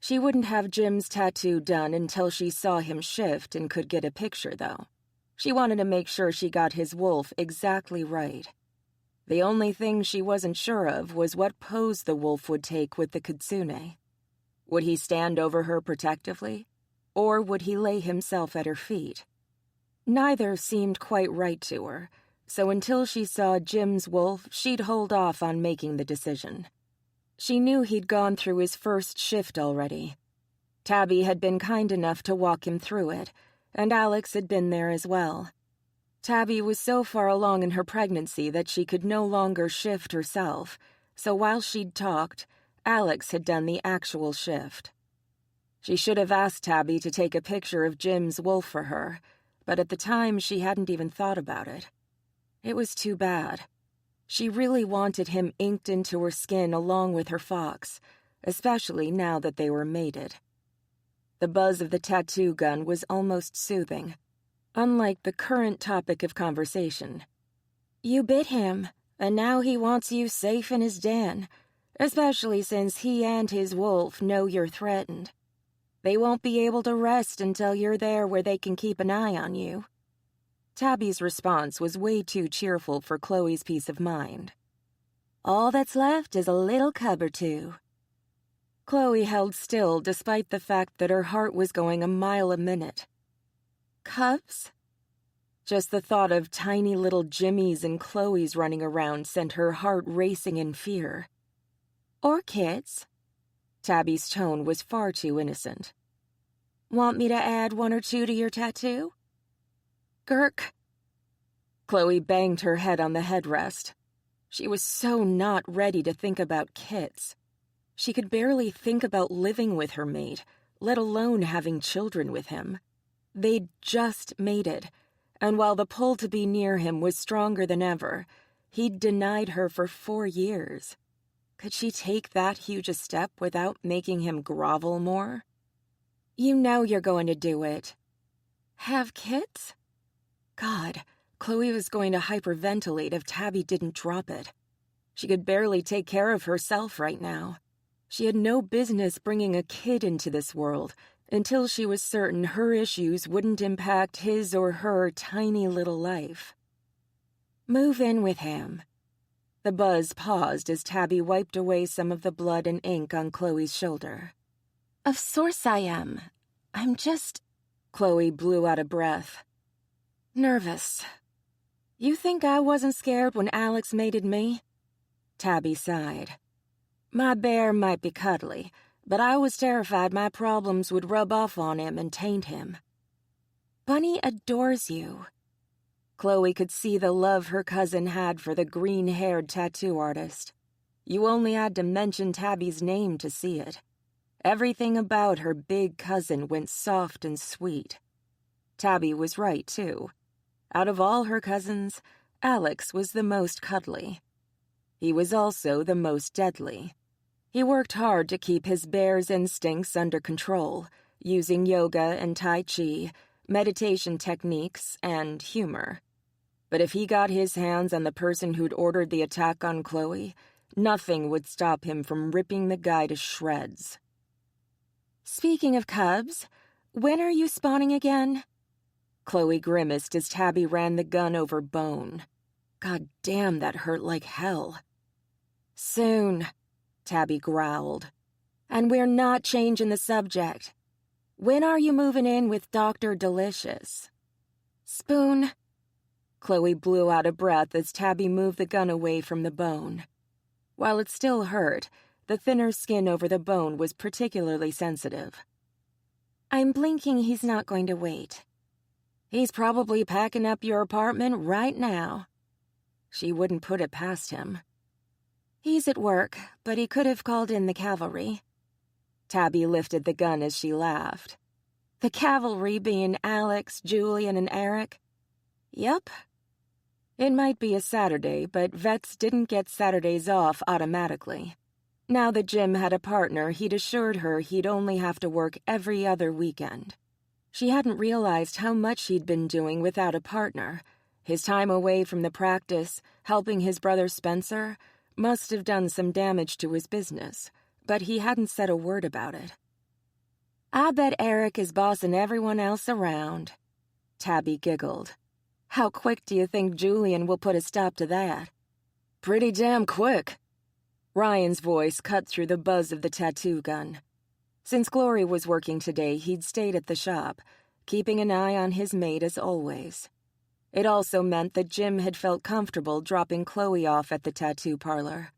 She wouldn't have Jim's tattoo done until she saw him shift and could get a picture, though. She wanted to make sure she got his wolf exactly right. The only thing she wasn't sure of was what pose the wolf would take with the kitsune. Would he stand over her protectively? or would he lay himself at her feet? Neither seemed quite right to her, so until she saw Jim's wolf, she'd hold off on making the decision. She knew he'd gone through his first shift already. Tabby had been kind enough to walk him through it, and Alex had been there as well. Tabby was so far along in her pregnancy that she could no longer shift herself, so while she'd talked, Alex had done the actual shift. She should have asked Tabby to take a picture of Jim's wolf for her, but at the time she hadn't even thought about it. It was too bad. She really wanted him inked into her skin along with her fox, especially now that they were mated. The buzz of the tattoo gun was almost soothing, unlike the current topic of conversation. You bit him, and now he wants you safe in his den, especially since he and his wolf know you're threatened. They won't be able to rest until you're there where they can keep an eye on you. Tabby's response was way too cheerful for Chloe's peace of mind. All that's left is a little cub or two. Chloe held still despite the fact that her heart was going a mile a minute. Cubs? Just the thought of tiny little Jimmies and Chloes running around sent her heart racing in fear. Or kids? Tabby's tone was far too innocent. Want me to add 1 or 2 to your tattoo? Gurk. Chloe banged her head on the headrest. She was so not ready to think about kids. She could barely think about living with her mate, let alone having children with him. They'd just mated, and while the pull to be near him was stronger than ever, he'd denied her for 4 years. Could she take that huge a step without making him grovel more? You know you're going to do it. Have kids? God, Chloe was going to hyperventilate if Tabby didn't drop it. She could barely take care of herself right now. She had no business bringing a kid into this world until she was certain her issues wouldn't impact his or her tiny little life. Move in with him. The buzz paused as Tabby wiped away some of the blood and ink on Chloe's shoulder. Of course I am. I'm just... Chloe blew out a breath. Nervous. You think I wasn't scared when Alex mated me? Tabby sighed. My bear might be cuddly, but I was terrified my problems would rub off on him and taint him. Bunny adores you. Chloe could see the love her cousin had for the green-haired tattoo artist. You only had to mention Tabby's name to see it. Everything about her big cousin went soft and sweet. Tabby was right, too. Out of all her cousins, Alex was the most cuddly. He was also the most deadly. He worked hard to keep his bear's instincts under control, using yoga and tai chi, meditation techniques, and humor. But if he got his hands on the person who'd ordered the attack on Chloe, nothing would stop him from ripping the guy to shreds. Speaking of cubs, when are you spawning again? Chloe grimaced as Tabby ran the gun over bone. God damn, that hurt like hell. Soon, Tabby growled. And we're not changing the subject. When are you moving in with Dr. Delicious? Spoon. Chloe blew out a breath as Tabby moved the gun away from the bone. While it still hurt, the thinner skin over the bone was particularly sensitive. I'm blinking he's not going to wait. He's probably packing up your apartment right now. She wouldn't put it past him. He's at work, but he could have called in the cavalry. Tabby lifted the gun as she laughed. The cavalry being Alex, Julian, and Eric? Yep. It might be a Saturday, but vets didn't get Saturdays off automatically. Now that Jim had a partner, he'd assured her he'd only have to work every other weekend. She hadn't realized how much he'd been doing without a partner. His time away from the practice, helping his brother Spencer, must have done some damage to his business, but he hadn't said a word about it. I bet Eric is bossing everyone else around. Tabby giggled. How quick do you think Julian will put a stop to that? Pretty damn quick. Ryan's voice cut through the buzz of the tattoo gun. Since Glory was working today, he'd stayed at the shop, keeping an eye on his maid as always. It also meant that Jim had felt comfortable dropping Chloe off at the tattoo parlor.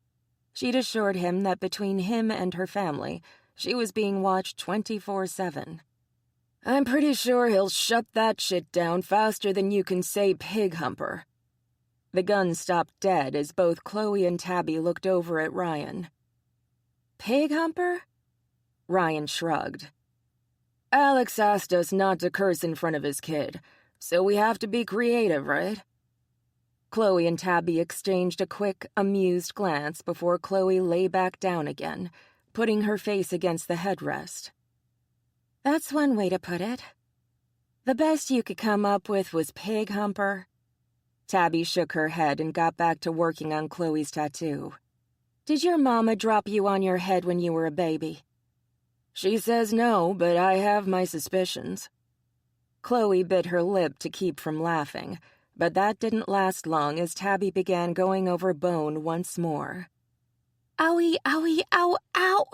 She'd assured him that between him and her family, she was being watched 24/7. "I'm pretty sure he'll shut that shit down faster than you can say pig humper." The gun stopped dead as both Chloe and Tabby looked over at Ryan. "Pig humper?" Ryan shrugged. "Alex asked us not to curse in front of his kid, so we have to be creative, right?" Chloe and Tabby exchanged a quick, amused glance before Chloe lay back down again, putting her face against the headrest. "That's one way to put it. The best you could come up with was pig humper." Tabby shook her head and got back to working on Chloe's tattoo. "Did your mama drop you on your head when you were a baby?" "She says no, but I have my suspicions." Chloe bit her lip to keep from laughing, but that didn't last long as Tabby began going over bone once more. "Owie, owie, ow, ow!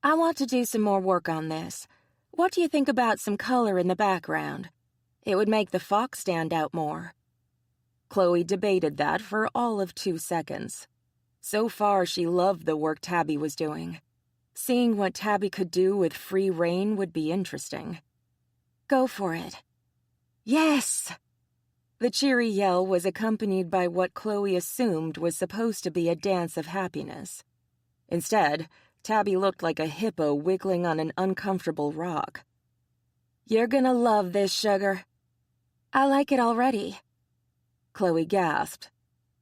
I want to do some more work on this. What do you think about some color in the background? It would make the fox stand out more." Chloe debated that for all of 2 seconds. So far, she loved the work Tabby was doing. Seeing what Tabby could do with free rein would be interesting. "Go for it." "Yes!" The cheery yell was accompanied by what Chloe assumed was supposed to be a dance of happiness. Instead, Tabby looked like a hippo wiggling on an uncomfortable rock. "You're gonna love this, sugar." "I like it already." Chloe gasped.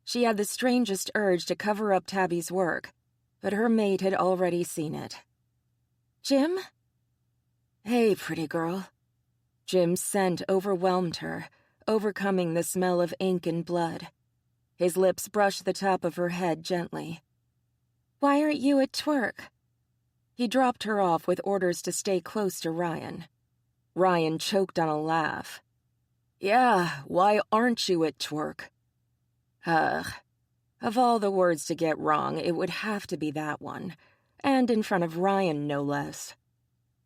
She had the strangest urge to cover up Tabby's work, but her maid had already seen it. "Jim?" "Hey, pretty girl." Jim's scent overwhelmed her, overcoming the smell of ink and blood. His lips brushed the top of her head gently. "Why aren't you at twerk?" He dropped her off with orders to stay close to Ryan. Ryan choked on a laugh. "Yeah, why aren't you at twerk?" Ugh. Of all the words to get wrong, it would have to be that one. And in front of Ryan, no less.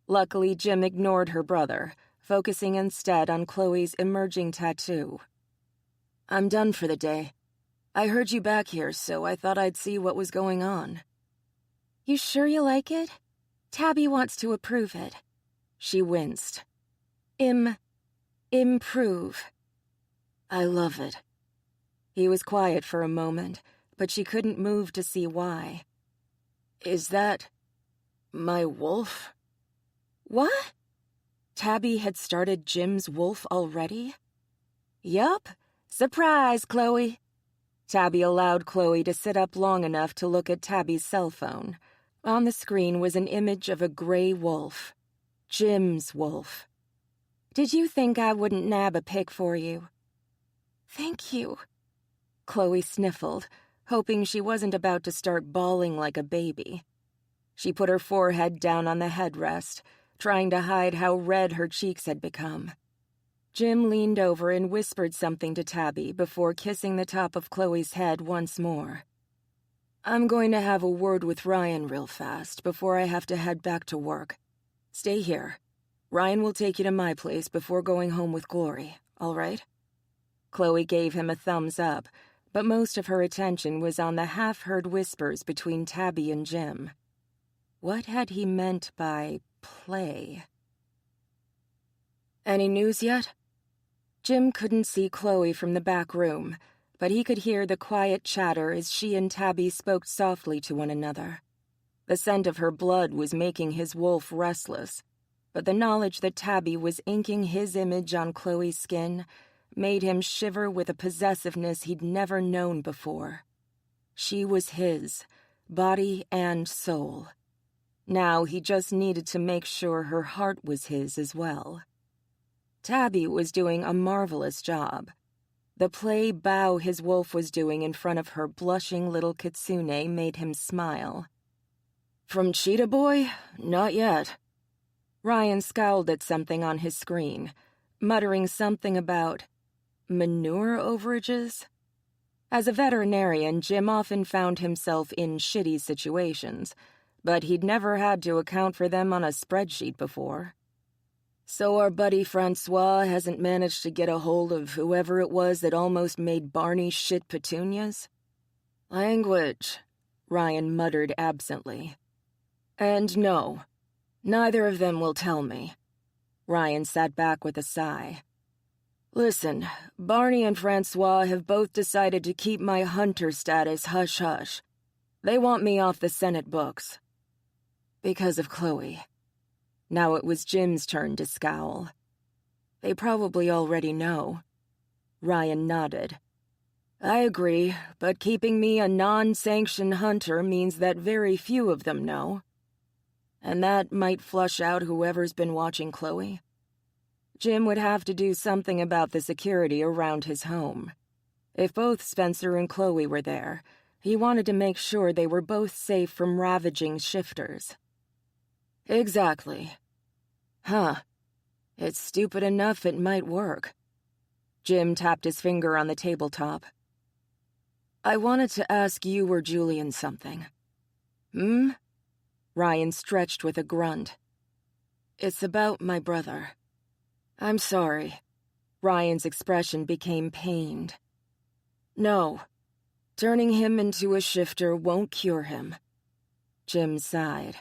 Luckily, Jim ignored her brother, focusing instead on Chloe's emerging tattoo. "I'm done for the day. I heard you back here, so I thought I'd see what was going on." "You sure you like it? Tabby wants to approve it." She winced. Improve." "I love it." He was quiet for a moment, but she couldn't move to see why. "Is that my wolf?" "What?" Tabby had started Jim's wolf already? "Yup. Surprise, Chloe." Tabby allowed Chloe to sit up long enough to look at Tabby's cell phone. On the screen was an image of a gray wolf. Jim's wolf. "Did you think I wouldn't nab a pic for you?" "Thank you." Chloe sniffled, hoping she wasn't about to start bawling like a baby. She put her forehead down on the headrest, trying to hide how red her cheeks had become. Jim leaned over and whispered something to Tabby before kissing the top of Chloe's head once more. "I'm going to have a word with Ryan real fast before I have to head back to work. Stay here. Ryan will take you to my place before going home with Glory, all right?" Chloe gave him a thumbs up, but most of her attention was on the half-heard whispers between Tabby and Jim. What had he meant by play? "Any news yet?" Jim couldn't see Chloe from the back room, but he could hear the quiet chatter as she and Tabby spoke softly to one another. The scent of her blood was making his wolf restless, but the knowledge that Tabby was inking his image on Chloe's skin made him shiver with a possessiveness he'd never known before. She was his, body and soul. Now he just needed to make sure her heart was his as well. Tabby was doing a marvelous job. The play bow his wolf was doing in front of her blushing little kitsune made him smile. "From Cheetah Boy? Not yet." Ryan scowled at something on his screen, muttering something about manure overages. As a veterinarian, Jim often found himself in shitty situations, but he'd never had to account for them on a spreadsheet before. So our buddy Francois hasn't managed to get a hold of whoever it was that almost made Barney shit petunias? Language, Ryan muttered absently. And no, neither of them will tell me. Ryan sat back with a sigh. Listen, Barney and Francois have both decided to keep my hunter status hush-hush. They want me off the Senate books. Because of Chloe. Now it was Jim's turn to scowl. They probably already know. Ryan nodded. I agree, but keeping me a non-sanctioned hunter means that very few of them know. And that might flush out whoever's been watching Chloe. Jim would have to do something about the security around his home. If both Spencer and Chloe were there, he wanted to make sure they were both safe from ravaging shifters. Exactly. Huh. It's stupid enough it might work. Jim tapped his finger on the tabletop. I wanted to ask you or Julian something. Ryan stretched with a grunt. It's about my brother. I'm sorry. Ryan's expression became pained. No. Turning him into a shifter won't cure him. Jim sighed.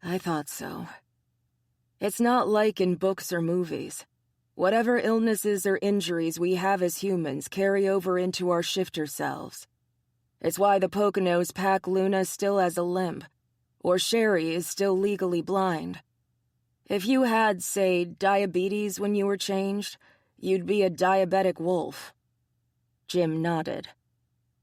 I thought so. It's not like in books or movies. Whatever illnesses or injuries we have as humans carry over into our shifter selves. It's why the Poconos pack Luna still has a limp, or Sherry is still legally blind. If you had, say, diabetes when you were changed, you'd be a diabetic wolf. Jim nodded.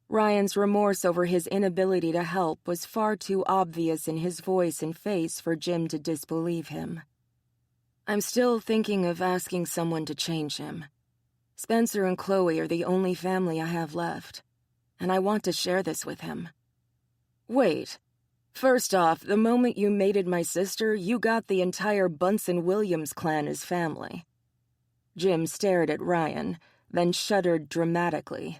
Ryan's remorse over his inability to help was far too obvious in his voice and face for Jim to disbelieve him. I'm still thinking of asking someone to change him. Spencer and Chloe are the only family I have left, and I want to share this with him. Wait. First off, the moment you mated my sister, you got the entire Bunsen-Williams clan as family. Jim stared at Ryan, then shuddered dramatically.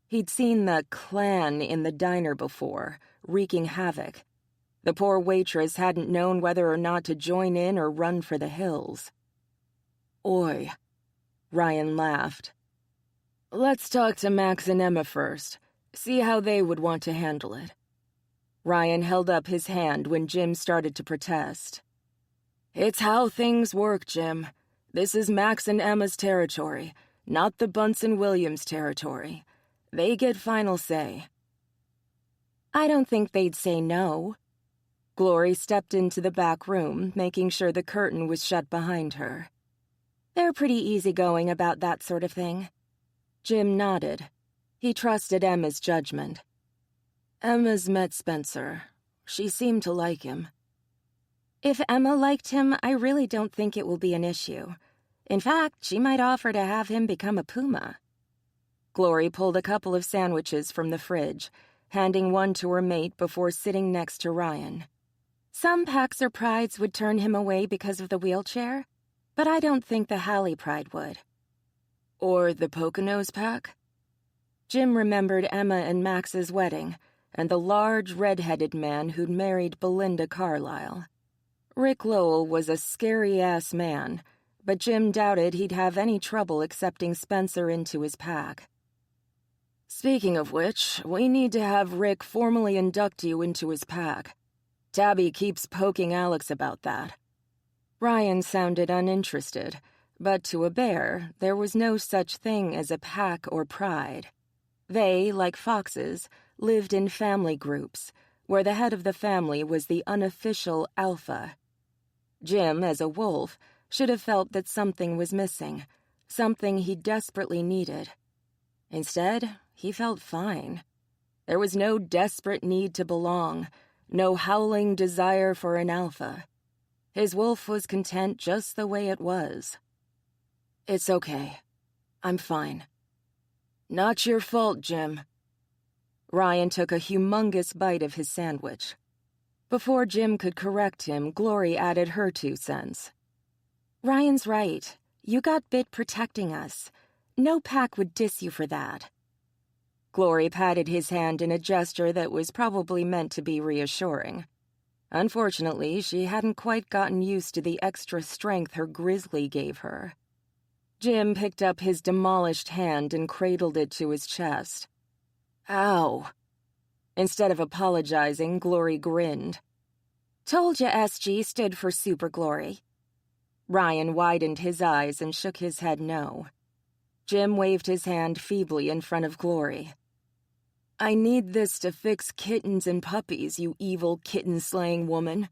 He'd seen the clan in the diner before, wreaking havoc. The poor waitress hadn't known whether or not to join in or run for the hills. Oi. Ryan laughed. Let's talk to Max and Emma first. See how they would want to handle it. Ryan held up his hand when Jim started to protest. It's how things work, Jim. This is Max and Emma's territory, not the Bunsen-Williams territory. They get final say. I don't think they'd say no. Glory stepped into the back room, making sure the curtain was shut behind her. They're pretty easygoing about that sort of thing. Jim nodded. He trusted Emma's judgment. Emma's met Spencer. She seemed to like him. If Emma liked him, I really don't think it will be an issue. In fact, she might offer to have him become a puma. Glory pulled a couple of sandwiches from the fridge, handing one to her mate before sitting next to Ryan. Some packs or prides would turn him away because of the wheelchair, but I don't think the Halle pride would. Or the Poconos pack? Jim remembered Emma and Max's wedding, and the large, red-headed man who'd married Belinda Carlisle. Rick Lowell was a scary-ass man, but Jim doubted he'd have any trouble accepting Spencer into his pack. Speaking of which, we need to have Rick formally induct you into his pack. Tabby keeps poking Alex about that. Ryan sounded uninterested, but to a bear, there was no such thing as a pack or pride. They, like foxes, lived in family groups, where the head of the family was the unofficial alpha. Jim, as a wolf, should have felt that something was missing, something he desperately needed. Instead, he felt fine. There was no desperate need to belong, no howling desire for an alpha. His wolf was content just the way it was. It's okay. I'm fine. Not your fault, Jim. Ryan took a humongous bite of his sandwich. Before Jim could correct him, Glory added her 2 cents. Ryan's right. You got bit protecting us. No pack would diss you for that. Glory patted his hand in a gesture that was probably meant to be reassuring. Unfortunately, she hadn't quite gotten used to the extra strength her grizzly gave her. Jim picked up his demolished hand and cradled it to his chest. Ow. Instead of apologizing, Glory grinned. Told ya SG stood for Super Glory. Ryan widened his eyes and shook his head no. Jim waved his hand feebly in front of Glory. I need this to fix kittens and puppies, you evil kitten-slaying woman.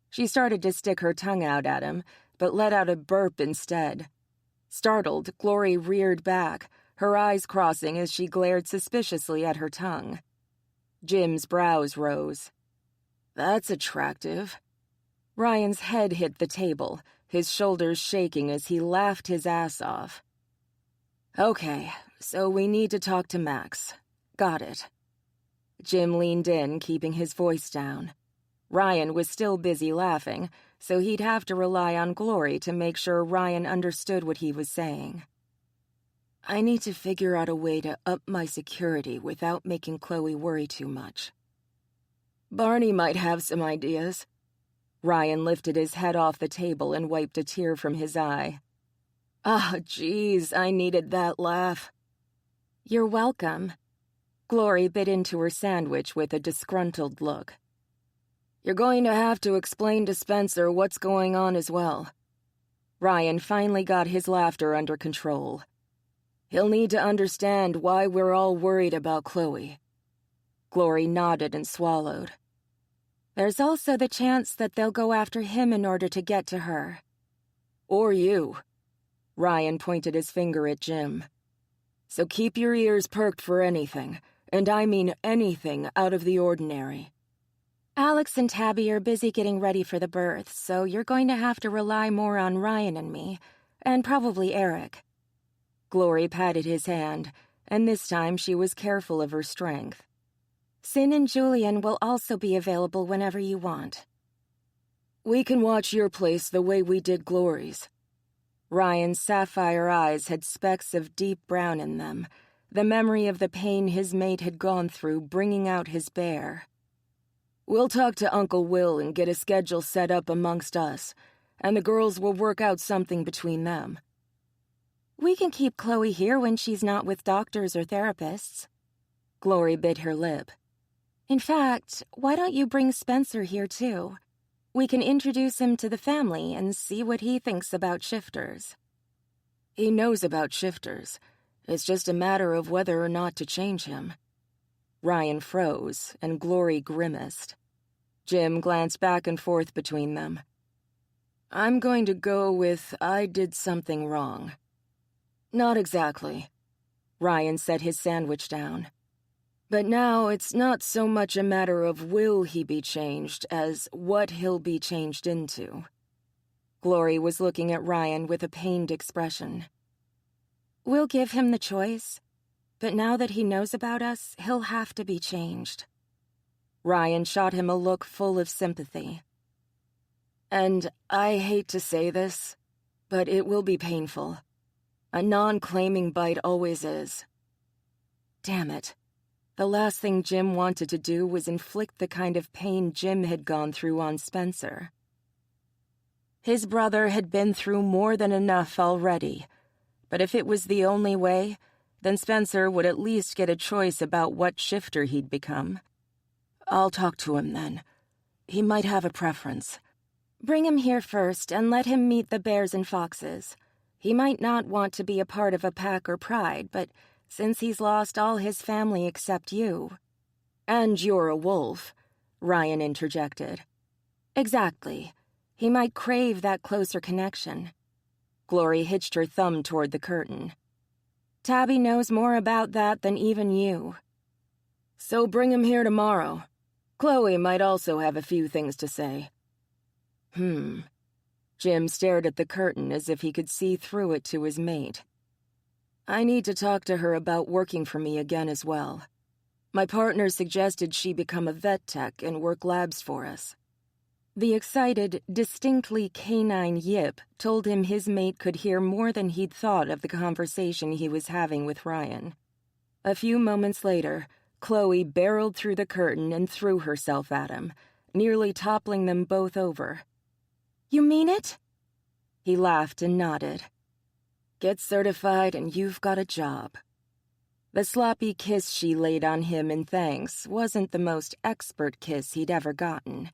She started to stick her tongue out at him, but let out a burp instead. Startled, Glory reared back, her eyes crossing as she glared suspiciously at her tongue. Jim's brows rose. That's attractive. Ryan's head hit the table, his shoulders shaking as he laughed his ass off. Okay, so we need to talk to Max. Got it. Jim leaned in, keeping his voice down. Ryan was still busy laughing, so he'd have to rely on Glory to make sure Ryan understood what he was saying. I need to figure out a way to up my security without making Chloe worry too much. Barney might have some ideas. Ryan lifted his head off the table and wiped a tear from his eye. Ah, geez, I needed that laugh. You're welcome. Glory bit into her sandwich with a disgruntled look. You're going to have to explain to Spencer what's going on as well. Ryan finally got his laughter under control. He'll need to understand why we're all worried about Chloe. Glory nodded and swallowed. There's also the chance that they'll go after him in order to get to her. Or you. Ryan pointed his finger at Jim. So keep your ears perked for anything, and I mean anything out of the ordinary. Alex and Tabby are busy getting ready for the birth, so you're going to have to rely more on Ryan and me, and probably Eric. Glory patted his hand, and this time she was careful of her strength. Sin and Julian will also be available whenever you want. We can watch your place the way we did Glory's. Ryan's sapphire eyes had specks of deep brown in them, the memory of the pain his mate had gone through bringing out his bear. We'll talk to Uncle Will and get a schedule set up amongst us, and the girls will work out something between them. We can keep Chloe here when she's not with doctors or therapists. Glory bit her lip. In fact, why don't you bring Spencer here too? We can introduce him to the family and see what he thinks about shifters. He knows about shifters. It's just a matter of whether or not to change him. Ryan froze, and Glory grimaced. Jim glanced back and forth between them. I'm going to go with I did something wrong. Not exactly. Ryan set his sandwich down. But now it's not so much a matter of will he be changed as what he'll be changed into. Glory was looking at Ryan with a pained expression. We'll give him the choice, but now that he knows about us, he'll have to be changed. Ryan shot him a look full of sympathy. And I hate to say this, but it will be painful. A non-claiming bite always is. Damn it. The last thing Jim wanted to do was inflict the kind of pain Jim had gone through on Spencer. His brother had been through more than enough already, but if it was the only way, then Spencer would at least get a choice about what shifter he'd become. I'll talk to him then. He might have a preference. Bring him here first and let him meet the bears and foxes. He might not want to be a part of a pack or pride, but since he's lost all his family except you. And you're a wolf, Ryan interjected. Exactly. He might crave that closer connection. Glory hitched her thumb toward the curtain. Tabby knows more about that than even you. So bring him here tomorrow. Chloe might also have a few things to say. Jim stared at the curtain as if he could see through it to his mate. I need to talk to her about working for me again as well. My partner suggested she become a vet tech and work labs for us. The excited, distinctly canine yip told him his mate could hear more than he'd thought of the conversation he was having with Ryan. A few moments later, Chloe barreled through the curtain and threw herself at him, nearly toppling them both over. You mean it? He laughed and nodded. Get certified and you've got a job. The sloppy kiss she laid on him in thanks wasn't the most expert kiss he'd ever gotten,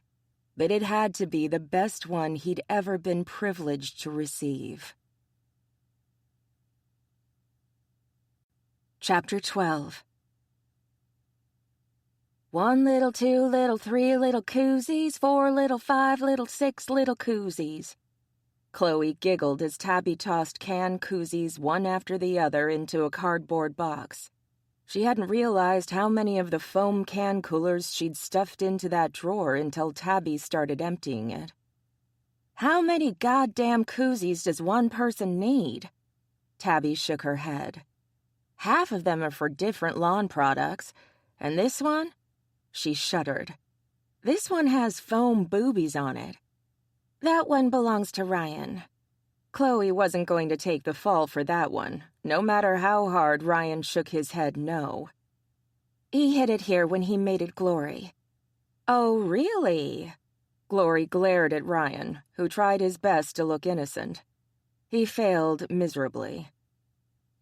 but it had to be the best one he'd ever been privileged to receive. Chapter 12. 1 little, 2 little, 3 little koozies, 4 little, 5 little, 6 little koozies. Chloe giggled as Tabby tossed canned koozies one after the other into a cardboard box. She hadn't realized how many of the foam can coolers she'd stuffed into that drawer until Tabby started emptying it. How many goddamn koozies does one person need? Tabby shook her head. Half of them are for different lawn products, and this one? She shuddered. This one has foam boobies on it. That one belongs to Ryan. Chloe wasn't going to take the fall for that one, no matter how hard Ryan shook his head no. He hid it here when he mated Glory. Oh, really? Glory glared at Ryan, who tried his best to look innocent. He failed miserably.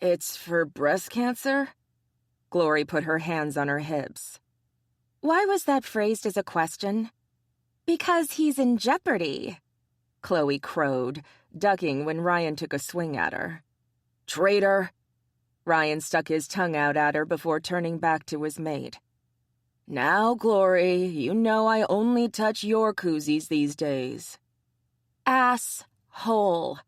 It's for breast cancer? Glory put her hands on her hips. Why was that phrased as a question? Because he's in jeopardy, Chloe crowed, ducking when Ryan took a swing at her. Traitor! Ryan stuck his tongue out at her before turning back to his mate. Now, Glory, you know I only touch your koozies these days. Asshole!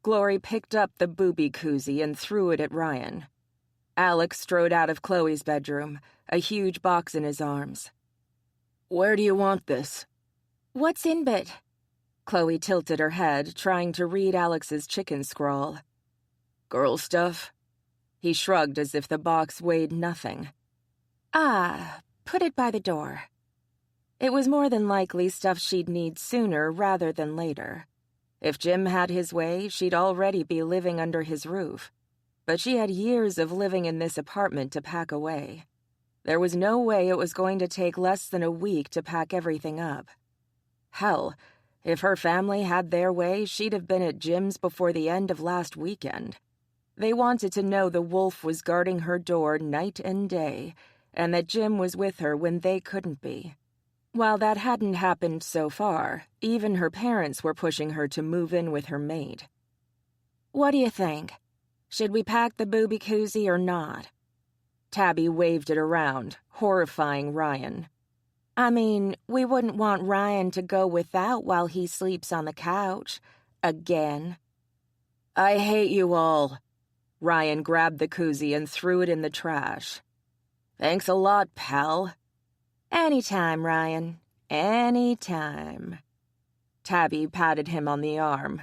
Glory picked up the booby koozie and threw it at Ryan. Alex strode out of Chloe's bedroom, a huge box in his arms. Where do you want this? What's in it? Chloe tilted her head, trying to read Alex's chicken scrawl. Girl stuff? He shrugged as if the box weighed nothing. Put it by the door. It was more than likely stuff she'd need sooner rather than later. If Jim had his way, she'd already be living under his roof. But she had years of living in this apartment to pack away. There was no way it was going to take less than a week to pack everything up. Hell, if her family had their way, she'd have been at Jim's before the end of last weekend. They wanted to know the wolf was guarding her door night and day, and that Jim was with her when they couldn't be. While that hadn't happened so far, even her parents were pushing her to move in with her maid. What do you think? Should we pack the booby koozie or not? Tabby waved it around, horrifying Ryan. I mean, we wouldn't want Ryan to go without while he sleeps on the couch. Again. I hate you all. Ryan grabbed the koozie and threw it in the trash. Thanks a lot, pal. Anytime, Ryan. Anytime. Tabby patted him on the arm.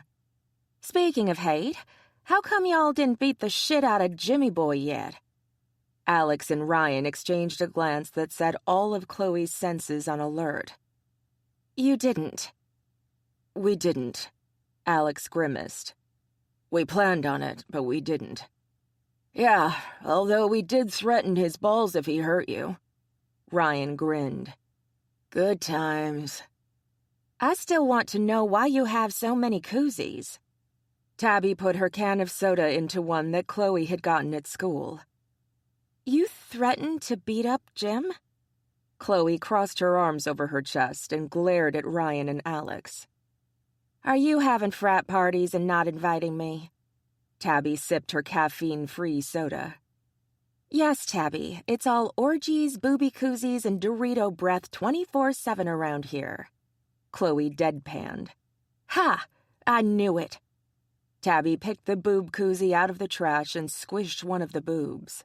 Speaking of hate, how come y'all didn't beat the shit out of Jimmy Boy yet? Alex and Ryan exchanged a glance that set all of Chloe's senses on alert. You didn't. We didn't. Alex grimaced. We planned on it, but we didn't. Yeah, although we did threaten his balls if he hurt you. Ryan grinned. Good times. I still want to know why you have so many koozies. Tabby put her can of soda into one that Chloe had gotten at school. You threatened to beat up Jim? Chloe crossed her arms over her chest and glared at Ryan and Alex. Are you having frat parties and not inviting me? Tabby sipped her caffeine-free soda. Yes, Tabby, it's all orgies, booby koozies, and Dorito breath 24/7 around here. Chloe deadpanned. Ha! I knew it. Tabby picked the boob koozie out of the trash and squished one of the boobs.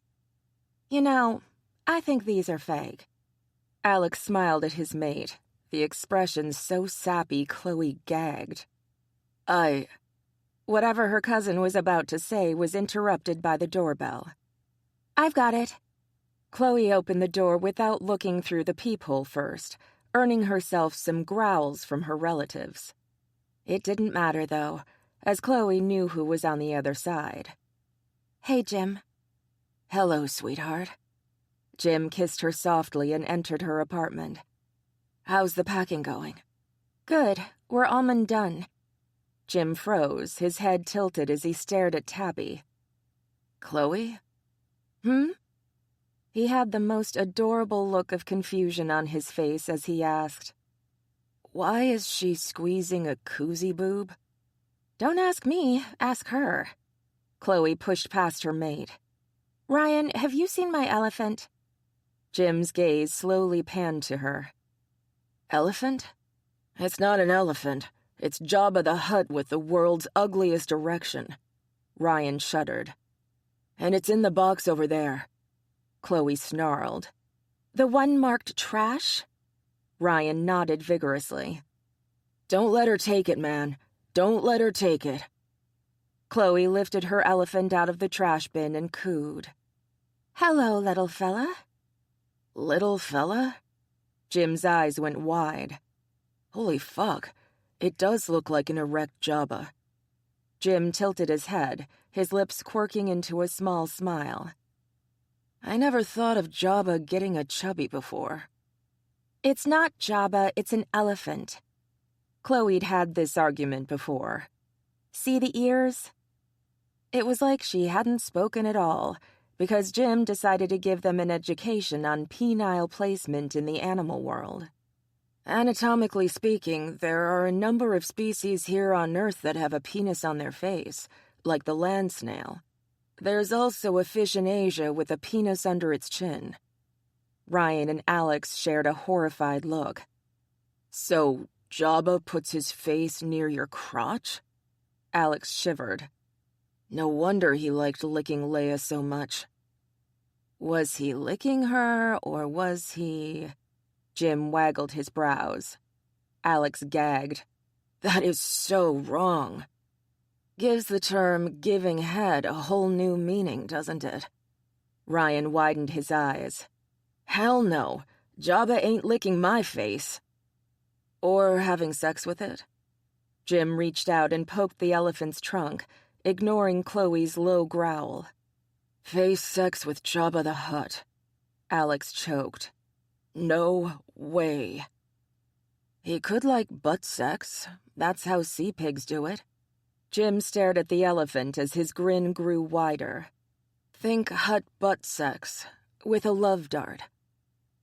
You know, I think these are fake. Alex smiled at his mate, the expression so sappy Chloe gagged. Whatever her cousin was about to say was interrupted by the doorbell. I've got it. Chloe opened the door without looking through the peephole first, earning herself some growls from her relatives. It didn't matter, though, as Chloe knew who was on the other side. Hey, Jim. Hello, sweetheart. Jim kissed her softly and entered her apartment. How's the packing going? Good. We're almost done. Jim froze, his head tilted as he stared at Tabby. Chloe? He had the most adorable look of confusion on his face as he asked, "Why is she squeezing a koozie boob?" Don't ask me, ask her. Chloe pushed past her mate. Ryan, have you seen my elephant? Jim's gaze slowly panned to her. Elephant? It's not an elephant. It's Jabba the Hutt with the world's ugliest erection. Ryan shuddered. And it's in the box over there. Chloe snarled. The one marked trash? Ryan nodded vigorously. Don't let her take it, man. Don't let her take it. Chloe lifted her elephant out of the trash bin and cooed. Hello, little fella. Little fella? Jim's eyes went wide. Holy fuck, it does look like an erect Jabba. Jim tilted his head, his lips quirking into a small smile. I never thought of Jabba getting a chubby before. It's not Jabba, it's an elephant. Chloe'd had this argument before. See the ears? It was like she hadn't spoken at all, because Jim decided to give them an education on penile placement in the animal world. Anatomically speaking, there are a number of species here on Earth that have a penis on their face, like the land snail. There's also a fish in Asia with a penis under its chin. Ryan and Alex shared a horrified look. So, Jabba puts his face near your crotch? Alex shivered. No wonder he liked licking Leia so much. Was he licking her, or was he... Jim waggled his brows. Alex gagged. That is so wrong. Gives the term giving head a whole new meaning, doesn't it? Ryan widened his eyes. Hell no. Jabba ain't licking my face. Or having sex with it? Jim reached out and poked the elephant's trunk, ignoring Chloe's low growl. Face sex with Jabba the Hutt. Alex choked. No way. He could like butt sex. That's how sea pigs do it. Jim stared at the elephant as his grin grew wider. Think Hutt butt sex, with a love dart.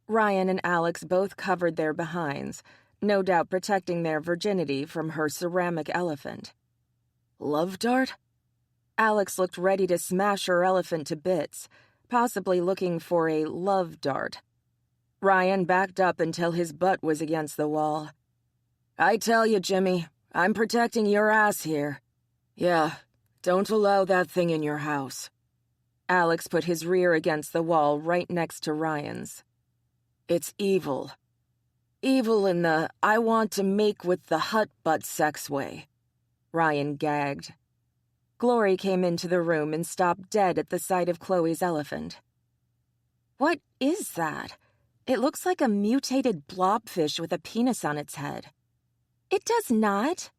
Ryan and Alex both covered their behinds, no doubt protecting their virginity from her ceramic elephant. Love dart? Alex looked ready to smash her elephant to bits, possibly looking for a love dart. Ryan backed up until his butt was against the wall. I tell you, Jimmy, I'm protecting your ass here. Yeah, don't allow that thing in your house. Alex put his rear against the wall right next to Ryan's. It's evil. Evil in the I want to make with the Hutt butt sex way. Ryan gagged. Glory came into the room and stopped dead at the sight of Chloe's elephant. What is that? It looks like a mutated blobfish with a penis on its head. It does not.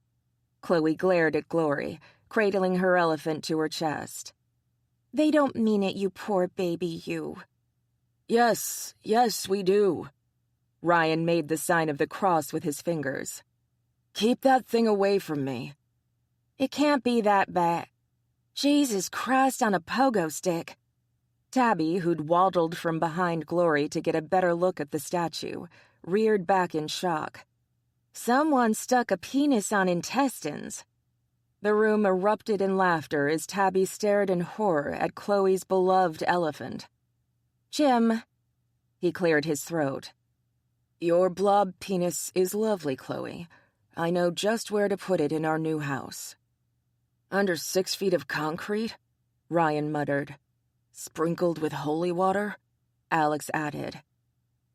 Chloe glared at Glory, cradling her elephant to her chest. They don't mean it, you poor baby, you. Yes, we do. Ryan made the sign of the cross with his fingers. Keep that thing away from me. It can't be that bad. Jesus Christ on a pogo stick. Tabby, who'd waddled from behind Glory to get a better look at the statue, reared back in shock. Someone stuck a penis on intestines. The room erupted in laughter as Tabby stared in horror at Chloe's beloved elephant. Jim. He cleared his throat. Your blob penis is lovely, Chloe. I know just where to put it in our new house. Under 6 feet of concrete? Ryan muttered. Sprinkled with holy water? Alex added.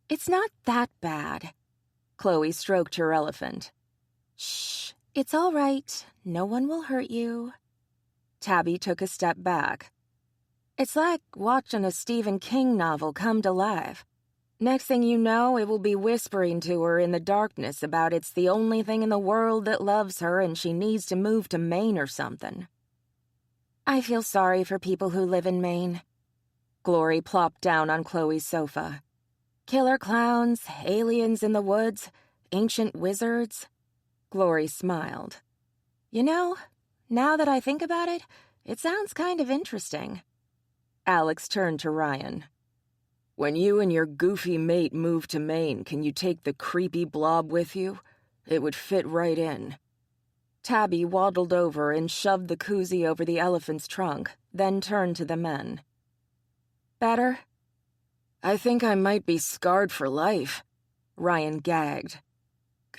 It's not that bad. Chloe stroked her elephant. Shh, it's all right. No one will hurt you. Tabby took a step back. It's like watching a Stephen King novel come to life. Next thing you know, it will be whispering to her in the darkness about it's the only thing in the world that loves her and she needs to move to Maine or something. I feel sorry for people who live in Maine. Glory plopped down on Chloe's sofa. Killer clowns, aliens in the woods, ancient wizards? Glory smiled. You know, now that I think about it, it sounds kind of interesting. Alex turned to Ryan. When you and your goofy mate move to Maine, can you take the creepy blob with you? It would fit right in. Tabby waddled over and shoved the koozie over the elephant's trunk, then turned to the men. Better? I think I might be scarred for life. Ryan gagged.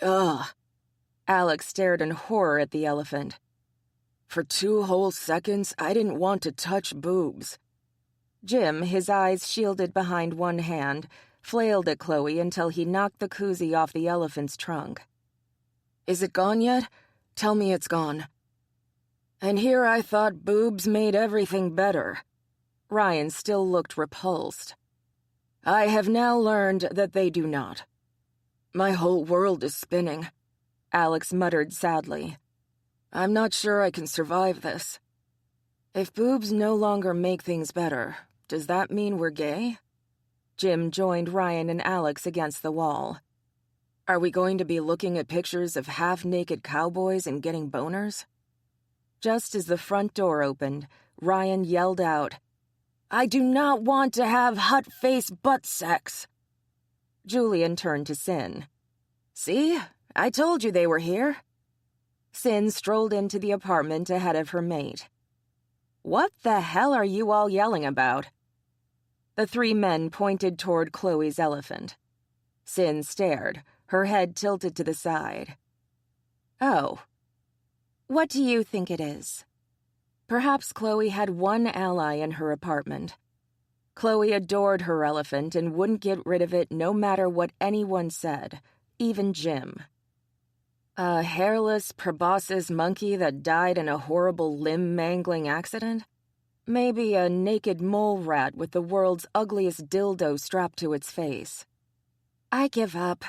Ugh. Alex stared in horror at the elephant. For 2 whole seconds, I didn't want to touch boobs. Jim, his eyes shielded behind one hand, flailed at Chloe until he knocked the koozie off the elephant's trunk. Is it gone yet? Tell me it's gone. And here I thought boobs made everything better. Ryan still looked repulsed. I have now learned that they do not. My whole world is spinning. Alex muttered sadly. I'm not sure I can survive this. If boobs no longer make things better, does that mean we're gay? Jim joined Ryan and Alex against the wall. Are we going to be looking at pictures of half-naked cowboys and getting boners? Just as the front door opened, Ryan yelled out, I do not want to have hut-face butt sex. Julian turned to Sin. See? I told you they were here. Sin strolled into the apartment ahead of her mate. What the hell are you all yelling about? The 3 men pointed toward Chloe's elephant. Sin stared, her head tilted to the side. Oh. What do you think it is? Perhaps Chloe had one ally in her apartment. Chloe adored her elephant and wouldn't get rid of it no matter what anyone said, even Jim. A hairless, proboscis monkey that died in a horrible limb-mangling accident? Maybe a naked mole rat with the world's ugliest dildo strapped to its face. I give up.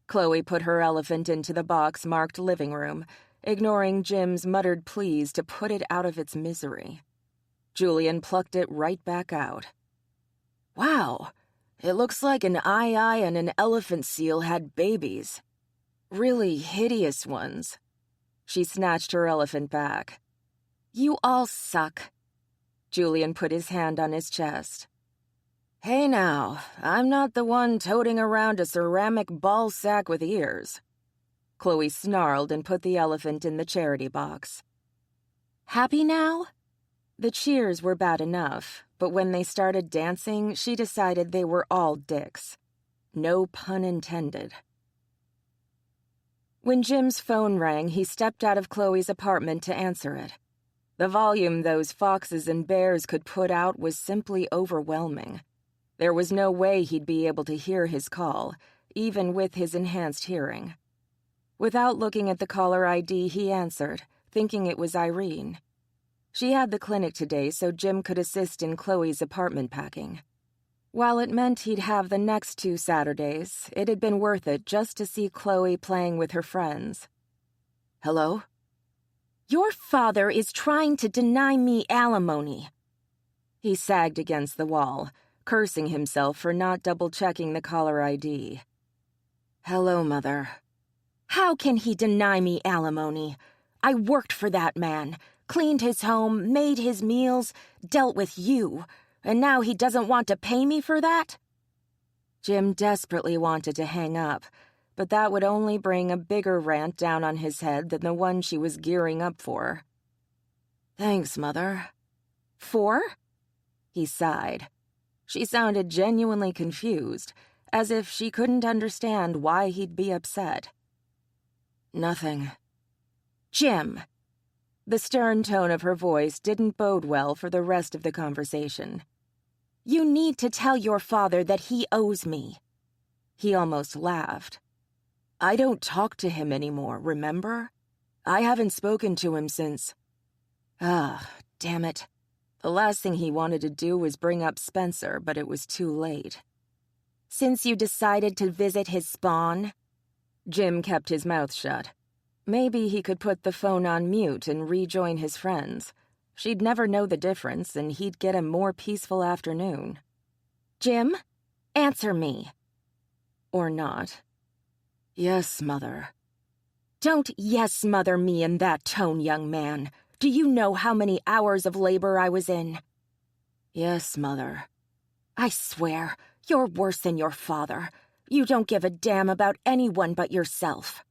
Chloe put her elephant into the box marked living room, ignoring Jim's muttered pleas to put it out of its misery. Julian plucked it right back out. Wow, it looks like an eye and an elephant seal had babies. Really hideous ones. She snatched her elephant back. You all suck. Julian put his hand on his chest. Hey now, I'm not the one toting around a ceramic ball sack with ears. Chloe snarled and put the elephant in the charity box. Happy now? The cheers were bad enough, but when they started dancing, she decided they were all dicks. No pun intended. When Jim's phone rang, he stepped out of Chloe's apartment to answer it. The volume those foxes and bears could put out was simply overwhelming. There was no way he'd be able to hear his call, even with his enhanced hearing. Without looking at the caller ID, he answered, thinking it was Irene. She had the clinic today, so Jim could assist in Chloe's apartment packing. While it meant he'd have the next 2 Saturdays, it had been worth it just to see Chloe playing with her friends. Hello? Your father is trying to deny me alimony. He sagged against the wall, cursing himself for not double-checking the caller ID. Hello, Mother. How can he deny me alimony? I worked for that man, cleaned his home, made his meals, dealt with you, and now he doesn't want to pay me for that? Jim desperately wanted to hang up, but that would only bring a bigger rant down on his head than the one she was gearing up for. Thanks, Mother. For? He sighed. She sounded genuinely confused, as if she couldn't understand why he'd be upset. Nothing. Jim. The stern tone of her voice didn't bode well for the rest of the conversation. You need to tell your father that he owes me. He almost laughed. I don't talk to him anymore, remember? I haven't spoken to him since... Damn it. The last thing he wanted to do was bring up Spencer, but it was too late. Since you decided to visit his spawn? Jim kept his mouth shut. Maybe he could put the phone on mute and rejoin his friends. She'd never know the difference, and he'd get a more peaceful afternoon. Jim, answer me. Or not. Yes, Mother. Don't yes, mother me in that tone, young man. Do you know how many hours of labor I was in? Yes, Mother. I swear, you're worse than your father. You don't give a damn about anyone but yourself.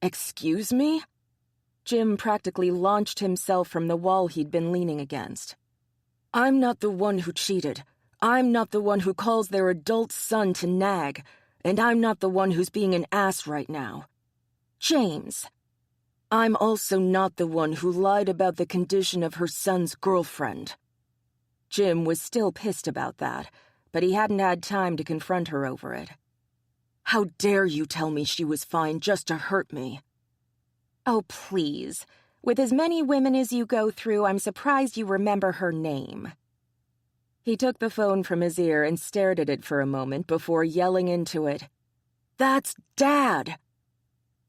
Excuse me? Jim practically launched himself from the wall he'd been leaning against. I'm not the one who cheated. I'm not the one who calls their adult son to nag. And I'm not the one who's being an ass right now. James. I'm also not the one who lied about the condition of her son's girlfriend. Jim was still pissed about that, but he hadn't had time to confront her over it. How dare you tell me she was fine just to hurt me? Oh, please. With as many women as you go through, I'm surprised you remember her name. He took the phone from his ear and stared at it for a moment before yelling into it. That's Dad!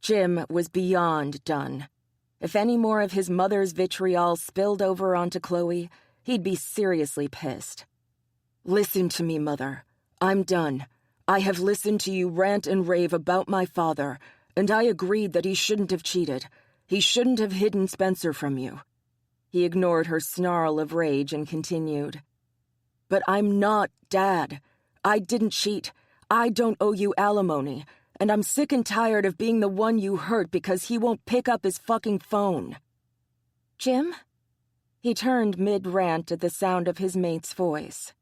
Jim was beyond done. If any more of his mother's vitriol spilled over onto Chloe, he'd be seriously pissed. Listen to me, Mother. I'm done. I have listened to you rant and rave about my father, and I agreed that he shouldn't have cheated. He shouldn't have hidden Spencer from you. He ignored her snarl of rage and continued. But I'm not Dad. I didn't cheat. I don't owe you alimony, and I'm sick and tired of being the one you hurt because he won't pick up his fucking phone. Jim? He turned mid-rant at the sound of his mate's voice.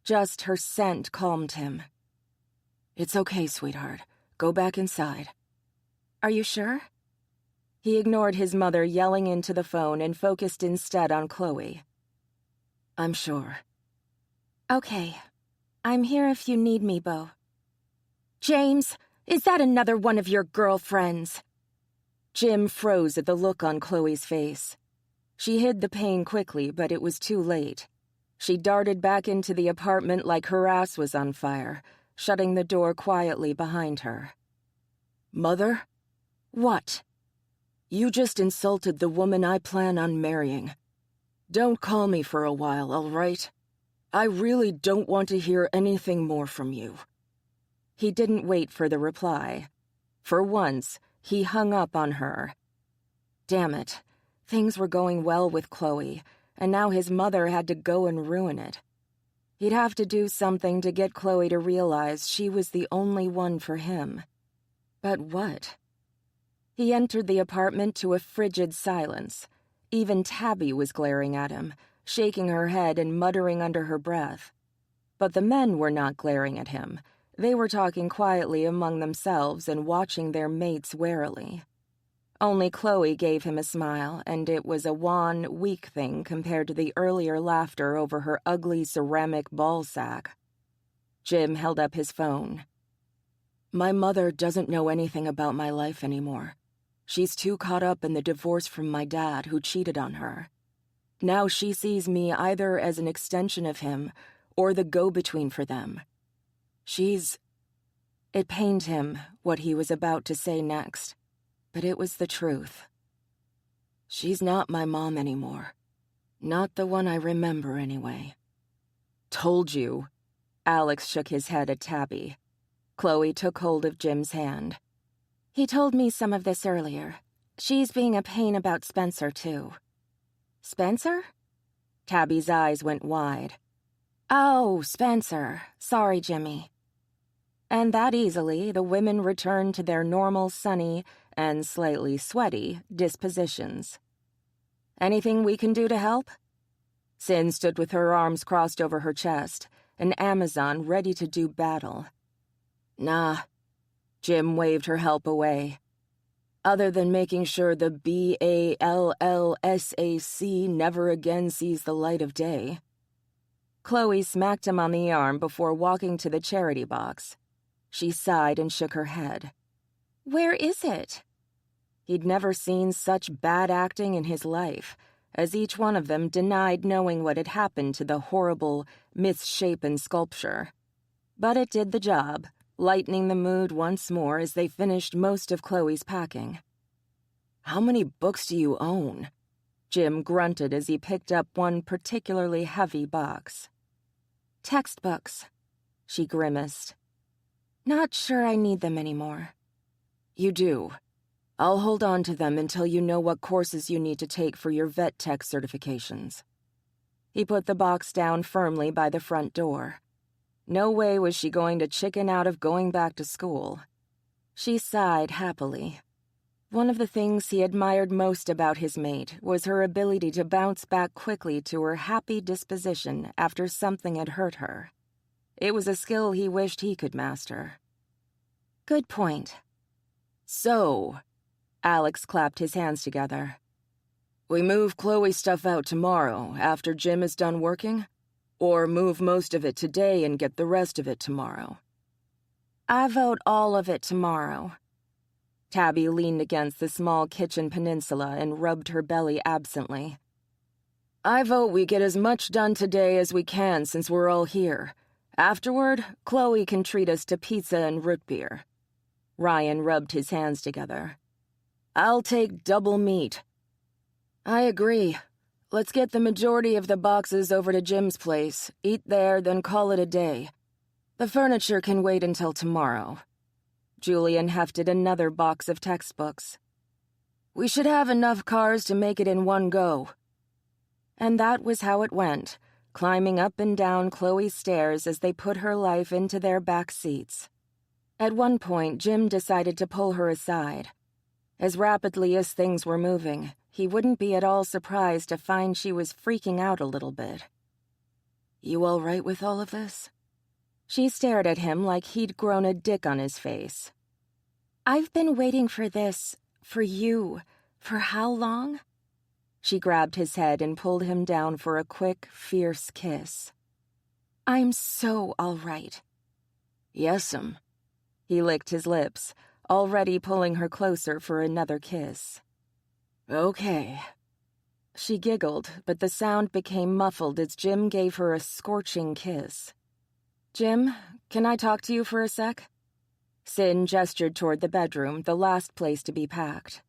Just her scent calmed him. It's okay, sweetheart. Go back inside. Are you sure? He ignored his mother yelling into the phone and focused instead on Chloe. I'm sure. Okay. I'm here if you need me, Beau. James, is that another one of your girlfriends? Jim froze at the look on Chloe's face. She hid the pain quickly, but it was too late. She darted back into the apartment like her ass was on fire, shutting the door quietly behind her. Mother? What? You just insulted the woman I plan on marrying. Don't call me for a while, all right? I really don't want to hear anything more from you. He didn't wait for the reply. For once, he hung up on her. Damn it. Things were going well with Chloe, and now his mother had to go and ruin it. He'd have to do something to get Chloe to realize she was the only one for him. But what? He entered the apartment to a frigid silence. Even Tabby was glaring at him, shaking her head and muttering under her breath. But the men were not glaring at him. They were talking quietly among themselves and watching their mates warily. Only Chloe gave him a smile, and it was a wan, weak thing compared to the earlier laughter over her ugly ceramic ball sack. Jim held up his phone. My mother doesn't know anything about my life anymore. She's too caught up in the divorce from my dad, who cheated on her. Now she sees me either as an extension of him or the go-between for them. It pained him, what he was about to say next, but it was the truth. She's not my mom anymore. Not the one I remember, anyway. Told you. Alex shook his head at Tabby. Chloe took hold of Jim's hand. He told me some of this earlier. She's being a pain about Spencer, too. Spencer? Tabby's eyes went wide. Oh, Spencer. Sorry, Jimmy. And that easily, the women returned to their normal sunny and slightly sweaty dispositions. Anything we can do to help? Sin stood with her arms crossed over her chest, an Amazon ready to do battle. Nah. Jim waved her help away. Other than making sure the BALLSAC never again sees the light of day. Chloe smacked him on the arm before walking to the charity box. She sighed and shook her head. Where is it? He'd never seen such bad acting in his life, as each one of them denied knowing what had happened to the horrible, misshapen sculpture. But it did the job, lightening the mood once more as they finished most of Chloe's packing. How many books do you own? Jim grunted as he picked up one particularly heavy box. Textbooks. She grimaced. Not sure I need them anymore. You do. I'll hold on to them until you know what courses you need to take for your vet tech certifications. He put the box down firmly by the front door. No way was she going to chicken out of going back to school. She sighed happily. One of the things he admired most about his mate was her ability to bounce back quickly to her happy disposition after something had hurt her. It was a skill he wished he could master. Good point. So, Alex clapped his hands together. We move Chloe's stuff out tomorrow after Jim is done working? Or move most of it today and get the rest of it tomorrow? I vote all of it tomorrow. Tabby leaned against the small kitchen peninsula and rubbed her belly absently. I vote we get as much done today as we can since we're all here. Afterward, Chloe can treat us to pizza and root beer. Ryan rubbed his hands together. I'll take double meat. I agree. Let's get the majority of the boxes over to Jim's place, eat there, then call it a day. The furniture can wait until tomorrow. Julian hefted another box of textbooks. We should have enough cars to make it in one go. And that was how it went, climbing up and down Chloe's stairs as they put her life into their back seats. At one point, Jim decided to pull her aside. As rapidly as things were moving, he wouldn't be at all surprised to find she was freaking out a little bit. You all right with all of this? She stared at him like he'd grown a dick on his face. I've been waiting for this, for you, for how long? She grabbed his head and pulled him down for a quick, fierce kiss. I'm so all right. Yes'm. He licked his lips, already pulling her closer for another kiss. Okay. She giggled, but the sound became muffled as Jim gave her a scorching kiss. Jim, can I talk to you for a sec? Sin gestured toward the bedroom, the last place to be packed.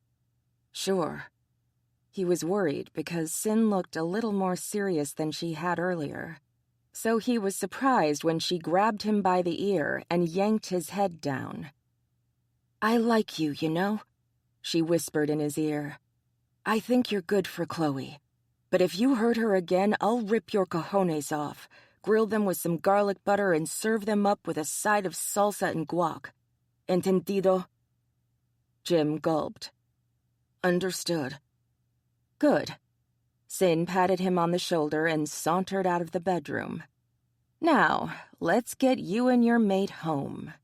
Sure. He was worried because Sin looked a little more serious than she had earlier. So he was surprised when she grabbed him by the ear and yanked his head down. I like you, you know? She whispered in his ear. I think you're good for Chloe. But if you hurt her again, I'll rip your cojones off, grill them with some garlic butter, and serve them up with a side of salsa and guac. Entendido? Jim gulped. Understood. Good. Sin patted him on the shoulder and sauntered out of the bedroom. Now, let's get you and your mate home.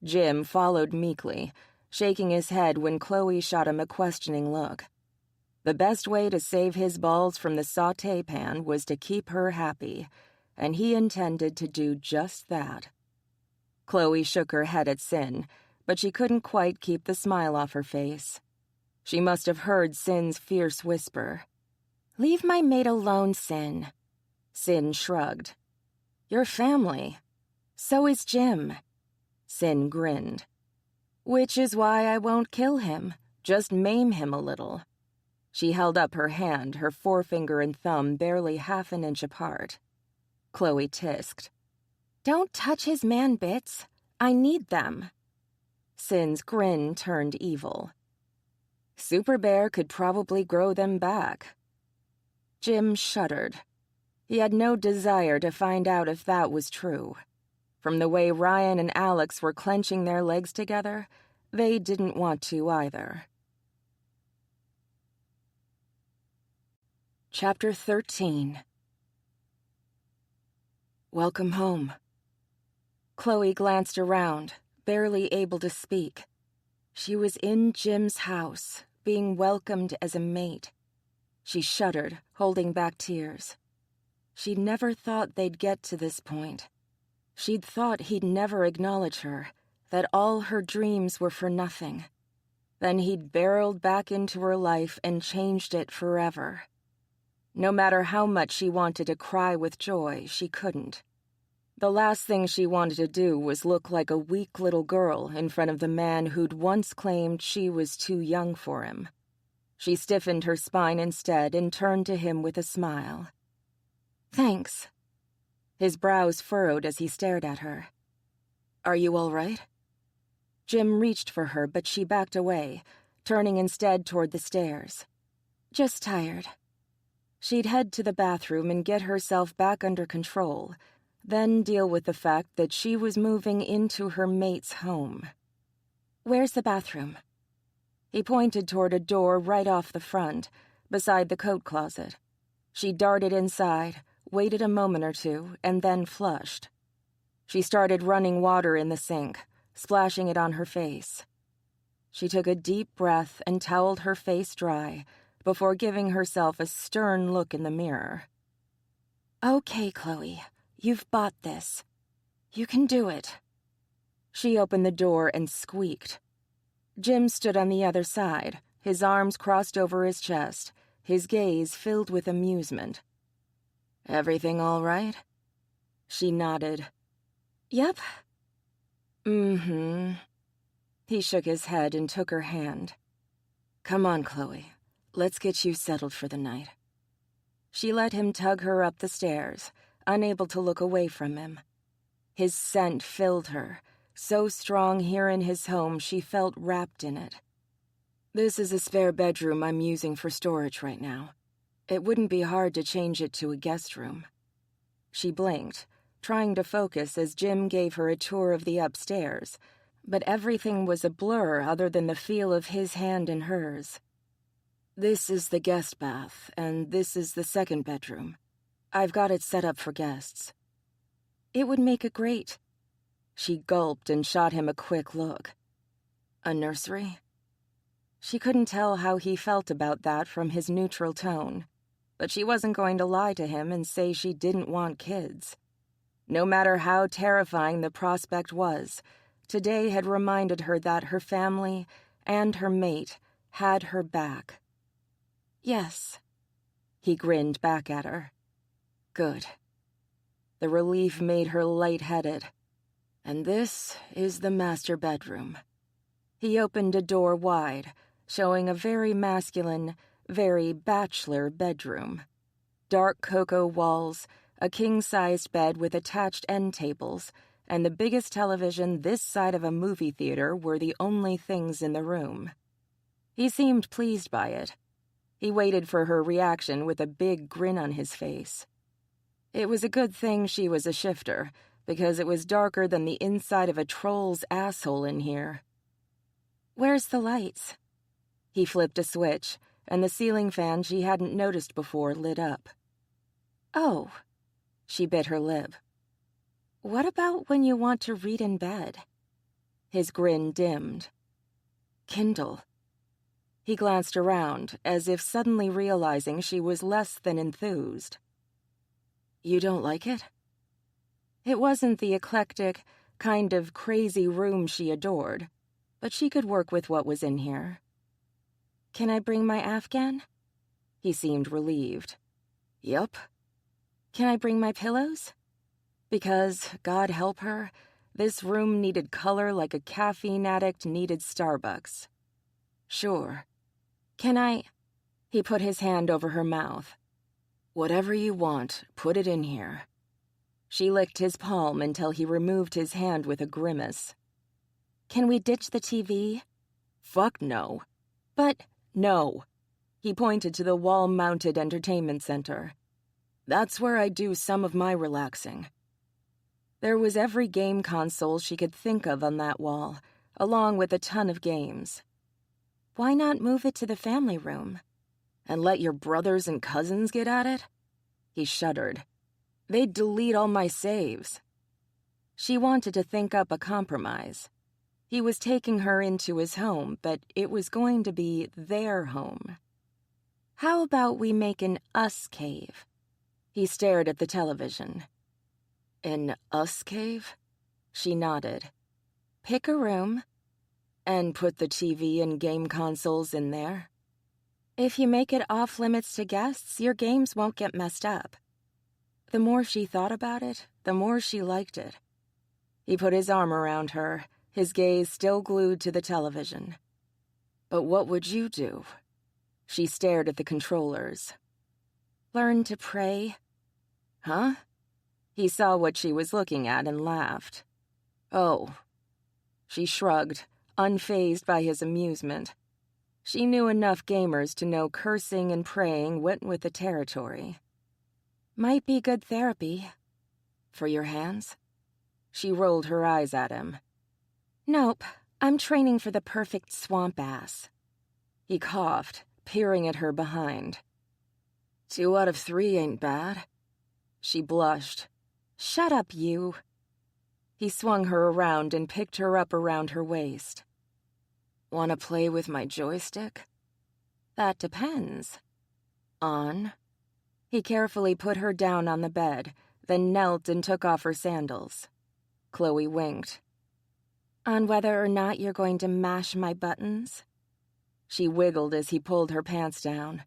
Jim followed meekly, shaking his head when Chloe shot him a questioning look. The best way to save his balls from the sauté pan was to keep her happy, and he intended to do just that. Chloe shook her head at Sin, but she couldn't quite keep the smile off her face. She must have heard Sin's fierce whisper. Leave my mate alone, Sin. Sin shrugged. Your family. So is Jim. Sin grinned. Which is why I won't kill him, just maim him a little. She held up her hand, her forefinger and thumb barely half an inch apart. Chloe tisked. Don't touch his man bits. I need them. Sin's grin turned evil. Super Bear could probably grow them back. Jim shuddered. He had no desire to find out if that was true. From the way Ryan and Alex were clenching their legs together, they didn't want to either. Chapter 13. Welcome home. Chloe glanced around, barely able to speak. She was in Jim's house, being welcomed as a mate. She shuddered, holding back tears. She'd never thought they'd get to this point. She'd thought he'd never acknowledge her, that all her dreams were for nothing. Then he'd barreled back into her life and changed it forever. No matter how much she wanted to cry with joy, she couldn't. The last thing she wanted to do was look like a weak little girl in front of the man who'd once claimed she was too young for him. She stiffened her spine instead and turned to him with a smile. Thanks. His brows furrowed as he stared at her. Are you all right? Jim reached for her, but she backed away, turning instead toward the stairs. Just tired. She'd head to the bathroom and get herself back under control, then deal with the fact that she was moving into her mate's home. Where's the bathroom? He pointed toward a door right off the front, beside the coat closet. She darted inside, waited a moment or two, and then flushed. She started running water in the sink, splashing it on her face. She took a deep breath and toweled her face dry before giving herself a stern look in the mirror. Okay, Chloe, you've bought this. You can do it. She opened the door and squeaked. Jim stood on the other side, his arms crossed over his chest, his gaze filled with amusement. Everything all right? She nodded. Yep. Mm-hmm. He shook his head and took her hand. Come on, Chloe. Let's get you settled for the night. She let him tug her up the stairs, unable to look away from him. His scent filled her, so strong here in his home she felt wrapped in it. This is a spare bedroom I'm using for storage right now. It wouldn't be hard to change it to a guest room. She blinked, trying to focus as Jim gave her a tour of the upstairs, but everything was a blur other than the feel of his hand in hers. This is the guest bath, and this is the second bedroom. I've got it set up for guests. It would make a great... She gulped and shot him a quick look. A nursery? She couldn't tell how he felt about that from his neutral tone, but she wasn't going to lie to him and say she didn't want kids. No matter how terrifying the prospect was, today had reminded her that her family and her mate had her back. Yes. He grinned back at her. Good. The relief made her lightheaded. And this is the master bedroom. He opened a door wide, showing a very masculine, very bachelor bedroom. Dark cocoa walls, a king-sized bed with attached end tables, and the biggest television this side of a movie theater were the only things in the room. He seemed pleased by it. He waited for her reaction with a big grin on his face. It was a good thing she was a shifter, because it was darker than the inside of a troll's asshole in here. Where's the lights? He flipped a switch, and the ceiling fan she hadn't noticed before lit up. Oh, she bit her lip. What about when you want to read in bed? His grin dimmed. Kindle. He glanced around, as if suddenly realizing she was less than enthused. You don't like it? It wasn't the eclectic, kind of crazy room she adored, but she could work with what was in here. Can I bring my Afghan? He seemed relieved. Yup. Can I bring my pillows? Because, God help her, this room needed color like a caffeine addict needed Starbucks. Sure. Can I... He put his hand over her mouth. Whatever you want, put it in here. She licked his palm until he removed his hand with a grimace. Can we ditch the TV? Fuck no. But no. He pointed to the wall-mounted entertainment center. That's where I do some of my relaxing. There was every game console she could think of on that wall, along with a ton of games. Why not move it to the family room? And let your brothers and cousins get at it? He shuddered. They'd delete all my saves. She wanted to think up a compromise. He was taking her into his home, but it was going to be their home. How about we make an us cave? He stared at the television. An us cave? She nodded. Pick a room. And put the TV and game consoles in there. If you make it off-limits to guests, your games won't get messed up. The more she thought about it, the more she liked it. He put his arm around her, his gaze still glued to the television. But what would you do? She stared at the controllers. Learn to pray. Huh? He saw what she was looking at and laughed. Oh. She shrugged, unfazed by his amusement. She knew enough gamers to know cursing and praying went with the territory. Might be good therapy. For your hands? She rolled her eyes at him. Nope, I'm training for the perfect swamp ass. He coughed, peering at her behind. 2 out of 3 ain't bad. She blushed. Shut up, you. He swung her around and picked her up around her waist. Want to play with my joystick? That depends. On? He carefully put her down on the bed, then knelt and took off her sandals. Chloe winked. On whether or not you're going to mash my buttons? She wiggled as he pulled her pants down.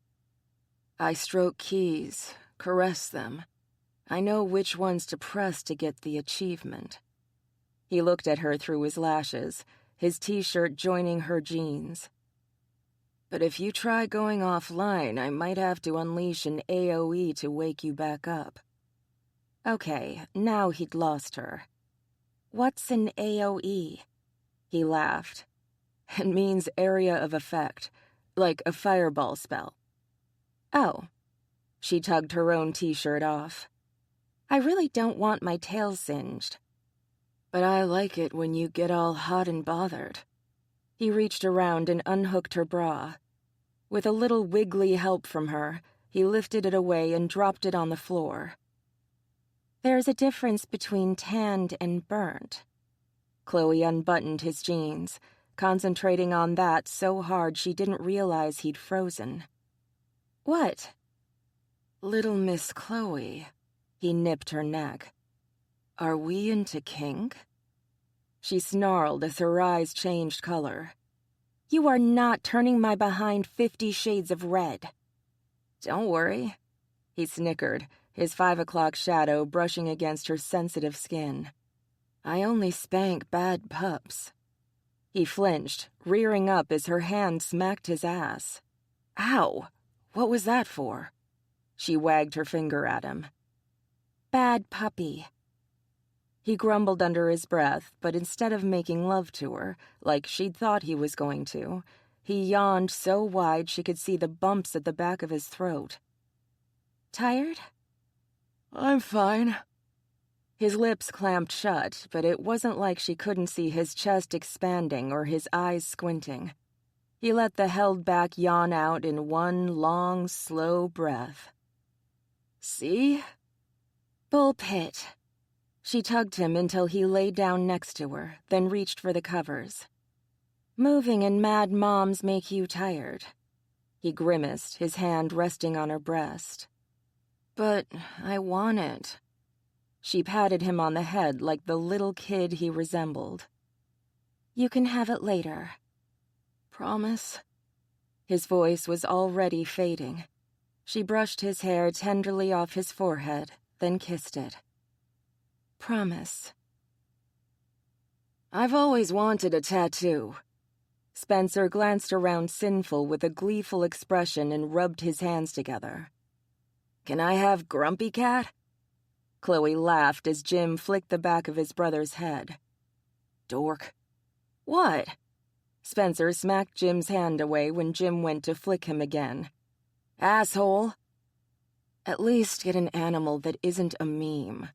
I stroke keys, caress them. I know which ones to press to get the achievement. He looked at her through his lashes, his t-shirt joining her jeans. But if you try going offline, I might have to unleash an AoE to wake you back up. Okay, now he'd lost her. What's an AoE? He laughed. It means area of effect, like a fireball spell. Oh. She tugged her own t-shirt off. I really don't want my tail singed. But I like it when you get all hot and bothered. He reached around and unhooked her bra. With a little wiggly help from her, he lifted it away and dropped it on the floor. There's a difference between tanned and burnt. Chloe unbuttoned his jeans, concentrating on that so hard she didn't realize he'd frozen. What? Little Miss Chloe. He nipped her neck. Are we into kink? She snarled as her eyes changed color. You are not turning my behind 50 shades of red. Don't worry. He snickered, his 5 o'clock shadow brushing against her sensitive skin. I only spank bad pups. He flinched, rearing up as her hand smacked his ass. Ow! What was that for? She wagged her finger at him. Bad puppy. He grumbled under his breath, but instead of making love to her, like she'd thought he was going to, he yawned so wide she could see the bumps at the back of his throat. Tired? I'm fine. His lips clamped shut, but it wasn't like she couldn't see his chest expanding or his eyes squinting. He let the held-back yawn out in one long, slow breath. See? Bullpit. She tugged him until he lay down next to her, then reached for the covers. Moving and mad moms make you tired. He grimaced, his hand resting on her breast. But I want it. She patted him on the head like the little kid he resembled. You can have it later. Promise? His voice was already fading. She brushed his hair tenderly off his forehead, then kissed it. Promise. I've always wanted a tattoo. Spencer glanced around sinful with a gleeful expression and rubbed his hands together. Can I have Grumpy Cat? Chloe laughed as Jim flicked the back of his brother's head. Dork. What? Spencer smacked Jim's hand away when Jim went to flick him again. Asshole. At least get an animal that isn't a meme.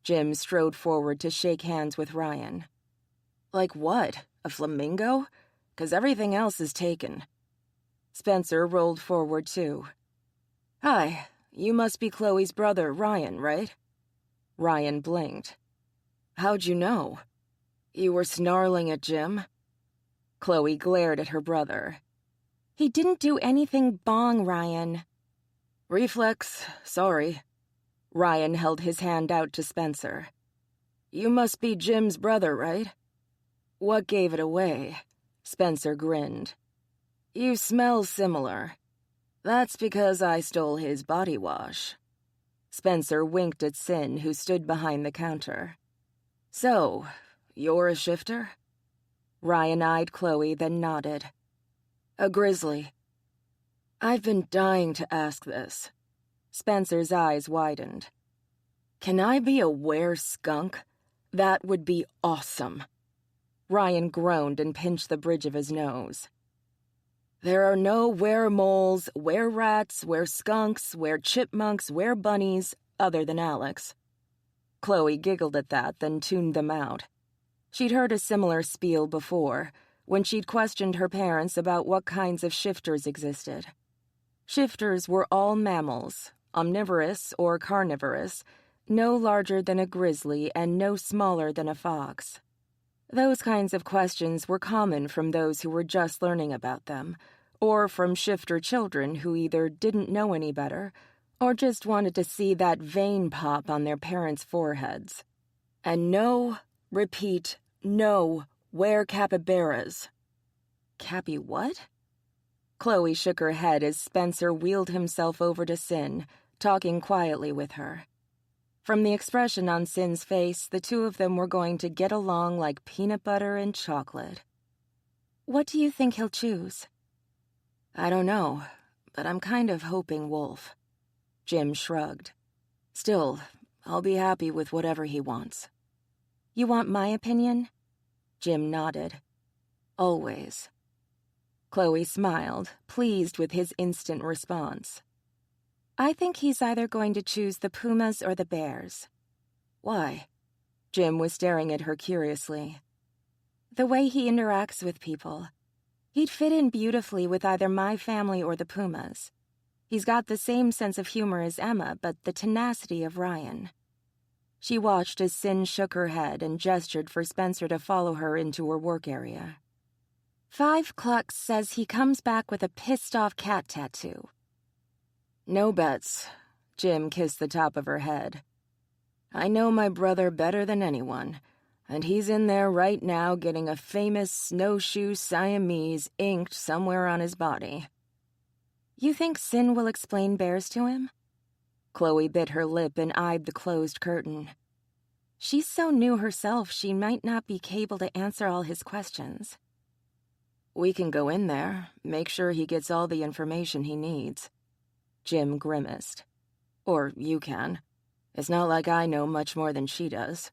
Jim strode forward to shake hands with Ryan. Like what? A flamingo? 'Cause everything else is taken. Spencer rolled forward too. Hi, you must be Chloe's brother, Ryan, right? Ryan blinked. How'd you know? You were snarling at Jim? Chloe glared at her brother. He didn't do anything bong, Ryan. Reflex, sorry. Ryan held his hand out to Spencer. You must be Jim's brother, right? What gave it away? Spencer grinned. You smell similar. That's because I stole his body wash. Spencer winked at Sin, who stood behind the counter. So, you're a shifter? Ryan eyed Chloe, then nodded. A grizzly. I've been dying to ask this. Spencer's eyes widened. Can I be a were-skunk? That would be awesome. Ryan groaned and pinched the bridge of his nose. There are no were-moles, were-rats, were-skunks, were-chipmunks, were-bunnies, other than Alex. Chloe giggled at that, then tuned them out. She'd heard a similar spiel before, when she'd questioned her parents about what kinds of shifters existed. Shifters were all mammals, omnivorous or carnivorous, no larger than a grizzly and no smaller than a fox. Those kinds of questions were common from those who were just learning about them, or from shifter children who either didn't know any better or just wanted to see that vein pop on their parents' foreheads. And no, repeat, no, were-capybaras. Cappy what? Chloe shook her head as Spencer wheeled himself over to Sin, talking quietly with her. From the expression on Sin's face, the two of them were going to get along like peanut butter and chocolate. What do you think he'll choose? I don't know, but I'm kind of hoping wolf. Jim shrugged. Still, I'll be happy with whatever he wants. You want my opinion? Jim nodded. Always. Chloe smiled, pleased with his instant response. I think he's either going to choose the pumas or the bears. Why? Jim was staring at her curiously. The way he interacts with people. He'd fit in beautifully with either my family or the pumas. He's got the same sense of humor as Emma, but the tenacity of Ryan. She watched as Sin shook her head and gestured for Spencer to follow her into her work area. 5 Clucks says he comes back with a pissed-off cat tattoo. No bets. Jim kissed the top of her head. I know my brother better than anyone, and he's in there right now getting a famous snowshoe Siamese inked somewhere on his body. You think Sin will explain bears to him? Chloe bit her lip and eyed the closed curtain. She's so new herself she might not be able to answer all his questions. We can go in there, make sure he gets all the information he needs. Jim grimaced. Or you can. It's not like I know much more than she does.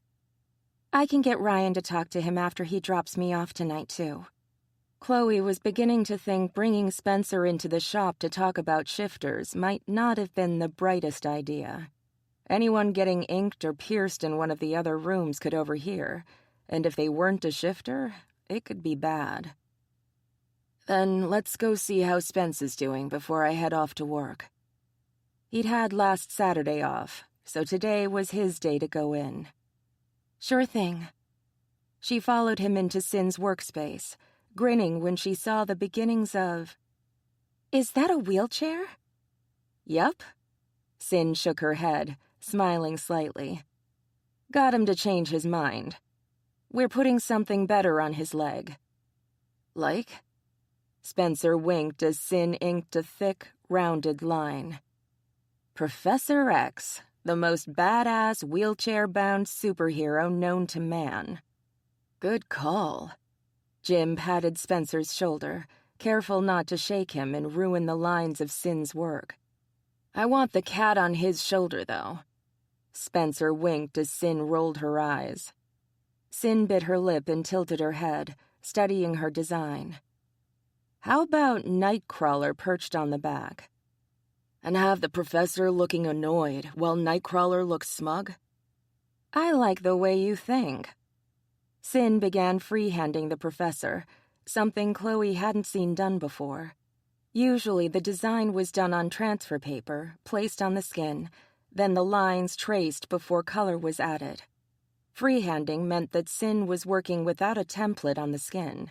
I can get Ryan to talk to him after he drops me off tonight, too. Chloe was beginning to think bringing Spencer into the shop to talk about shifters might not have been the brightest idea. Anyone getting inked or pierced in one of the other rooms could overhear, and if they weren't a shifter, it could be bad. Then let's go see how Spence is doing before I head off to work. He'd had last Saturday off, so today was his day to go in. Sure thing. She followed him into Sin's workspace, grinning when she saw the beginnings of... Is that a wheelchair? Yup. Sin shook her head, smiling slightly. Got him to change his mind. We're putting something better on his leg. Like? Spencer winked as Sin inked a thick, rounded line. Professor X, the most badass wheelchair-bound superhero known to man. Good call. Jim patted Spencer's shoulder, careful not to shake him and ruin the lines of Sin's work. I want the cat on his shoulder, though. Spencer winked as Sin rolled her eyes. Sin bit her lip and tilted her head, studying her design. How about Nightcrawler perched on the back? And have the professor looking annoyed while Nightcrawler looks smug? I like the way you think. Sin began freehanding the professor, something Chloe hadn't seen done before. Usually the design was done on transfer paper, placed on the skin, then the lines traced before color was added. Freehanding meant that Sin was working without a template on the skin.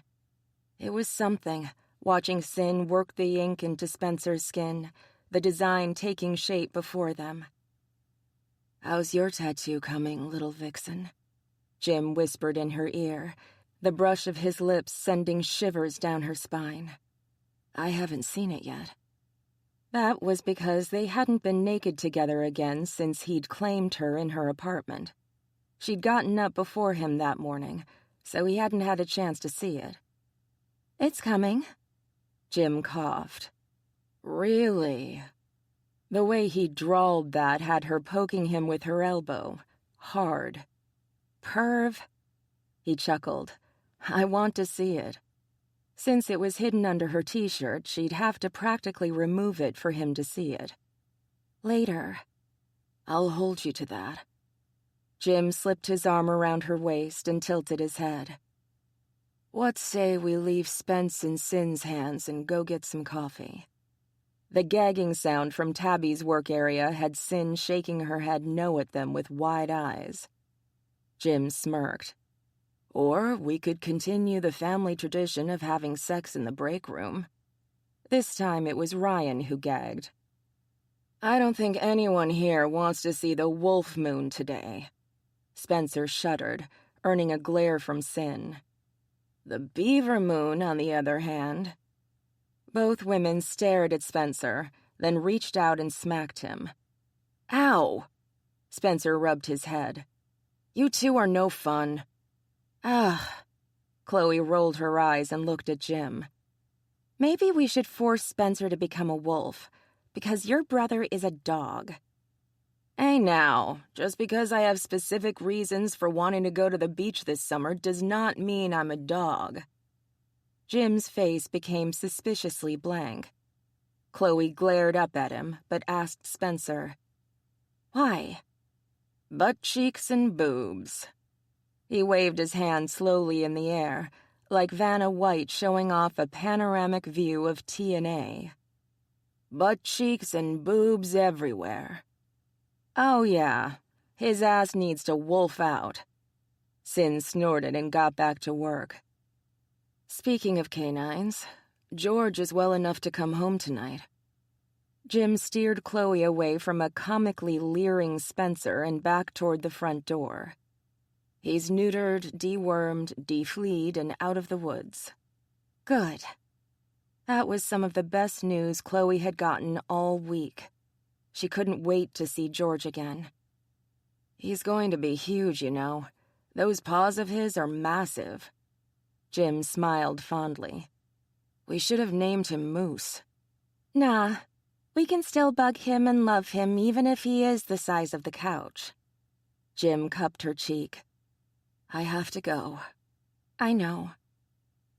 It was something, watching Sin work the ink into Spencer's skin, the design taking shape before them. How's your tattoo coming, little vixen? Jim whispered in her ear, the brush of his lips sending shivers down her spine. I haven't seen it yet. That was because they hadn't been naked together again since he'd claimed her in her apartment. She'd gotten up before him that morning, so he hadn't had a chance to see it. It's coming. Jim coughed. Really? The way he drawled that had her poking him with her elbow. Hard. Perv. He chuckled. I want to see it. Since it was hidden under her t-shirt, she'd have to practically remove it for him to see it. Later. I'll hold you to that. Jim slipped his arm around her waist and tilted his head. What say we leave Spence in Sin's hands and go get some coffee? The gagging sound from Tabby's work area had Sin shaking her head no at them with wide eyes. Jim smirked. Or we could continue the family tradition of having sex in the break room. This time it was Ryan who gagged. I don't think anyone here wants to see the wolf moon today. Spencer shuddered, earning a glare from Sin. The beaver moon, on the other hand. Both women stared at Spencer, then reached out and smacked him. Ow! Spencer rubbed his head. You two are no fun. Ugh. Chloe rolled her eyes and looked at Jim. Maybe we should force Spencer to become a wolf, because your brother is a dog. Hey now, just because I have specific reasons for wanting to go to the beach this summer does not mean I'm a dog. Jim's face became suspiciously blank. Chloe glared up at him, but asked Spencer, Why? Butt cheeks and boobs. He waved his hand slowly in the air, like Vanna White showing off a panoramic view of TNA. Butt cheeks and boobs everywhere. Oh yeah, his ass needs to wolf out. Sin snorted and got back to work. Speaking of canines, George is well enough to come home tonight. Jim steered Chloe away from a comically leering Spencer and back toward the front door. He's neutered, dewormed, defleed, and out of the woods. Good. That was some of the best news Chloe had gotten all week. She couldn't wait to see George again. He's going to be huge, you know. Those paws of his are massive. Jim smiled fondly. We should have named him Moose. Nah, we can still bug him and love him even if he is the size of the couch. Jim cupped her cheek. I have to go. I know.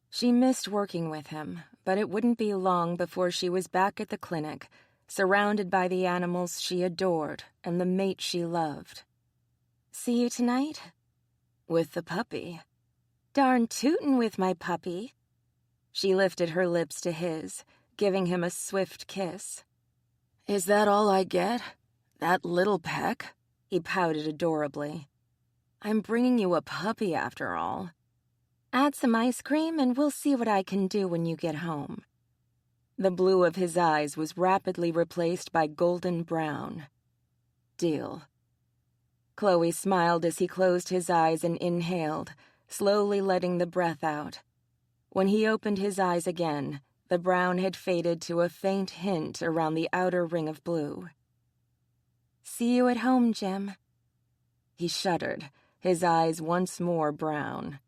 She missed working with him, but it wouldn't be long before she was back at the clinic, surrounded by the animals she adored and the mate she loved. See you tonight? With the puppy. Darn tootin' with my puppy. She lifted her lips to his, giving him a swift kiss. Is that all I get? That little peck? He pouted adorably. I'm bringing you a puppy after all. Add some ice cream and we'll see what I can do when you get home. The blue of his eyes was rapidly replaced by golden brown. Deal. Chloe smiled as he closed his eyes and inhaled, slowly letting the breath out. When he opened his eyes again, the brown had faded to a faint hint around the outer ring of blue. See you at home, Jim. He shuddered, his eyes once more brown.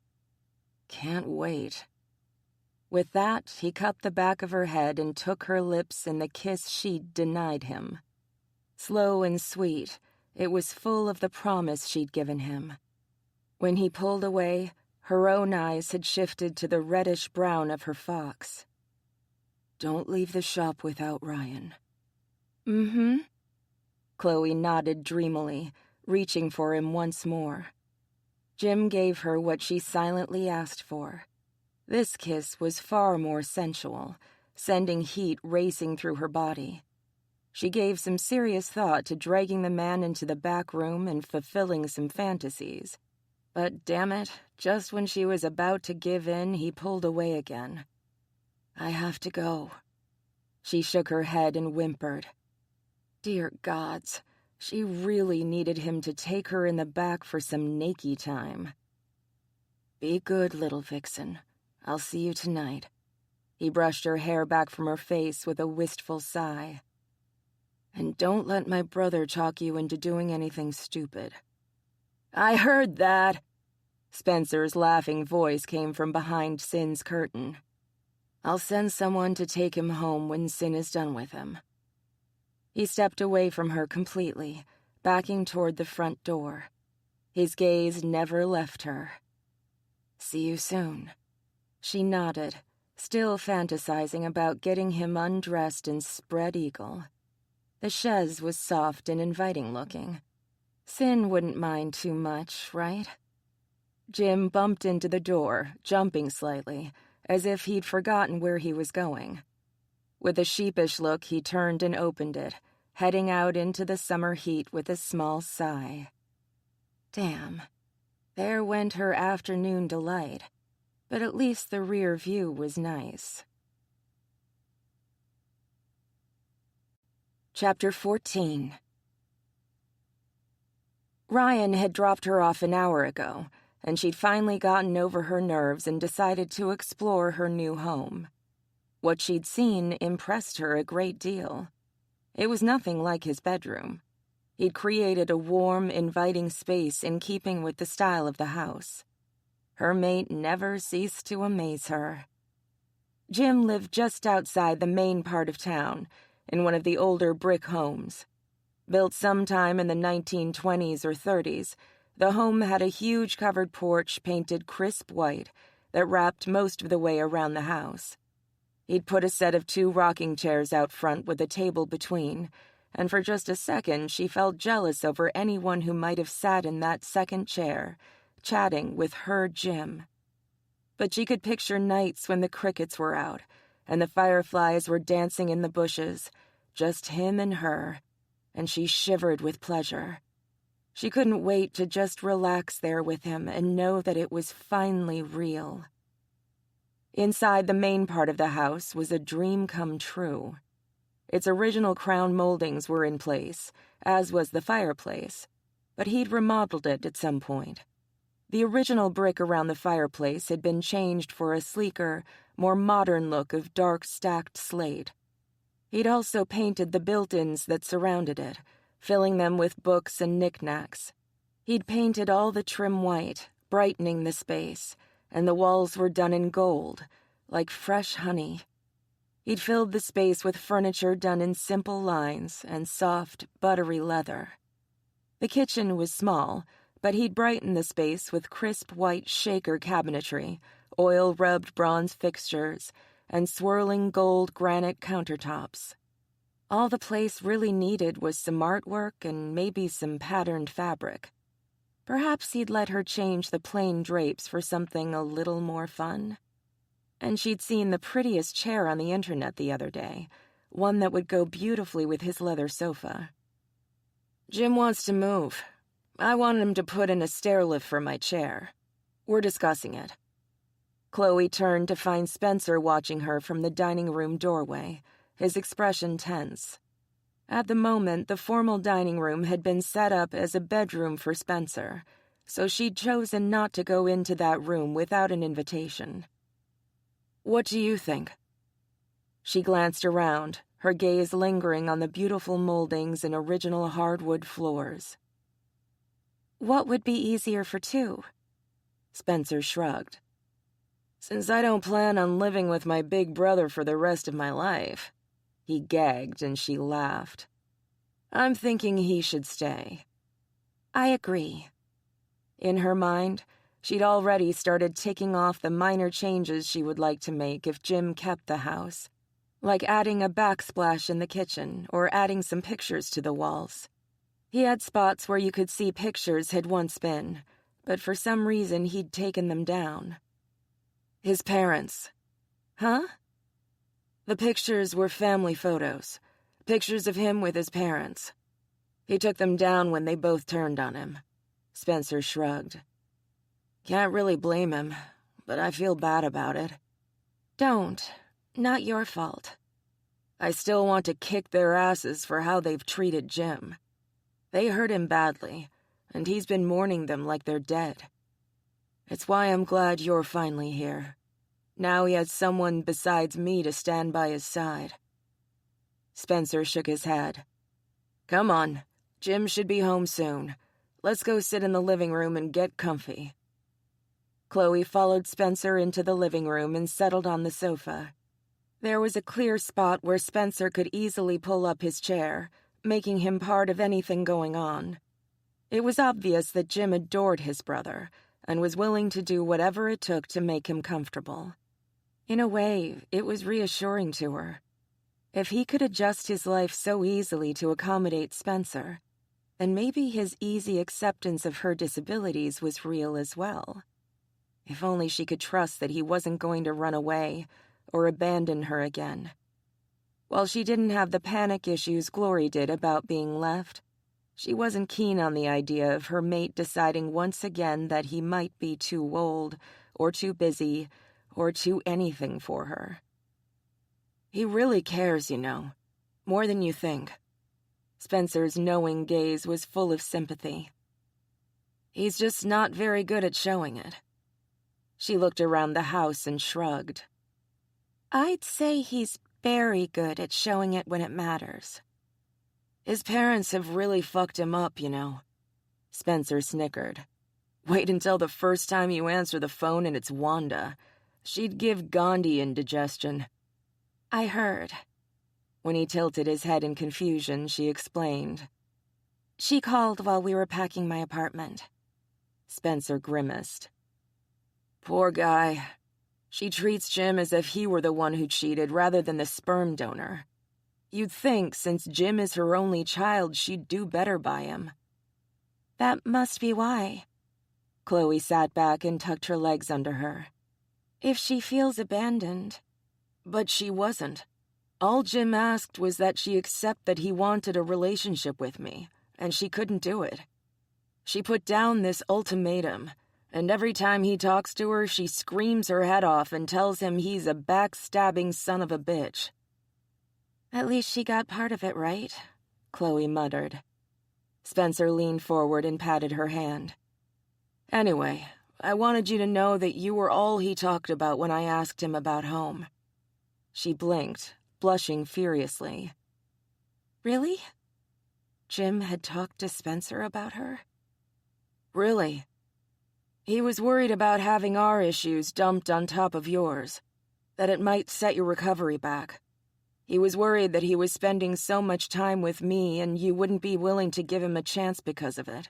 Can't wait. With that, he cupped the back of her head and took her lips in the kiss she'd denied him. Slow and sweet, it was full of the promise she'd given him. When he pulled away, her own eyes had shifted to the reddish-brown of her fox. Don't leave the shop without Ryan. Mm-hmm. Chloe nodded dreamily, reaching for him once more. Jim gave her what she silently asked for. This kiss was far more sensual, sending heat racing through her body. She gave some serious thought to dragging the man into the back room and fulfilling some fantasies. But damn it, just when she was about to give in, he pulled away again. I have to go. She shook her head and whimpered. Dear gods, she really needed him to take her in the back for some nakey time. Be good, little vixen. I'll see you tonight. He brushed her hair back from her face with a wistful sigh. And don't let my brother talk you into doing anything stupid. I heard that. Spencer's laughing voice came from behind Sin's curtain. I'll send someone to take him home when Sin is done with him. He stepped away from her completely, backing toward the front door. His gaze never left her. See you soon." She nodded, still fantasizing about getting him undressed and spread eagle. The chaise was soft and inviting-looking. Sin wouldn't mind too much, right? Jim bumped into the door, jumping slightly, as if he'd forgotten where he was going. With a sheepish look, he turned and opened it, heading out into the summer heat with a small sigh. Damn. There went her afternoon delight. But at least the rear view was nice. Chapter 14. Ryan had dropped her off an hour ago, and she'd finally gotten over her nerves and decided to explore her new home. What she'd seen impressed her a great deal. It was nothing like his bedroom. He'd created a warm, inviting space in keeping with the style of the house. Her mate never ceased to amaze her. Jim lived just outside the main part of town, in one of the older brick homes. Built sometime in the 1920s or 30s, the home had a huge covered porch painted crisp white that wrapped most of the way around the house. He'd put a set of 2 rocking chairs out front with a table between, and for just a second she felt jealous over anyone who might have sat in that second chair, chatting with her Jim. But she could picture nights when the crickets were out, and the fireflies were dancing in the bushes, just him and her, and she shivered with pleasure. She couldn't wait to just relax there with him and know that it was finally real. Inside the main part of the house was a dream come true. Its original crown moldings were in place, as was the fireplace, but he'd remodeled it at some point. The original brick around the fireplace had been changed for a sleeker, more modern look of dark stacked slate. He'd also painted the built-ins that surrounded it, filling them with books and knickknacks. He'd painted all the trim white, brightening the space, and the walls were done in gold, like fresh honey. He'd filled the space with furniture done in simple lines and soft, buttery leather. The kitchen was small, but he'd brightened the space with crisp white shaker cabinetry, oil-rubbed bronze fixtures, and swirling gold granite countertops. All the place really needed was some artwork and maybe some patterned fabric. Perhaps he'd let her change the plain drapes for something a little more fun. And she'd seen the prettiest chair on the internet the other day, one that would go beautifully with his leather sofa. "Jim wants to move. I want him to put in a stair lift for my chair. We're discussing it." Chloe turned to find Spencer watching her from the dining room doorway, his expression tense. At the moment, the formal dining room had been set up as a bedroom for Spencer, so she'd chosen not to go into that room without an invitation. "What do you think?" She glanced around, her gaze lingering on the beautiful moldings and original hardwood floors. "What would be easier for 2? Spencer shrugged. "Since I don't plan on living with my big brother for the rest of my life," he gagged, and she laughed. "I'm thinking he should stay." "I agree." In her mind, she'd already started ticking off the minor changes she would like to make if Jim kept the house, like adding a backsplash in the kitchen or adding some pictures to the walls. He had spots where you could see pictures had once been, but for some reason he'd taken them down. His parents. Huh? The pictures were family photos, pictures of him with his parents. He took them down when they both turned on him. Spencer shrugged. "Can't really blame him, but I feel bad about it." "Don't. Not your fault." "I still want to kick their asses for how they've treated Jim. They hurt him badly, and he's been mourning them like they're dead. It's why I'm glad you're finally here. Now he has someone besides me to stand by his side." Spencer shook his head. "Come on, Jim should be home soon. Let's go sit in the living room and get comfy." Chloe followed Spencer into the living room and settled on the sofa. There was a clear spot where Spencer could easily pull up his chair, making him part of anything going on. It was obvious that Jim adored his brother, and was willing to do whatever it took to make him comfortable. In a way, it was reassuring to her. If he could adjust his life so easily to accommodate Spencer, then maybe his easy acceptance of her disabilities was real as well. If only she could trust that he wasn't going to run away or abandon her again. While she didn't have the panic issues Glory did about being left, she wasn't keen on the idea of her mate deciding once again that he might be too old or too busy or too anything for her. He really cares, you know, more than you think. Spencer's knowing gaze was full of sympathy. He's just not very good at showing it. She looked around the house and shrugged. I'd say he's very good at showing it when it matters. His parents have really fucked him up, you know. Spencer snickered. Wait until the first time you answer the phone and it's Wanda. She'd give Gandhi indigestion. I heard. When he tilted his head in confusion, she explained. She called while we were packing my apartment. Spencer grimaced. Poor guy. She treats Jim as if he were the one who cheated rather than the sperm donor. You'd think, since Jim is her only child, she'd do better by him. That must be why. Chloe sat back and tucked her legs under her. If she feels abandoned. But she wasn't. All Jim asked was that she accept that he wanted a relationship with me, and she couldn't do it. She put down this ultimatum, and every time he talks to her, she screams her head off and tells him he's a backstabbing son of a bitch. At least she got part of it right, Chloe muttered. Spencer leaned forward and patted her hand. Anyway, I wanted you to know that you were all he talked about when I asked him about home. She blinked, blushing furiously. Really? Jim had talked to Spencer about her? Really. He was worried about having our issues dumped on top of yours, that it might set your recovery back. He was worried that he was spending so much time with me and you wouldn't be willing to give him a chance because of it.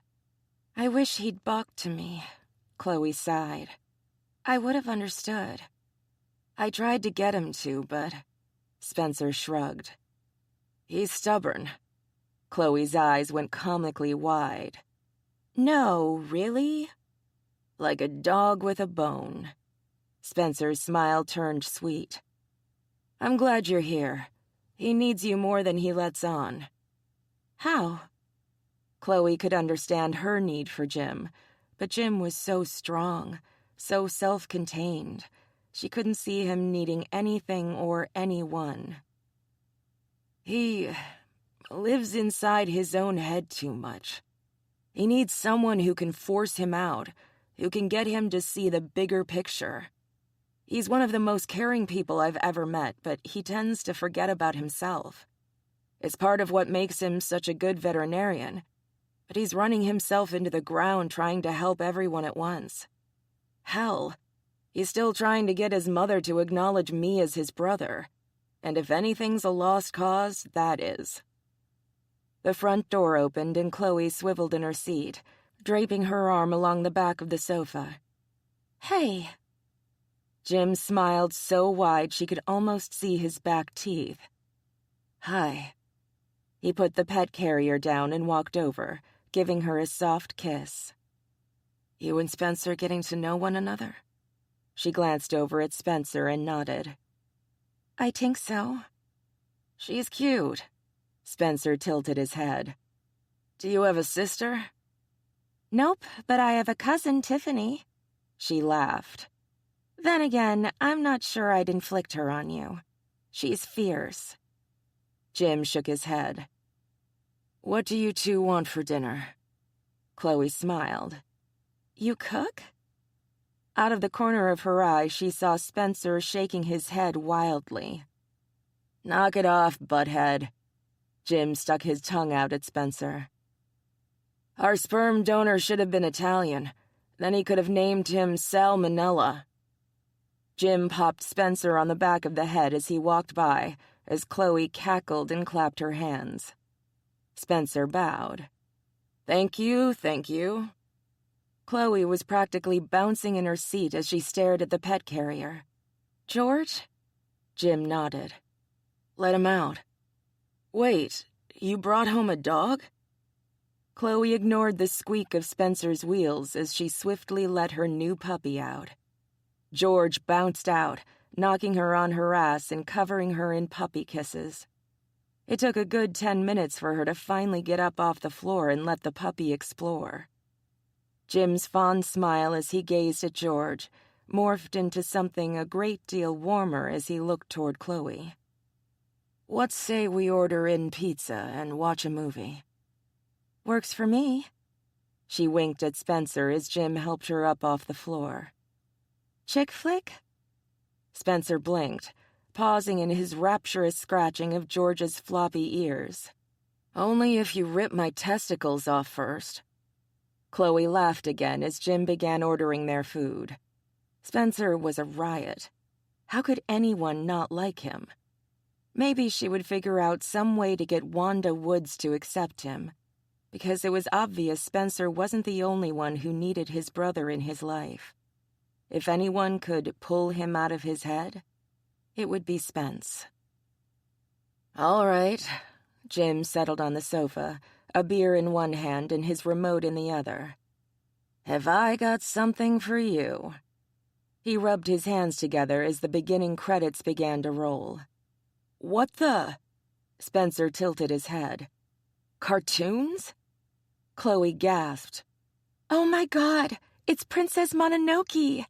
I wish he'd balked to me, Chloe sighed. I would have understood. I tried to get him to, but... Spencer shrugged. He's stubborn. Chloe's eyes went comically wide. No, really? Like a dog with a bone. Spencer's smile turned sweet. I'm glad you're here. He needs you more than he lets on. How? Chloe could understand her need for Jim, but Jim was so strong, so self-contained. She couldn't see him needing anything or anyone. He lives inside his own head too much. He needs someone who can force him out, who can get him to see the bigger picture. He's one of the most caring people I've ever met, but he tends to forget about himself. It's part of what makes him such a good veterinarian, but he's running himself into the ground trying to help everyone at once. Hell, he's still trying to get his mother to acknowledge me as his brother, and if anything's a lost cause, that is. The front door opened and Chloe swiveled in her seat, draping her arm along the back of the sofa. Hey. Jim smiled so wide she could almost see his back teeth. Hi. He put the pet carrier down and walked over, giving her a soft kiss. You and Spencer getting to know one another? She glanced over at Spencer and nodded. I think so. She's cute. Spencer tilted his head. Do you have a sister? Nope, but I have a cousin, Tiffany. She laughed. Then again, I'm not sure I'd inflict her on you. She's fierce. Jim shook his head. What do you two want for dinner? Chloe smiled. You cook? Out of the corner of her eye, she saw Spencer shaking his head wildly. Knock it off, butthead. Jim stuck his tongue out at Spencer. Our sperm donor should have been Italian. Then he could have named him Salmonella. Jim popped Spencer on the back of the head as he walked by, as Chloe cackled and clapped her hands. Spencer bowed. Thank you, thank you. Chloe was practically bouncing in her seat as she stared at the pet carrier. "George?" Jim nodded. "Let him out." "Wait, you brought home a dog?" Chloe ignored the squeak of Spencer's wheels as she swiftly let her new puppy out. George bounced out, knocking her on her ass and covering her in puppy kisses. It took a good 10 minutes for her to finally get up off the floor and let the puppy explore. Jim's fond smile as he gazed at George morphed into something a great deal warmer as he looked toward Chloe. "What say we order in pizza and watch a movie?" "Works for me." She winked at Spencer as Jim helped her up off the floor. "Chick flick?" Spencer blinked, pausing in his rapturous scratching of George's floppy ears. "Only if you rip my testicles off first." Chloe laughed again as Jim began ordering their food. Spencer was a riot. How could anyone not like him? Maybe she would figure out some way to get Wanda Woods to accept him, because it was obvious Spencer wasn't the only one who needed his brother in his life. If anyone could pull him out of his head, it would be Spence. "All right." Jim settled on the sofa, a beer in one hand and his remote in the other. "Have I got something for you?" He rubbed his hands together as the beginning credits began to roll. "What the?" Spencer tilted his head. "Cartoons?" Chloe gasped. "Oh my God, it's Princess Mononoke!"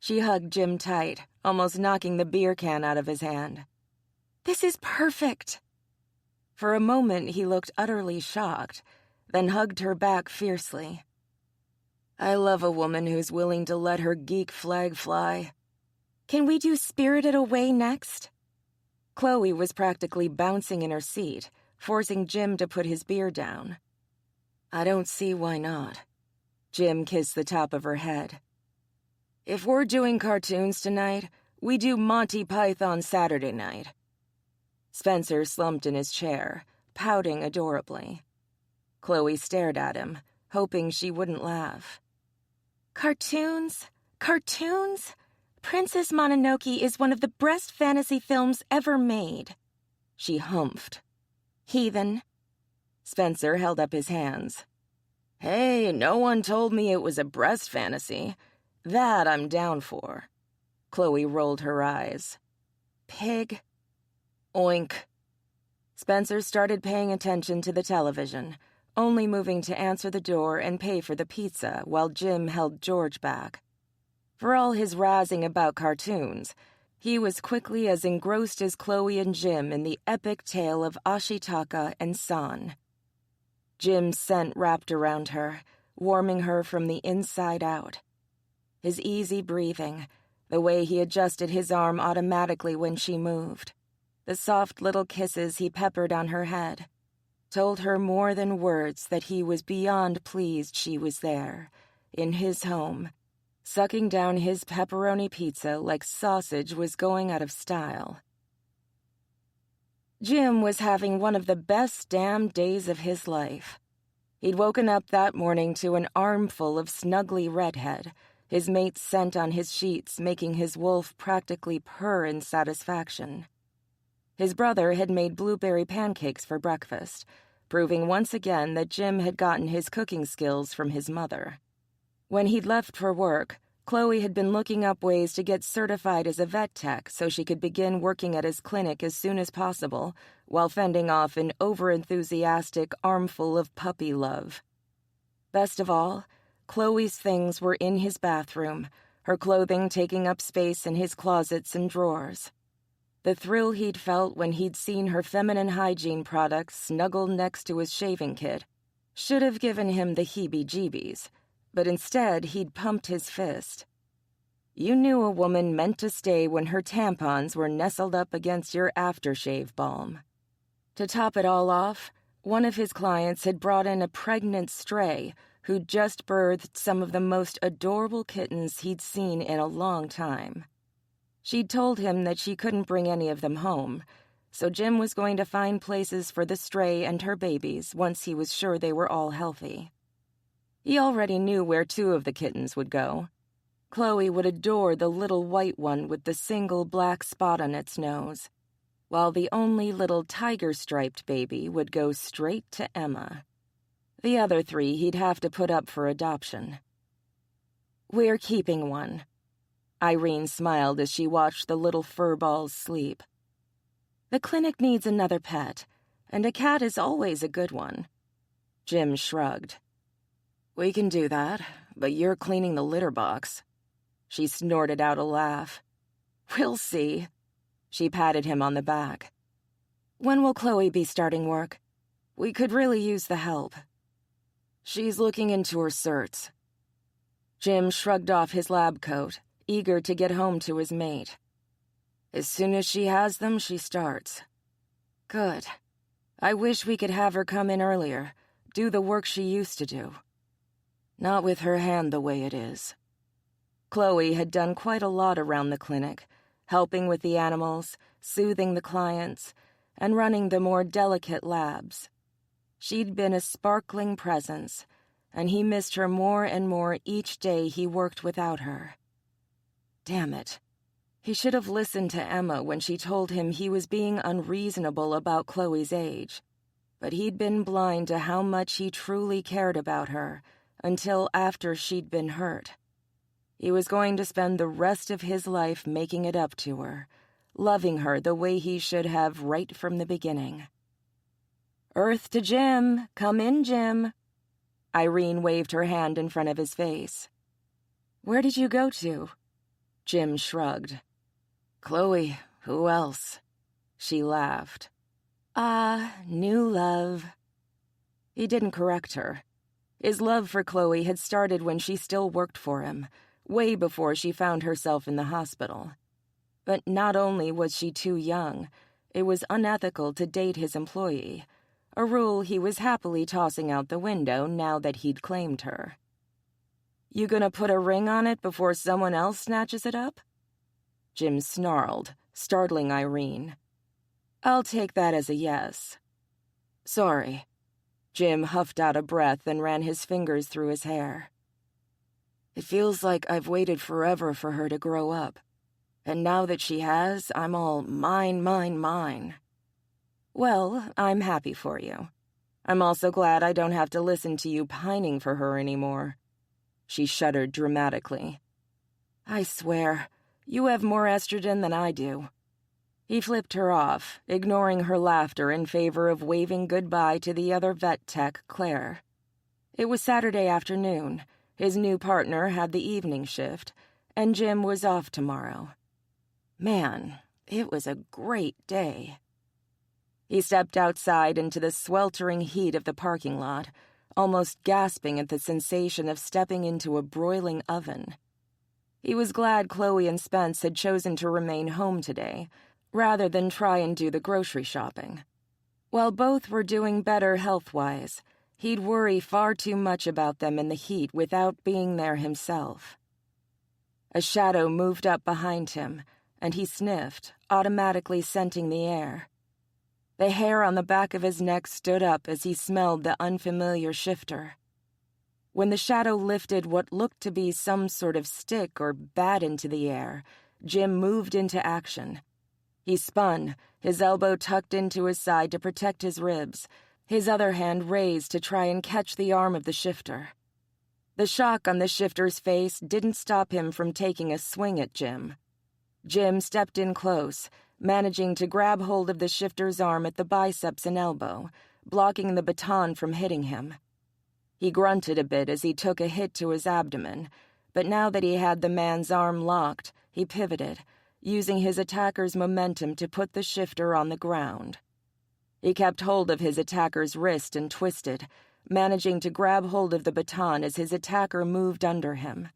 She hugged Jim tight, almost knocking the beer can out of his hand. "This is perfect!" For a moment he looked utterly shocked, then hugged her back fiercely. "I love a woman who's willing to let her geek flag fly." "Can we do Spirited Away next?" Chloe was practically bouncing in her seat, forcing Jim to put his beer down. "I don't see why not." Jim kissed the top of her head. "If we're doing cartoons tonight, we do Monty Python Saturday night." Spencer slumped in his chair, pouting adorably. Chloe stared at him, hoping she wouldn't laugh. "Cartoons? Cartoons? Princess Mononoke is one of the best fantasy films ever made." She humphed. "Heathen." Spencer held up his hands. "Hey, no one told me it was a breast fantasy. That I'm down for." Chloe rolled her eyes. "Pig." "Oink." Spencer started paying attention to the television, only moving to answer the door and pay for the pizza while Jim held George back. For all his razzing about cartoons, he was quickly as engrossed as Chloe and Jim in the epic tale of Ashitaka and San. Jim's scent wrapped around her, warming her from the inside out. His easy breathing, the way he adjusted his arm automatically when she moved, the soft little kisses he peppered on her head, told her more than words that he was beyond pleased she was there, in his home, sucking down his pepperoni pizza like sausage was going out of style. Jim was having one of the best damn days of his life. He'd woken up that morning to an armful of snuggly redhead, his mate's scent on his sheets making his wolf practically purr in satisfaction. His brother had made blueberry pancakes for breakfast, proving once again that Jim had gotten his cooking skills from his mother. When he'd left for work, Chloe had been looking up ways to get certified as a vet tech so she could begin working at his clinic as soon as possible, while fending off an overenthusiastic armful of puppy love. Best of all, Chloe's things were in his bathroom, her clothing taking up space in his closets and drawers. The thrill he'd felt when he'd seen her feminine hygiene products snuggled next to his shaving kit should have given him the heebie-jeebies, but instead he'd pumped his fist. You knew a woman meant to stay when her tampons were nestled up against your aftershave balm. To top it all off, one of his clients had brought in a pregnant stray who'd just birthed some of the most adorable kittens he'd seen in a long time. She'd told him that she couldn't bring any of them home, so Jim was going to find places for the stray and her babies once he was sure they were all healthy. He already knew where 2 of the kittens would go. Chloe would adore the little white one with the single black spot on its nose, while the only little tiger-striped baby would go straight to Emma. The other 3 he'd have to put up for adoption. "We're keeping one." Irene smiled as she watched the little furballs sleep. "The clinic needs another pet, and a cat is always a good one." Jim shrugged. "We can do that, but you're cleaning the litter box." She snorted out a laugh. "We'll see." She patted him on the back. "When will Chloe be starting work? We could really use the help." "She's looking into her certs." Jim shrugged off his lab coat, eager to get home to his mate. "As soon as she has them, she starts." "Good. I wish we could have her come in earlier, do the work she used to do. Not with her hand the way it is." Chloe had done quite a lot around the clinic, helping with the animals, soothing the clients, and running the more delicate labs. She'd been a sparkling presence, and he missed her more and more each day he worked without her. Damn it. He should have listened to Emma when she told him he was being unreasonable about Chloe's age, but he'd been blind to how much he truly cared about her until after she'd been hurt. He was going to spend the rest of his life making it up to her, loving her the way he should have right from the beginning. "Earth to Jim! Come in, Jim!" Irene waved her hand in front of his face. "Where did you go to?" Jim shrugged. "Chloe, who else?" She laughed. New love." He didn't correct her. His love for Chloe had started when she still worked for him, way before she found herself in the hospital. But not only was she too young, it was unethical to date his employee, a rule he was happily tossing out the window now that he'd claimed her. "You gonna put a ring on it before someone else snatches it up?" Jim snarled, startling Irene. "I'll take that as a yes." "Sorry." Jim huffed out a breath and ran his fingers through his hair. "It feels like I've waited forever for her to grow up. And now that she has, I'm all mine, mine, mine." "Well, I'm happy for you. I'm also glad I don't have to listen to you pining for her anymore." She shuddered dramatically. "I swear, you have more estrogen than I do." He flipped her off, ignoring her laughter in favor of waving goodbye to the other vet tech, Claire. It was Saturday afternoon. His new partner had the evening shift, and Jim was off tomorrow. Man, it was a great day. He stepped outside into the sweltering heat of the parking lot, almost gasping at the sensation of stepping into a broiling oven. He was glad Chloe and Spence had chosen to remain home today, rather than try and do the grocery shopping. While both were doing better health-wise, he'd worry far too much about them in the heat without being there himself. A shadow moved up behind him, and he sniffed, automatically scenting the air. The hair on the back of his neck stood up as he smelled the unfamiliar shifter. When the shadow lifted what looked to be some sort of stick or bat into the air, Jim moved into action. He spun, his elbow tucked into his side to protect his ribs, his other hand raised to try and catch the arm of the shifter. The shock on the shifter's face didn't stop him from taking a swing at Jim. Jim stepped in close, managing to grab hold of the shifter's arm at the biceps and elbow, blocking the baton from hitting him. He grunted a bit as he took a hit to his abdomen, but now that he had the man's arm locked, he pivoted, using his attacker's momentum to put the shifter on the ground. He kept hold of his attacker's wrist and twisted, managing to grab hold of the baton as his attacker moved under him.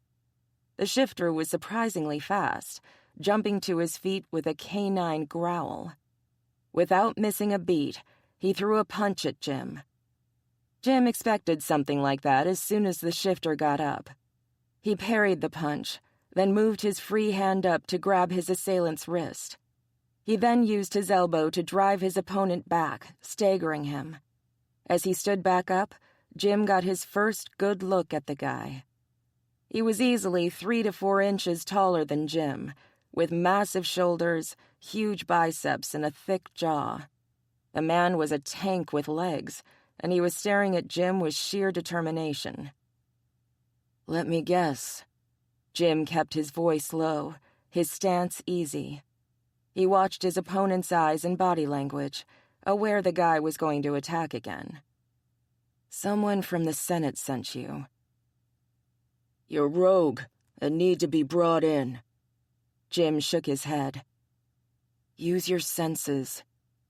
The shifter was surprisingly fast, jumping to his feet with a canine growl. Without missing a beat, he threw a punch at Jim. Jim expected something like that as soon as the shifter got up. He parried the punch, then moved his free hand up to grab his assailant's wrist. He then used his elbow to drive his opponent back, staggering him. As he stood back up, Jim got his first good look at the guy. He was easily 3 to 4 inches taller than Jim, with massive shoulders, huge biceps, and a thick jaw. The man was a tank with legs, and he was staring at Jim with sheer determination. "Let me guess." Jim kept his voice low, his stance easy. He watched his opponent's eyes and body language, aware the guy was going to attack again. "Someone from the Senate sent you. You're rogue and need to be brought in." Jim shook his head. "Use your senses.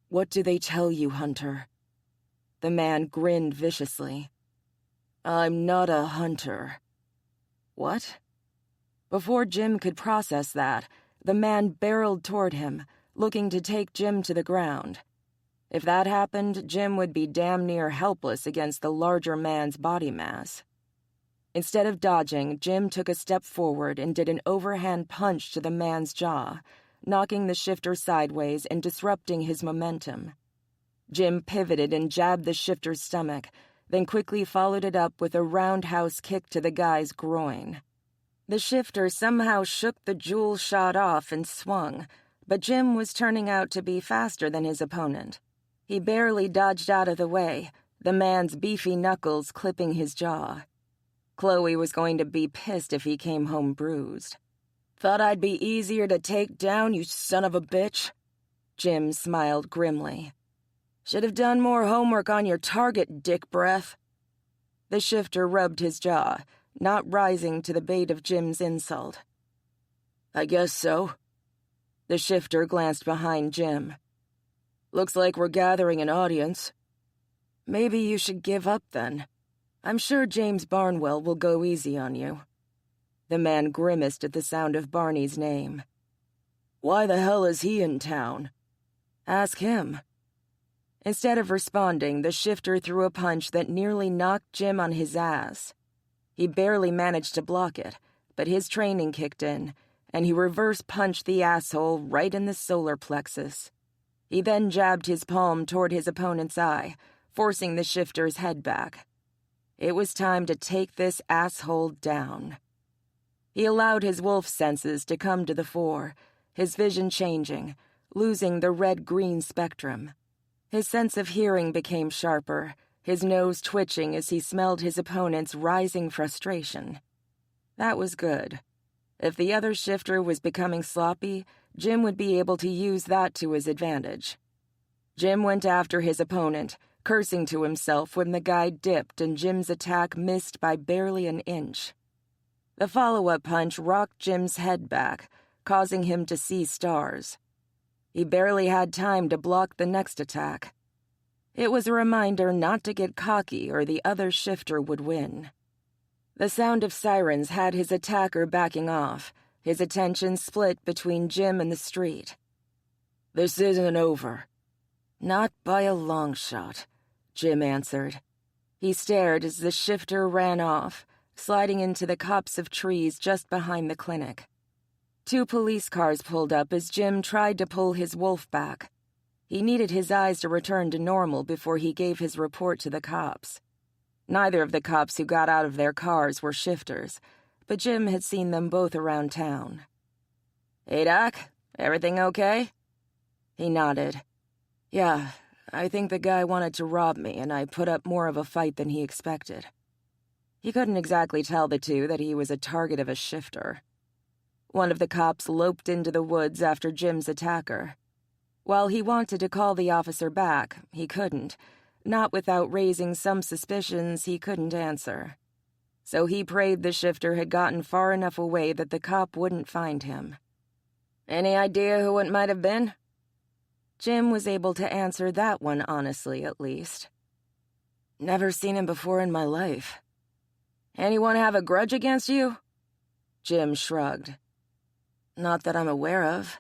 What do they tell you, Hunter?" The man grinned viciously. "I'm not a hunter." "What?" Before Jim could process that, the man barreled toward him, looking to take Jim to the ground. If that happened, Jim would be damn near helpless against the larger man's body mass. Instead of dodging, Jim took a step forward and did an overhand punch to the man's jaw, knocking the shifter sideways and disrupting his momentum. Jim pivoted and jabbed the shifter's stomach, then quickly followed it up with a roundhouse kick to the guy's groin. The shifter somehow shook the jewel shot off and swung, but Jim was turning out to be faster than his opponent. He barely dodged out of the way, the man's beefy knuckles clipping his jaw. Chloe was going to be pissed if he came home bruised. "Thought I'd be easier to take down, you son of a bitch?" Jim smiled grimly. "Should have done more homework on your target, dick breath." The shifter rubbed his jaw, not rising to the bait of Jim's insult. "I guess so." The shifter glanced behind Jim. "Looks like we're gathering an audience. Maybe you should give up then. I'm sure James Barnwell will go easy on you." The man grimaced at the sound of Barney's name. "Why the hell is he in town?" "Ask him." Instead of responding, the shifter threw a punch that nearly knocked Jim on his ass. He barely managed to block it, but his training kicked in, and he reverse punched the asshole right in the solar plexus. He then jabbed his palm toward his opponent's eye, forcing the shifter's head back. It was time to take this asshole down. He allowed his wolf senses to come to the fore, his vision changing, losing the red-green spectrum. His sense of hearing became sharper, his nose twitching as he smelled his opponent's rising frustration. That was good. If the other shifter was becoming sloppy, Jim would be able to use that to his advantage. Jim went after his opponent, cursing to himself when the guy dipped and Jim's attack missed by barely an inch. The follow-up punch rocked Jim's head back, causing him to see stars. He barely had time to block the next attack. It was a reminder not to get cocky or the other shifter would win. The sound of sirens had his attacker backing off, his attention split between Jim and the street. "This isn't over." "Not by a long shot," Jim answered. He stared as the shifter ran off, sliding into the copse of trees just behind the clinic. 2 police cars pulled up as Jim tried to pull his wolf back. He needed his eyes to return to normal before he gave his report to the cops. Neither of the cops who got out of their cars were shifters, but Jim had seen them both around town. "Hey, Doc, everything okay?" He nodded. "Yeah, I think the guy wanted to rob me, and I put up more of a fight than he expected." He couldn't exactly tell the two that he was a target of a shifter. One of the cops loped into the woods after Jim's attacker. While he wanted to call the officer back, he couldn't, not without raising some suspicions he couldn't answer. So he prayed the shifter had gotten far enough away that the cop wouldn't find him. "Any idea who it might have been?" Jim was able to answer that one honestly, at least. "Never seen him before in my life." "Anyone have a grudge against you?" Jim shrugged. "Not that I'm aware of.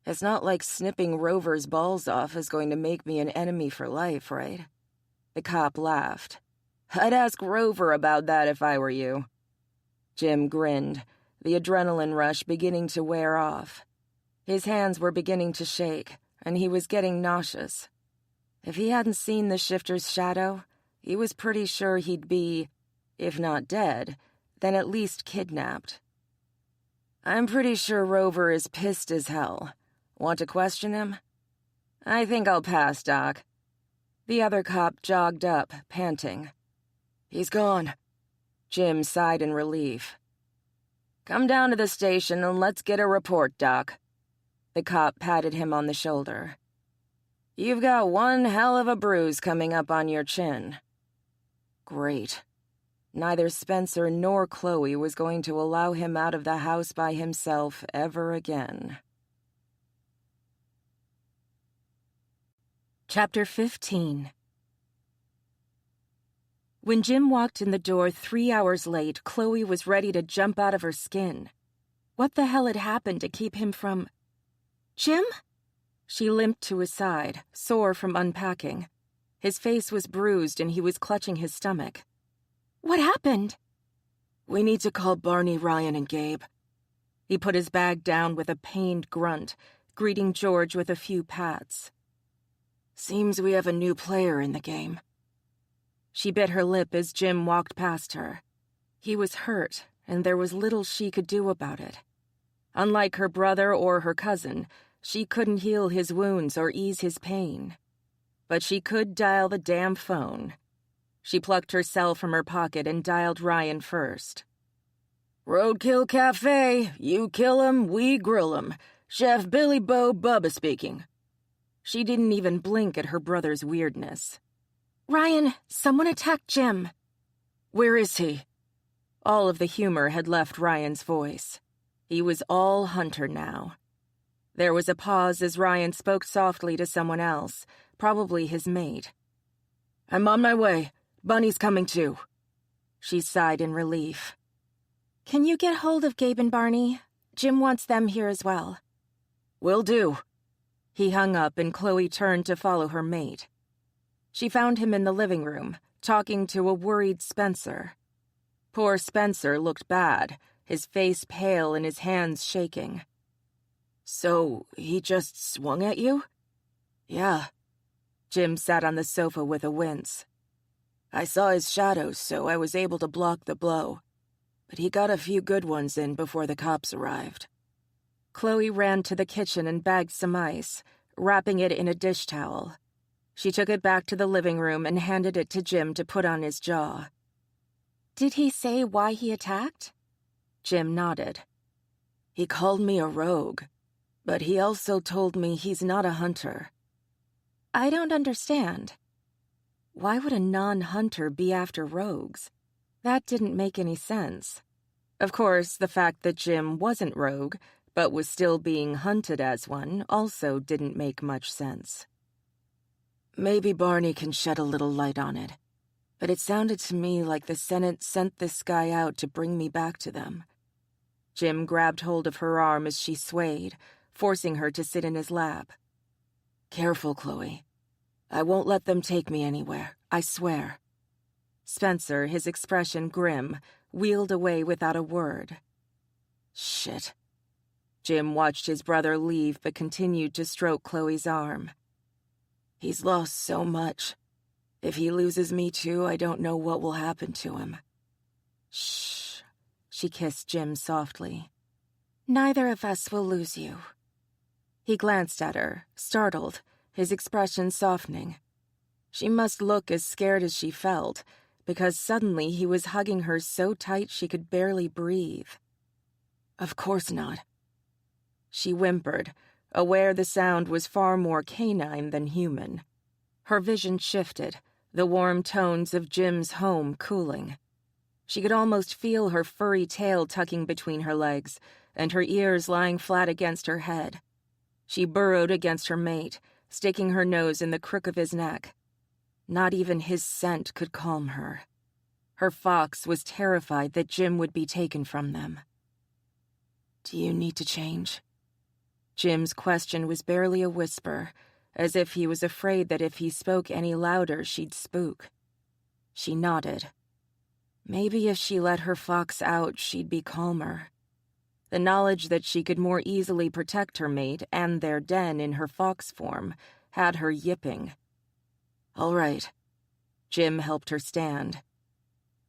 It's not like snipping Rover's balls off is going to make me an enemy for life, right?" The cop laughed. "I'd ask Rover about that if I were you." Jim grinned, the adrenaline rush beginning to wear off. His hands were beginning to shake, and he was getting nauseous. If he hadn't seen the shifter's shadow, He was pretty sure he'd be, if not dead, then at least kidnapped. I'm pretty sure Rover is pissed as hell. Want to question him? I think I'll pass, Doc. The other cop jogged up, panting. He's gone. Jim sighed in relief. Come down to the station and let's get a report, Doc. The cop patted him on the shoulder. You've got one hell of a bruise coming up on your chin. Great. Neither Spencer nor Chloe was going to allow him out of the house by himself ever again. Chapter 15. When Jim walked in the door 3 hours late, Chloe was ready to jump out of her skin. What the hell had happened to keep him from... Jim? She limped to his side, sore from unpacking. His face was bruised and he was clutching his stomach. What happened? We need to call Barney, Ryan, and Gabe. He put his bag down with a pained grunt, greeting George with a few pats. Seems we have a new player in the game. She bit her lip as Jim walked past her. He was hurt, and there was little she could do about it. Unlike her brother or her cousin, she couldn't heal his wounds or ease his pain. But she could dial the damn phone. She plucked her cell from her pocket and dialed Ryan first. Roadkill Cafe, you kill 'em, we grill 'em. Chef Billy Bo Bubba speaking. She didn't even blink at her brother's weirdness. Ryan, someone attacked Jim. Where is he? All of the humor had left Ryan's voice. He was all Hunter now. There was a pause as Ryan spoke softly to someone else, probably his mate. I'm on my way. Bunny's coming too. She sighed in relief. Can you get hold of Gabe and Barney? Jim wants them here as well. Will do. He hung up and Chloe turned to follow her mate. She found him in the living room, talking to a worried Spencer. Poor Spencer looked bad, his face pale and his hands shaking. So, he just swung at you? Yeah. Jim sat on the sofa with a wince. I saw his shadows, so I was able to block the blow. But he got a few good ones in before the cops arrived. Chloe ran to the kitchen and bagged some ice, wrapping it in a dish towel. She took it back to the living room and handed it to Jim to put on his jaw. Did he say why he attacked? Jim nodded. He called me a rogue, but he also told me he's not a hunter. I don't understand. Why would a non-hunter be after rogues? That didn't make any sense. Of course, the fact that Jim wasn't rogue, but was still being hunted as one, also didn't make much sense. Maybe Barney can shed a little light on it, but it sounded to me like the Senate sent this guy out to bring me back to them. Jim grabbed hold of her arm as she swayed, forcing her to sit in his lap. Careful, Chloe. I won't let them take me anywhere, I swear. Spencer, his expression grim, wheeled away without a word. Shit. Jim watched his brother leave but continued to stroke Chloe's arm. He's lost so much. If he loses me too, I don't know what will happen to him. Shh. She kissed Jim softly. Neither of us will lose you. He glanced at her, startled, his expression softening. She must look as scared as she felt, because suddenly he was hugging her so tight she could barely breathe. Of course not. She whimpered, aware the sound was far more canine than human. Her vision shifted, the warm tones of Jim's home cooling. She could almost feel her furry tail tucking between her legs, and her ears lying flat against her head. She burrowed against her mate, sticking her nose in the crook of his neck. Not even his scent could calm her. Her fox was terrified that Jim would be taken from them. Do you need to change? Jim's question was barely a whisper, as if he was afraid that if he spoke any louder, she'd spook. She nodded. Maybe if she let her fox out, she'd be calmer. The knowledge that she could more easily protect her mate and their den in her fox form had her yipping. All right. Jim helped her stand.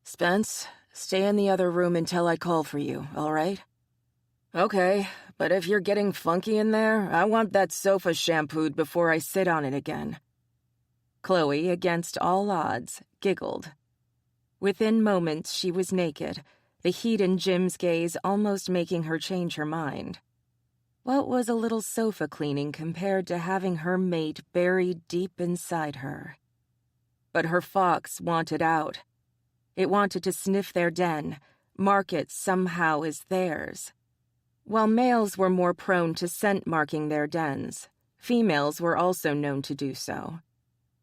"Spence, stay in the other room until I call for you, all right?" "Okay, but if you're getting funky in there, I want that sofa shampooed before I sit on it again." Chloe, against all odds, giggled. Within moments, she was naked, the heat in Jim's gaze almost making her change her mind. What was a little sofa cleaning compared to having her mate buried deep inside her? But her fox wanted out. It wanted to sniff their den, mark it somehow as theirs. While males were more prone to scent marking their dens, females were also known to do so.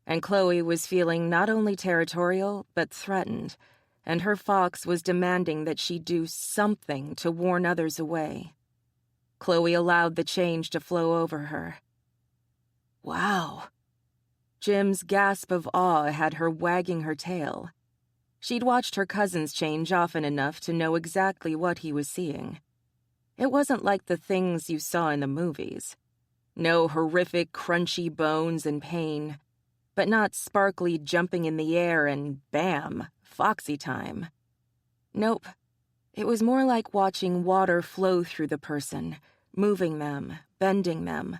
And Chloe was feeling not only territorial, but threatened, and her fox was demanding that she do something to warn others away. Chloe allowed the change to flow over her. "Wow." Jim's gasp of awe had her wagging her tail. She'd watched her cousins change often enough to know exactly what he was seeing. It wasn't like the things you saw in the movies. No horrific, crunchy bones and pain, but not sparkly jumping in the air and bam, foxy time. Nope. It was more like watching water flow through the person, moving them, bending them,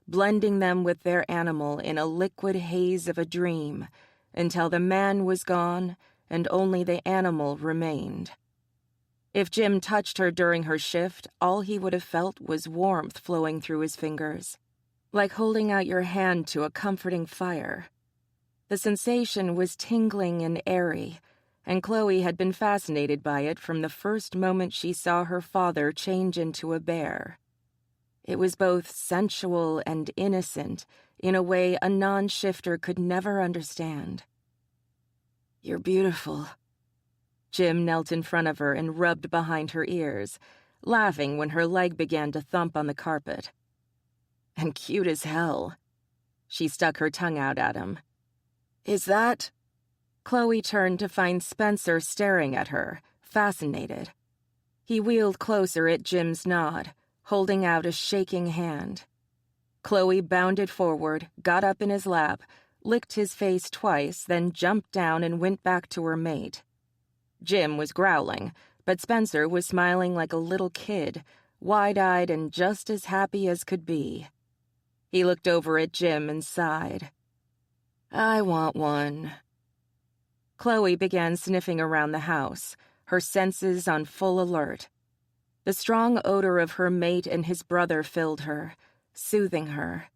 blending them with their animal in a liquid haze of a dream, until the man was gone and only the animal remained. If Jim touched her during her shift, all he would have felt was warmth flowing through his fingers, like holding out your hand to a comforting fire. The sensation was tingling and airy, and Chloe had been fascinated by it from the first moment she saw her father change into a bear. It was both sensual and innocent in a way a non-shifter could never understand. "You're beautiful." Jim knelt in front of her and rubbed behind her ears, laughing when her leg began to thump on the carpet. "And cute as hell." She stuck her tongue out at him. "Is that—" Chloe turned to find Spencer staring at her, fascinated. He wheeled closer at Jim's nod, holding out a shaking hand. Chloe bounded forward, got up in his lap, licked his face twice, then jumped down and went back to her mate. Jim was growling, but Spencer was smiling like a little kid, wide-eyed and just as happy as could be. He looked over at Jim and sighed. "I want one." Chloe began sniffing around the house, her senses on full alert. The strong odor of her mate and his brother filled her, soothing her.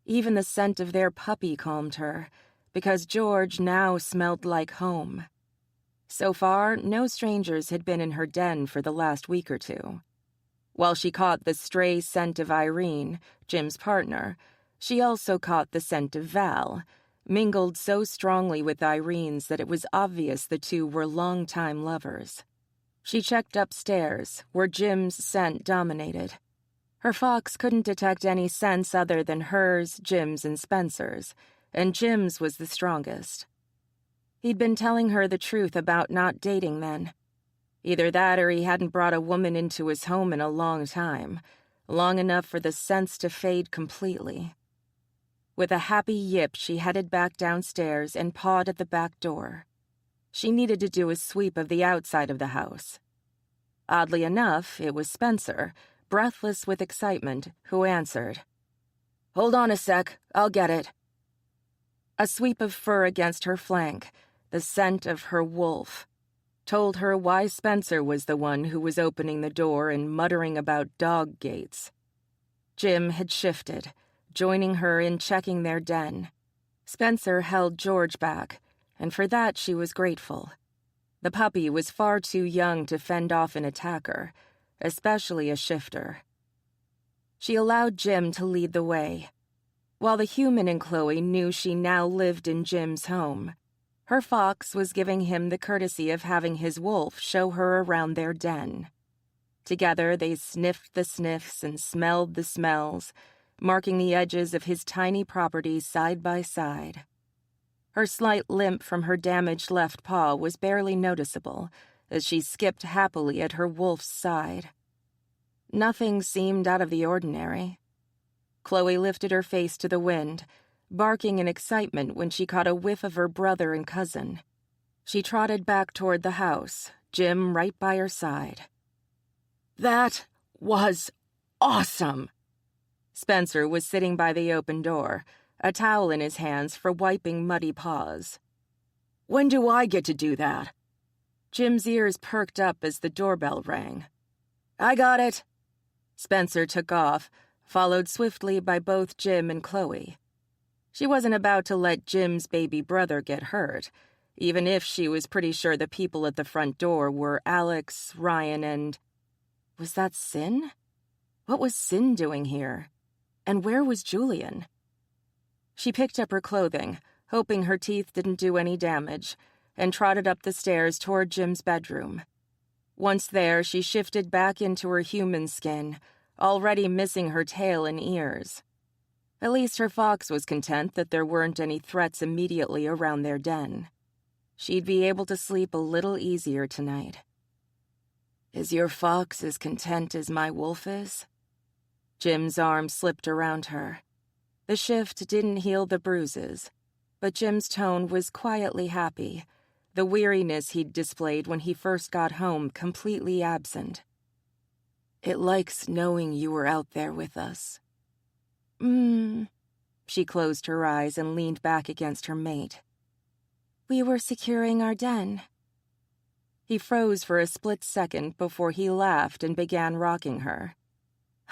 Even the scent of their puppy calmed her, because George now smelled like home. So far, no strangers had been in her den for the last week or two. While she caught the stray scent of Irene, Jim's partner, she also caught the scent of Val, mingled so strongly with Irene's that it was obvious the two were longtime lovers. She checked upstairs, where Jim's scent dominated. Her fox couldn't detect any scents other than hers, Jim's, and Spencer's, and Jim's was the strongest. He'd been telling her the truth about not dating men. Either that or he hadn't brought a woman into his home in a long time, long enough for the scents to fade completely. With a happy yip, she headed back downstairs and pawed at the back door. She needed to do a sweep of the outside of the house. Oddly enough, it was Spencer, breathless with excitement, who answered. "Hold on a sec, I'll get it." A sweep of fur against her flank, the scent of her wolf, told her why Spencer was the one who was opening the door and muttering about dog gates. Jim had shifted, joining her in checking their den. Spencer held George back, and for that she was grateful. The puppy was far too young to fend off an attacker, especially a shifter. She allowed Jim to lead the way. While the human in Chloe knew she now lived in Jim's home, her fox was giving him the courtesy of having his wolf show her around their den. Together they sniffed the sniffs and smelled the smells, marking the edges of his tiny property side by side. Her slight limp from her damaged left paw was barely noticeable as she skipped happily at her wolf's side. Nothing seemed out of the ordinary. Chloe lifted her face to the wind, barking in excitement when she caught a whiff of her brother and cousin. She trotted back toward the house, Jim right by her side. That was awesome! Spencer was sitting by the open door, a towel in his hands for wiping muddy paws. When do I get to do that? Jim's ears perked up as the doorbell rang. I got it. Spencer took off, followed swiftly by both Jim and Chloe. She wasn't about to let Jim's baby brother get hurt, even if she was pretty sure the people at the front door were Alex, Ryan, and... Was that Sin? What was Sin doing here? And where was Julian? She picked up her clothing, hoping her teeth didn't do any damage, and trotted up the stairs toward Jim's bedroom. Once there, she shifted back into her human skin, already missing her tail and ears. At least her fox was content that there weren't any threats immediately around their den. She'd be able to sleep a little easier tonight. Is your fox as content as my wolf is? Jim's arm slipped around her. The shift didn't heal the bruises, but Jim's tone was quietly happy, the weariness he'd displayed when he first got home completely absent. It likes knowing you were out there with us. She closed her eyes and leaned back against her mate. We were securing our den. He froze for a split second before he laughed and began rocking her.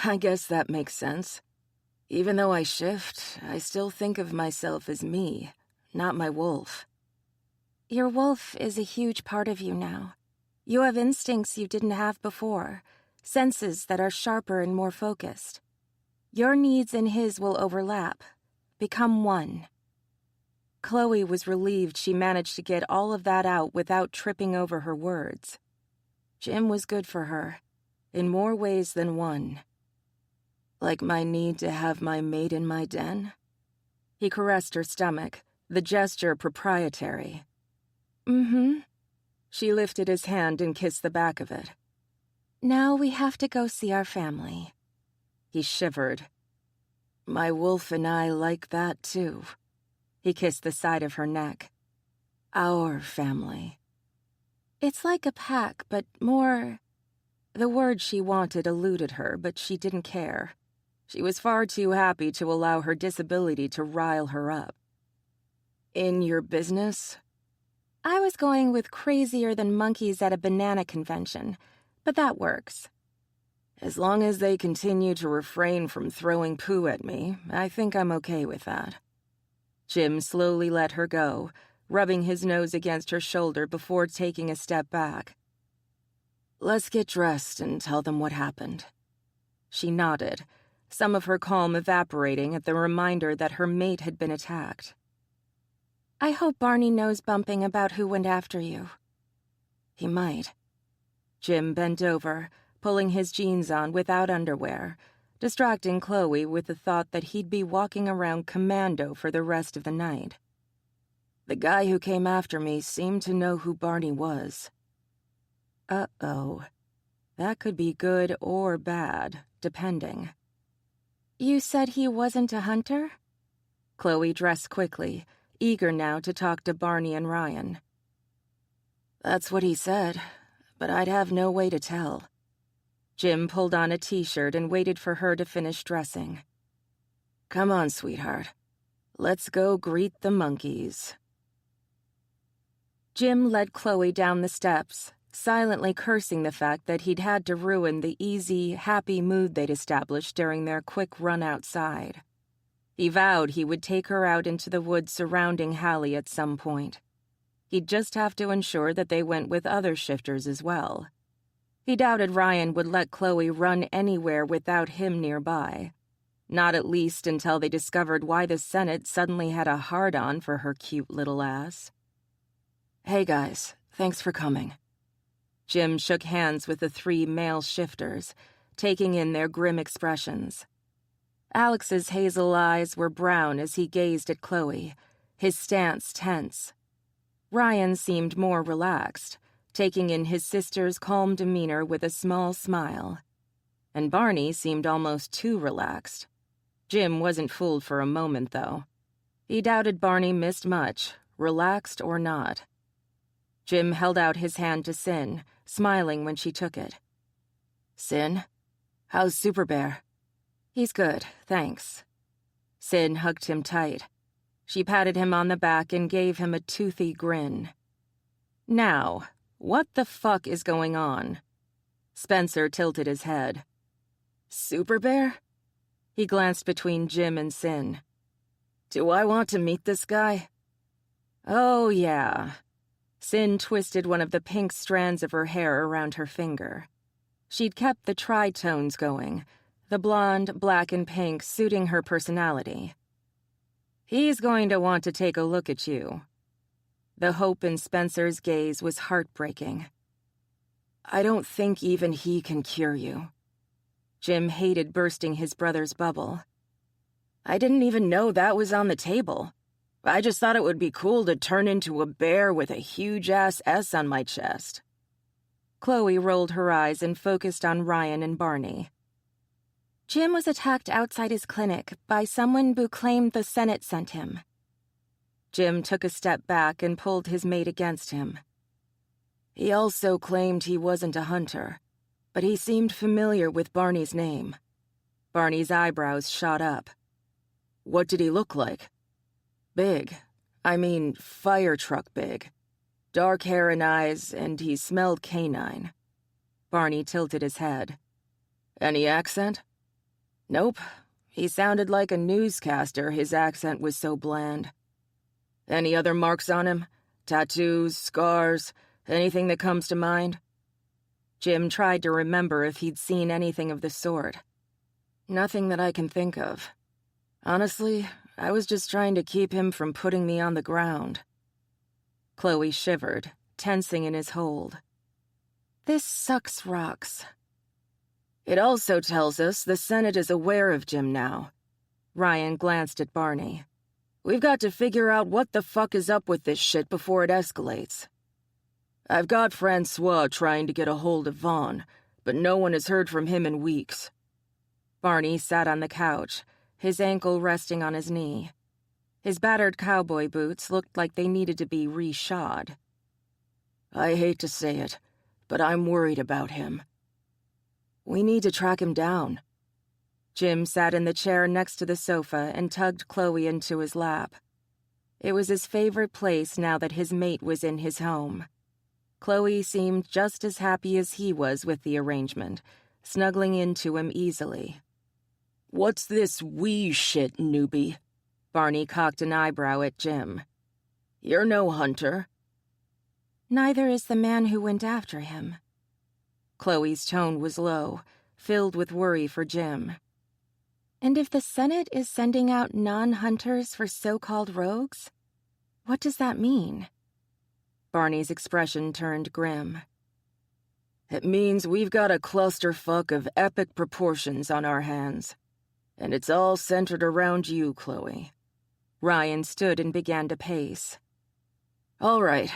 I guess that makes sense. Even though I shift, I still think of myself as me, not my wolf. Your wolf is a huge part of you now. You have instincts you didn't have before, senses that are sharper and more focused. Your needs and his will overlap, become one. Chloe was relieved she managed to get all of that out without tripping over her words. Jim was good for her, in more ways than one. Like my need to have my mate in my den? He caressed her stomach, the gesture proprietary. She lifted his hand and kissed the back of it. Now we have to go see our family. He shivered. My wolf and I like that too. He kissed the side of her neck. Our family. It's like a pack, but more... The word she wanted eluded her, but she didn't care. She was far too happy to allow her disability to rile her up. In your business? I was going with crazier than monkeys at a banana convention, but that works. As long as they continue to refrain from throwing poo at me, I think I'm okay with that. Jim slowly let her go, rubbing his nose against her shoulder before taking a step back. Let's get dressed and tell them what happened. She nodded, some of her calm evaporating at the reminder that her mate had been attacked. I hope Barney knows bumping about who went after you. He might. Jim bent over, pulling his jeans on without underwear, distracting Chloe with the thought that he'd be walking around commando for the rest of the night. The guy who came after me seemed to know who Barney was. Uh-oh. That could be good or bad, depending. You said he wasn't a hunter? Chloe dressed quickly, eager now to talk to Barney and Ryan. That's what he said, but I'd have no way to tell. Jim pulled on a t-shirt and waited for her to finish dressing. Come on, sweetheart. Let's go greet the monkeys. Jim led Chloe down the steps, silently cursing the fact that he'd had to ruin the easy, happy mood they'd established during their quick run outside. He vowed he would take her out into the woods surrounding Halle at some point. He'd just have to ensure that they went with other shifters as well. He doubted Ryan would let Chloe run anywhere without him nearby. Not at least until they discovered why the Senate suddenly had a hard-on for her cute little ass. Hey guys, thanks for coming. Jim shook hands with the 3 male shifters, taking in their grim expressions. Alex's hazel eyes were brown as he gazed at Chloe, his stance tense. Ryan seemed more relaxed, taking in his sister's calm demeanor with a small smile. And Barney seemed almost too relaxed. Jim wasn't fooled for a moment, though. He doubted Barney missed much, relaxed or not. Jim held out his hand to Sin, smiling when she took it. Sin, how's Super Bear? He's good, thanks. Sin hugged him tight. She patted him on the back and gave him a toothy grin. Now, what the fuck is going on? Spencer tilted his head. Super Bear? He glanced between Jim and Sin. Do I want to meet this guy? Oh, yeah. Sin twisted one of the pink strands of her hair around her finger. She'd kept the tritones going, the blonde, black, and pink suiting her personality. He's going to want to take a look at you. The hope in Spencer's gaze was heartbreaking. I don't think even he can cure you. Jim hated bursting his brother's bubble. I didn't even know that was on the table. I just thought it would be cool to turn into a bear with a huge-ass S on my chest. Chloe rolled her eyes and focused on Ryan and Barney. Jim was attacked outside his clinic by someone who claimed the Senate sent him. Jim took a step back and pulled his mate against him. He also claimed he wasn't a hunter, but he seemed familiar with Barney's name. Barney's eyebrows shot up. What did he look like? Big. I mean, fire truck big. Dark hair and eyes, and he smelled canine. Barney tilted his head. Any accent? Nope. He sounded like a newscaster, his accent was so bland. Any other marks on him? Tattoos, scars, anything that comes to mind? Jim tried to remember if he'd seen anything of the sort. Nothing that I can think of. Honestly, I was just trying to keep him from putting me on the ground. Chloe shivered, tensing in his hold. This sucks rocks. It also tells us the Senate is aware of Jim now. Ryan glanced at Barney. We've got to figure out what the fuck is up with this shit before it escalates. I've got Francois trying to get a hold of Vaughn, but no one has heard from him in weeks. Barney sat on the couch, his ankle resting on his knee. His battered cowboy boots looked like they needed to be reshod. I hate to say it, but I'm worried about him. We need to track him down. Jim sat in the chair next to the sofa and tugged Chloe into his lap. It was his favorite place now that his mate was in his home. Chloe seemed just as happy as he was with the arrangement, snuggling into him easily. What's this we shit, newbie? Barney cocked an eyebrow at Jim. You're no hunter. Neither is the man who went after him. Chloe's tone was low, filled with worry for Jim. And if the Senate is sending out non-hunters for so-called rogues, what does that mean? Barney's expression turned grim. It means we've got a clusterfuck of epic proportions on our hands. And it's all centered around you, Chloe. Ryan stood and began to pace. All right.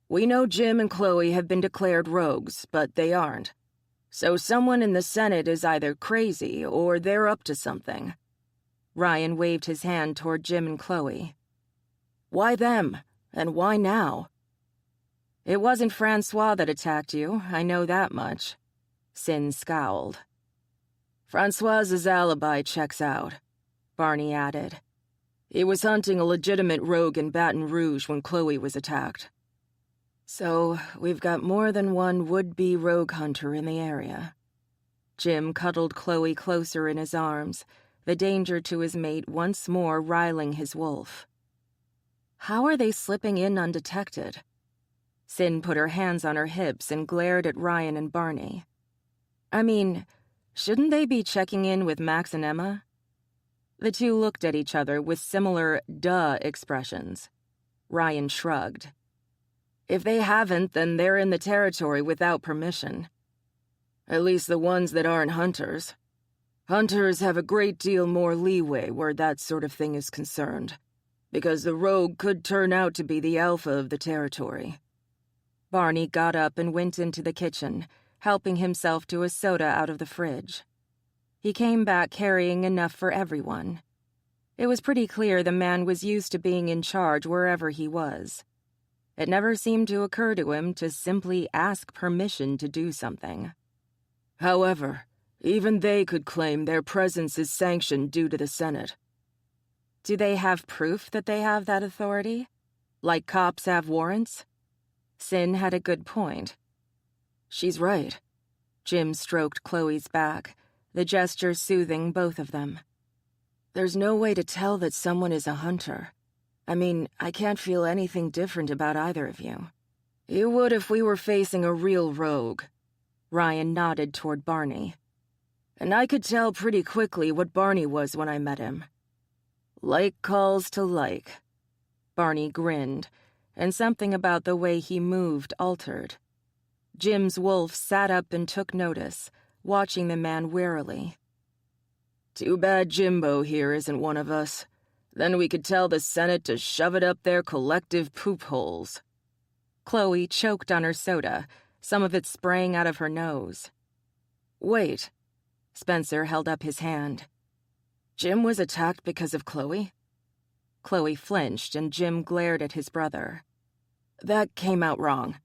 We know Jim and Chloe have been declared rogues, but they aren't. So someone in the Senate is either crazy or they're up to something. Ryan waved his hand toward Jim and Chloe. Why them? And why now? It wasn't Francois that attacked you, I know that much. Sin scowled. Francois's alibi checks out, Barney added. He was hunting a legitimate rogue in Baton Rouge when Chloe was attacked. So, we've got more than one would-be rogue hunter in the area. Jim cuddled Chloe closer in his arms, the danger to his mate once more riling his wolf. How are they slipping in undetected? Sin put her hands on her hips and glared at Ryan and Barney. I mean, shouldn't they be checking in with Max and Emma? The two looked at each other with similar duh expressions. Ryan shrugged. If they haven't, then they're in the territory without permission. At least the ones that aren't hunters. Hunters have a great deal more leeway where that sort of thing is concerned, because the rogue could turn out to be the alpha of the territory. Barney got up and went into the kitchen, helping himself to a soda out of the fridge. He came back carrying enough for everyone. It was pretty clear the man was used to being in charge wherever he was. It never seemed to occur to him to simply ask permission to do something. However, even they could claim their presence is sanctioned due to the Senate. Do they have proof that they have that authority? Like cops have warrants? Sin had a good point. She's right. Jim stroked Chloe's back, the gesture soothing both of them. There's no way to tell that someone is a hunter. I mean, I can't feel anything different about either of you. You would if we were facing a real rogue. Ryan nodded toward Barney. And I could tell pretty quickly what Barney was when I met him. Like calls to like. Barney grinned, and something about the way he moved altered. Jim's wolf sat up and took notice, watching the man warily. Too bad Jimbo here isn't one of us. Then we could tell the Senate to shove it up their collective poop holes. Chloe choked on her soda, some of it spraying out of her nose. Wait. Spencer held up his hand. Jim was attacked because of Chloe? Chloe flinched and Jim glared at his brother. That came out wrong.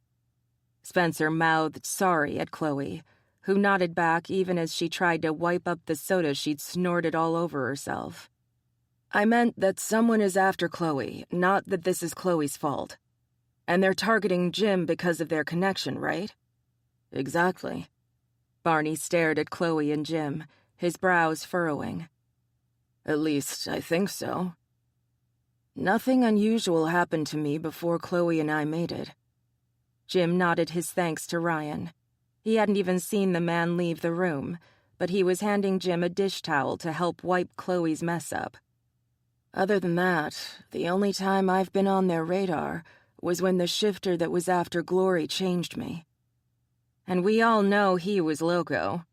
Spencer mouthed sorry at Chloe, who nodded back even as she tried to wipe up the soda she'd snorted all over herself. I meant that someone is after Chloe, not that this is Chloe's fault. And they're targeting Jim because of their connection, right? Exactly. Barney stared at Chloe and Jim, his brows furrowing. At least, I think so. Nothing unusual happened to me before Chloe and I mated. Jim nodded his thanks to Ryan. He hadn't even seen the man leave the room, but he was handing Jim a dish towel to help wipe Chloe's mess up. Other than that, the only time I've been on their radar was when the shifter that was after Glory changed me. And we all know he was loco.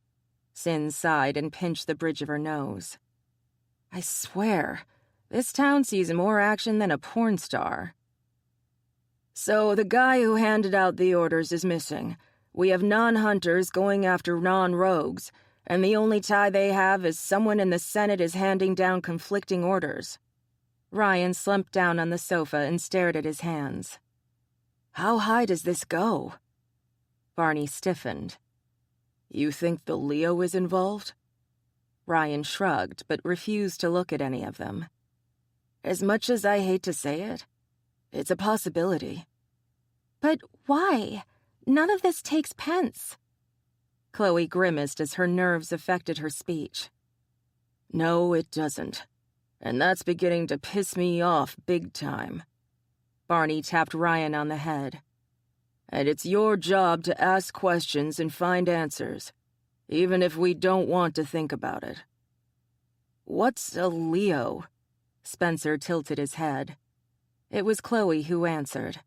Sin sighed and pinched the bridge of her nose. I swear, this town sees more action than a porn star. So the guy who handed out the orders is missing. We have non-hunters going after non-rogues, and the only tie they have is someone in the Senate is handing down conflicting orders. Ryan slumped down on the sofa and stared at his hands. How high does this go? Barney stiffened. You think the Leo is involved? Ryan shrugged, but refused to look at any of them. As much as I hate to say it, it's a possibility. But why? None of this takes pence. Chloe grimaced as her nerves affected her speech. No, it doesn't. And that's beginning to piss me off big time. Barney tapped Ryan on the head. And it's your job to ask questions and find answers, even if we don't want to think about it. What's a Leo? Spencer tilted his head. It was Chloe who answered.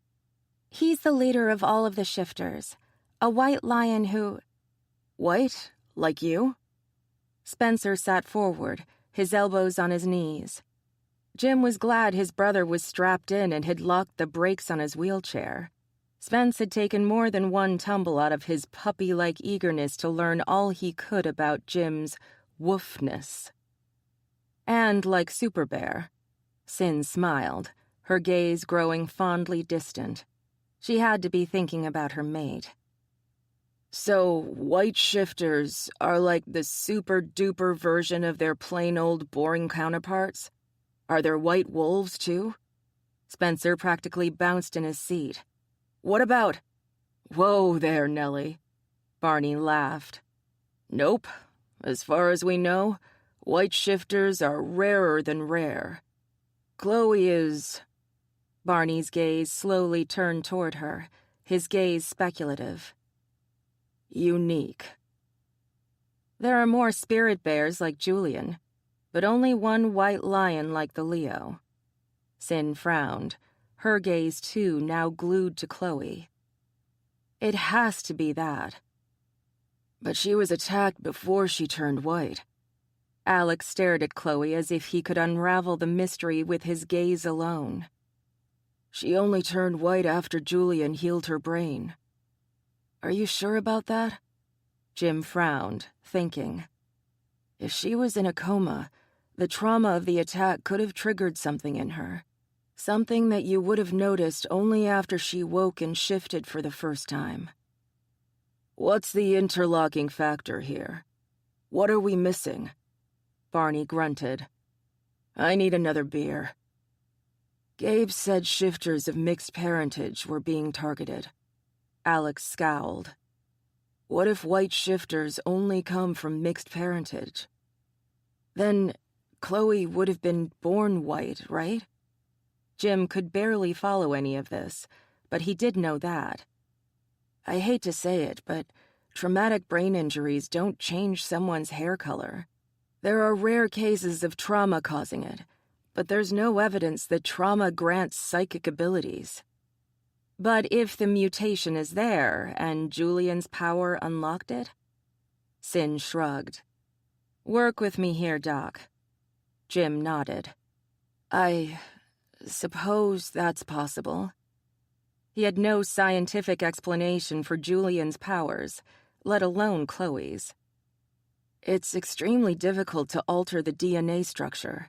He's the leader of all of the shifters. A white lion who... White? Like you? Spencer sat forward, his elbows on his knees. Jim was glad his brother was strapped in and had locked the brakes on his wheelchair. Spence had taken more than one tumble out of his puppy-like eagerness to learn all he could about Jim's woofness. And like Super Bear, Sin smiled, her gaze growing fondly distant. She had to be thinking about her mate. So, white shifters are like the super-duper version of their plain old boring counterparts? Are there white wolves, too? Spencer practically bounced in his seat. What about... Whoa there, Nellie. Barney laughed. Nope. As far as we know, white shifters are rarer than rare. Chloe is... Barney's gaze slowly turned toward her, his gaze speculative. Unique. There are more spirit bears like Julian, but only one white lion like the Leo. Sin frowned, her gaze too now glued to Chloe. It has to be that. But she was attacked before she turned white. Alex stared at Chloe as if he could unravel the mystery with his gaze alone. She only turned white after Julian healed her brain. Are you sure about that? Jim frowned, thinking. If she was in a coma, The trauma of the attack could have triggered something in her. Something that you would have noticed only after she woke and shifted for the first time. What's the interlocking factor here? What are we missing? Barney grunted. I need another beer. Gabe said shifters of mixed parentage were being targeted. Alex scowled. What if white shifters only come from mixed parentage? Then Chloe would have been born white, right? Jim could barely follow any of this, but he did know that. I hate to say it, but traumatic brain injuries don't change someone's hair color. There are rare cases of trauma causing it, but there's no evidence that trauma grants psychic abilities. But if the mutation is there, and Julian's power unlocked it? Sin shrugged. Work with me here, Doc. Jim nodded. I suppose that's possible. He had no scientific explanation for Julian's powers, let alone Chloe's. It's extremely difficult to alter the DNA structure.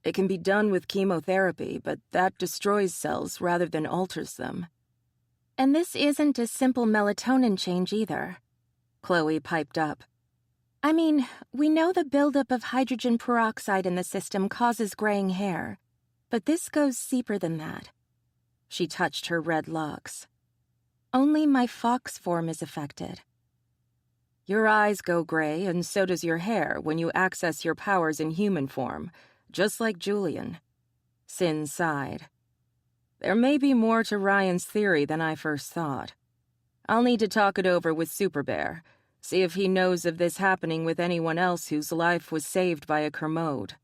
It can be done with chemotherapy, but that destroys cells rather than alters them. And this isn't a simple melatonin change either, Chloe piped up. I mean, we know the buildup of hydrogen peroxide in the system causes graying hair, but this goes deeper than that. She touched her red locks. Only my fox form is affected. Your eyes go gray, and so does your hair when you access your powers in human form, just like Julian. Sin sighed. There may be more to Ryan's theory than I first thought. I'll need to talk it over with Super Bear, see if he knows of this happening with anyone else whose life was saved by a Kermode.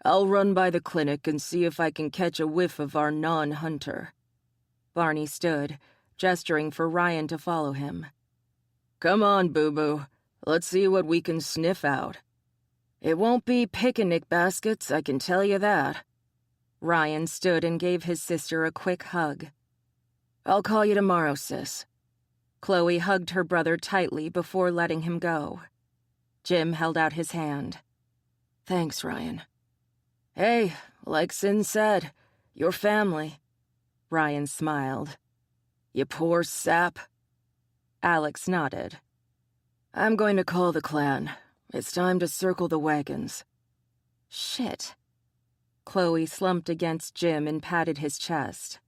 I'll run by the clinic and see if I can catch a whiff of our non-hunter. Barney stood, gesturing for Ryan to follow him. Come on, Boo-Boo. Let's see what we can sniff out. It won't be picnic baskets, I can tell you that. Ryan stood and gave his sister a quick hug. I'll call you tomorrow, sis. Chloe hugged her brother tightly before letting him go. Jim held out his hand. Thanks, Ryan. Hey, like Sin said, your family. Ryan smiled. You poor sap. Alex nodded. I'm going to call the clan. It's time to circle the wagons. Shit. Chloe slumped against Jim and patted his chest.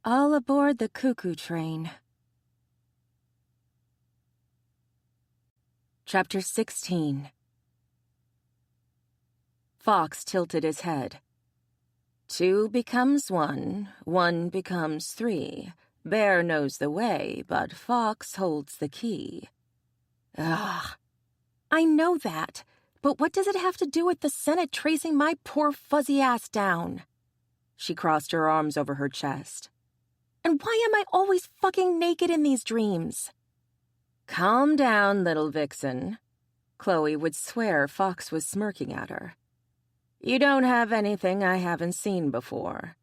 All aboard the cuckoo train. Chapter 16. Fox tilted his head. 2 becomes 1, 1 becomes 3. Bear knows the way, but Fox holds the key. Ugh. I know that, but what does it have to do with the Senate tracing my poor fuzzy ass down? She crossed her arms over her chest. And why am I always fucking naked in these dreams? Calm down, little vixen. Chloe would swear Fox was smirking at her. You don't have anything I haven't seen before.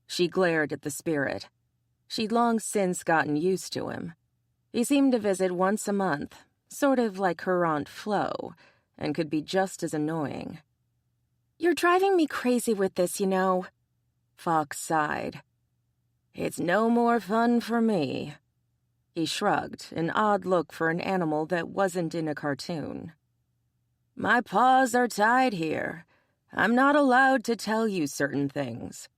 She glared at the spirit. She'd long since gotten used to him. He seemed to visit once a month, sort of like her Aunt Flo, and could be just as annoying. You're driving me crazy with this, you know. Fox sighed. It's no more fun for me. He shrugged, an odd look for an animal that wasn't in a cartoon. My paws are tied here. I'm not allowed to tell you certain things.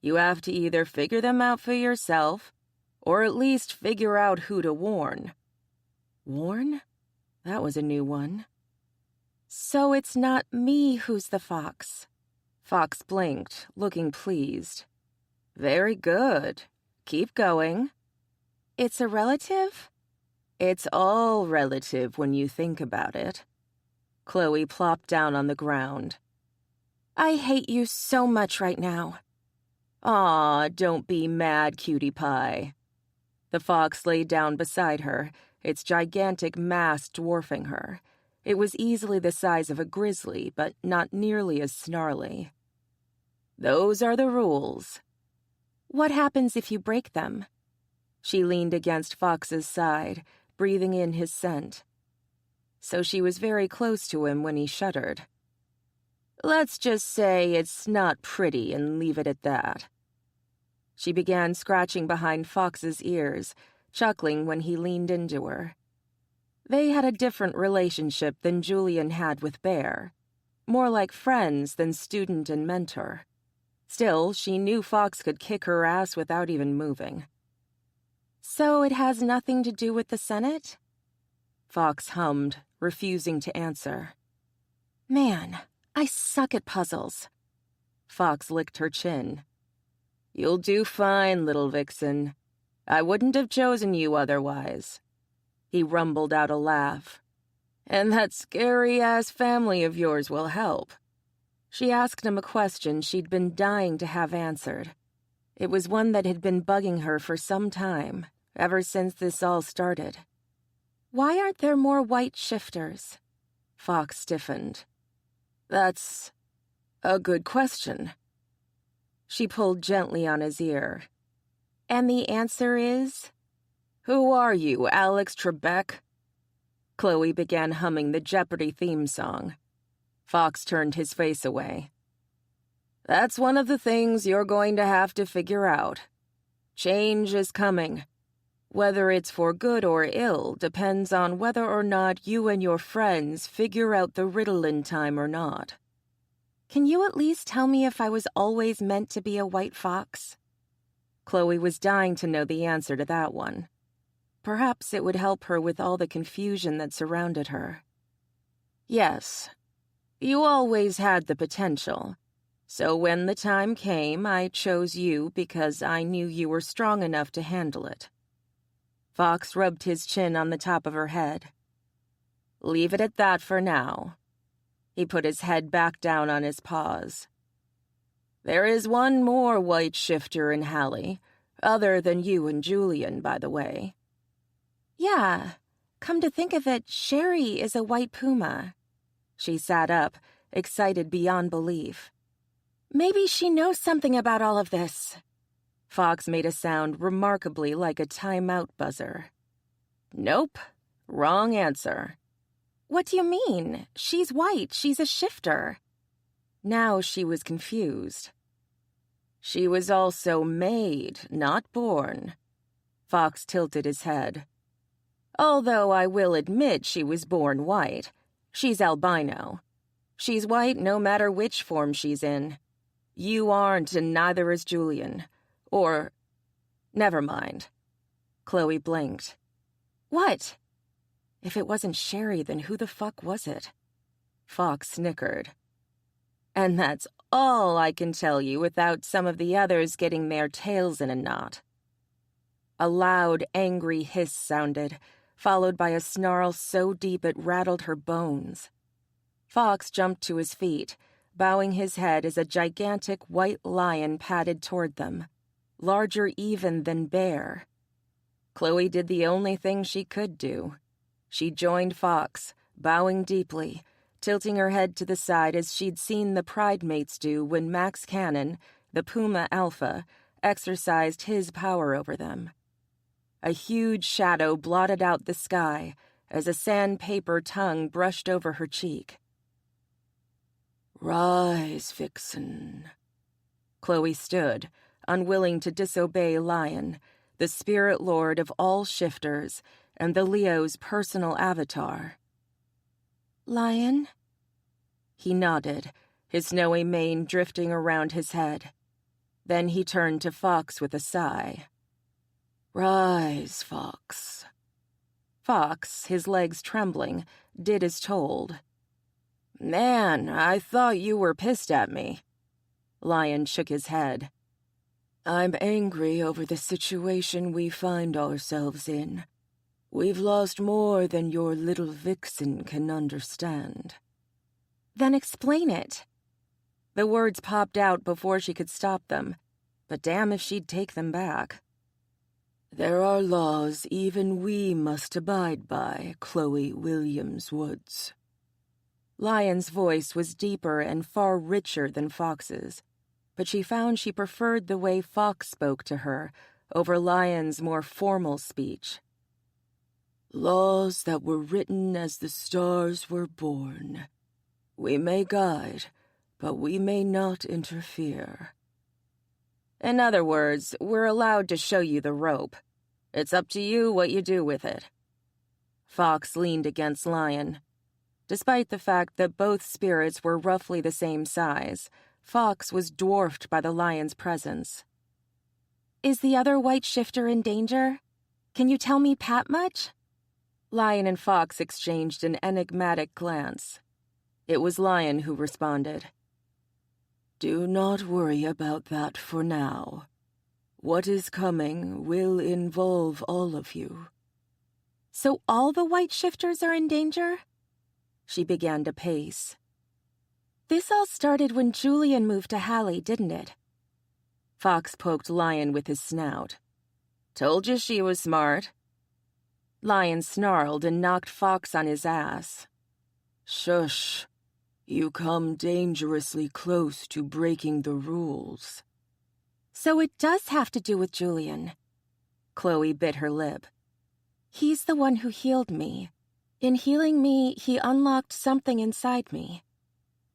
You have to either figure them out for yourself, or at least figure out who to warn. Warn? That was a new one. So it's not me who's the fox. Fox blinked, looking pleased. Very good. Keep going. It's a relative? It's all relative when you think about it. Chloe plopped down on the ground. I hate you so much right now. Aw, don't be mad, cutie pie. The fox lay down beside her, its gigantic mass dwarfing her. It was easily the size of a grizzly, but not nearly as snarly. Those are the rules. What happens if you break them? She leaned against Fox's side, breathing in his scent. So she was very close to him when he shuddered. Let's just say it's not pretty and leave it at that." She began scratching behind Fox's ears, chuckling when he leaned into her. They had a different relationship than Julian had with Bear, more like friends than student and mentor. Still, she knew Fox could kick her ass without even moving. "So it has nothing to do with the Senate?" Fox hummed, refusing to answer. "Man, I suck at puzzles." Fox licked her chin. "You'll do fine, little vixen. I wouldn't have chosen you otherwise." He rumbled out a laugh. "And that scary-ass family of yours will help." She asked him a question she'd been dying to have answered. It was one that had been bugging her for some time, ever since this all started. "Why aren't there more white shifters?" Fox stiffened. "That's a good question." She pulled gently on his ear. "And the answer is?" "Who are you, Alex Trebek?" Chloe began humming the Jeopardy theme song. Fox turned his face away. "That's one of the things you're going to have to figure out. Change is coming. Whether it's for good or ill depends on whether or not you and your friends figure out the riddle in time or not." "Can you at least tell me if I was always meant to be a white fox?" Chloe was dying to know the answer to that one. Perhaps it would help her with all the confusion that surrounded her. "Yes. You always had the potential. So when the time came, I chose you because I knew you were strong enough to handle it." Fox rubbed his chin on the top of her head. "Leave it at that for now." He put his head back down on his paws. "There is one more white shifter in Halle, other than you and Julian, by the way." "Yeah, come to think of it, Sherry is a white puma." She sat up, excited beyond belief. "Maybe she knows something about all of this." Fox made a sound remarkably like a timeout buzzer. "Nope. Wrong answer." "What do you mean? She's white. She's a shifter." Now she was confused. "She was also made, not born." Fox tilted his head. "Although I will admit she was born white. She's albino. She's white no matter which form she's in. You aren't, and neither is Julian. Or... never mind." Chloe blinked. "What?" If it wasn't Sherry, then who the fuck was it? Fox snickered. "And that's all I can tell you without some of the others getting their tails in a knot." A loud, angry hiss sounded, followed by a snarl so deep it rattled her bones. Fox jumped to his feet, bowing his head as a gigantic white lion padded toward them, larger even than Bear. Chloe did the only thing she could do. She joined Fox, bowing deeply, tilting her head to the side as she'd seen the Pride Mates do when Max Cannon, the Puma Alpha, exercised his power over them. A huge shadow blotted out the sky as a sandpaper tongue brushed over her cheek. "Rise, vixen." Chloe stood, unwilling to disobey Lion, the spirit lord of all shifters and the Leo's personal avatar. "Lion?" He nodded, his snowy mane drifting around his head. Then he turned to Fox with a sigh. "Rise, Fox." Fox, his legs trembling, did as told. "Man, I thought you were pissed at me." Lion shook his head. "I'm angry over the situation we find ourselves in. We've lost more than your little vixen can understand." "Then explain it." The words popped out before she could stop them, but damn if she'd take them back. "There are laws even we must abide by, Chloe Williams Woods." Lion's voice was deeper and far richer than Fox's, but she found she preferred the way Fox spoke to her over Lion's more formal speech. "Laws that were written as the stars were born. We may guide, but we may not interfere. In other words, we're allowed to show you the rope. It's up to you what you do with it. Fox leaned against Lion. Despite the fact that both spirits were roughly the same size, Fox was dwarfed by the lion's presence. Is the other white shifter in danger? Can you tell me Pat much? Lion and Fox exchanged an enigmatic glance. It was Lion who responded. Do not worry about that for now. What is coming will involve all of you. So all the white shifters are in danger? She began to pace. This all started when Julian moved to Halle, didn't it? Fox poked Lion with his snout. Told you she was smart. Lion snarled and knocked Fox on his ass. Shush. You come dangerously close to breaking the rules. So it does have to do with Julian. Chloe bit her lip. He's the one who healed me. In healing me, he unlocked something inside me.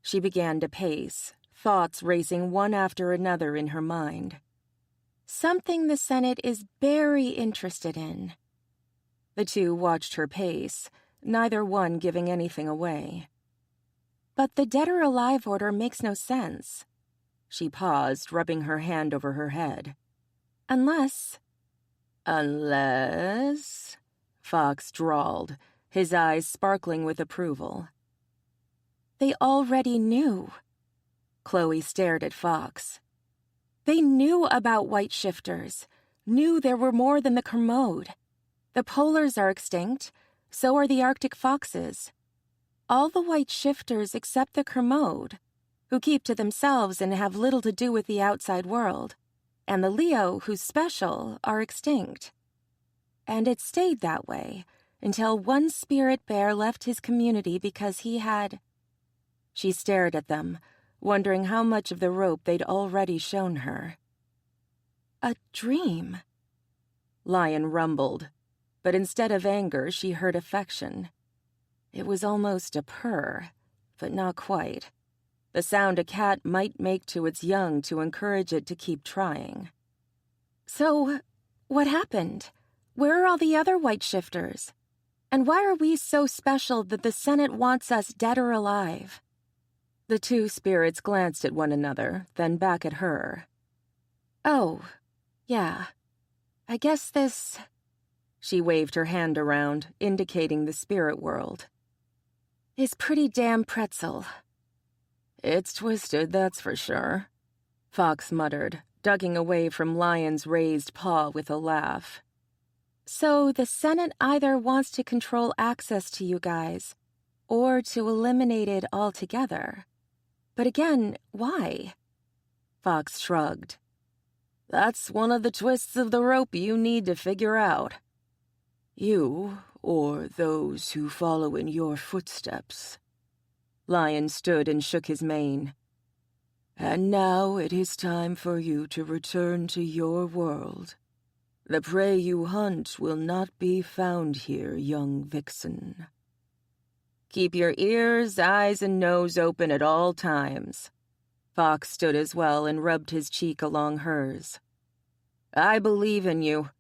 She began to pace, thoughts racing one after another in her mind. Something the Senate is very interested in. The two watched her pace, neither one giving anything away. But the dead or alive order makes no sense. She paused, rubbing her hand over her head. Unless... Unless... Fox drawled, his eyes sparkling with approval. They already knew. Chloe stared at Fox. They knew about white shifters, knew there were more than the Kermode. The polars are extinct, so are the Arctic foxes. All the white shifters except the Kermode, who keep to themselves and have little to do with the outside world, and the Leo, who's special, are extinct. And it stayed that way until one spirit bear left his community because he had... She stared at them, wondering how much of the rope they'd already shown her. A dream. Lion rumbled, but instead of anger, she heard affection. It was almost a purr, but not quite. The sound a cat might make to its young to encourage it to keep trying. So, what happened? Where are all the other white shifters? And why are we so special that the Senate wants us dead or alive? The two spirits glanced at one another, then back at her. Oh, yeah. I guess this... She waved her hand around, indicating the spirit world. Is pretty damn pretzel. It's twisted, that's for sure. Fox muttered, ducking away from Lion's raised paw with a laugh. So the Senate either wants to control access to you guys, or to eliminate it altogether. But again, why? Fox shrugged. That's one of the twists of the rope you need to figure out. You, or those who follow in your footsteps. Lion stood and shook his mane. And now it is time for you to return to your world. The prey you hunt will not be found here, young vixen. Keep your ears, eyes, and nose open at all times. Fox stood as well and rubbed his cheek along hers. I believe in you.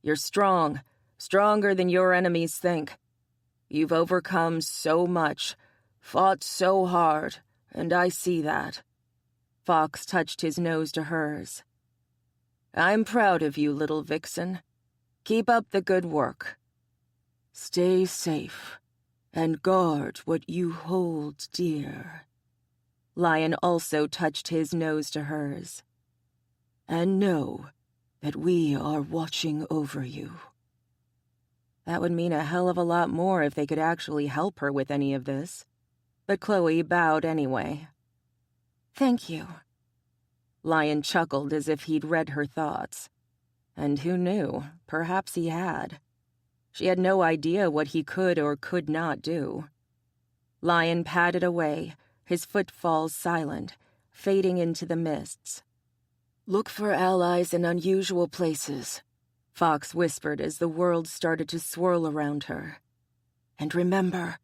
You're strong, stronger than your enemies think. You've overcome so much, fought so hard, and I see that. Fox touched his nose to hers. I'm proud of you, little vixen. Keep up the good work. Stay safe, and guard what you hold dear. Lion also touched his nose to hers. And know that we are watching over you. That would mean a hell of a lot more if they could actually help her with any of this. But Chloe bowed anyway. Thank you. Lion chuckled as if he'd read her thoughts. And who knew? Perhaps he had. She had no idea what he could or could not do. Lion padded away, his footfalls silent, fading into the mists. Look for allies in unusual places, Fox whispered as the world started to swirl around her. And remember,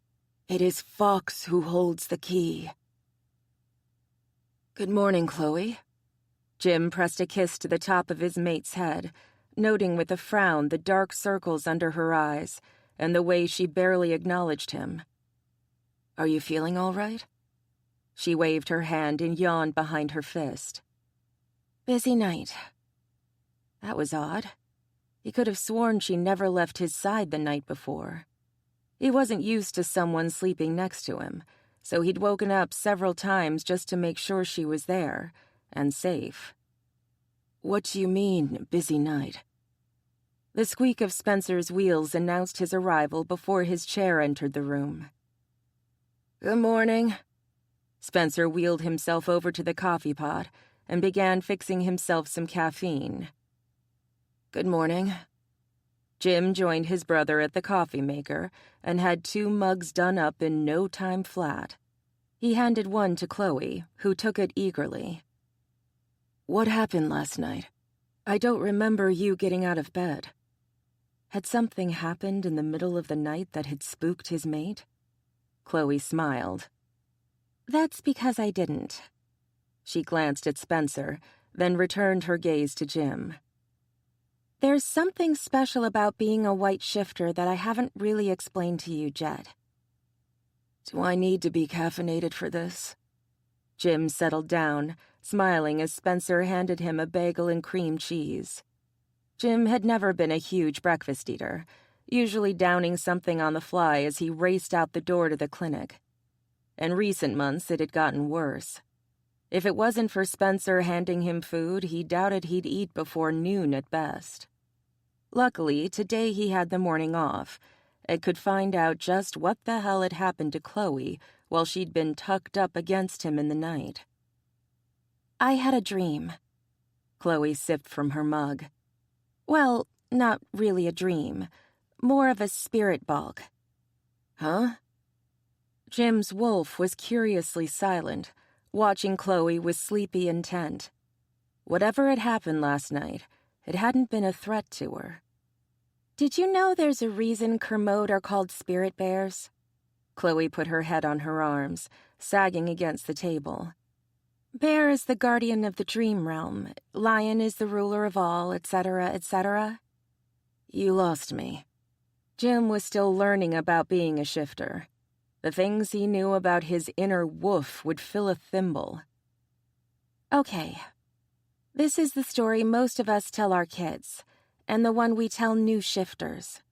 it is Fox who holds the key. Good morning, Chloe. Jim pressed a kiss to the top of his mate's head, noting with a frown the dark circles under her eyes and the way she barely acknowledged him. Are you feeling all right? She waved her hand and yawned behind her fist. Busy night. That was odd. He could have sworn she never left his side the night before. He wasn't used to someone sleeping next to him, so he'd woken up several times just to make sure she was there, and safe. What do you mean, busy night? The squeak of Spencer's wheels announced his arrival before his chair entered the room. Good morning. Spencer wheeled himself over to the coffee pot and began fixing himself some caffeine. Good morning. Jim joined his brother at the coffee maker and had 2 mugs done up in no time flat. He handed one to Chloe, who took it eagerly. What happened last night? I don't remember you getting out of bed. Had something happened in the middle of the night that had spooked his mate? Chloe smiled. That's because I didn't. She glanced at Spencer, then returned her gaze to Jim. There's something special about being a white shifter that I haven't really explained to you, Jed. Do I need to be caffeinated for this? Jim settled down, smiling as Spencer handed him a bagel and cream cheese. Jim had never been a huge breakfast eater, usually downing something on the fly as he raced out the door to the clinic. In recent months, it had gotten worse. If it wasn't for Spencer handing him food, he doubted he'd eat before noon at best. Luckily, today he had the morning off and could find out just what the hell had happened to Chloe while she'd been tucked up against him in the night. I had a dream. Chloe sipped from her mug. Well, not really a dream. More of a spirit bulk. Huh? Jim's wolf was curiously silent, watching Chloe with sleepy intent. Whatever had happened last night, it hadn't been a threat to her. Did you know there's a reason Kermode are called spirit bears? Chloe put her head on her arms, sagging against the table. Bear is the guardian of the dream realm. Lion is the ruler of all, etc., etc. You lost me. Jim was still learning about being a shifter. The things he knew about his inner wolf would fill a thimble. Okay. This is the story most of us tell our kids, and the one we tell new shifters.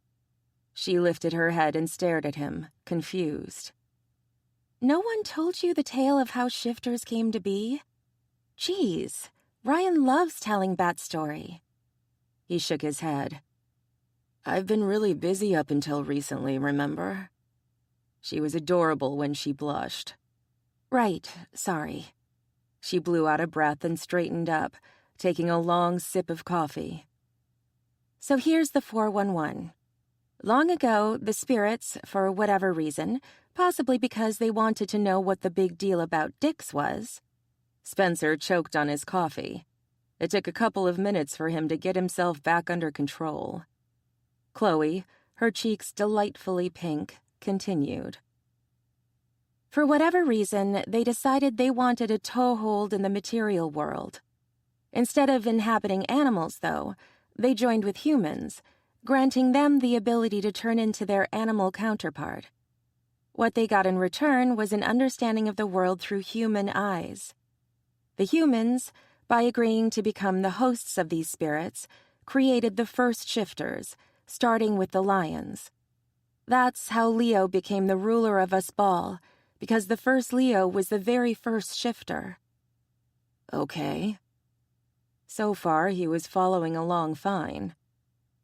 She lifted her head and stared at him, confused. No one told you the tale of how shifters came to be? Geez, Ryan loves telling that story. He shook his head. I've been really busy up until recently, remember? She was adorable when she blushed. Right, sorry. She blew out a breath and straightened up, taking a long sip of coffee. So here's the 411. Long ago, the spirits, for whatever reason, possibly because they wanted to know what the big deal about dicks was. Spencer choked on his coffee. It took a couple of minutes for him to get himself back under control. Chloe, her cheeks delightfully pink, continued. For whatever reason, they decided they wanted a toehold in the material world. Instead of inhabiting animals, though, they joined with humans, granting them the ability to turn into their animal counterpart. What they got in return was an understanding of the world through human eyes. The humans, by agreeing to become the hosts of these spirits, created the first shifters, starting with the lions. That's how Leo became the ruler of us all, because the first Leo was the very first shifter. Okay. So far, he was following along fine.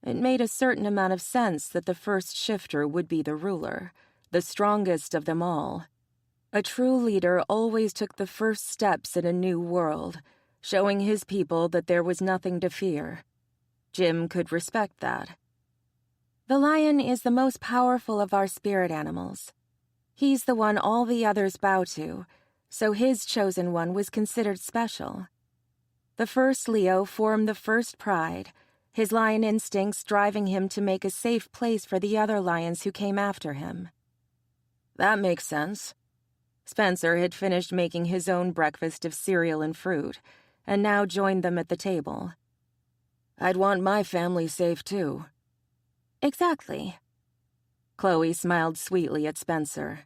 It made a certain amount of sense that the first shifter would be the ruler, the strongest of them all. A true leader always took the first steps in a new world, showing his people that there was nothing to fear. Jim could respect that. The lion is the most powerful of our spirit animals. He's the one all the others bow to, so his chosen one was considered special. The first Leo formed the first pride, his lion instincts driving him to make a safe place for the other lions who came after him. That makes sense. Spencer had finished making his own breakfast of cereal and fruit, and now joined them at the table. I'd want my family safe, too. Exactly. Chloe smiled sweetly at Spencer.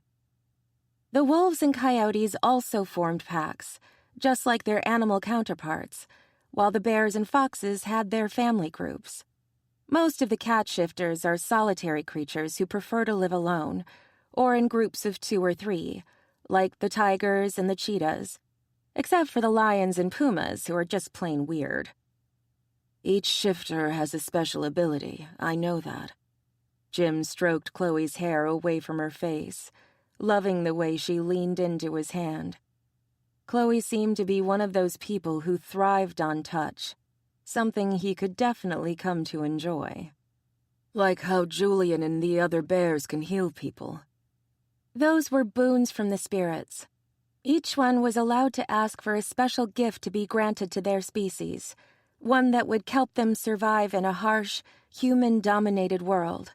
The wolves and coyotes also formed packs, just like their animal counterparts, while the bears and foxes had their family groups. Most of the cat shifters are solitary creatures who prefer to live alone, or in groups of 2 or 3, like the tigers and the cheetahs, except for the lions and pumas who are just plain weird. Each shifter has a special ability, I know that. Jim stroked Chloe's hair away from her face, loving the way she leaned into his hand. Chloe seemed to be one of those people who thrived on touch, something he could definitely come to enjoy. Like how Julian and the other bears can heal people. Those were boons from the spirits. Each one was allowed to ask for a special gift to be granted to their species, one that would help them survive in a harsh, human-dominated world.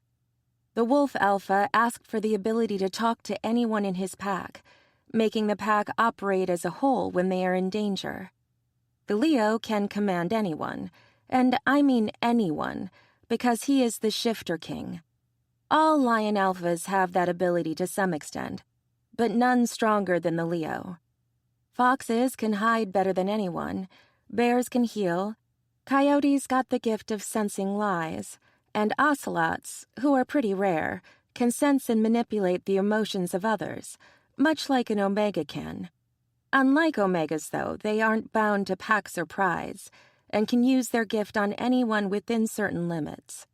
The Wolf Alpha asked for the ability to talk to anyone in his pack, making the pack operate as a whole when they are in danger. The Leo can command anyone, and I mean anyone, because he is the Shifter King. All Lion Alphas have that ability to some extent, but none stronger than the Leo. Foxes can hide better than anyone, bears can heal, coyotes got the gift of sensing lies, and ocelots, who are pretty rare, can sense and manipulate the emotions of others, much like an Omega can. Unlike Omegas, though, they aren't bound to packs or prides, and can use their gift on anyone within certain limits.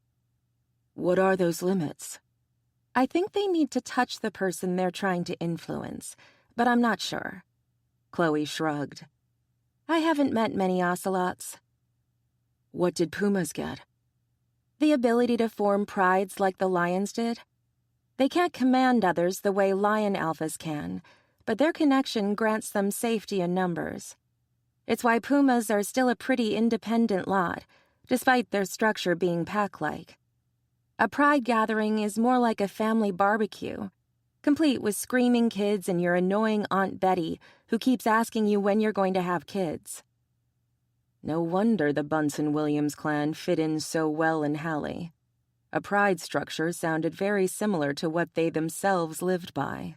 What are those limits? I think they need to touch the person they're trying to influence, but I'm not sure. Chloe shrugged. I haven't met many ocelots. What did pumas get? The ability to form prides like the lions did. They can't command others the way lion alphas can, but their connection grants them safety in numbers. It's why pumas are still a pretty independent lot, despite their structure being pack-like. A pride gathering is more like a family barbecue, complete with screaming kids and your annoying Aunt Betty who keeps asking you when you're going to have kids. No wonder the Bunsen-Williams clan fit in so well in Halle. A pride structure sounded very similar to what they themselves lived by.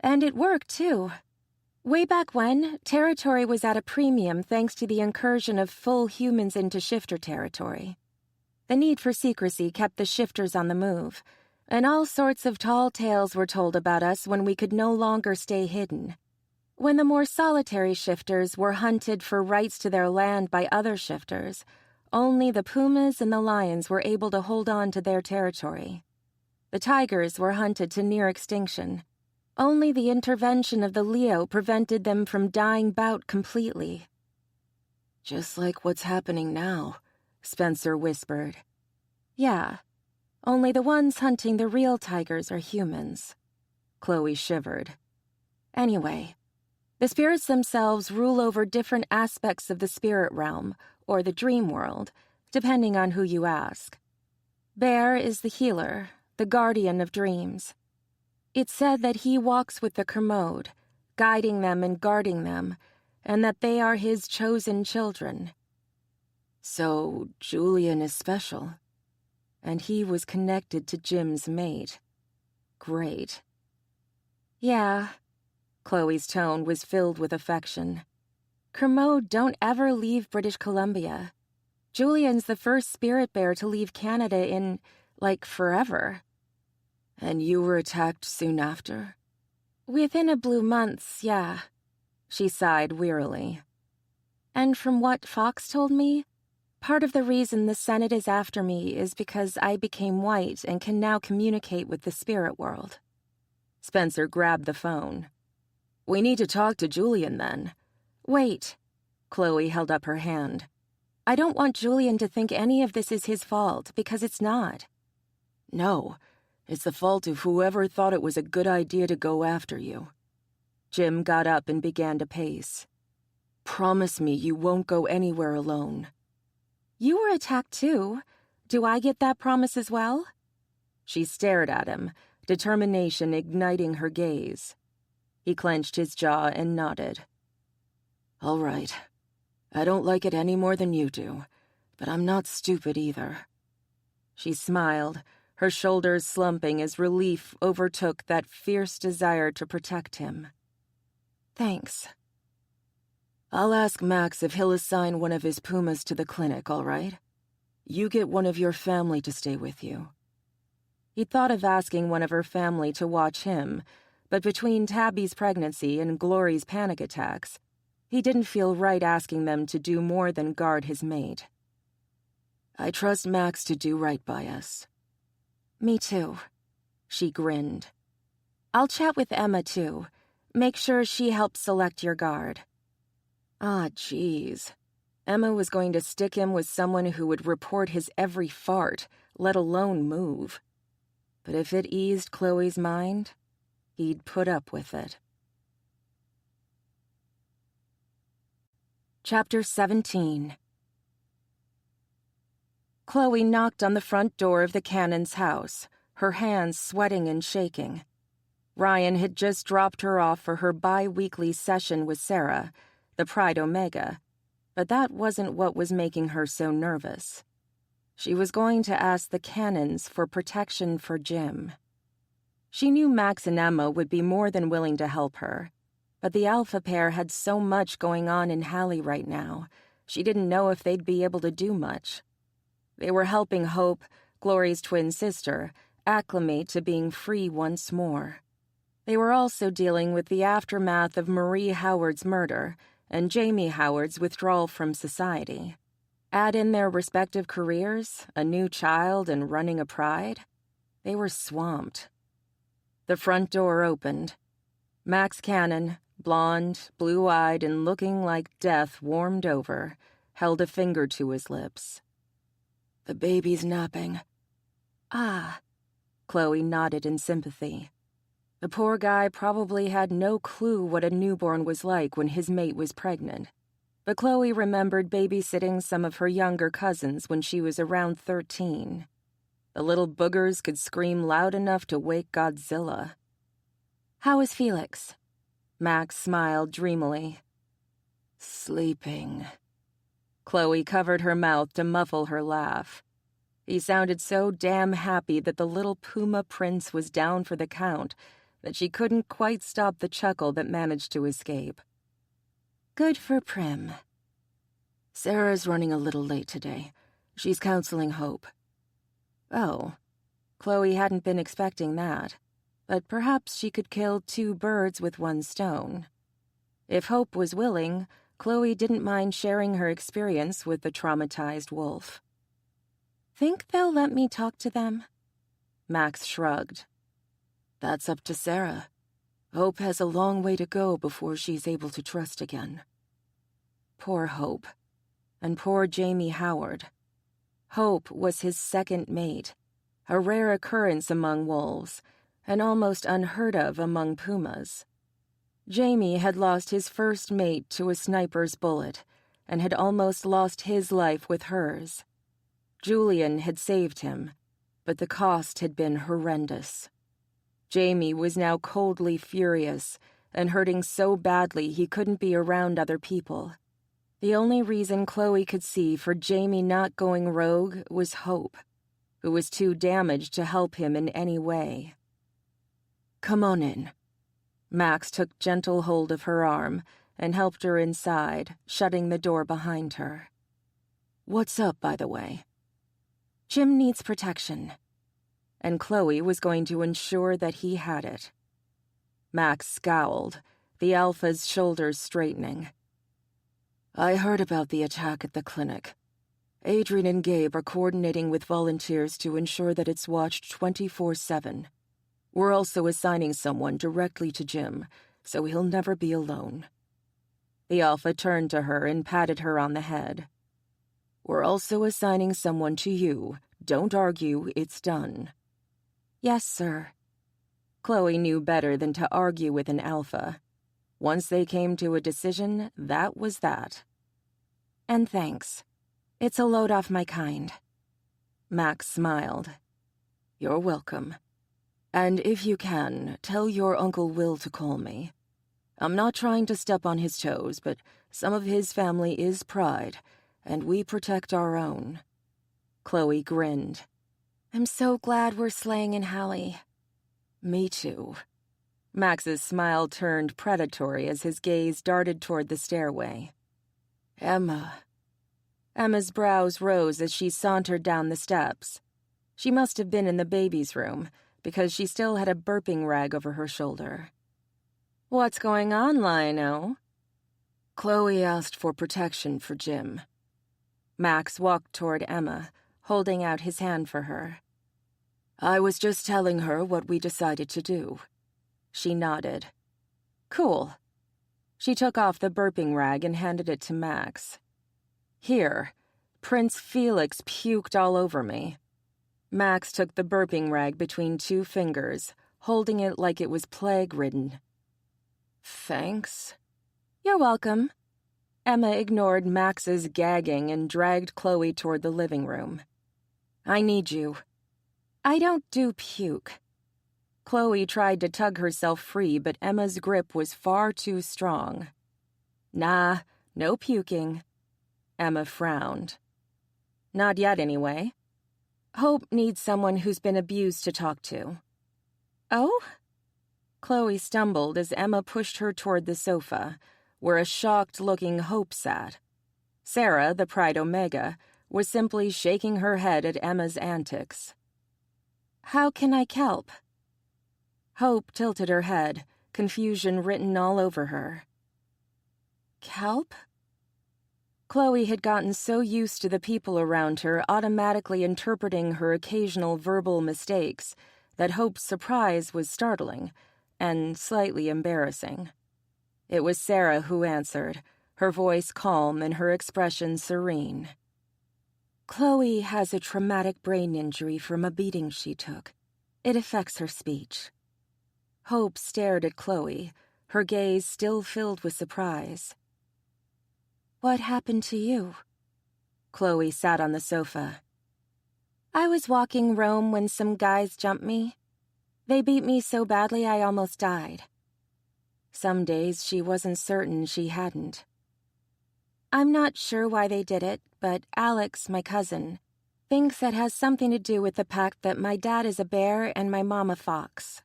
And it worked, too. Way back when, territory was at a premium thanks to the incursion of full humans into shifter territory. The need for secrecy kept the shifters on the move, and all sorts of tall tales were told about us when we could no longer stay hidden. When the more solitary shifters were hunted for rights to their land by other shifters, only the pumas and the lions were able to hold on to their territory. The tigers were hunted to near extinction. Only the intervention of the Leo prevented them from dying out completely. Just like what's happening now, Spencer whispered. Yeah, only the ones hunting the real tigers are humans. Chloe shivered. Anyway, the spirits themselves rule over different aspects of the spirit realm, or the dream world, depending on who you ask. Bear is the healer, the guardian of dreams. It's said that he walks with the Kermode, guiding them and guarding them, and that they are his chosen children. So Julian is special. And he was connected to Jim's mate. Great. Yeah. Chloe's tone was filled with affection. Kermode don't ever leave British Columbia. Julian's the first spirit bear to leave Canada in, forever. And you were attacked soon after? Within a blue months, yeah. She sighed wearily. And from what Fox told me, part of the reason the Senate is after me is because I became white and can now communicate with the spirit world. Spencer grabbed the phone. We need to talk to Julian, then. Wait. Chloe held up her hand. I don't want Julian to think any of this is his fault, because it's not. No, it's the fault of whoever thought it was a good idea to go after you. Jim got up and began to pace. Promise me you won't go anywhere alone. You were attacked too. Do I get that promise as well? She stared at him, determination igniting her gaze. He clenched his jaw and nodded. "All right. I don't like it any more than you do, but I'm not stupid either." She smiled, her shoulders slumping as relief overtook that fierce desire to protect him. Thanks. "I'll ask Max if he'll assign one of his pumas to the clinic, all right? You get one of your family to stay with you." He'd thought of asking one of her family to watch him, but between Tabby's pregnancy and Glory's panic attacks, he didn't feel right asking them to do more than guard his mate. "I trust Max to do right by us." Me too. She grinned. I'll chat with Emma too. Make sure she helps select your guard. Ah, jeez. Emma was going to stick him with someone who would report his every fart, let alone move. But if it eased Chloe's mind, he'd put up with it. Chapter 17. Chloe knocked on the front door of the Cannon's house, her hands sweating and shaking. Ryan had just dropped her off for her bi-weekly session with Sarah, the Pride Omega, but that wasn't what was making her so nervous. She was going to ask the Cannons for protection for Jim. She knew Max and Emma would be more than willing to help her, but the alpha pair had so much going on in Halle right now, she didn't know if they'd be able to do much. They were helping Hope, Glory's twin sister, acclimate to being free once more. They were also dealing with the aftermath of Marie Howard's murder and Jamie Howard's withdrawal from society. Add in their respective careers, a new child, and running a pride, they were swamped. The front door opened. Max Cannon, blonde, blue-eyed, and looking like death warmed over, held a finger to his lips. "The baby's napping." Ah. Chloe nodded in sympathy. The poor guy probably had no clue what a newborn was like when his mate was pregnant. But Chloe remembered babysitting some of her younger cousins when she was around 13. The little boogers could scream loud enough to wake Godzilla. How is Felix? Max smiled dreamily. "Sleeping." Chloe covered her mouth to muffle her laugh. He sounded so damn happy that the little puma prince was down for the count that she couldn't quite stop the chuckle that managed to escape. Good for Prim. "Sarah's running a little late today. She's counseling Hope." Oh, Chloe hadn't been expecting that, but perhaps she could kill 2 birds with 1 stone. If Hope was willing, Chloe didn't mind sharing her experience with the traumatized wolf. Think they'll let me talk to them? Max shrugged. "That's up to Sarah. Hope has a long way to go before she's able to trust again." Poor Hope. And poor Jamie Howard. Hope was his second mate, a rare occurrence among wolves, and almost unheard of among pumas. Jamie had lost his first mate to a sniper's bullet, and had almost lost his life with hers. Julian had saved him, but the cost had been horrendous. Jamie was now coldly furious, and hurting so badly he couldn't be around other people. The only reason Chloe could see for Jamie not going rogue was Hope, who was too damaged to help him in any way. "Come on in." Max took gentle hold of her arm and helped her inside, shutting the door behind her. "What's up, by the way?" Jim needs protection. And Chloe was going to ensure that he had it. Max scowled, the alpha's shoulders straightening. "I heard about the attack at the clinic. Adrian and Gabe are coordinating with volunteers to ensure that it's watched 24/7. We're also assigning someone directly to Jim, so he'll never be alone." The alpha turned to her and patted her on the head. "We're also assigning someone to you. Don't argue, it's done." Yes, sir. Chloe knew better than to argue with an alpha. Once they came to a decision, that was that. And thanks. It's a load off my kind. Max smiled. "You're welcome. And if you can, tell your Uncle Will to call me. I'm not trying to step on his toes, but some of his family is pride, and we protect our own." Chloe grinned. "I'm so glad we're slaying in Halle." "Me too." Max's smile turned predatory as his gaze darted toward the stairway. "Emma." Emma's brows rose as she sauntered down the steps. She must have been in the baby's room, because she still had a burping rag over her shoulder. "What's going on, Lionel?" Chloe asked for protection for Jim. Max walked toward Emma, holding out his hand for her. "I was just telling her what we decided to do." She nodded. "Cool." She took off the burping rag and handed it to Max. "Here, Prince Felix puked all over me." Max took the burping rag between 2 fingers, holding it like it was plague-ridden. "Thanks." "You're welcome." Emma ignored Max's gagging and dragged Chloe toward the living room. "I need you." "I don't do puke." Chloe tried to tug herself free, but Emma's grip was far too strong. "Nah, no puking." Emma frowned. "Not yet, anyway. Hope needs someone who's been abused to talk to." "Oh?" Chloe stumbled as Emma pushed her toward the sofa, where a shocked-looking Hope sat. Sarah, the Pride Omega, was simply shaking her head at Emma's antics. "How can I kelp?" Hope tilted her head, confusion written all over her. "Kelp?" Chloe had gotten so used to the people around her automatically interpreting her occasional verbal mistakes that Hope's surprise was startling and slightly embarrassing. It was Sarah who answered, her voice calm and her expression serene. "Chloe has a traumatic brain injury from a beating she took. It affects her speech." Hope stared at Chloe, her gaze still filled with surprise. "What happened to you?" Chloe sat on the sofa. "I was walking Rome when some guys jumped me. They beat me so badly I almost died." Some days she wasn't certain she hadn't. "I'm not sure why they did it, but Alex, my cousin, thinks it has something to do with the fact that my dad is a bear and my mom a fox."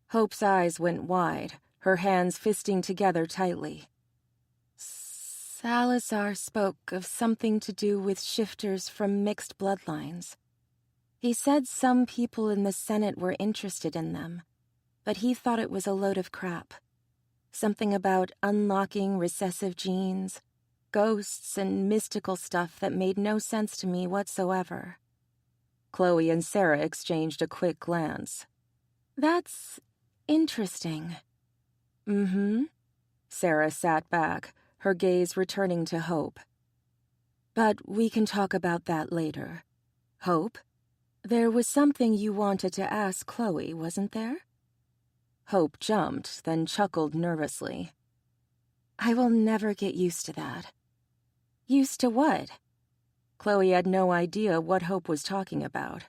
Hope's eyes went wide, her hands fisting together tightly. "Salazar spoke of something to do with shifters from mixed bloodlines. He said some people in the Senate were interested in them, but he thought it was a load of crap. Something about unlocking recessive genes, ghosts, and mystical stuff that made no sense to me whatsoever." Chloe and Sarah exchanged a quick glance. "That's interesting." "Mm-hmm." Sarah sat back, her gaze returning to Hope. "But we can talk about that later. Hope, there was something you wanted to ask Chloe, wasn't there?" Hope jumped, then chuckled nervously. "I will never get used to that." "Used to what?" Chloe had no idea what Hope was talking about.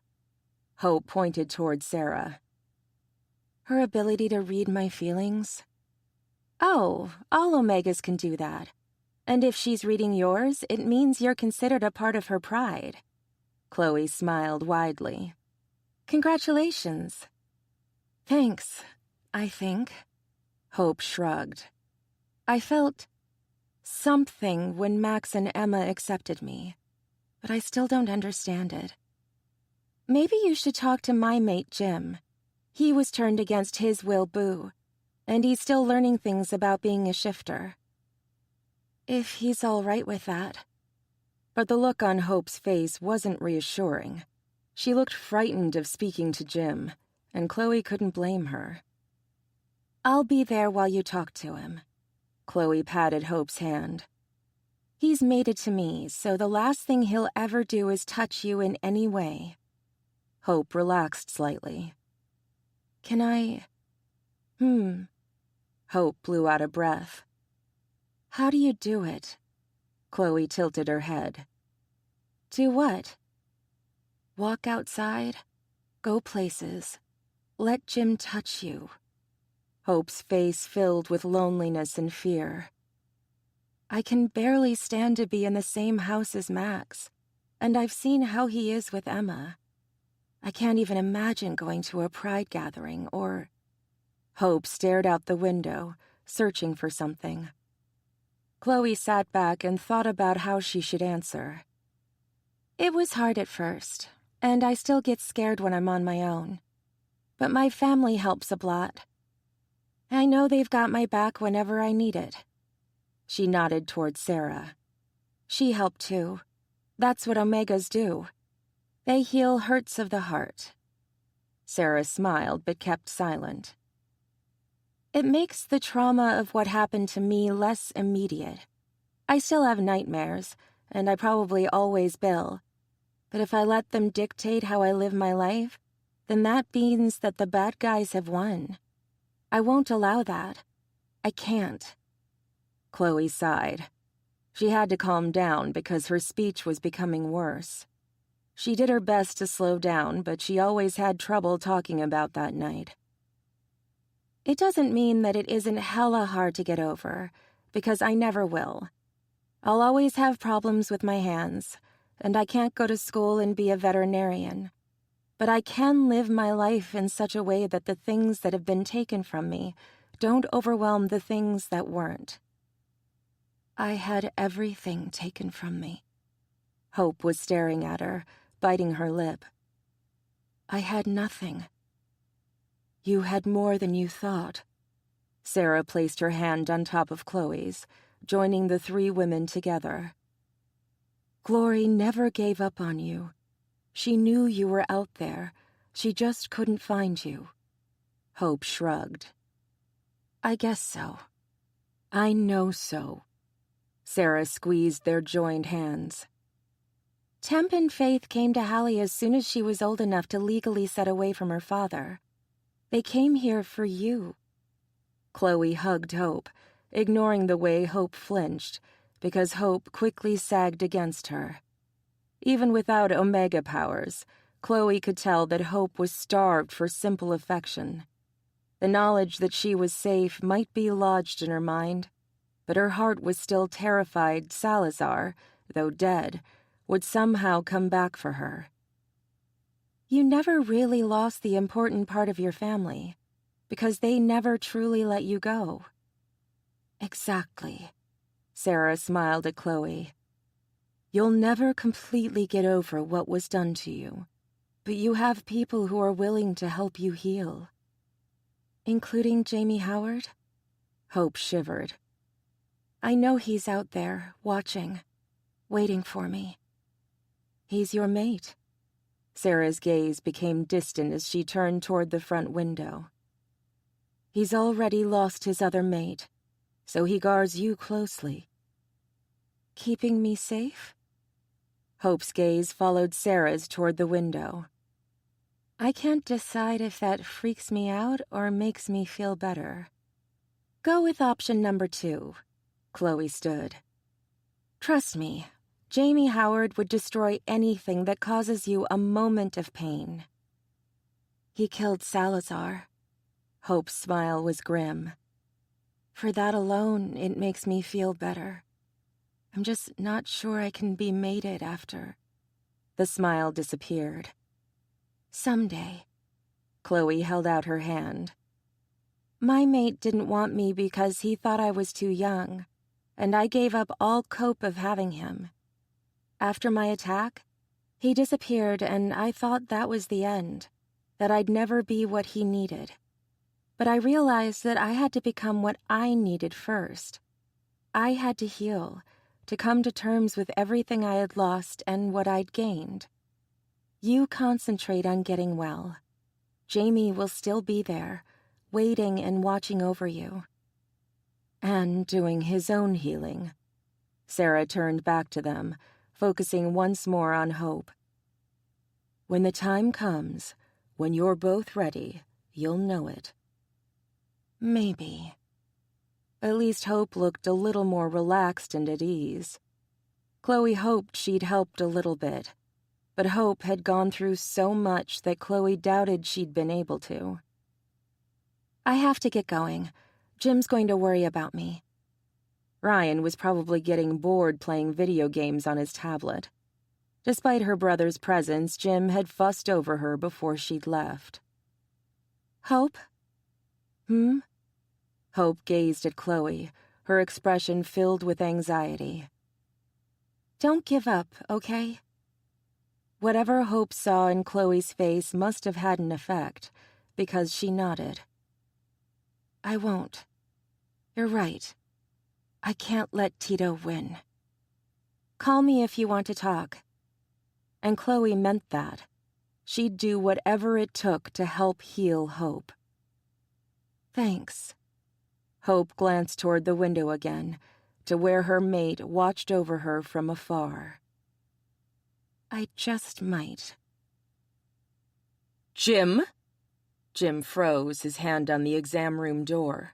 Hope pointed toward Sarah. "Her ability to read my feelings." "Oh, all Omegas can do that. And if she's reading yours, it means you're considered a part of her pride." Chloe smiled widely. "Congratulations." "Thanks, I think." Hope shrugged. "I felt something when Max and Emma accepted me, but I still don't understand it." "Maybe you should talk to my mate, Jim. He was turned against his will, Boo, and he's still learning things about being a shifter." "If he's all right with that." But the look on Hope's face wasn't reassuring. She looked frightened of speaking to Jim, and Chloe couldn't blame her. "I'll be there while you talk to him." Chloe patted Hope's hand. "He's mated to me, so the last thing he'll ever do is touch you in any way." Hope relaxed slightly. "Can I?" Hope blew out a breath. "How do you do it?" Chloe tilted her head. "Do what?" "Walk outside, go places, let Jim touch you." Hope's face filled with loneliness and fear. I can barely stand to be in the same house as Max, and I've seen how he is with Emma. I can't even imagine going to a pride gathering or... Hope stared out the window, searching for something. Chloe sat back and thought about how she should answer. It was hard at first, and I still get scared when I'm on my own. But my family helps a lot. I know they've got my back whenever I need it. She nodded toward Sarah. She helped too. That's what Omegas do. They heal hurts of the heart. Sarah smiled but kept silent. It makes the trauma of what happened to me less immediate. I still have nightmares, and I probably always will. But if I let them dictate how I live my life, then that means that the bad guys have won. I won't allow that. I can't. Chloe sighed. She had to calm down because her speech was becoming worse. She did her best to slow down, but she always had trouble talking about that night. It doesn't mean that it isn't hella hard to get over, because I never will. I'll always have problems with my hands, and I can't go to school and be a veterinarian. But I can live my life in such a way that the things that have been taken from me don't overwhelm the things that weren't. I had everything taken from me. Hope was staring at her, biting her lip. I had nothing. You had more than you thought. Sarah placed her hand on top of Chloe's, joining the three women together. Glory never gave up on you. She knew you were out there. She just couldn't find you. Hope shrugged. I guess so. I know so. Sarah squeezed their joined hands. Temp and Faith came to Halle as soon as she was old enough to legally set away from her father. They came here for you. Chloe hugged Hope, ignoring the way Hope flinched, because Hope quickly sagged against her. Even without Omega powers, Chloe could tell that Hope was starved for simple affection. The knowledge that she was safe might be lodged in her mind, but her heart was still terrified Salazar, though dead, would somehow come back for her. You never really lost the important part of your family, because they never truly let you go. Exactly. Sarah smiled at Chloe. You'll never completely get over what was done to you, but you have people who are willing to help you heal. Including Jamie Howard? Hope shivered. I know he's out there, watching, waiting for me. He's your mate. Sarah's gaze became distant as she turned toward the front window. He's already lost his other mate, so he guards you closely. Keeping me safe? Hope's gaze followed Sarah's toward the window. I can't decide if that freaks me out or makes me feel better. Go with option number 2. Chloe stood. Trust me, Jamie Howard would destroy anything that causes you a moment of pain. He killed Salazar. Hope's smile was grim. For that alone, it makes me feel better. I'm just not sure I can be mated after. The smile disappeared. Someday. Chloe held out her hand. My mate didn't want me because he thought I was too young, and I gave up all hope of having him. After my attack, he disappeared, and I thought that was the end, that I'd never be what he needed. But I realized that I had to become what I needed first. I had to heal, to come to terms with everything I had lost and what I'd gained. You concentrate on getting well. Jamie will still be there, waiting and watching over you. And doing his own healing. Sarah turned back to them, focusing once more on Hope. When the time comes, when you're both ready, you'll know it. Maybe. At least Hope looked a little more relaxed and at ease. Chloe hoped she'd helped a little bit, but Hope had gone through so much that Chloe doubted she'd been able to. I have to get going. Jim's going to worry about me. Ryan was probably getting bored playing video games on his tablet. Despite her brother's presence, Jim had fussed over her before she'd left. Hope? Hope gazed at Chloe, her expression filled with anxiety. Don't give up, okay? Whatever Hope saw in Chloe's face must have had an effect, because she nodded. I won't. You're right. I can't let Tito win. Call me if you want to talk. And Chloe meant that. She'd do whatever it took to help heal Hope. Thanks. Hope glanced toward the window again, to where her mate watched over her from afar. I just might. Jim? Jim froze, his hand on the exam room door.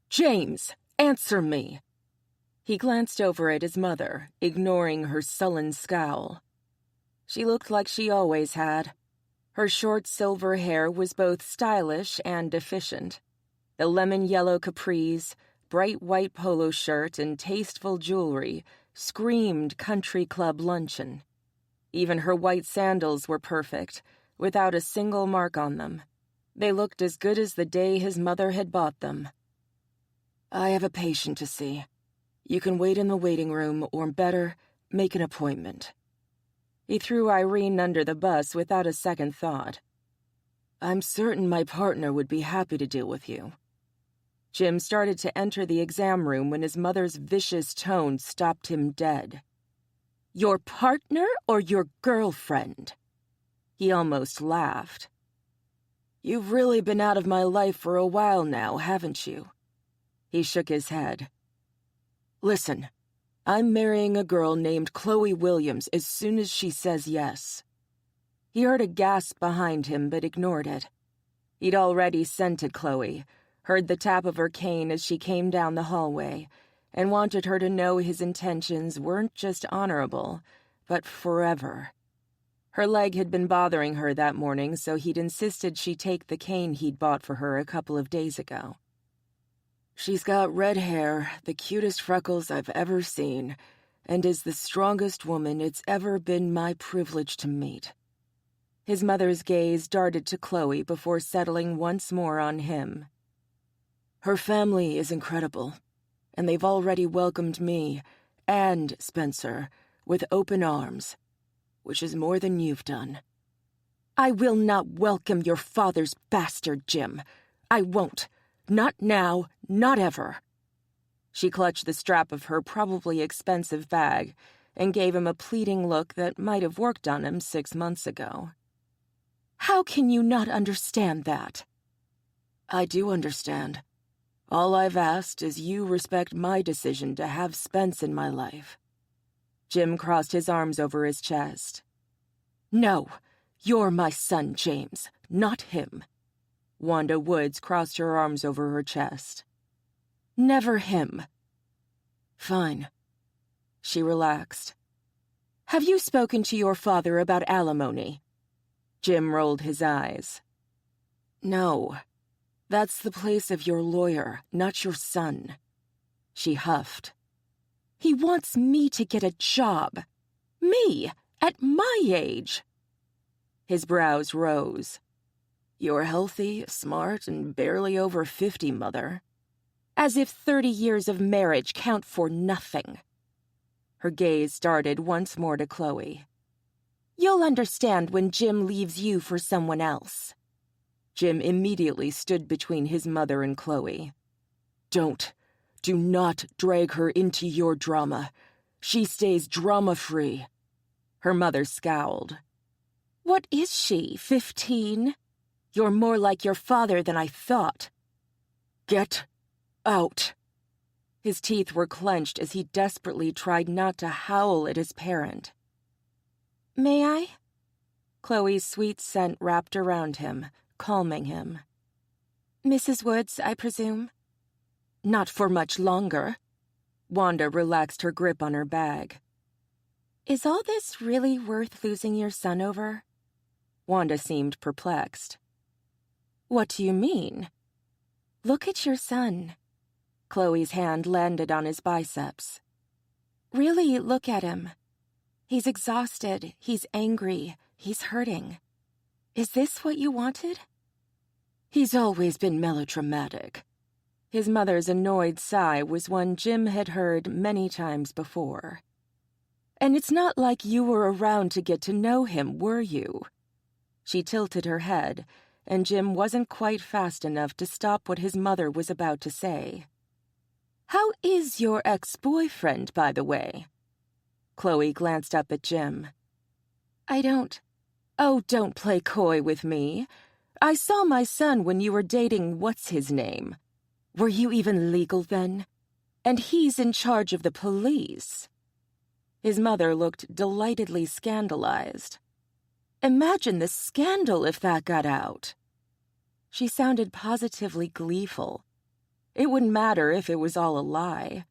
James, answer me! He glanced over at his mother, ignoring her sullen scowl. She looked like she always had. Her short silver hair was both stylish and efficient. The lemon-yellow capris, bright white polo shirt, and tasteful jewelry screamed country club luncheon. Even her white sandals were perfect, without a single mark on them. They looked as good as the day his mother had bought them. I have a patient to see. You can wait in the waiting room, or better, make an appointment. He threw Irene under the bus without a second thought. I'm certain my partner would be happy to deal with you. Jim started to enter the exam room when his mother's vicious tone stopped him dead. Your partner or your girlfriend? He almost laughed. You've really been out of my life for a while now, haven't you? He shook his head. Listen, I'm marrying a girl named Chloe Williams as soon as she says yes. He heard a gasp behind him but ignored it. He'd already scented Chloe, heard the tap of her cane as she came down the hallway, and wanted her to know his intentions weren't just honorable, but forever. Her leg had been bothering her that morning, so he'd insisted she take the cane he'd bought for her a couple of days ago. She's got red hair, the cutest freckles I've ever seen, and is the strongest woman it's ever been my privilege to meet. His mother's gaze darted to Chloe before settling once more on him. Her family is incredible, and they've already welcomed me, and Spencer, with open arms, which is more than you've done. I will not welcome your father's bastard, Jim. I won't. Not now, not ever. She clutched the strap of her probably expensive bag and gave him a pleading look that might have worked on him 6 months ago. How can you not understand that? I do understand. All I've asked is you respect my decision to have Spence in my life. Jim crossed his arms over his chest. No, you're my son, James, not him. Wanda Woods crossed her arms over her chest. Never him. Fine. She relaxed. Have you spoken to your father about alimony? Jim rolled his eyes. No. That's the place of your lawyer, not your son. She huffed. He wants me to get a job. Me, at my age. His brows rose. You're healthy, smart, and barely over 50, Mother. As if 30 years of marriage count for nothing. Her gaze darted once more to Chloe. You'll understand when Jim leaves you for someone else. Jim immediately stood between his mother and Chloe. Do not drag her into your drama. She stays drama-free. Her mother scowled. What is she, 15? You're more like your father than I thought. Get out. His teeth were clenched as he desperately tried not to howl at his parent. May I? Chloe's sweet scent wrapped around him, calming him. Mrs. Woods, I presume? Not for much longer. Wanda relaxed her grip on her bag. Is all this really worth losing your son over? Wanda seemed perplexed. What do you mean? Look at your son. Chloe's hand landed on his biceps. Really look at him. He's exhausted, he's angry, he's hurting. Is this what you wanted? He's always been melodramatic. His mother's annoyed sigh was one Jim had heard many times before. And it's not like you were around to get to know him, were you? She tilted her head, and Jim wasn't quite fast enough to stop what his mother was about to say. How is your ex-boyfriend, by the way? Chloe glanced up at Jim. Oh, don't play coy with me. I saw my son when you were dating what's-his-name. Were you even legal then? And he's in charge of the police. His mother looked delightedly scandalized. Imagine the scandal if that got out. She sounded positively gleeful. It wouldn't matter if it was all a lie.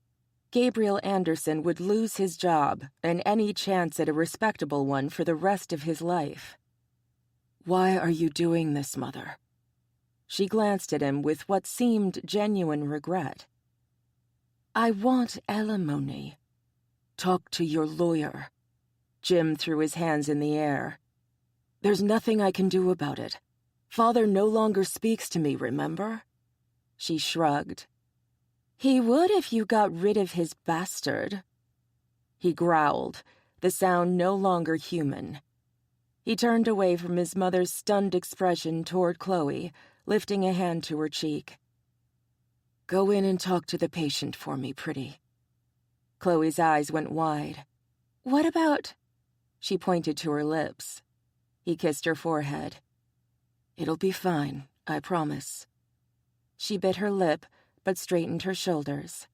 Gabriel Anderson would lose his job and any chance at a respectable one for the rest of his life. Why are you doing this, Mother? She glanced at him with what seemed genuine regret. I want alimony. Talk to your lawyer. Jim threw his hands in the air. There's nothing I can do about it. Father no longer speaks to me, remember? She shrugged. He would if you got rid of his bastard. He growled, the sound no longer human. He turned away from his mother's stunned expression toward Chloe, lifting a hand to her cheek. Go in and talk to the patient for me, pretty. Chloe's eyes went wide. What about... She pointed to her lips. He kissed her forehead. It'll be fine, I promise. She bit her lip, but straightened her shoulders.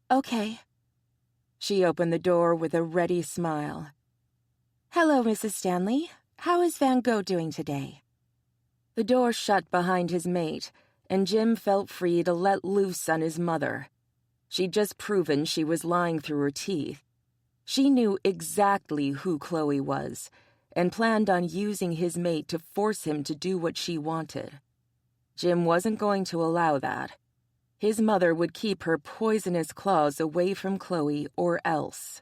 Okay. She opened the door with a ready smile. Hello, Mrs. Stanley. How is Van Gogh doing today? The door shut behind his mate, and Jim felt free to let loose on his mother. She'd just proven she was lying through her teeth. She knew exactly who Chloe was, and planned on using his mate to force him to do what she wanted. Jim wasn't going to allow that. His mother would keep her poisonous claws away from Chloe or else.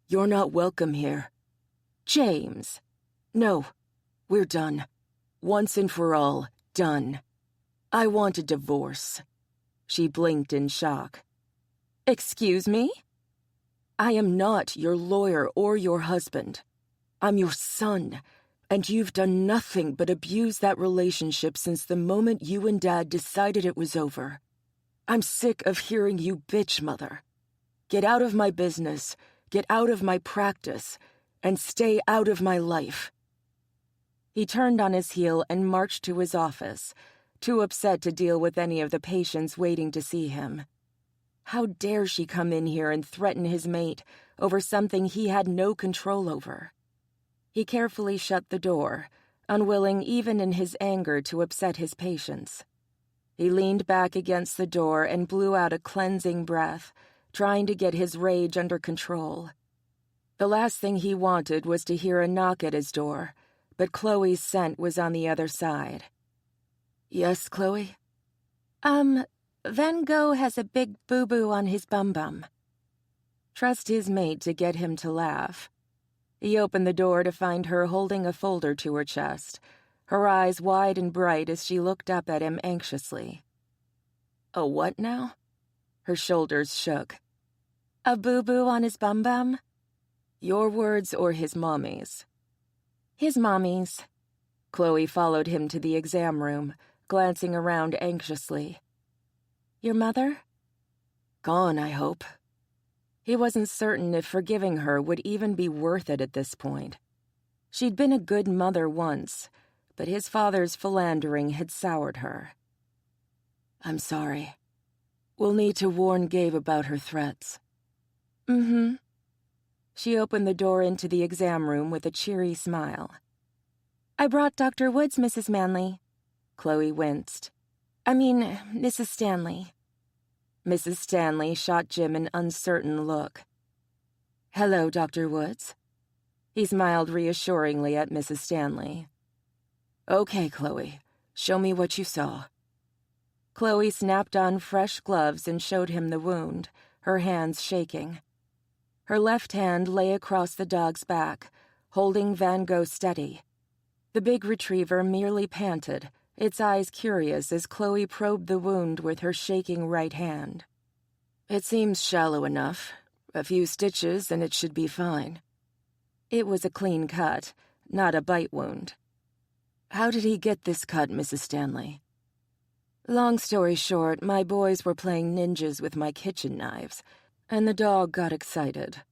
You're not welcome here. James. No, we're done. Once and for all, done. I want a divorce. She blinked in shock. Excuse me? I am not your lawyer or your husband. I'm your son, and you've done nothing but abuse that relationship since the moment you and Dad decided it was over. I'm sick of hearing you bitch, Mother. Get out of my business, get out of my practice, and stay out of my life. He turned on his heel and marched to his office, too upset to deal with any of the patients waiting to see him. How dare she come in here and threaten his mate over something he had no control over? He carefully shut the door, unwilling even in his anger to upset his patients. He leaned back against the door and blew out a cleansing breath, trying to get his rage under control. The last thing he wanted was to hear a knock at his door, but Chloe's scent was on the other side. Yes, Chloe? Van Gogh has a big boo-boo on his bum-bum. Trust his mate to get him to laugh. He opened the door to find her holding a folder to her chest, her eyes wide and bright as she looked up at him anxiously. A what now? Her shoulders shook. A boo-boo on his bum-bum? Your words or his mommy's? His mommy's. Chloe followed him to the exam room, glancing around anxiously. Your mother? Gone, I hope. He wasn't certain if forgiving her would even be worth it at this point. She'd been a good mother once, but his father's philandering had soured her. I'm sorry. We'll need to warn Gabe about her threats. Mm-hmm. She opened the door into the exam room with a cheery smile. I brought Dr. Woods, Mrs. Manley. Chloe winced. Mrs. Stanley. Mrs. Stanley shot Jim an uncertain look. Hello, Dr. Woods. He smiled reassuringly at Mrs. Stanley. Okay, Chloe, show me what you saw. Chloe snapped on fresh gloves and showed him the wound, her hands shaking. Her left hand lay across the dog's back, holding Van Gogh steady. The big retriever merely panted, its eyes curious as Chloe probed the wound with her shaking right hand. It seems shallow enough. A few stitches and it should be fine. It was a clean cut, not a bite wound. How did he get this cut, Mrs. Stanley? Long story short, my boys were playing ninjas with my kitchen knives, and the dog got excited.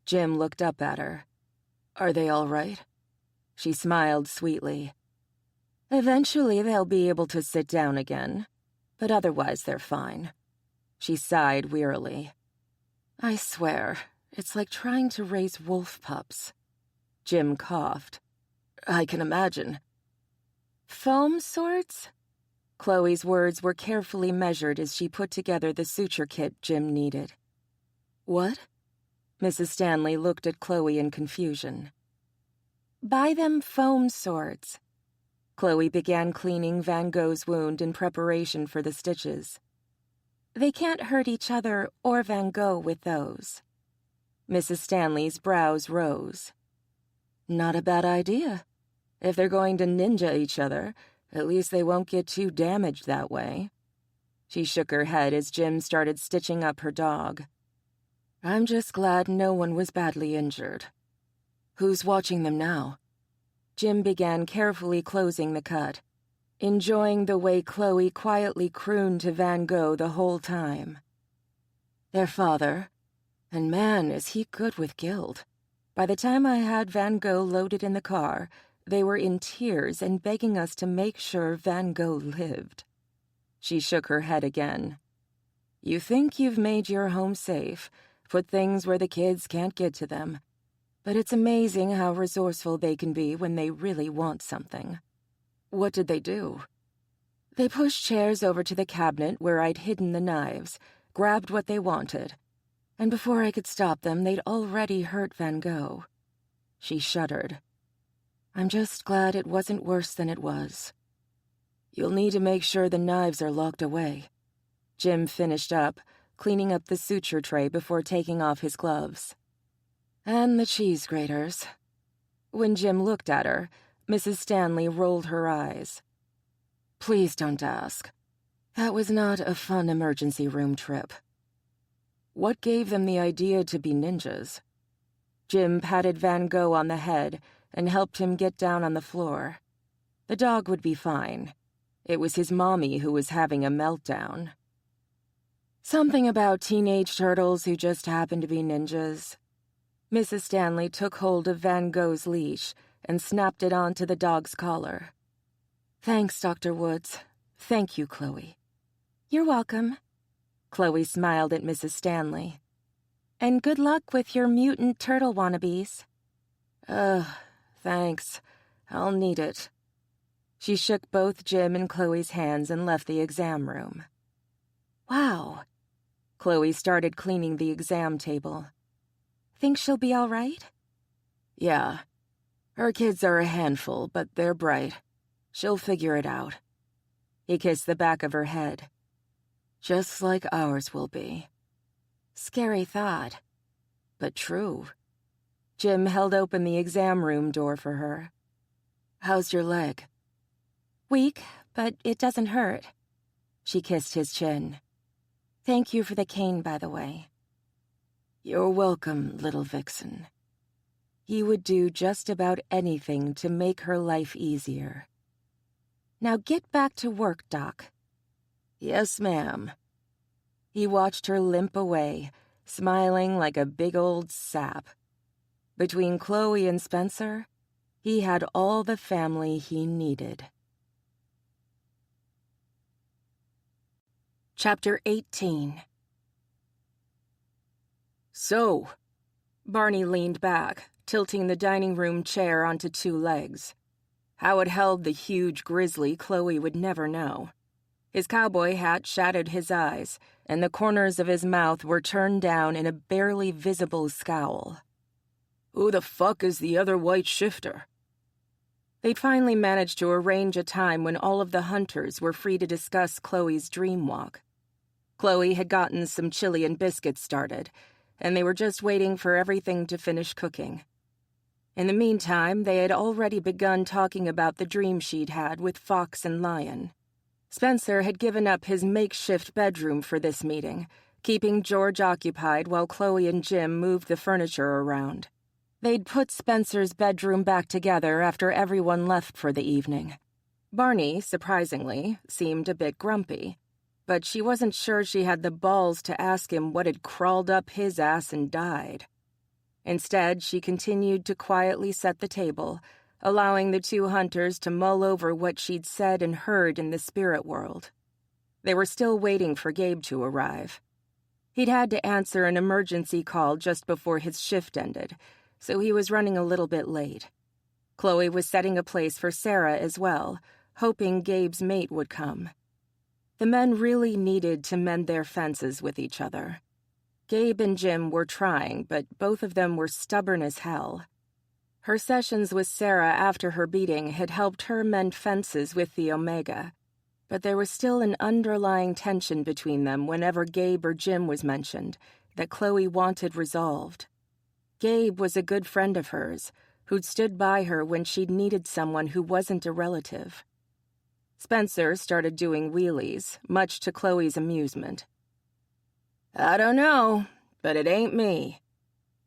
Jim looked up at her. Are they all right? She smiled sweetly. Eventually they'll be able to sit down again, but otherwise they're fine. She sighed wearily. I swear, it's like trying to raise wolf pups. Jim coughed. I can imagine. Foam sorts? Chloe's words were carefully measured as she put together the suture kit Jim needed. What? Mrs. Stanley looked at Chloe in confusion. Buy them foam swords. Chloe began cleaning Van Gogh's wound in preparation for the stitches. They can't hurt each other or Van Gogh with those. Mrs. Stanley's brows rose. Not a bad idea. If they're going to ninja each other, at least they won't get too damaged that way. She shook her head as Jim started stitching up her dog. I'm just glad no one was badly injured. Who's watching them now? Jim began carefully closing the cut, enjoying the way Chloe quietly crooned to Van Gogh the whole time. Their father, and man, is he good with guilt. By the time I had Van Gogh loaded in the car, they were in tears and begging us to make sure Van Gogh lived. She shook her head again. You think you've made your home safe, put things where the kids can't get to them, but it's amazing how resourceful they can be when they really want something. What did they do? They pushed chairs over to the cabinet where I'd hidden the knives, grabbed what they wanted, and before I could stop them, they'd already hurt Van Gogh. She shuddered. I'm just glad it wasn't worse than it was. You'll need to make sure the knives are locked away. Jim finished up, cleaning up the suture tray before taking off his gloves. And the cheese graters. When Jim looked at her, Mrs. Stanley rolled her eyes. Please don't ask. That was not a fun emergency room trip. What gave them the idea to be ninjas? Jim patted Van Gogh on the head and helped him get down on the floor. The dog would be fine. It was his mommy who was having a meltdown. Something about teenage turtles who just happened to be ninjas. Mrs. Stanley took hold of Van Gogh's leash and snapped it onto the dog's collar. Thanks, Dr. Woods. Thank you, Chloe. You're welcome. Chloe smiled at Mrs. Stanley. And good luck with your mutant turtle wannabes. Thanks. I'll need it. She shook both Jim and Chloe's hands and left the exam room. Wow. Chloe started cleaning the exam table. Think she'll be all right? Yeah. Her kids are a handful, but they're bright. She'll figure it out. He kissed the back of her head. Just like ours will be. Scary thought, but true. Jim held open the exam room door for her. How's your leg? Weak, but it doesn't hurt. She kissed his chin. Thank you for the cane, by the way. You're welcome, little vixen. He would do just about anything to make her life easier. Now get back to work, Doc. Yes, ma'am. He watched her limp away, smiling like a big old sap. Between Chloe and Spencer, he had all the family he needed. Chapter 18. So, Barney leaned back, tilting the dining room chair onto two legs. How it held the huge grizzly Chloe would never know. His cowboy hat shadowed his eyes, and the corners of his mouth were turned down in a barely visible scowl. Who the fuck is the other white shifter? They'd finally managed to arrange a time when all of the hunters were free to discuss Chloe's dream walk. Chloe had gotten some chili and biscuits started, and they were just waiting for everything to finish cooking. In the meantime, they had already begun talking about the dream she'd had with Fox and Lion. Spencer had given up his makeshift bedroom for this meeting, keeping George occupied while Chloe and Jim moved the furniture around. They'd put Spencer's bedroom back together after everyone left for the evening. Barney, surprisingly, seemed a bit grumpy, but she wasn't sure she had the balls to ask him what had crawled up his ass and died. Instead, she continued to quietly set the table, allowing the two hunters to mull over what she'd said and heard in the spirit world. They were still waiting for Gabe to arrive. He'd had to answer an emergency call just before his shift ended, so he was running a little bit late. Chloe was setting a place for Sarah as well, hoping Gabe's mate would come. The men really needed to mend their fences with each other. Gabe and Jim were trying, but both of them were stubborn as hell. Her sessions with Sarah after her beating had helped her mend fences with the Omega, but there was still an underlying tension between them whenever Gabe or Jim was mentioned that Chloe wanted resolved. Gabe was a good friend of hers, who'd stood by her when she'd needed someone who wasn't a relative. Spencer started doing wheelies, much to Chloe's amusement. "I don't know, but it ain't me."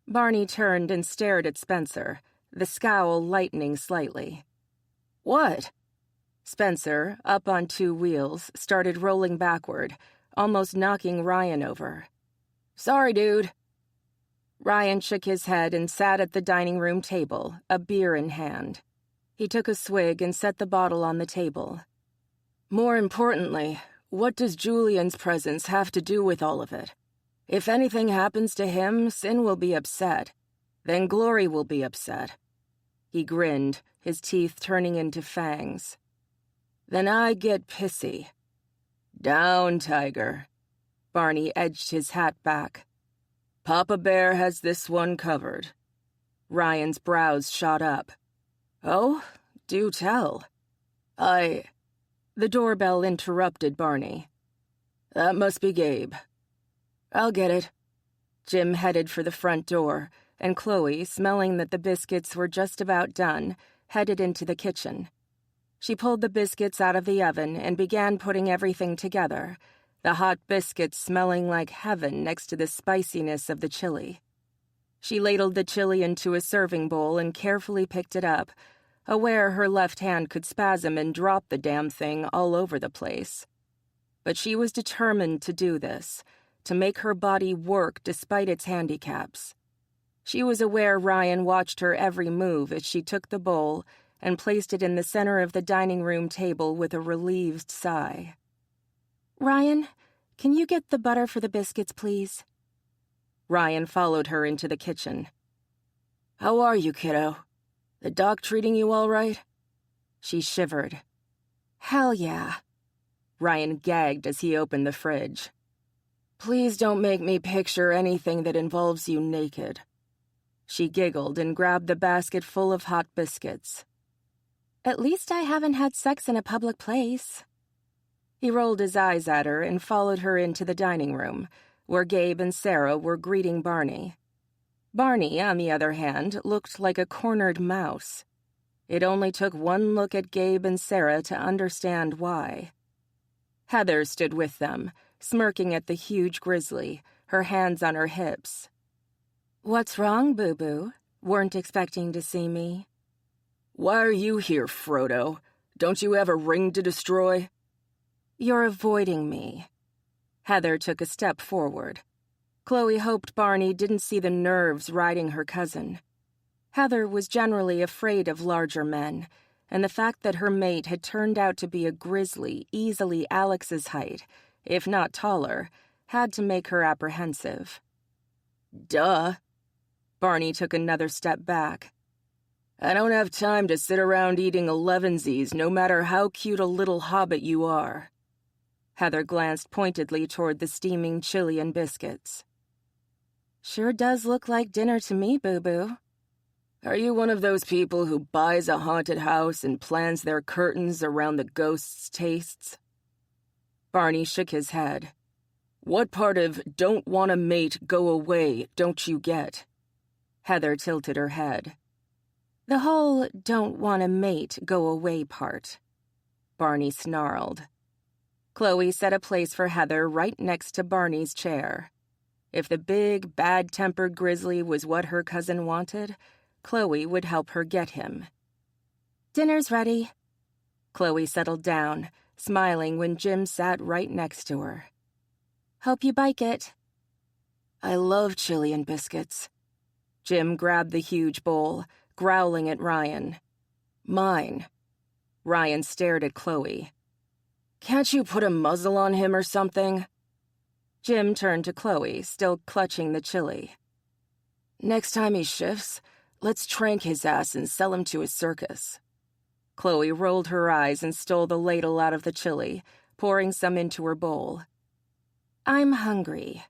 Barney turned and stared at Spencer, the scowl lightening slightly. "What?" Spencer, up on two wheels, started rolling backward, almost knocking Ryan over. "Sorry, dude." Ryan shook his head and sat at the dining room table, a beer in hand. He took a swig and set the bottle on the table. "More importantly, what does Julian's presence have to do with all of it? If anything happens to him, Sin will be upset. Then Glory will be upset." He grinned, his teeth turning into fangs. "Then I get pissy." "Down, Tiger." Barney edged his hat back. "Papa Bear has this one covered." Ryan's brows shot up. "Oh, do tell." The doorbell interrupted Barney. "That must be Gabe." "I'll get it." Jim headed for the front door, and Chloe, smelling that the biscuits were just about done, headed into the kitchen. She pulled the biscuits out of the oven and began putting everything together, the hot biscuits smelling like heaven next to the spiciness of the chili. She ladled the chili into a serving bowl and carefully picked it up, aware her left hand could spasm and drop the damn thing all over the place. But she was determined to do this, to make her body work despite its handicaps. She was aware Ryan watched her every move as she took the bowl and placed it in the center of the dining room table with a relieved sigh. "Ryan, can you get the butter for the biscuits, please?" Ryan followed her into the kitchen. "How are you, kiddo? The doc treating you all right?" She shivered. "Hell yeah." Ryan gagged as he opened the fridge. "Please don't make me picture anything that involves you naked." She giggled and grabbed the basket full of hot biscuits. "At least I haven't had sex in a public place." He rolled his eyes at her and followed her into the dining room, where Gabe and Sarah were greeting Barney. Barney, on the other hand, looked like a cornered mouse. It only took one look at Gabe and Sarah to understand why. Heather stood with them, smirking at the huge grizzly, her hands on her hips. "What's wrong, Boo-Boo? Weren't expecting to see me." "Why are you here, Frodo? Don't you have a ring to destroy?" "You're avoiding me." Heather took a step forward. Chloe hoped Barney didn't see the nerves riding her cousin. Heather was generally afraid of larger men, and the fact that her mate had turned out to be a grizzly easily Alex's height, if not taller, had to make her apprehensive. "Duh." Barney took another step back. "I don't have time to sit around eating elevensies, no matter how cute a little hobbit you are." Heather glanced pointedly toward the steaming chili and biscuits. "Sure does look like dinner to me, Boo-Boo." Are you one of those people who buys a haunted house and plans their curtains around the ghost's tastes? Barney shook his head. What part of don't want a mate go away don't you get? Heather tilted her head. The whole don't want a mate go away part. Barney snarled. Chloe set a place for Heather right next to Barney's chair. If the big, bad-tempered grizzly was what her cousin wanted, Chloe would help her get him. Dinner's ready. Chloe settled down, smiling when Jim sat right next to her. Hope you bike it. I love chili and biscuits. Jim grabbed the huge bowl, growling at Ryan. Mine. Ryan stared at Chloe. Can't you put a muzzle on him or something? Jim turned to Chloe, still clutching the chili. Next time he shifts, let's trank his ass and sell him to a circus. Chloe rolled her eyes and stole the ladle out of the chili, pouring some into her bowl. I'm hungry.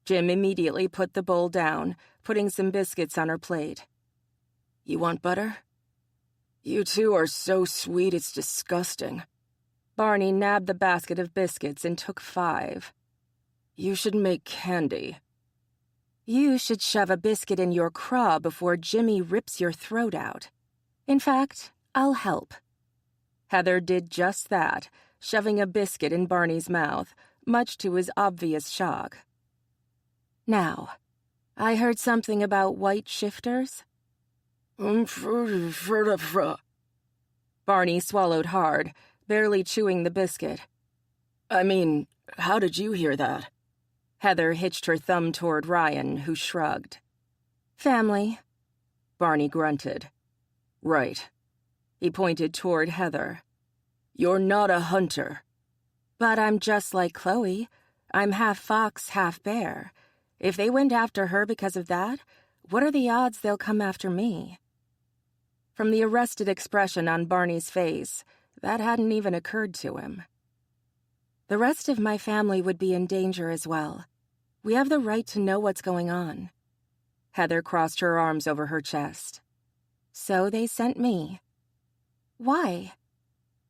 Jim immediately put the bowl down, putting some biscuits on her plate. You want butter? You two are so sweet it's disgusting. Barney nabbed the basket of biscuits and took 5. You should make candy. You should shove a biscuit in your craw before Jimmy rips your throat out. In fact, I'll help. Heather did just that, shoving a biscuit in Barney's mouth, much to his obvious shock. Now, I heard something about white shifters. Barney swallowed hard, barely chewing the biscuit. I mean, how did you hear that? Heather hitched her thumb toward Ryan, who shrugged. Family. Barney grunted. Right. He pointed toward Heather. You're not a hunter. But I'm just like Chloe. I'm half fox, half bear. If they went after her because of that, what are the odds they'll come after me? From the arrested expression on Barney's face, that hadn't even occurred to him. The rest of my family would be in danger as well. We have the right to know what's going on. Heather crossed her arms over her chest. So they sent me. Why?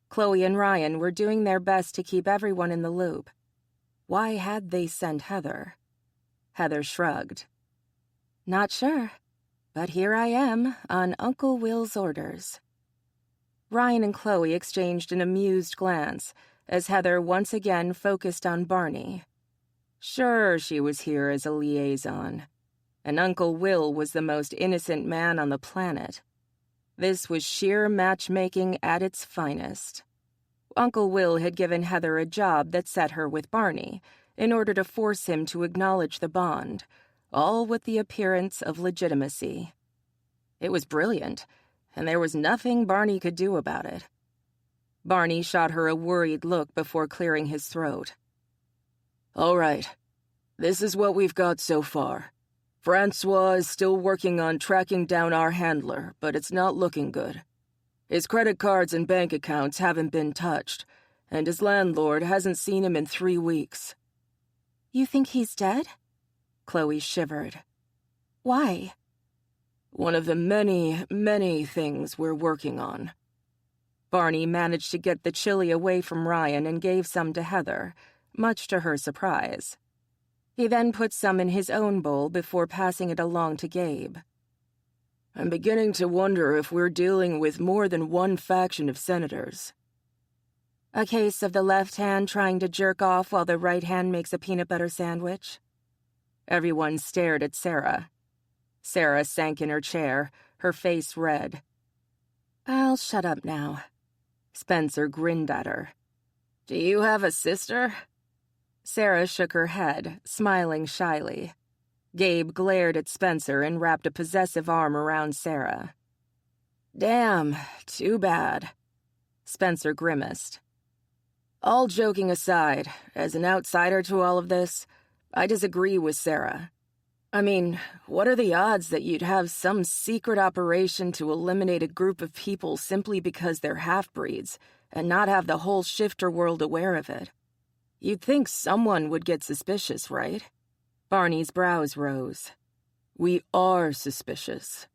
Chloe and Ryan were doing their best to keep everyone in the loop. Why had they sent Heather? Heather shrugged. Not sure, but here I am on Uncle Will's orders. Ryan and Chloe exchanged an amused glance as Heather once again focused on Barney. Sure, she was here as a liaison, and Uncle Will was the most innocent man on the planet. This was sheer matchmaking at its finest. Uncle Will had given Heather a job that set her with Barney in order to force him to acknowledge the bond, all with the appearance of legitimacy. It was brilliant, and there was nothing Barney could do about it. Barney shot her a worried look before clearing his throat. All right. This is what we've got so far. Francois is still working on tracking down our handler, but it's not looking good. His credit cards and bank accounts haven't been touched, and his landlord hasn't seen him in 3 weeks. You think he's dead? Chloe shivered. Why? One of the many, many things we're working on. Barney managed to get the chili away from Ryan and gave some to Heather, much to her surprise. He then put some in his own bowl before passing it along to Gabe. I'm beginning to wonder if we're dealing with more than one faction of senators. A case of the left hand trying to jerk off while the right hand makes a peanut butter sandwich? Everyone stared at Sarah. Sarah sank in her chair, her face red. I'll shut up now. Spencer grinned at her. Do you have a sister? Sarah shook her head, smiling shyly. Gabe glared at Spencer and wrapped a possessive arm around Sarah. Damn, too bad. Spencer grimaced. All joking aside, as an outsider to all of this, I disagree with Sarah. I mean, what are the odds that you'd have some secret operation to eliminate a group of people simply because they're half-breeds, and not have the whole shifter world aware of it? You'd think someone would get suspicious, right? Barney's brows rose. We are suspicious.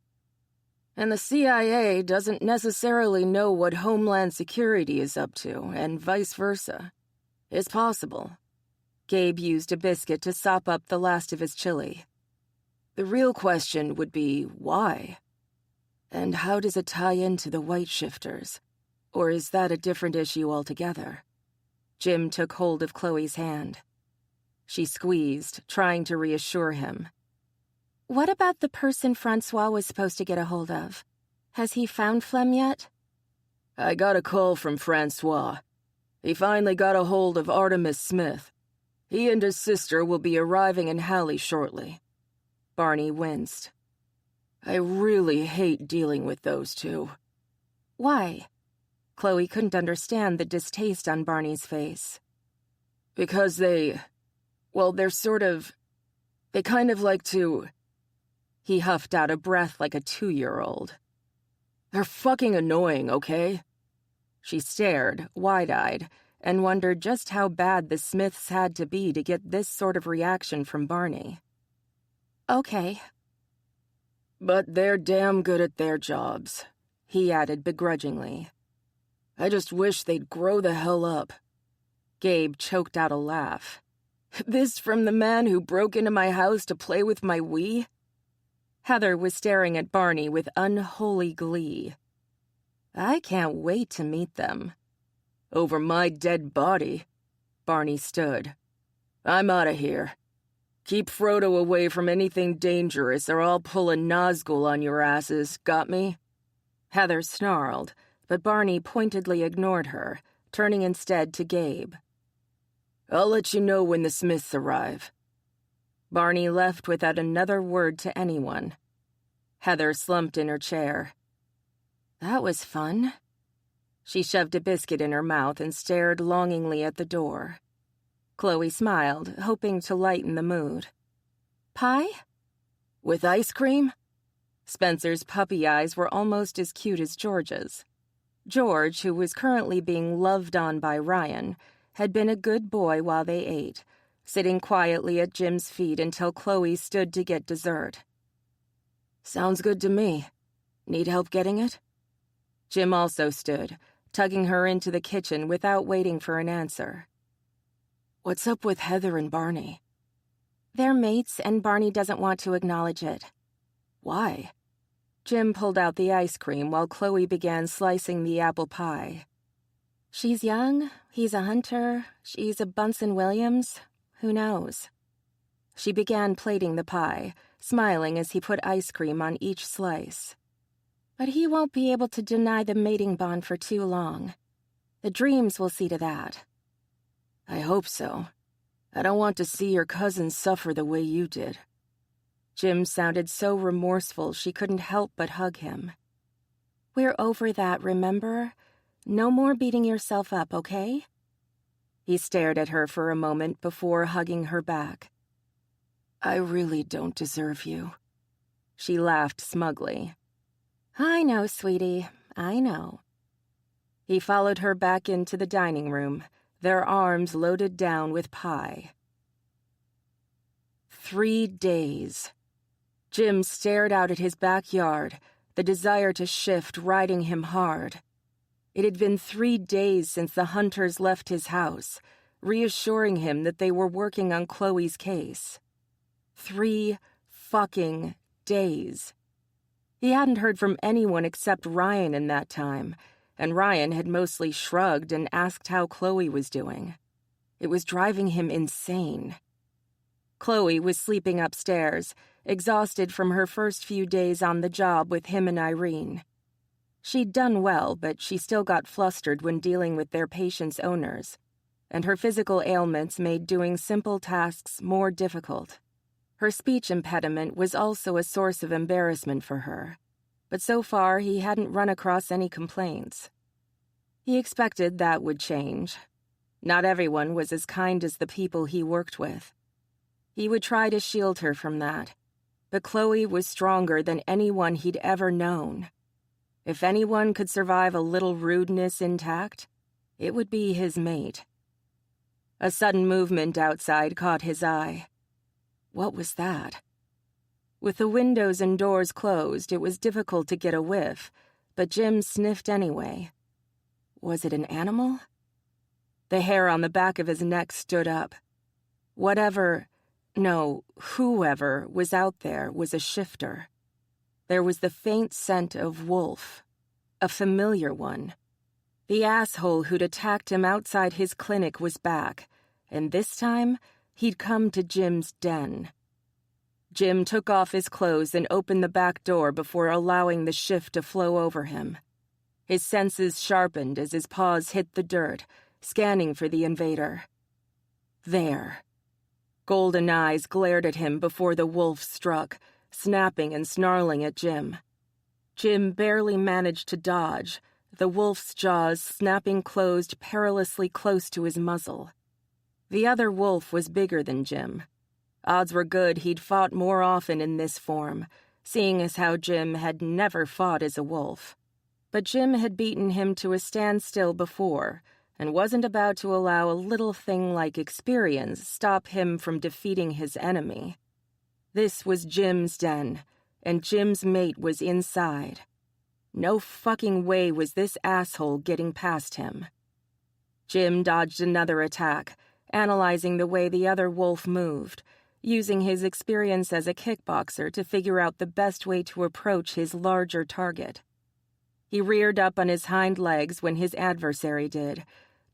And the CIA doesn't necessarily know what Homeland Security is up to, and vice versa. It's possible. Gabe used a biscuit to sop up the last of his chili. The real question would be, why? And how does it tie into the white shifters? Or is that a different issue altogether? Jim took hold of Chloe's hand. She squeezed, trying to reassure him. What about the person Francois was supposed to get a hold of? Has he found Flem yet? I got a call from Francois. He finally got a hold of Artemis Smith. He and his sister will be arriving in Halle shortly. Barney winced. I really hate dealing with those two. Why? Chloe couldn't understand the distaste on Barney's face. Because they're they kind of like to... He huffed out a breath like a 2-year-old. They're fucking annoying, okay? She stared, wide-eyed, and wondered just how bad the Smiths had to be to get this sort of reaction from Barney. Okay. But they're damn good at their jobs, he added begrudgingly. I just wish they'd grow the hell up. Gabe choked out a laugh. This from the man who broke into my house to play with my Wii? Heather was staring at Barney with unholy glee. I can't wait to meet them. Over my dead body. Barney stood. I'm out of here. Keep Frodo away from anything dangerous or I'll pull a Nazgul on your asses, got me? Heather snarled, but Barney pointedly ignored her, turning instead to Gabe. I'll let you know when the Smiths arrive. Barney left without another word to anyone. Heather slumped in her chair. That was fun. She shoved a biscuit in her mouth and stared longingly at the door. Chloe smiled, hoping to lighten the mood. Pie? With ice cream? Spencer's puppy eyes were almost as cute as George's. George, who was currently being loved on by Ryan, had been a good boy while they ate, sitting quietly at Jim's feet until Chloe stood to get dessert. Sounds good to me. Need help getting it? Jim also stood, tugging her into the kitchen without waiting for an answer. What's up with Heather and Barney? They're mates, and Barney doesn't want to acknowledge it. Why? Jim pulled out the ice cream while Chloe began slicing the apple pie. She's young, he's a hunter, she's a Bunsen Williams. Who knows? She began plating the pie, smiling as he put ice cream on each slice. But he won't be able to deny the mating bond for too long. The dreams will see to that. I hope so. I don't want to see your cousin suffer the way you did. Jim sounded so remorseful she couldn't help but hug him. We're over that, remember? No more beating yourself up, okay? He stared at her for a moment before hugging her back. I really don't deserve you. She laughed smugly. I know, sweetie, I know. He followed her back into the dining room, their arms loaded down with pie. 3 days. Jim stared out at his backyard, the desire to shift riding him hard. It had been 3 days since the hunters left his house, reassuring him that they were working on Chloe's case. 3 fucking days. He hadn't heard from anyone except Ryan in that time, and Ryan had mostly shrugged and asked how Chloe was doing. It was driving him insane. Chloe was sleeping upstairs, exhausted from her first few days on the job with him and Irene. She'd done well, but she still got flustered when dealing with their patients' owners, and her physical ailments made doing simple tasks more difficult. Her speech impediment was also a source of embarrassment for her, but so far he hadn't run across any complaints. He expected that would change. Not everyone was as kind as the people he worked with. He would try to shield her from that, but Chloe was stronger than anyone he'd ever known. If anyone could survive a little rudeness intact, it would be his mate. A sudden movement outside caught his eye. What was that? With the windows and doors closed, it was difficult to get a whiff, but Jim sniffed anyway. Was it an animal? The hair on the back of his neck stood up. Whoever was out there was a shifter. There was the faint scent of wolf, a familiar one. The asshole who'd attacked him outside his clinic was back, and this time he'd come to Jim's den. Jim took off his clothes and opened the back door before allowing the shift to flow over him. His senses sharpened as his paws hit the dirt, scanning for the invader. There. Golden eyes glared at him before the wolf struck, snapping and snarling at Jim. Jim barely managed to dodge, the wolf's jaws snapping closed perilously close to his muzzle. The other wolf was bigger than Jim. Odds were good he'd fought more often in this form, seeing as how Jim had never fought as a wolf. But Jim had beaten him to a standstill before, and wasn't about to allow a little thing like experience stop him from defeating his enemy. This was Jim's den, and Jim's mate was inside. No fucking way was this asshole getting past him. Jim dodged another attack, analyzing the way the other wolf moved, using his experience as a kickboxer to figure out the best way to approach his larger target. He reared up on his hind legs when his adversary did,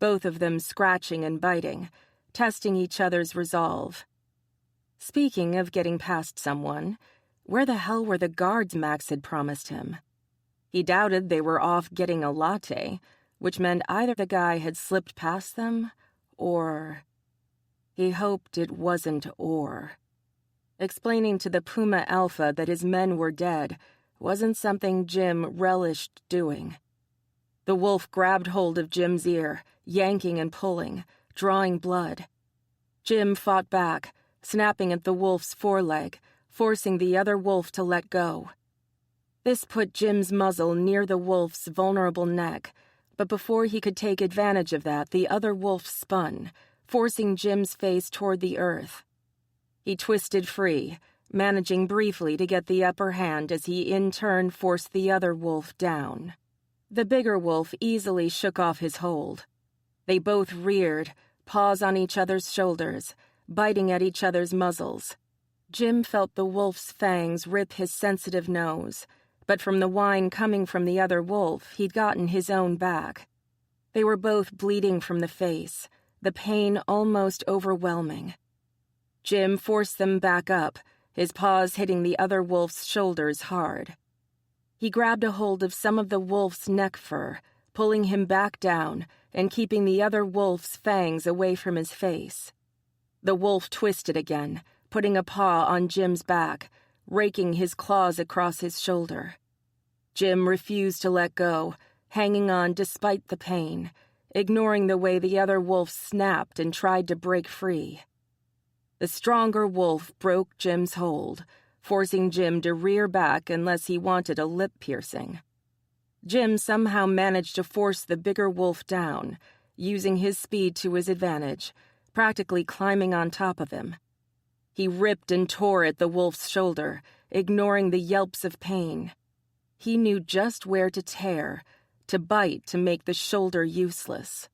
both of them scratching and biting, testing each other's resolve. Speaking of getting past someone, where the hell were the guards Max had promised him? He doubted they were off getting a latte, which meant either the guy had slipped past them, or... He hoped it wasn't or. Explaining to the Puma Alpha that his men were dead wasn't something Jim relished doing. The wolf grabbed hold of Jim's ear, yanking and pulling, drawing blood. Jim fought back, snapping at the wolf's foreleg, forcing the other wolf to let go. This put Jim's muzzle near the wolf's vulnerable neck, but before he could take advantage of that, the other wolf spun, forcing Jim's face toward the earth. He twisted free, managing briefly to get the upper hand as he in turn forced the other wolf down. The bigger wolf easily shook off his hold. They both reared, paws on each other's shoulders, biting at each other's muzzles. Jim felt the wolf's fangs rip his sensitive nose, but from the whine coming from the other wolf, he'd gotten his own back. They were both bleeding from the face, the pain almost overwhelming. Jim forced them back up, his paws hitting the other wolf's shoulders hard. He grabbed a hold of some of the wolf's neck fur, pulling him back down and keeping the other wolf's fangs away from his face. The wolf twisted again, putting a paw on Jim's back, raking his claws across his shoulder. Jim refused to let go, hanging on despite the pain, ignoring the way the other wolf snapped and tried to break free. The stronger wolf broke Jim's hold, forcing Jim to rear back unless he wanted a lip piercing. Jim somehow managed to force the bigger wolf down, using his speed to his advantage, practically climbing on top of him. He ripped and tore at the wolf's shoulder, ignoring the yelps of pain. He knew just where to tear, to bite to make the shoulder useless.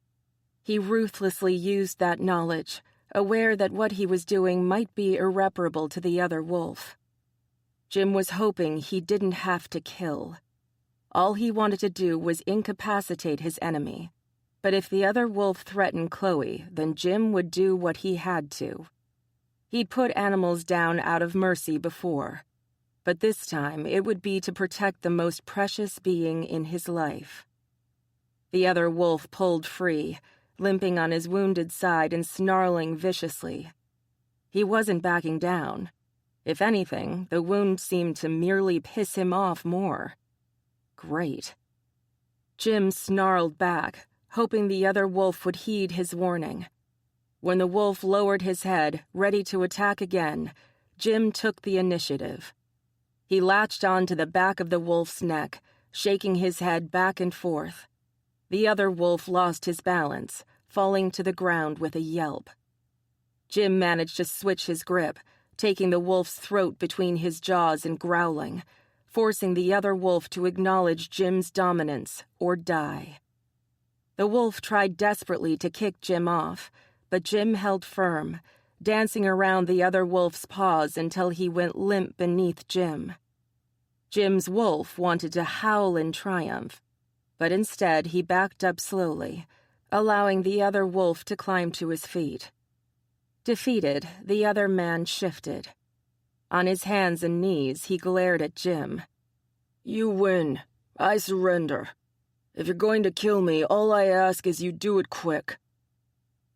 He ruthlessly used that knowledge, aware that what he was doing might be irreparable to the other wolf. Jim was hoping he didn't have to kill. All he wanted to do was incapacitate his enemy. But if the other wolf threatened Chloe, then Jim would do what he had to. He'd put animals down out of mercy before, but this time it would be to protect the most precious being in his life. The other wolf pulled free, limping on his wounded side and snarling viciously. He wasn't backing down. If anything, the wound seemed to merely piss him off more. Great. Jim snarled back, hoping the other wolf would heed his warning. When the wolf lowered his head, ready to attack again, Jim took the initiative. He latched onto the back of the wolf's neck, shaking his head back and forth. The other wolf lost his balance, falling to the ground with a yelp. Jim managed to switch his grip, taking the wolf's throat between his jaws and growling, forcing the other wolf to acknowledge Jim's dominance or die. The wolf tried desperately to kick Jim off, but Jim held firm, dancing around the other wolf's paws until he went limp beneath Jim. Jim's wolf wanted to howl in triumph, but instead he backed up slowly, allowing the other wolf to climb to his feet. Defeated, the other man shifted. On his hands and knees, he glared at Jim. "You win. I surrender. If you're going to kill me, all I ask is you do it quick."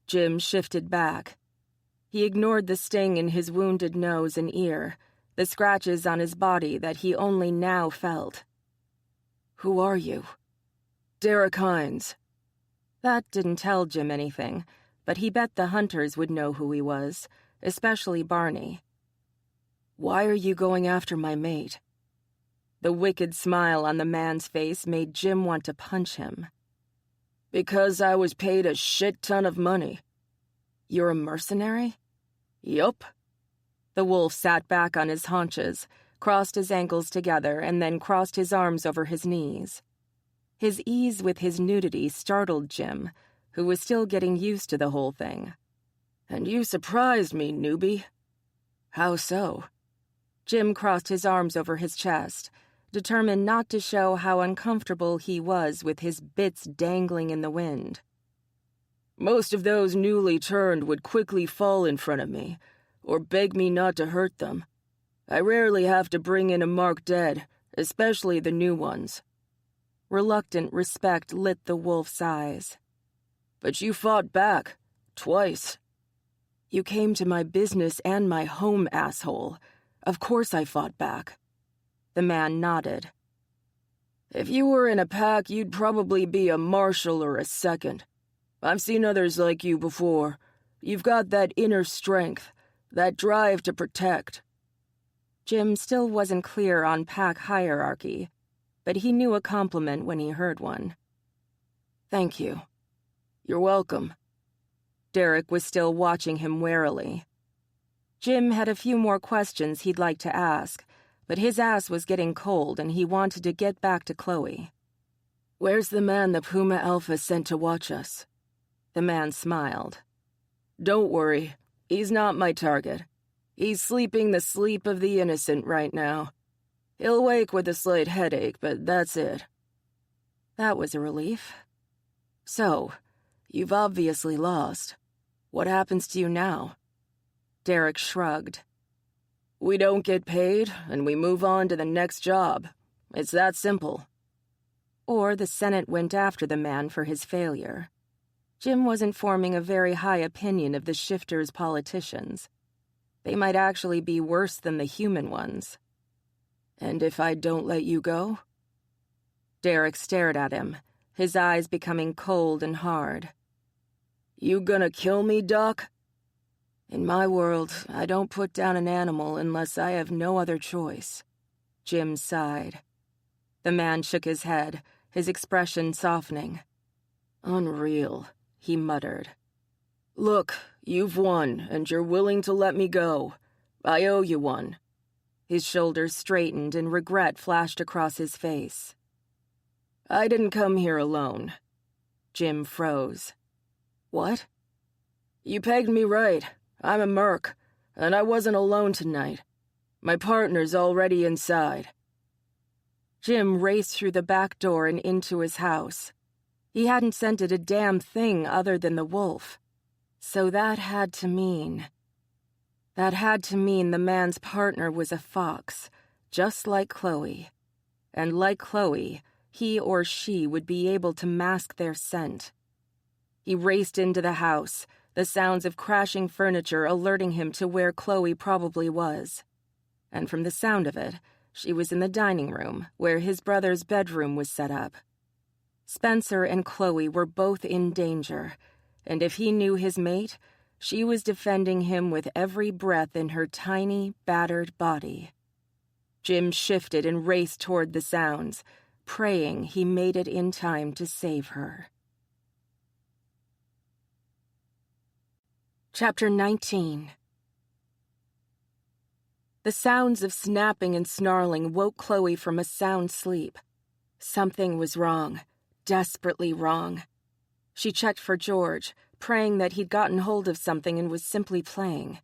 Jim shifted back. He ignored the sting in his wounded nose and ear, the scratches on his body that he only now felt. "Who are you?" "Derek Hines." That didn't tell Jim anything, but he bet the hunters would know who he was, especially Barney. "Why are you going after my mate?" The wicked smile on the man's face made Jim want to punch him. "Because I was paid a shit ton of money." "You're a mercenary?" "Yup." The wolf sat back on his haunches, crossed his ankles together, and then crossed his arms over his knees. His ease with his nudity startled Jim, who was still getting used to the whole thing. "And you surprised me, newbie." "How so?" Jim crossed his arms over his chest, determined not to show how uncomfortable he was with his bits dangling in the wind. "Most of those newly turned would quickly fall in front of me, or beg me not to hurt them. I rarely have to bring in a mark dead, especially the new ones." Reluctant respect lit the wolf's eyes. "But you fought back, twice." "You came to my business and my home, asshole. Of course I fought back." The man nodded. "If you were in a pack, you'd probably be a marshal or a second. I've seen others like you before. You've got that inner strength, that drive to protect." Jim still wasn't clear on pack hierarchy, but he knew a compliment when he heard one. "Thank you." "You're welcome." Derek was still watching him warily. Jim had a few more questions he'd like to ask, but his ass was getting cold and he wanted to get back to Chloe. "Where's the man the Puma Alpha sent to watch us?" The man smiled. "Don't worry, he's not my target. He's sleeping the sleep of the innocent right now. He'll wake with a slight headache, but that's it." That was a relief. "So, you've obviously lost. What happens to you now?" Derek shrugged. "We don't get paid, and we move on to the next job. It's that simple." Or the Senate went after the man for his failure. Jim wasn't forming a very high opinion of the shifters' politicians. They might actually be worse than the human ones. "And if I don't let you go?" Derek stared at him, his eyes becoming cold and hard. "You gonna kill me, Doc?" "In my world, I don't put down an animal unless I have no other choice." Jim sighed. The man shook his head, his expression softening. "Unreal," he muttered. "Look, you've won, and you're willing to let me go. I owe you one." His shoulders straightened and regret flashed across his face. "I didn't come here alone." Jim froze. "What?" "You pegged me right. I'm a merc, and I wasn't alone tonight. My partner's already inside." Jim raced through the back door and into his house. He hadn't scented a damn thing other than the wolf. So that had to mean the man's partner was a fox, just like Chloe. And like Chloe, he or she would be able to mask their scent. He raced into the house, the sounds of crashing furniture alerting him to where Chloe probably was. And from the sound of it, she was in the dining room, where his brother's bedroom was set up. Spencer and Chloe were both in danger, and if he knew his mate, she was defending him with every breath in her tiny, battered body. Jim shifted and raced toward the sounds, praying he made it in time to save her. Chapter 19. The sounds of snapping and snarling woke Chloe from a sound sleep. Something was wrong, desperately wrong. She checked for George, praying that he'd gotten hold of something and was simply playing.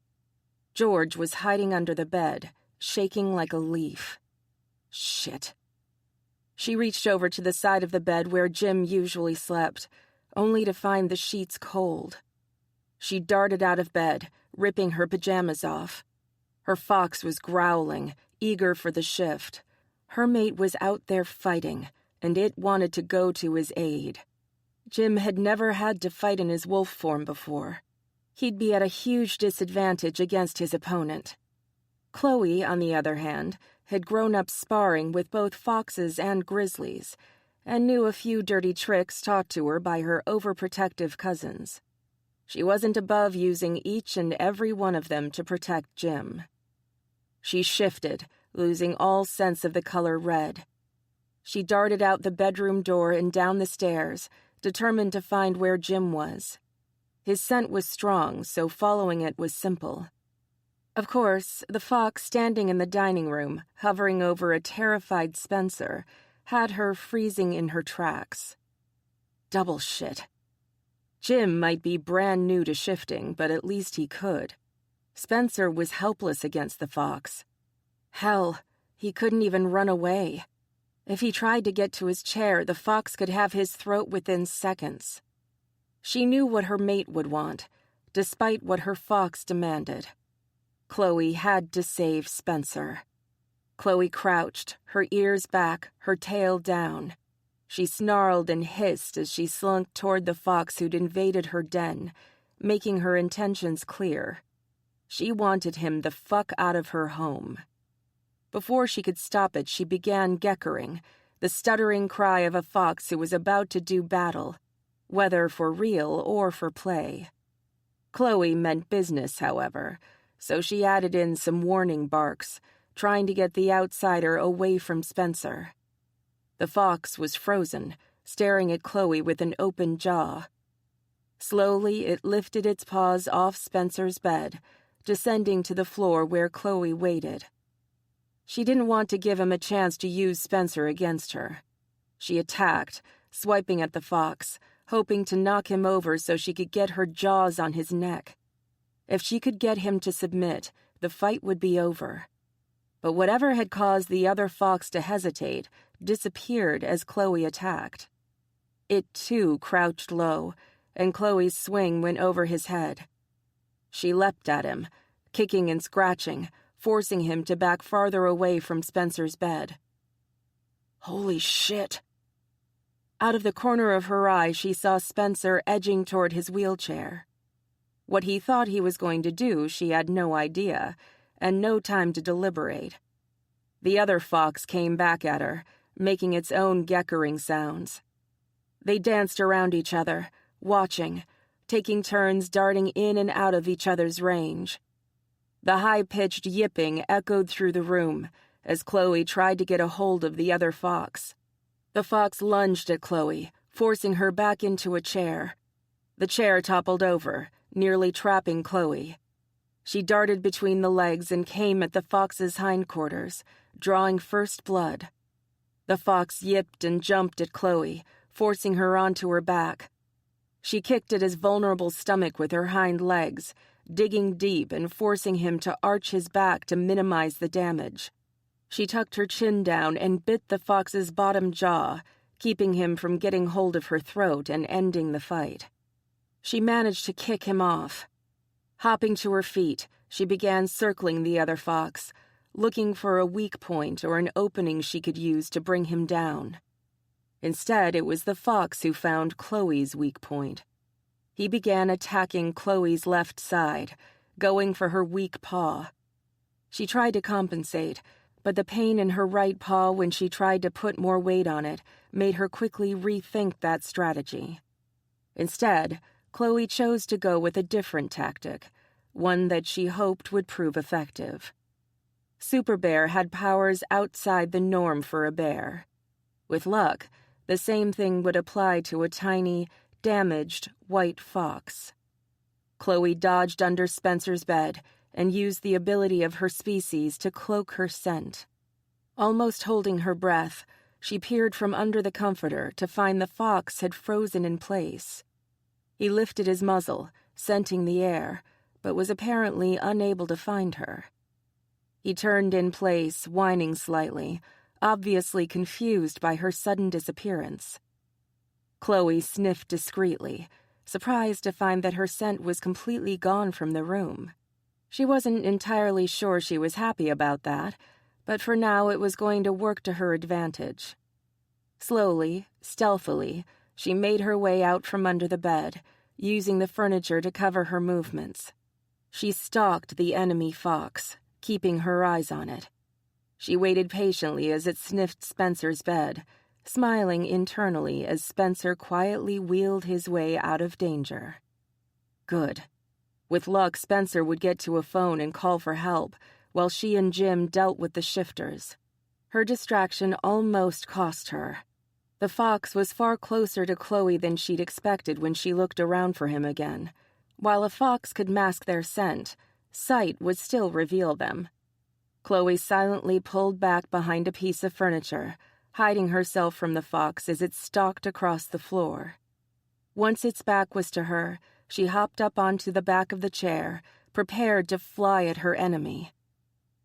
George was hiding under the bed, shaking like a leaf. Shit. She reached over to the side of the bed where Jim usually slept, only to find the sheets cold. She darted out of bed, ripping her pajamas off. Her fox was growling, eager for the shift. Her mate was out there fighting, and it wanted to go to his aid. Jim had never had to fight in his wolf form before. He'd be at a huge disadvantage against his opponent. Chloe, on the other hand, had grown up sparring with both foxes and grizzlies, and knew a few dirty tricks taught to her by her overprotective cousins. She wasn't above using each and every one of them to protect Jim. She shifted, losing all sense of the color red. She darted out the bedroom door and down the stairs, determined to find where Jim was. His scent was strong, so following it was simple. Of course, the fox standing in the dining room, hovering over a terrified Spencer, had her freezing in her tracks. Double shit. Jim might be brand new to shifting, but at least he could. Spencer was helpless against the fox. Hell, he couldn't even run away. If he tried to get to his chair, the fox could have his throat within seconds. She knew what her mate would want, despite what her fox demanded. Chloe had to save Spencer. Chloe crouched, her ears back, her tail down. She snarled and hissed as she slunk toward the fox who'd invaded her den, making her intentions clear. She wanted him the fuck out of her home. Before she could stop it, she began geckering, the stuttering cry of a fox who was about to do battle, whether for real or for play. Chloe meant business, however, so she added in some warning barks, trying to get the outsider away from Spencer. The fox was frozen, staring at Chloe with an open jaw. Slowly, it lifted its paws off Spencer's bed, descending to the floor where Chloe waited. She didn't want to give him a chance to use Spencer against her. She attacked, swiping at the fox, hoping to knock him over so she could get her jaws on his neck. If she could get him to submit, the fight would be over. But whatever had caused the other fox to hesitate disappeared as Chloe attacked. It, too, crouched low, and Chloe's swing went over his head. She leapt at him, kicking and scratching, forcing him to back farther away from Spencer's bed. Holy shit! Out of the corner of her eye, she saw Spencer edging toward his wheelchair. What he thought he was going to do, she had no idea, and no time to deliberate. The other fox came back at her, making its own geckering sounds. They danced around each other, watching, taking turns darting in and out of each other's range. The high-pitched yipping echoed through the room as Chloe tried to get a hold of the other fox. The fox lunged at Chloe, forcing her back into a chair. The chair toppled over, nearly trapping Chloe. She darted between the legs and came at the fox's hindquarters, drawing first blood. The fox yipped and jumped at Chloe, forcing her onto her back. She kicked at his vulnerable stomach with her hind legs, digging deep and forcing him to arch his back to minimize the damage. She tucked her chin down and bit the fox's bottom jaw, keeping him from getting hold of her throat and ending the fight. She managed to kick him off. Hopping to her feet, she began circling the other fox, looking for a weak point or an opening she could use to bring him down. Instead, it was the fox who found Chloe's weak point. He began attacking Chloe's left side, going for her weak paw. She tried to compensate, but the pain in her right paw when she tried to put more weight on it made her quickly rethink that strategy. Instead, Chloe chose to go with a different tactic, one that she hoped would prove effective. Super Bear had powers outside the norm for a bear. With luck, the same thing would apply to a tiny, damaged white fox. Chloe dodged under Spencer's bed, and used the ability of her species to cloak her scent. Almost holding her breath, she peered from under the comforter to find the fox had frozen in place. He lifted his muzzle, scenting the air, but was apparently unable to find her. He turned in place, whining slightly, obviously confused by her sudden disappearance. Chloe sniffed discreetly, surprised to find that her scent was completely gone from the room. She wasn't entirely sure she was happy about that, but for now it was going to work to her advantage. Slowly, stealthily, she made her way out from under the bed, using the furniture to cover her movements. She stalked the enemy fox, keeping her eyes on it. She waited patiently as it sniffed Spencer's bed, smiling internally as Spencer quietly wheeled his way out of danger. Good. With luck, Spencer would get to a phone and call for help, while she and Jim dealt with the shifters. Her distraction almost cost her. The fox was far closer to Chloe than she'd expected when she looked around for him again. While a fox could mask their scent, sight would still reveal them. Chloe silently pulled back behind a piece of furniture, hiding herself from the fox as it stalked across the floor. Once its back was to her, she hopped up onto the back of the chair, prepared to fly at her enemy.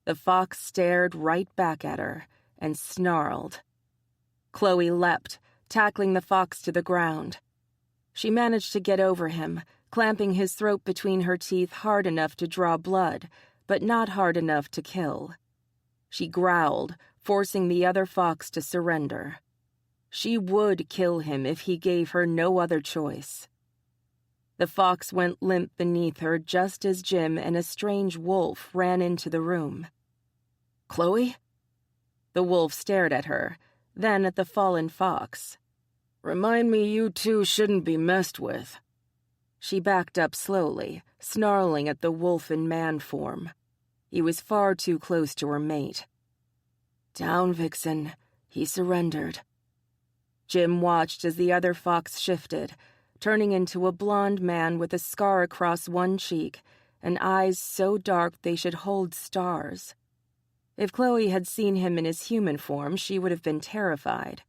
The fox stared right back at her and snarled. Chloe leapt, tackling the fox to the ground. She managed to get over him, clamping his throat between her teeth hard enough to draw blood, but not hard enough to kill. She growled, forcing the other fox to surrender. She would kill him if he gave her no other choice. The fox went limp beneath her just as Jim and a strange wolf ran into the room. "Chloe?" The wolf stared at her, then at the fallen fox. "Remind me you two shouldn't be messed with." She backed up slowly, snarling at the wolf in man form. He was far too close to her mate. "Down, Vixen." He surrendered. Jim watched as the other fox shifted, turning into a blond man with a scar across one cheek and eyes so dark they should hold stars. If Chloe had seen him in his human form, she would have been terrified.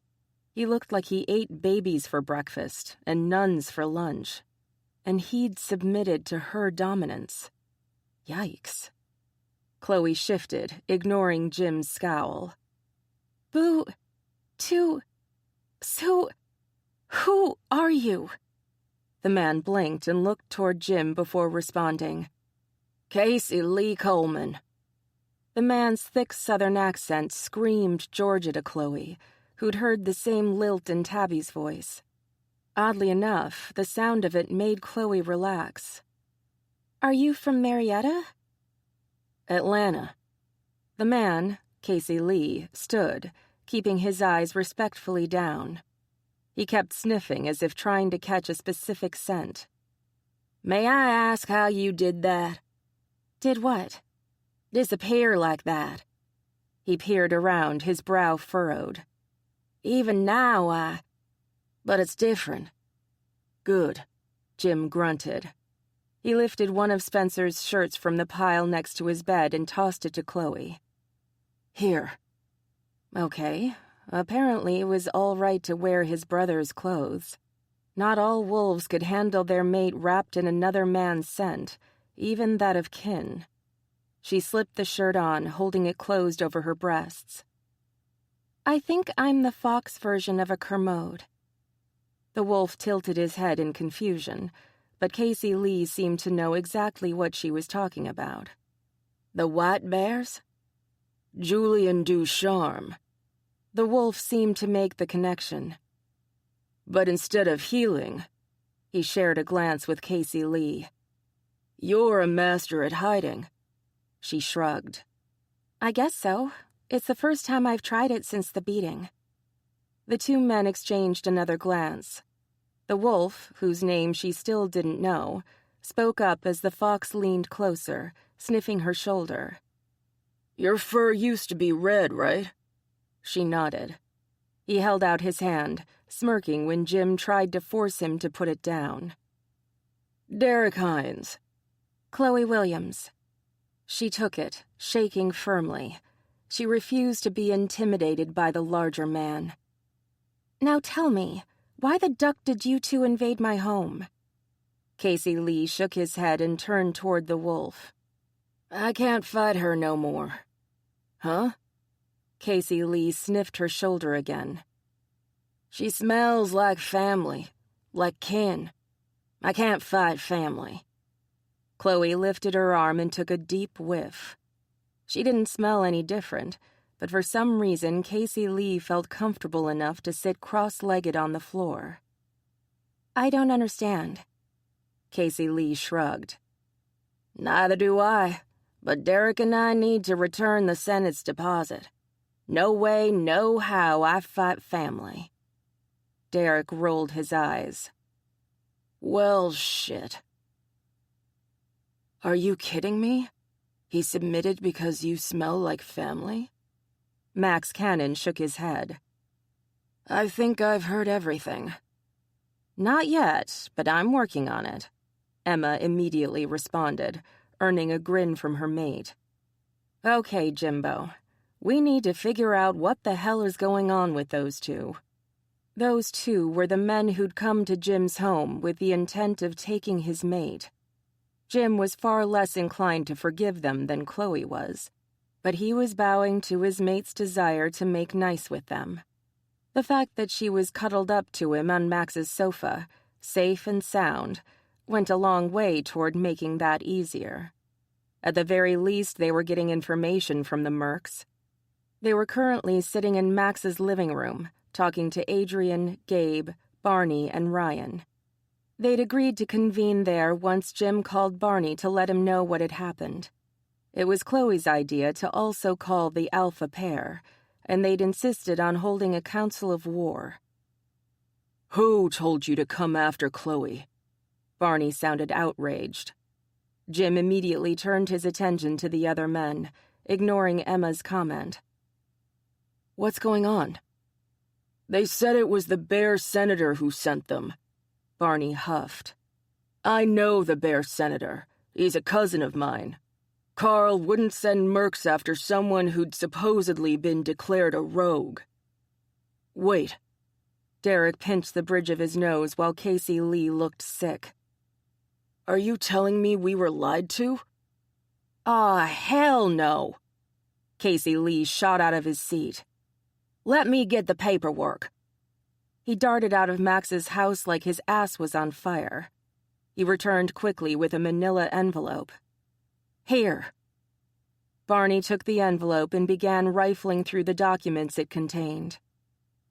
He looked like he ate babies for breakfast and nuns for lunch. And he'd submitted to her dominance. Yikes. Chloe shifted, ignoring Jim's scowl. So, who are you?" The man blinked and looked toward Jim before responding. "Casey Lee Coleman." The man's thick southern accent screamed Georgia to Chloe, who'd heard the same lilt in Tabby's voice. Oddly enough, the sound of it made Chloe relax. "Are you from Marietta?" "Atlanta." The man, Casey Lee, stood, keeping his eyes respectfully down. He kept sniffing as if trying to catch a specific scent. "May I ask how you did that?" "Did what?" "Disappear like that." He peered around, his brow furrowed. "Even now, But it's different." "Good," Jim grunted. He lifted one of Spencer's shirts from the pile next to his bed and tossed it to Chloe. "Here." Okay, apparently it was all right to wear his brother's clothes. Not all wolves could handle their mate wrapped in another man's scent, even that of kin. She slipped the shirt on, holding it closed over her breasts. "I think I'm the fox version of a Kermode." The wolf tilted his head in confusion, but Casey Lee seemed to know exactly what she was talking about. "The white bears?" "Julian Ducharme." The wolf seemed to make the connection. "But instead of healing," he shared a glance with Casey Lee, "you're a master at hiding." She shrugged. "I guess so. It's the first time I've tried it since the beating." The two men exchanged another glance. The wolf, whose name she still didn't know, spoke up as the fox leaned closer, sniffing her shoulder. "Your fur used to be red, right?" She nodded. He held out his hand, smirking when Jim tried to force him to put it down. "Derek Hines." "Chloe Williams." She took it, shaking firmly. She refused to be intimidated by the larger man. Now tell me, why the duck did you two invade my home? Casey Lee shook his head and turned toward the wolf. I can't fight her no more. Huh? Casey Lee sniffed her shoulder again. She smells like family, like kin. I can't fight family. Chloe lifted her arm and took a deep whiff. She didn't smell any different, but for some reason Casey Lee felt comfortable enough to sit cross-legged on the floor. I don't understand. Casey Lee shrugged. Neither do I, but Derek and I need to return the Senate's deposit. No way, no how I fight family. Derek rolled his eyes. Well, shit. Are you kidding me? He submitted because you smell like family? Max Cannon shook his head. I think I've heard everything. Not yet, but I'm working on it, Emma immediately responded, earning a grin from her mate. Okay, Jimbo. We need to figure out what the hell is going on with those two. Those two were the men who'd come to Jim's home with the intent of taking his mate. Jim was far less inclined to forgive them than Chloe was, but he was bowing to his mate's desire to make nice with them. The fact that she was cuddled up to him on Max's sofa, safe and sound, went a long way toward making that easier. At the very least, they were getting information from the Mercs. They were currently sitting in Max's living room, talking to Adrian, Gabe, Barney, and Ryan. They'd agreed to convene there once Jim called Barney to let him know what had happened. It was Chloe's idea to also call the alpha pair, and they'd insisted on holding a council of war. Who told you to come after Chloe? Barney sounded outraged. Jim immediately turned his attention to the other men, ignoring Emma's comment. What's going on? They said it was the Bear Senator who sent them. Barney huffed. I know the Bear Senator. He's a cousin of mine. Carl wouldn't send mercs after someone who'd supposedly been declared a rogue. Wait. Derek pinched the bridge of his nose while Casey Lee looked sick. Are you telling me we were lied to? Aw, hell no. Casey Lee shot out of his seat. Let me get the paperwork. He darted out of Max's house like his ass was on fire. He returned quickly with a manila envelope. Here. Barney took the envelope and began rifling through the documents it contained.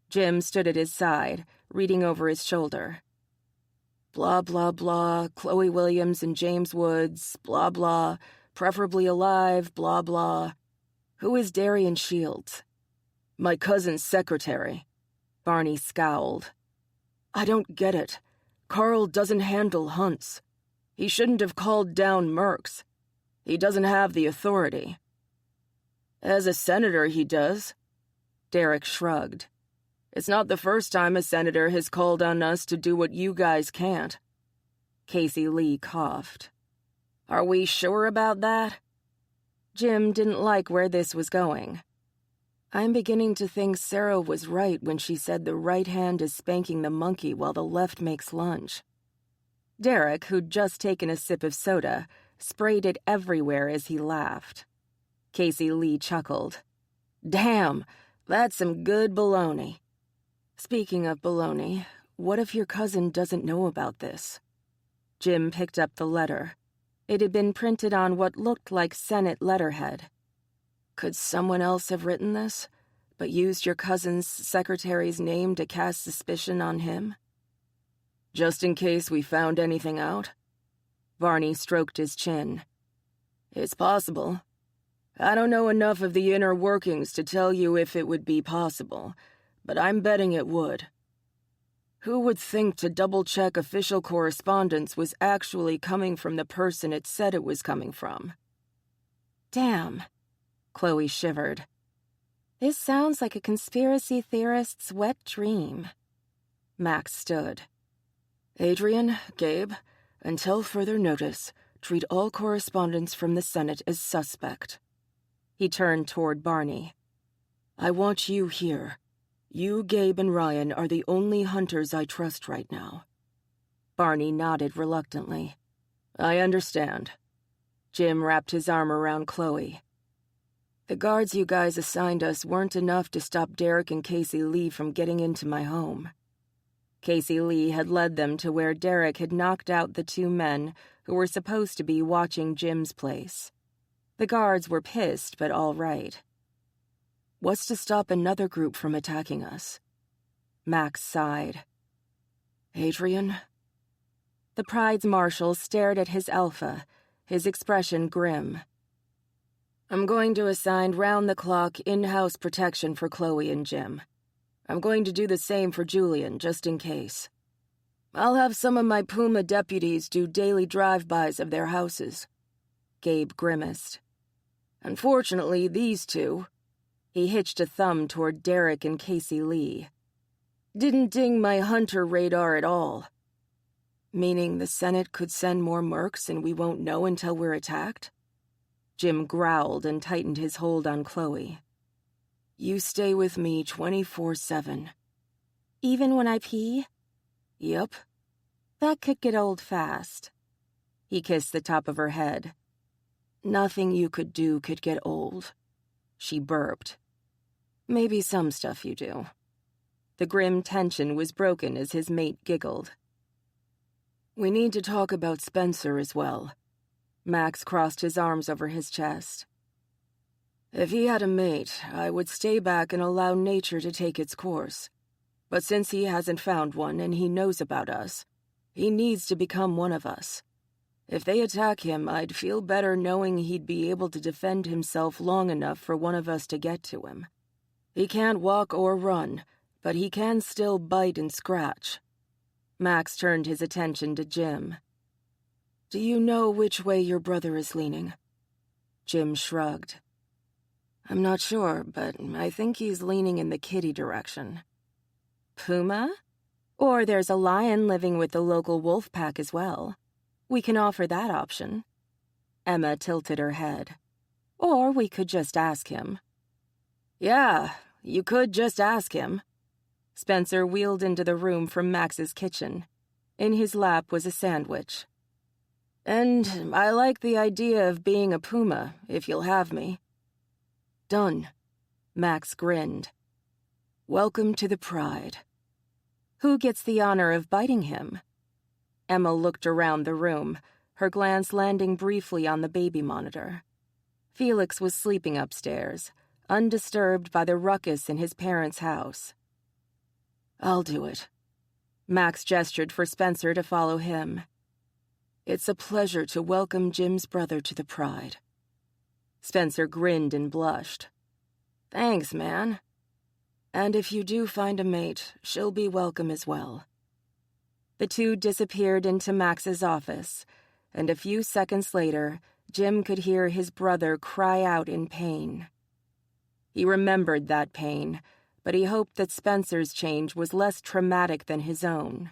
Jim stood at his side, reading over his shoulder. Blah, blah, blah, Chloe Williams and James Woods, blah, blah, preferably alive, blah, blah. Who is Darian Shields? My cousin's secretary. Barney scowled. I don't get it. Carl doesn't handle hunts. He shouldn't have called down mercs. He doesn't have the authority. As a senator, he does. Derek shrugged. It's not the first time a senator has called on us to do what you guys can't. Casey Lee coughed. Are we sure about that? Jim didn't like where this was going. I'm beginning to think Sarah was right when she said the right hand is spanking the monkey while the left makes lunch. Derek, who'd just taken a sip of soda, sprayed it everywhere as he laughed. Casey Lee chuckled. Damn, that's some good baloney. Speaking of baloney, what if your cousin doesn't know about this? Jim picked up the letter. It had been printed on what looked like Senate letterhead. Could someone else have written this, but used your cousin's secretary's name to cast suspicion on him? Just in case we found anything out? Barney stroked his chin. It's possible. I don't know enough of the inner workings to tell you if it would be possible, but I'm betting it would. Who would think to double-check official correspondence was actually coming from the person it said it was coming from? Damn. Chloe shivered. This sounds like a conspiracy theorist's wet dream. Max stood. Adrian, Gabe, until further notice, treat all correspondence from the Senate as suspect." He turned toward Barney. "I want you here. You, Gabe, and Ryan are the only hunters I trust right now." Barney nodded reluctantly. "I understand." Jim wrapped his arm around Chloe. "The guards you guys assigned us weren't enough to stop Derek and Casey Lee from getting into my home." Casey Lee had led them to where Derek had knocked out the two men who were supposed to be watching Jim's place. The guards were pissed, but all right. "What's to stop another group from attacking us?" Max sighed. "Adrian?" The Pride's marshal stared at his alpha, his expression grim. "I'm going to assign round-the-clock in-house protection for Chloe and Jim. I'm going to do the same for Julian, just in case. I'll have some of my Puma deputies do daily drive-bys of their houses." Gabe grimaced. "Unfortunately, these two," he hitched a thumb toward Derek and Casey Lee, "didn't ding my hunter radar at all." "Meaning the Senate could send more mercs and we won't know until we're attacked?" Jim growled and tightened his hold on Chloe. "You stay with me 24/7. Even when I pee?" "Yep." "That could get old fast." He kissed the top of her head. "Nothing you could do could get old." She burped. "Maybe some stuff you do." The grim tension was broken as his mate giggled. "We need to talk about Spencer as well." Max crossed his arms over his chest. "If he had a mate, I would stay back and allow nature to take its course. But since he hasn't found one and he knows about us, he needs to become one of us. If they attack him, I'd feel better knowing he'd be able to defend himself long enough for one of us to get to him. He can't walk or run, but he can still bite and scratch." Max turned his attention to Jim. "Do you know which way your brother is leaning?" Jim shrugged. "I'm not sure, but I think he's leaning in the kitty direction." "Puma? Or there's a lion living with the local wolf pack as well. We can offer that option." Emma tilted her head. "Or we could just ask him." "Yeah, you could just ask him." Spencer wheeled into the room from Max's kitchen. In his lap was a sandwich. "And I like the idea of being a puma, if you'll have me." "Done." Max grinned. "Welcome to the Pride." "Who gets the honor of biting him?" Emma looked around the room, her glance landing briefly on the baby monitor. Felix was sleeping upstairs, undisturbed by the ruckus in his parents' house. "I'll do it." Max gestured for Spencer to follow him. "It's a pleasure to welcome Jim's brother to the Pride." Spencer grinned and blushed. "Thanks, man. And if you do find a mate, she'll be welcome as well." The two disappeared into Max's office, and a few seconds later, Jim could hear his brother cry out in pain. He remembered that pain, but he hoped that Spencer's change was less traumatic than his own.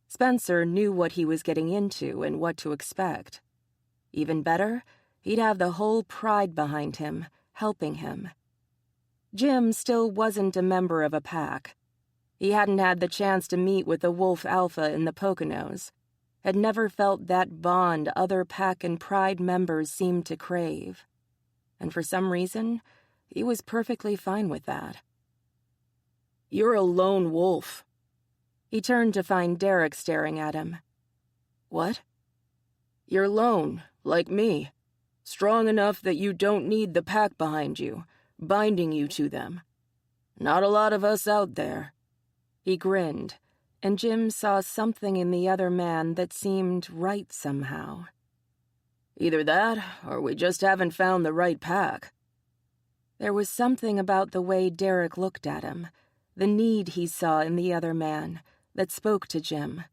Spencer knew what he was getting into and what to expect. Even better, he'd have the whole Pride behind him, helping him. Jim still wasn't a member of a pack. He hadn't had the chance to meet with the Wolf Alpha in the Poconos, had never felt that bond other pack and Pride members seemed to crave. And for some reason, he was perfectly fine with that. "You're a lone wolf." He turned to find Derek staring at him. "What?" "You're lone, like me. Strong enough that you don't need the pack behind you, binding you to them. Not a lot of us out there." He grinned, and Jim saw something in the other man that seemed right somehow. "Either that, or we just haven't found the right pack." There was something about the way Derek looked at him, the need he saw in the other man, that spoke to Jim.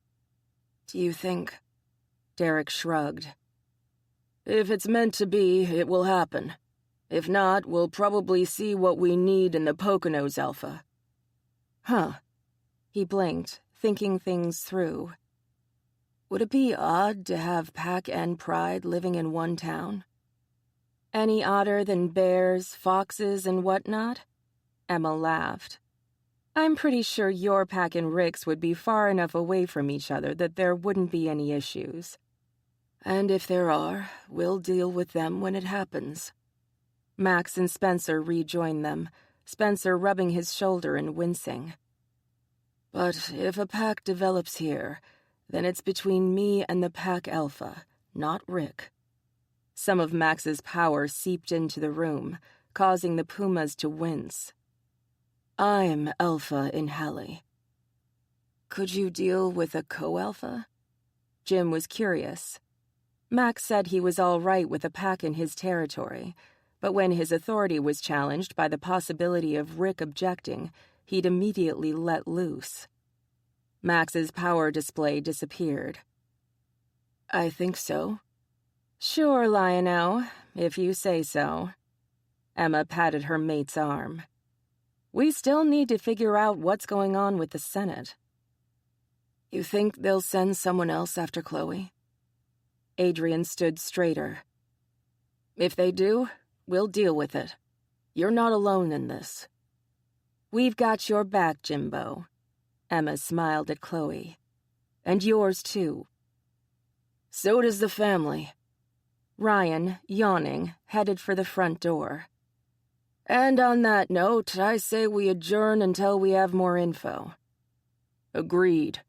"Do you think?" Derek shrugged. "If it's meant to be, it will happen. If not, we'll probably see what we need in the Poconos Alpha." "Huh." He blinked, thinking things through. Would it be odd to have Pack and Pride living in one town? Any odder than bears, foxes, and whatnot? Emma laughed. I'm pretty sure your Pack and Rick's would be far enough away from each other that there wouldn't be any issues. And if there are, we'll deal with them when it happens. Max and Spencer rejoined them, Spencer rubbing his shoulder and wincing. But if a pack develops here, then it's between me and the Pack Alpha, not Rick. Some of Max's power seeped into the room, causing the pumas to wince. I'm Alpha in Halle. Could you deal with a co-alpha? Jim was curious. Max said he was all right with a pack in his territory, but when his authority was challenged by the possibility of Rick objecting, he'd immediately let loose. Max's power display disappeared. I think so. Sure, Lionel, if you say so. Emma patted her mate's arm. We still need to figure out what's going on with the Senate. You think they'll send someone else after Chloe? Adrian stood straighter. If they do, we'll deal with it. You're not alone in this. We've got your back, Jimbo. Emma smiled at Chloe. And yours, too. So does the family. Ryan, yawning, headed for the front door. And on that note, I say we adjourn until we have more info. Agreed.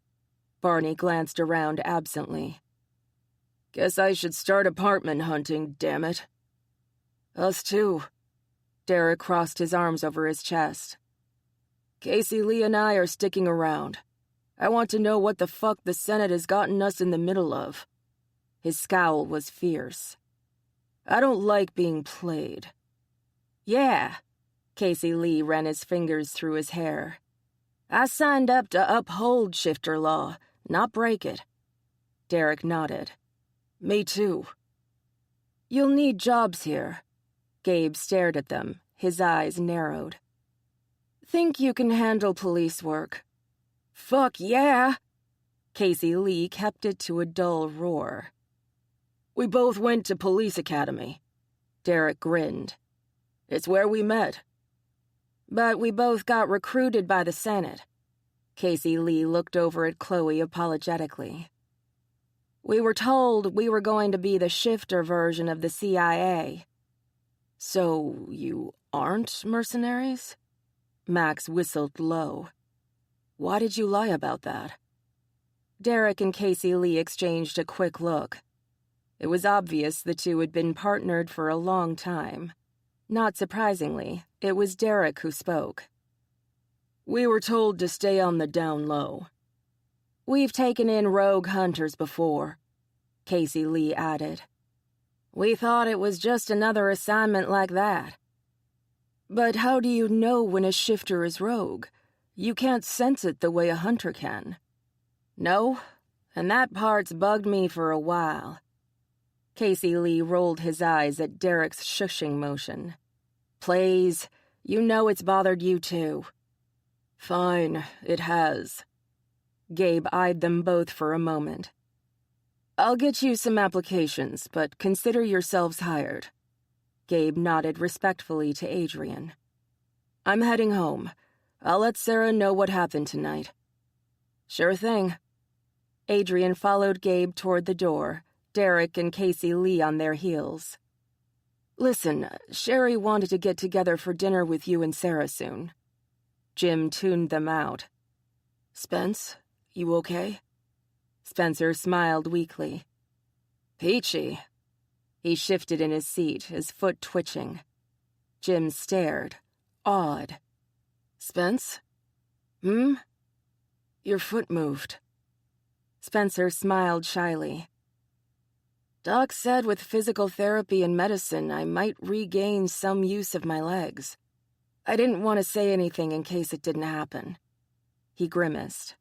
Barney glanced around absently. Guess I should start apartment hunting, damn it. Us too. Derek crossed his arms over his chest. Casey Lee and I are sticking around. I want to know what the fuck the Senate has gotten us in the middle of. His scowl was fierce. I don't like being played. Yeah. Casey Lee ran his fingers through his hair. I signed up to uphold shifter law, not break it. Derek nodded. Me too. You'll need jobs here. Gabe stared at them, his eyes narrowed. Think you can handle police work? Fuck yeah! Casey Lee kept it to a dull roar. We both went to police academy. Derek grinned. It's where we met. But we both got recruited by the Senate. Casey Lee looked over at Chloe apologetically. We were told we were going to be the shifter version of the CIA. So you aren't mercenaries? Max whistled low. Why did you lie about that? Derek and Casey Lee exchanged a quick look. It was obvious the two had been partnered for a long time. Not surprisingly, it was Derek who spoke. We were told to stay on the down low. We've taken in rogue hunters before, Casey Lee added. We thought it was just another assignment like that. But how do you know when a shifter is rogue? You can't sense it the way a hunter can. No, and that part's bugged me for a while. Casey Lee rolled his eyes at Derek's shushing motion. Please, you know it's bothered you too. Fine, it has. Gabe eyed them both for a moment. I'll get you some applications, but consider yourselves hired. Gabe nodded respectfully to Adrian. I'm heading home. I'll let Sarah know what happened tonight. Sure thing. Adrian followed Gabe toward the door, Derek and Casey Lee on their heels. Listen, Sherry wanted to get together for dinner with you and Sarah soon. Jim tuned them out. Spence, you okay? Spencer smiled weakly. Peachy. He shifted in his seat, his foot twitching. Jim stared, awed. Spence? Your foot moved. Spencer smiled shyly. Doc said with physical therapy and medicine I might regain some use of my legs. I didn't want to say anything in case it didn't happen. He grimaced.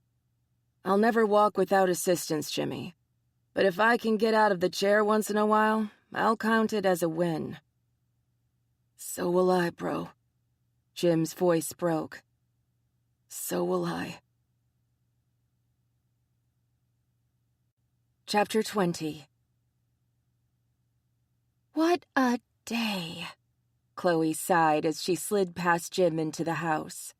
I'll never walk without assistance, Jimmy. But if I can get out of the chair once in a while, I'll count it as a win. So will I, bro. Jim's voice broke. So will I. Chapter 20. What a day, Chloe sighed as she slid past Jim into the house.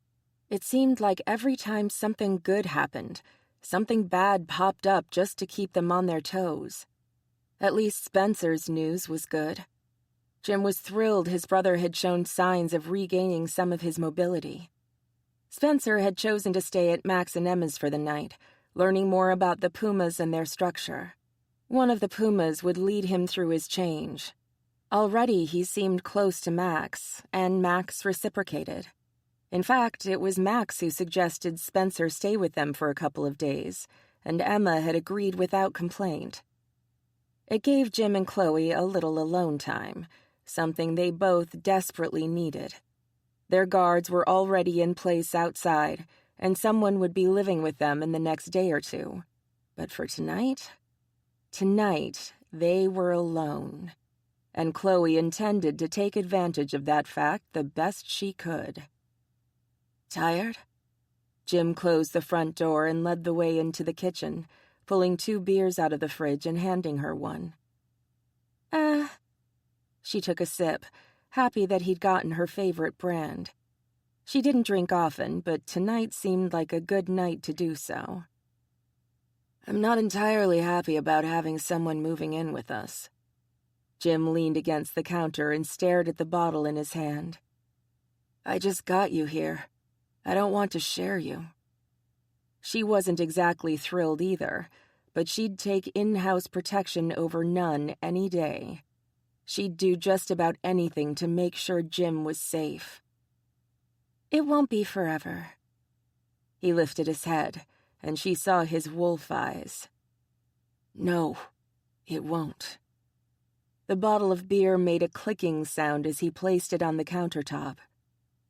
It seemed like every time something good happened, something bad popped up just to keep them on their toes. At least Spencer's news was good. Jim was thrilled his brother had shown signs of regaining some of his mobility. Spencer had chosen to stay at Max and Emma's for the night, learning more about the pumas and their structure. One of the pumas would lead him through his change. Already he seemed close to Max, and Max reciprocated. In fact, it was Max who suggested Spencer stay with them for a couple of days, and Emma had agreed without complaint. It gave Jim and Chloe a little alone time, something they both desperately needed. Their guards were already in place outside, and someone would be living with them in the next day or two. But for tonight, they were alone. And Chloe intended to take advantage of that fact the best she could. Tired? Jim closed the front door and led the way into the kitchen, pulling 2 beers out of the fridge and handing her one. She took a sip, happy that he'd gotten her favorite brand. She didn't drink often, but tonight seemed like a good night to do so. I'm not entirely happy about having someone moving in with us. Jim leaned against the counter and stared at the bottle in his hand. I just got you here. I don't want to share you. She wasn't exactly thrilled either, but she'd take in-house protection over none any day. She'd do just about anything to make sure Jim was safe. It won't be forever. He lifted his head, and she saw his wolf eyes. No, it won't. The bottle of beer made a clicking sound as he placed it on the countertop.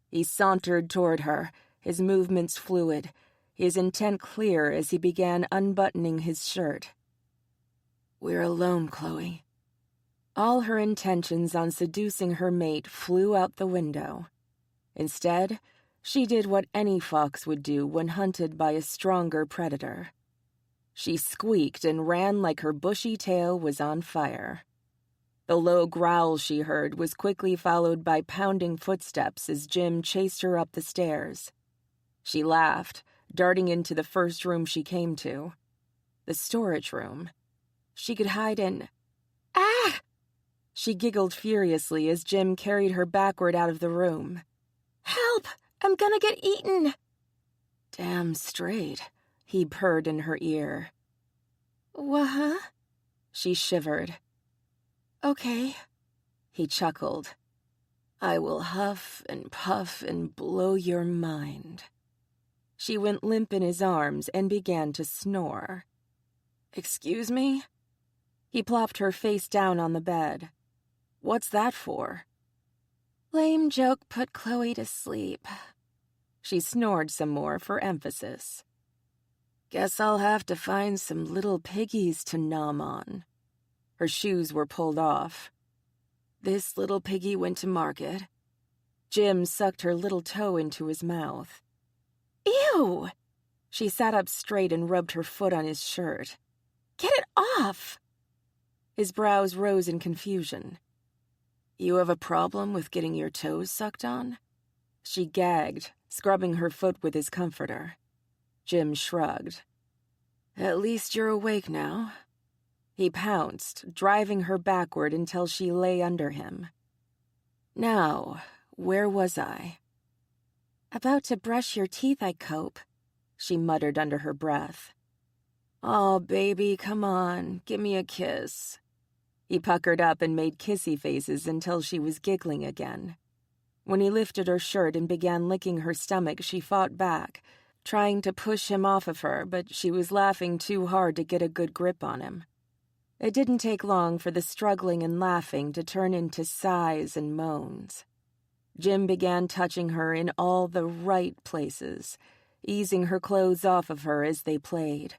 He sauntered toward her, his movements fluid, his intent clear as he began unbuttoning his shirt. We're alone, Chloe. All her intentions on seducing her mate flew out the window. Instead, she did what any fox would do when hunted by a stronger predator. She squeaked and ran like her bushy tail was on fire. The low growl she heard was quickly followed by pounding footsteps as Jim chased her up the stairs. She laughed, darting into the first room she came to. The storage room. She could hide in... Ah! She giggled furiously as Jim carried her backward out of the room. Help! I'm gonna get eaten! Damn straight, he purred in her ear. What? She shivered. Okay. He chuckled. I will huff and puff and blow your mind. She went limp in his arms and began to snore. Excuse me? He plopped her face down on the bed. What's that for? Lame joke put Chloe to sleep. She snored some more for emphasis. Guess I'll have to find some little piggies to nom on. Her shoes were pulled off. This little piggy went to market. Jim sucked her little toe into his mouth. Ew! She sat up straight and rubbed her foot on his shirt. Get it off! His brows rose in confusion. You have a problem with getting your toes sucked on? She gagged, scrubbing her foot with his comforter. Jim shrugged. At least you're awake now. He pounced, driving her backward until she lay under him. Now, where was I? About to brush your teeth, I cope, she muttered under her breath. Oh, baby, come on, give me a kiss. He puckered up and made kissy faces until she was giggling again. When he lifted her shirt and began licking her stomach, she fought back, trying to push him off of her, but she was laughing too hard to get a good grip on him. It didn't take long for the struggling and laughing to turn into sighs and moans. Jim began touching her in all the right places, easing her clothes off of her as they played.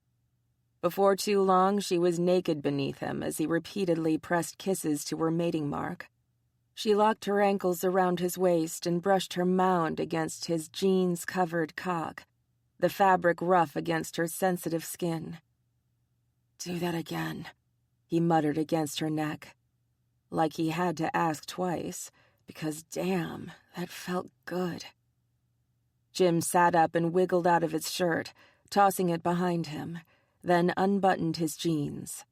Before too long, she was naked beneath him as he repeatedly pressed kisses to her mating mark. She locked her ankles around his waist and brushed her mound against his jeans-covered cock, the fabric rough against her sensitive skin. Do that again, he muttered against her neck. Like he had to ask twice, because damn, that felt good. Jim sat up and wiggled out of his shirt, tossing it behind him, then unbuttoned his jeans.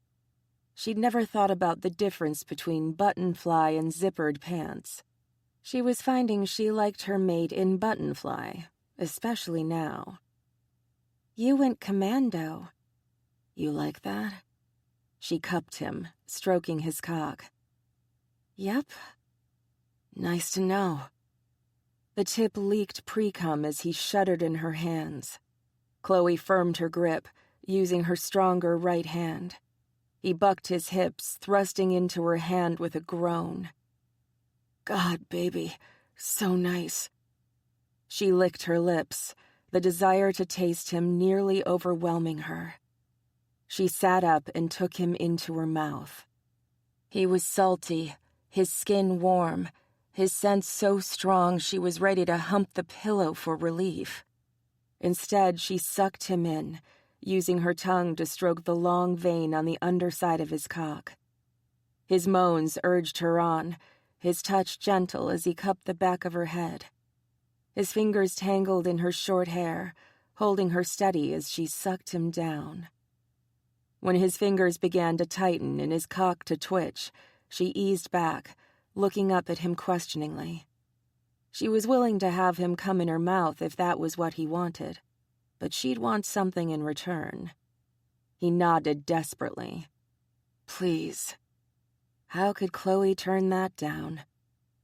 She'd never thought about the difference between button-fly and zippered pants. She was finding she liked her mate in button-fly, especially now. You went commando. You like that? She cupped him, stroking his cock. Yep. Nice to know. The tip leaked pre-cum as he shuddered in her hands. Chloe firmed her grip, using her stronger right hand. He bucked his hips, thrusting into her hand with a groan. God, baby, so nice. She licked her lips, the desire to taste him nearly overwhelming her. She sat up and took him into her mouth. He was salty, his skin warm, his scent so strong she was ready to hump the pillow for relief. Instead, she sucked him in, using her tongue to stroke the long vein on the underside of his cock. His moans urged her on, his touch gentle as he cupped the back of her head. His fingers tangled in her short hair, holding her steady as she sucked him down. When his fingers began to tighten and his cock to twitch, she eased back, looking up at him questioningly. She was willing to have him come in her mouth if that was what he wanted, but she'd want something in return. He nodded desperately. Please. How could Chloe turn that down?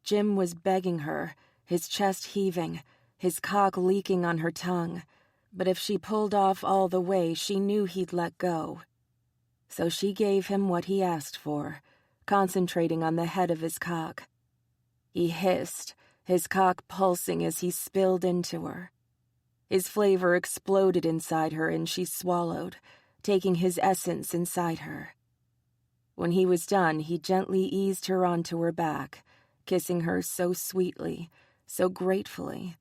Jim was begging her, his chest heaving, his cock leaking on her tongue, but if she pulled off all the way, she knew he'd let go. So she gave him what he asked for, concentrating on the head of his cock. He hissed, his cock pulsing as he spilled into her. His flavor exploded inside her and she swallowed, taking his essence inside her. When he was done, he gently eased her onto her back, kissing her so sweetly, so gratefully.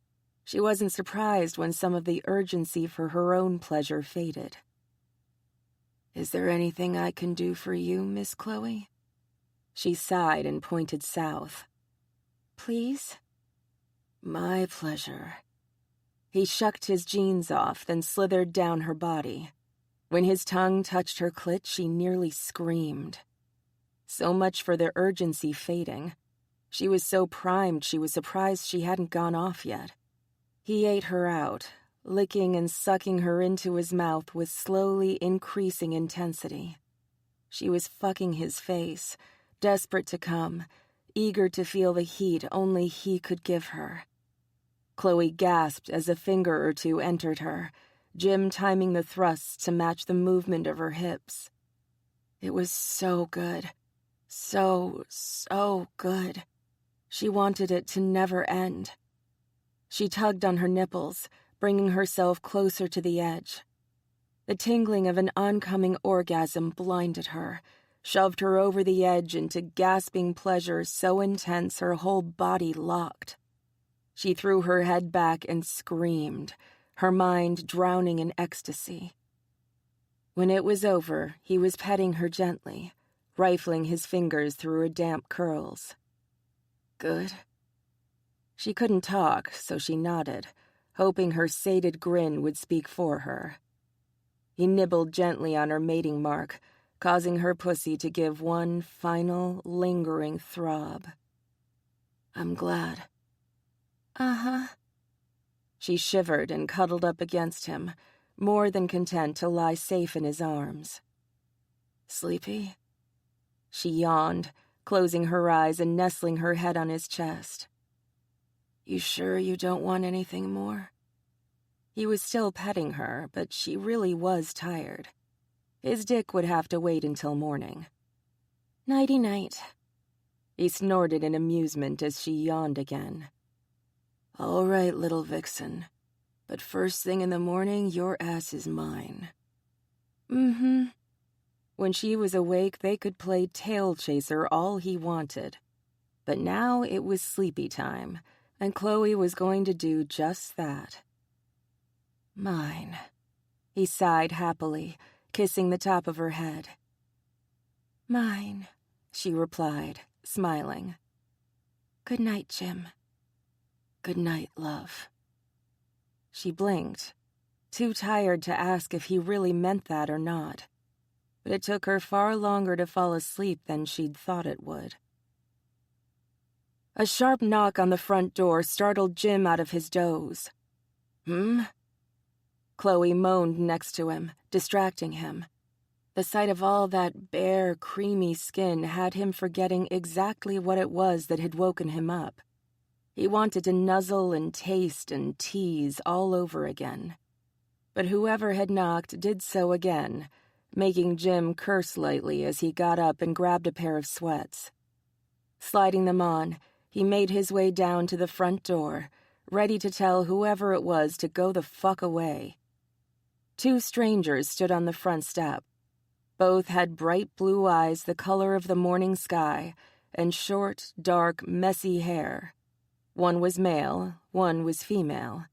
She wasn't surprised when some of the urgency for her own pleasure faded. Is there anything I can do for you, Miss Chloe? She sighed and pointed south. Please? My pleasure. He shucked his jeans off, then slithered down her body. When his tongue touched her clit, she nearly screamed. So much for the urgency fading. She was so primed she was surprised she hadn't gone off yet. He ate her out, licking and sucking her into his mouth with slowly increasing intensity. She was fucking his face, desperate to come, eager to feel the heat only he could give her. Chloe gasped as a finger or two entered her, Jim timing the thrusts to match the movement of her hips. It was so good. So good. She wanted it to never end. She tugged on her nipples, bringing herself closer to the edge. The tingling of an oncoming orgasm blinded her, shoved her over the edge into gasping pleasure so intense her whole body locked. She threw her head back and screamed, her mind drowning in ecstasy. When it was over, he was petting her gently, rifling his fingers through her damp curls. Good? She couldn't talk, so she nodded, hoping her sated grin would speak for her. He nibbled gently on her mating mark, causing her pussy to give one final, lingering throb. I'm glad. Uh-huh. She shivered and cuddled up against him, more than content to lie safe in his arms. Sleepy? She yawned, closing her eyes and nestling her head on his chest. You sure you don't want anything more? He was still petting her, but she really was tired. His dick would have to wait until morning. Nighty-night. He snorted in amusement as she yawned again. All right, little vixen. But first thing in the morning, your ass is mine. Mm-hmm. When she was awake, they could play tail chaser all he wanted. But now it was sleepy time, and Chloe was going to do just that. Mine. He sighed happily, kissing the top of her head. "Mine," she replied, smiling. "Good night, Jim." "Good night, love." She blinked, too tired to ask if he really meant that or not. But it took her far longer to fall asleep than she'd thought it would. A sharp knock on the front door startled Jim out of his doze. "Hmm?" Chloe moaned next to him, distracting him. The sight of all that bare, creamy skin had him forgetting exactly what it was that had woken him up. He wanted to nuzzle and taste and tease all over again. But whoever had knocked did so again, making Jim curse lightly as he got up and grabbed a pair of sweats. Sliding them on, he made his way down to the front door, ready to tell whoever it was to go the fuck away. Two strangers stood on the front step. Both had bright blue eyes the color of the morning sky and short, dark, messy hair. One was male, one was female.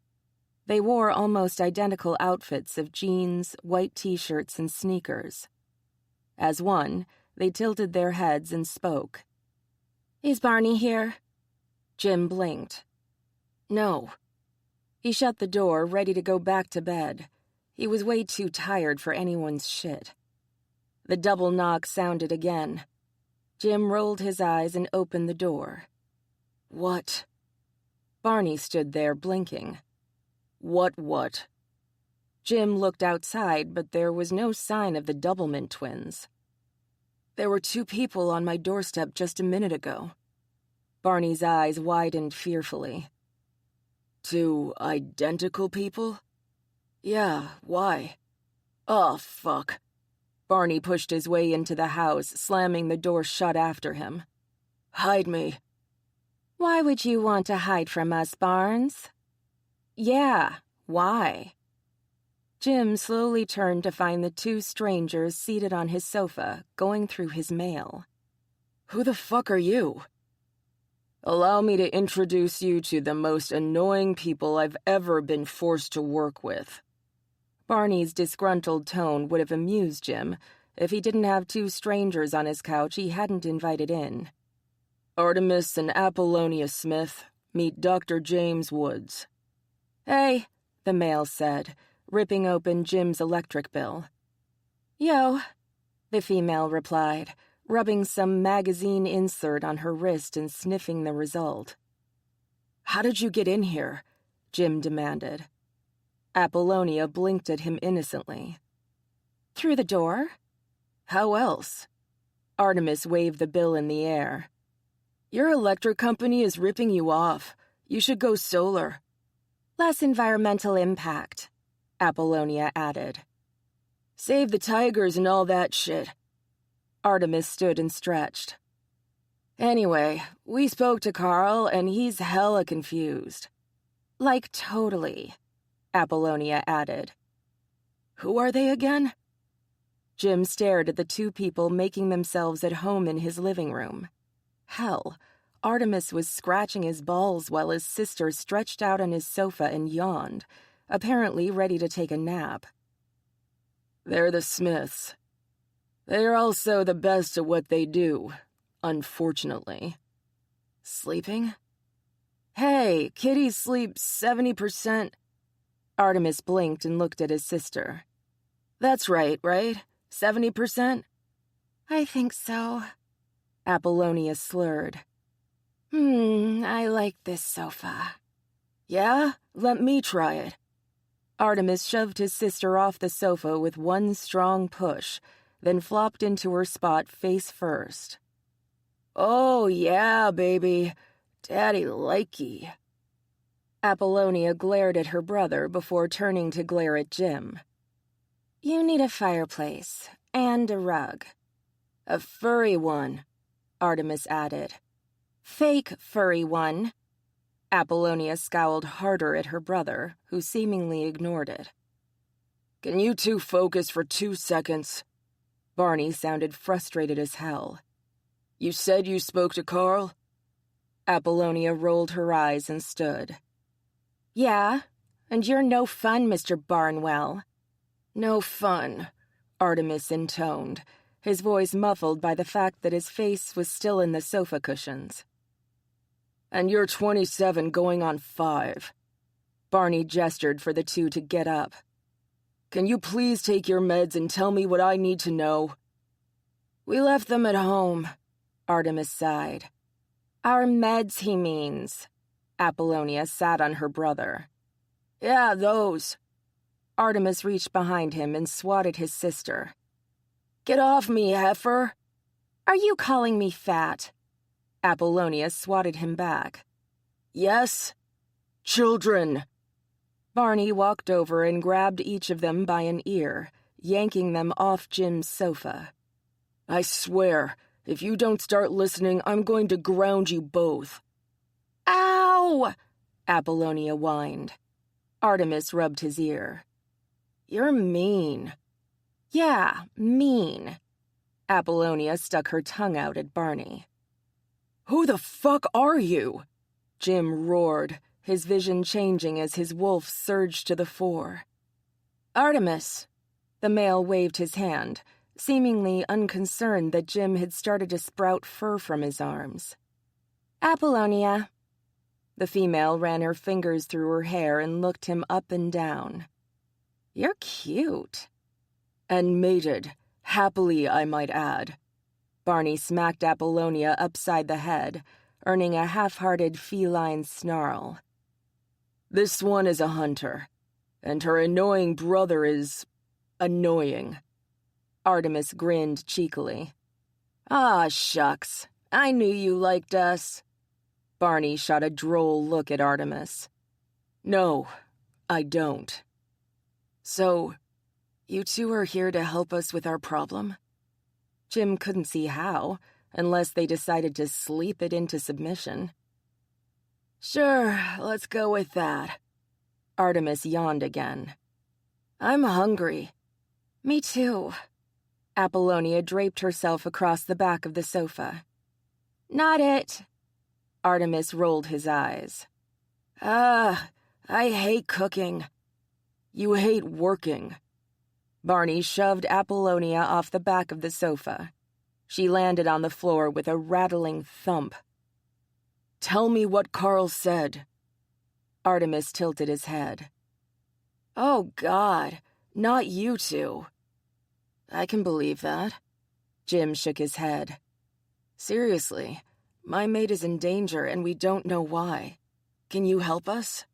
They wore almost identical outfits of jeans, white t-shirts, and sneakers. As one, they tilted their heads and spoke. "Is Barney here?" Jim blinked. No. He shut the door, ready to go back to bed. He was way too tired for anyone's shit. The double knock sounded again. Jim rolled his eyes and opened the door. What? Barney stood there, blinking. What? Jim looked outside, but there was no sign of the Doublemint twins. There were two people on my doorstep just a minute ago. Barney's eyes widened fearfully. Two identical people? Yeah, why? Oh, fuck. Barney pushed his way into the house, slamming the door shut after him. Hide me. "Why would you want to hide from us, Barnes?" Yeah, why? Jim slowly turned to find the two strangers seated on his sofa, going through his mail. Who the fuck are you? Allow me to introduce you to the most annoying people I've ever been forced to work with. Barney's disgruntled tone would have amused Jim if he didn't have two strangers on his couch he hadn't invited in. Artemis and Apollonia Smith, meet Dr. James Woods. Hey, the male said, ripping open Jim's electric bill. Yo, the female replied, rubbing some magazine insert on her wrist and sniffing the result. How did you get in here? Jim demanded. Apollonia blinked at him innocently. Through the door? How else? Artemis waved the bill in the air. Your electric company is ripping you off. You should go solar. Less environmental impact, Apollonia added. Save the tigers and all that shit. Artemis stood and stretched. Anyway, we spoke to Carl, and he's hella confused. Like totally, Apollonia added. Who are they again? Jim stared at the two people making themselves at home in his living room. Hell, Artemis was scratching his balls while his sister stretched out on his sofa and yawned, apparently ready to take a nap. They're the Smiths. They're also the best at what they do, unfortunately. Sleeping? Hey, kitties sleep 70%. Artemis blinked and looked at his sister. That's right? 70%? I think so. Apollonia slurred. I like this sofa. Yeah? Let me try it. Artemis shoved his sister off the sofa with one strong push, then flopped into her spot face first. Oh, yeah, baby. Daddy likey. Apollonia glared at her brother before turning to glare at Jim. You need a fireplace and a rug. A furry one, Artemis added. Fake furry one. Apollonia scowled harder at her brother, who seemingly ignored it. Can you two focus for 2 seconds? Barney sounded frustrated as hell. You said you spoke to Carl? Apollonia rolled her eyes and stood. Yeah, and you're no fun, Mr. Barnwell. No fun, Artemis intoned, his voice muffled by the fact that his face was still in the sofa cushions. "And you're 27 going on 5. Barney gestured for the two to get up. "Can you please take your meds and tell me what I need to know?" "We left them at home," Artemis sighed. "Our meds, he means." Apollonia sat on her brother. "Yeah, those." Artemis reached behind him and swatted his sister. "Get off me, heifer!" "Are you calling me fat?" Apollonia swatted him back. "Yes. Children." Barney walked over and grabbed each of them by an ear, yanking them off Jim's sofa. "I swear, if you don't start listening, I'm going to ground you both." "Ow!" Apollonia whined. Artemis rubbed his ear. "You're mean." "Yeah, mean." Apollonia stuck her tongue out at Barney. "Who the fuck are you?" Jim roared, his vision changing as his wolf surged to the fore. "Artemis." The male waved his hand, seemingly unconcerned that Jim had started to sprout fur from his arms. "Apollonia." The female ran her fingers through her hair and looked him up and down. "You're cute." "And mated, happily, I might add." Barney smacked Apollonia upside the head, earning a half-hearted feline snarl. "This one is a hunter, and her annoying brother is annoying." Artemis grinned cheekily. "Ah, shucks. I knew you liked us." Barney shot a droll look at Artemis. "No, I don't." "So, you two are here to help us with our problem?" Jim couldn't see how, unless they decided to sleep it into submission. "Sure, let's go with that." Artemis yawned again. "I'm hungry." "Me too." Apollonia draped herself across the back of the sofa. "Not it." Artemis rolled his eyes. "I hate cooking." "You hate working." Barney shoved Apollonia off the back of the sofa. She landed on the floor with a rattling thump. "Tell me what Carl said." Artemis tilted his head. "Oh, God, not you two." "I can believe that." Jim shook his head. "Seriously, my mate is in danger and we don't know why. Can you help us?"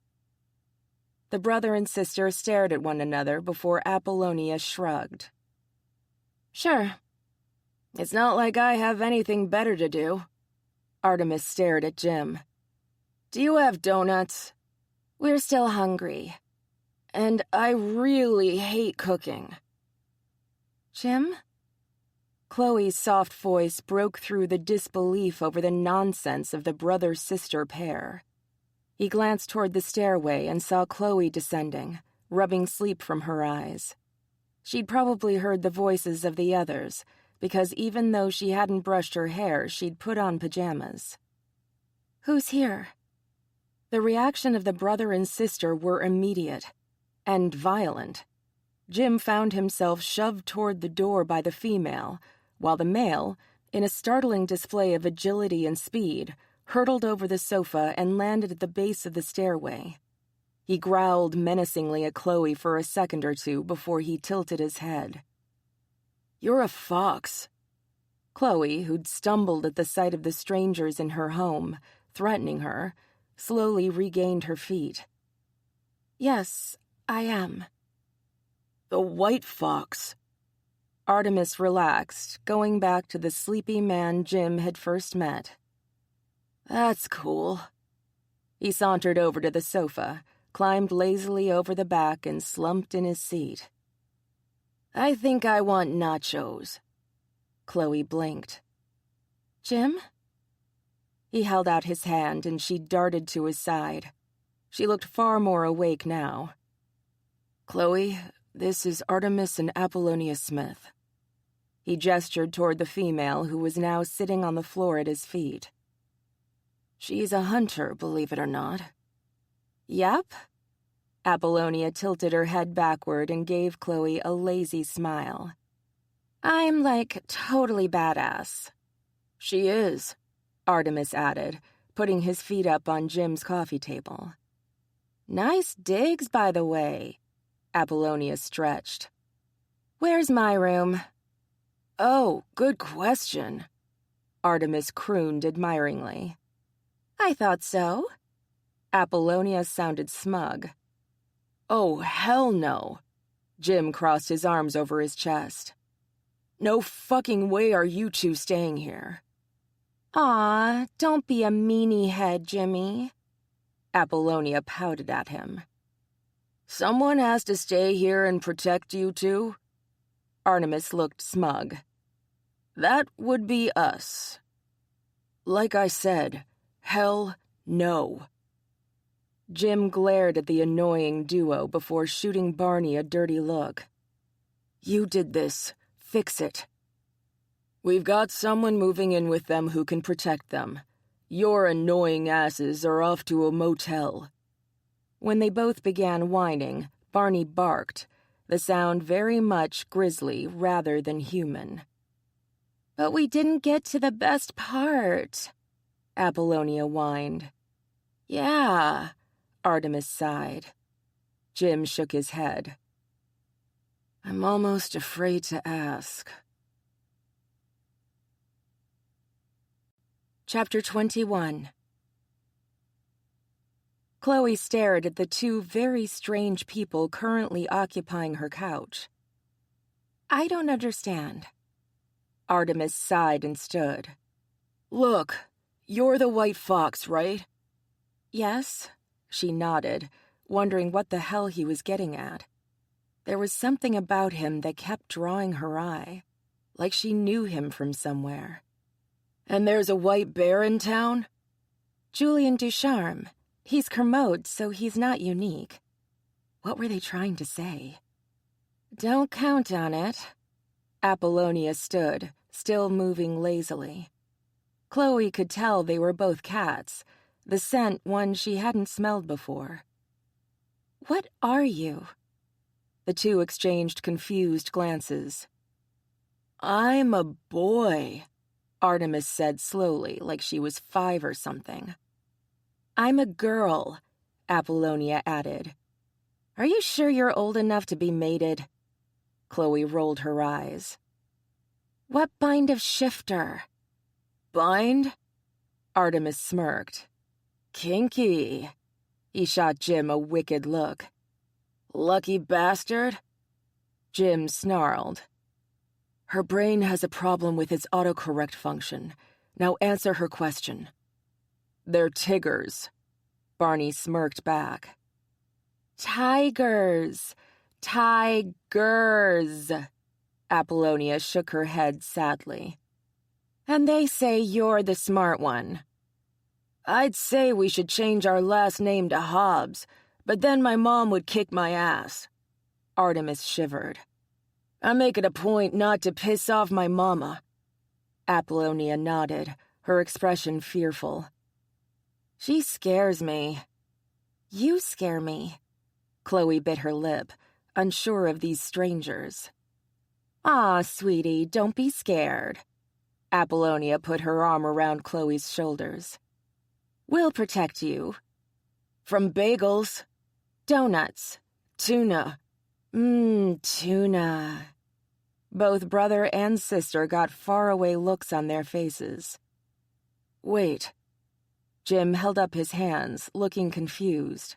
The brother and sister stared at one another before Apollonia shrugged. "Sure. It's not like I have anything better to do." Artemis stared at Jim. "Do you have donuts?" "We're still hungry." "And I really hate cooking." "Jim?" Chloe's soft voice broke through the disbelief over the nonsense of the brother-sister pair. He glanced toward the stairway and saw Chloe descending, rubbing sleep from her eyes. She'd probably heard the voices of the others, because even though she hadn't brushed her hair, she'd put on pajamas. "Who's here?" The reaction of the brother and sister were immediate and violent. Jim found himself shoved toward the door by the female, while the male, in a startling display of agility and speed, hurtled over the sofa and landed at the base of the stairway. He growled menacingly at Chloe for a second or two before he tilted his head. "You're a fox." Chloe, who'd stumbled at the sight of the strangers in her home, threatening her, slowly regained her feet. "Yes, I am." "The white fox." Artemis relaxed, going back to the sleepy man Jim had first met. "That's cool." He sauntered over to the sofa, climbed lazily over the back, and slumped in his seat. "I think I want nachos." Chloe blinked. "Jim?" He held out his hand, and she darted to his side. She looked far more awake now. "Chloe, this is Artemis and Apollonia Smith." He gestured toward the female who was now sitting on the floor at his feet. "She's a hunter, believe it or not." "Yep." Apollonia tilted her head backward and gave Chloe a lazy smile. I'm, totally badass. She is, Artemis added, putting his feet up on Jim's coffee table. Nice digs, by the way. Apollonia stretched. Where's my room? Oh, good question. Artemis crooned admiringly. I thought so. Apollonia sounded smug. Oh, hell no. Jim crossed his arms over his chest. No fucking way are you two staying here. Aw, don't be a meanie head, Jimmy. Apollonia pouted at him. Someone has to stay here and protect you two? Artemis looked smug. That would be us. Like I said, hell no. Jim glared at the annoying duo before shooting Barney a dirty look. You did this. Fix it. We've got someone moving in with them who can protect them. Your annoying asses are off to a motel. When they both began whining, Barney barked, the sound very much grisly rather than human. But we didn't get to the best part, Apollonia whined. Yeah, Artemis sighed. Jim shook his head. I'm almost afraid to ask. Chapter 21. Chloe stared at the two very strange people currently occupying her couch. I don't understand. Artemis sighed and stood. Look, you're the white fox, right? Yes, she nodded, wondering what the hell he was getting at. There was something about him that kept drawing her eye, like she knew him from somewhere. And there's a white bear in town? Julian Ducharme. He's Kermode, so he's not unique. What were they trying to say? Don't count on it. Apollonia stood, still moving lazily. Chloe could tell they were both cats, the scent one she hadn't smelled before. What are you? The two exchanged confused glances. I'm a boy, Artemis said slowly, like she was 5 or something. I'm a girl, Apollonia added. Are you sure you're old enough to be mated? Chloe rolled her eyes. What bind of shifter? Bind? Artemis smirked. Kinky. He shot Jim a wicked look. Lucky bastard? Jim snarled. Her brain has a problem with its autocorrect function. Now answer her question. They're tigers. Barney smirked back. Tigers. Tigers. Apollonia shook her head sadly. And they say you're the smart one. I'd say we should change our last name to Hobbs, but then my mom would kick my ass. Artemis shivered. I make it a point not to piss off my mama. Apollonia nodded, her expression fearful. She scares me. You scare me. Chloe bit her lip, unsure of these strangers. Aw, sweetie, don't be scared. Apollonia put her arm around Chloe's shoulders. We'll protect you. From bagels. Donuts. Tuna. Tuna. Both brother and sister got faraway looks on their faces. Wait. Jim held up his hands, looking confused.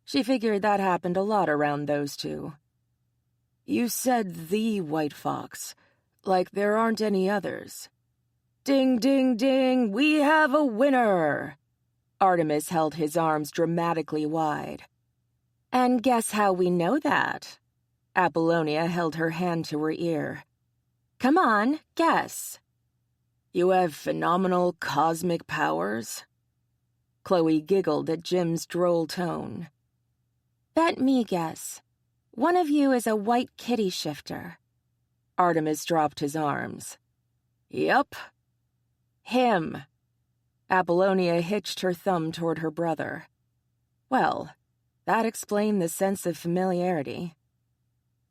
She figured that happened a lot around those two. You said the white fox, like there aren't any others. Ding, ding, ding, we have a winner! Artemis held his arms dramatically wide. And guess how we know that? Apollonia held her hand to her ear. Come on, guess. You have phenomenal cosmic powers? Chloe giggled at Jim's droll tone. Bet me guess. One of you is a white kitty shifter. Artemis dropped his arms. Yup. Him. Apollonia hitched her thumb toward her brother. Well, that explained the sense of familiarity.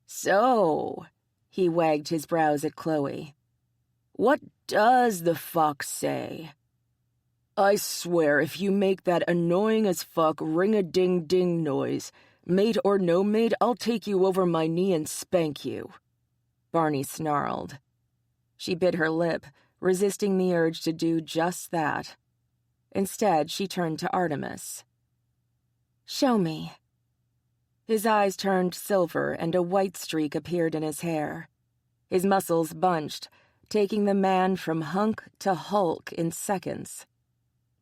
So, He wagged his brows at Chloe. "What does the fox say?" "I swear if you make that annoying-as-fuck ring-a-ding-ding noise, mate or no mate, I'll take you over my knee and spank you," Barney snarled. She bit her lip, resisting the urge to do just that. Instead, she turned to Artemis. "Show me." His eyes turned silver and a white streak appeared in his hair. His muscles bunched, taking the man from hunk to hulk in seconds.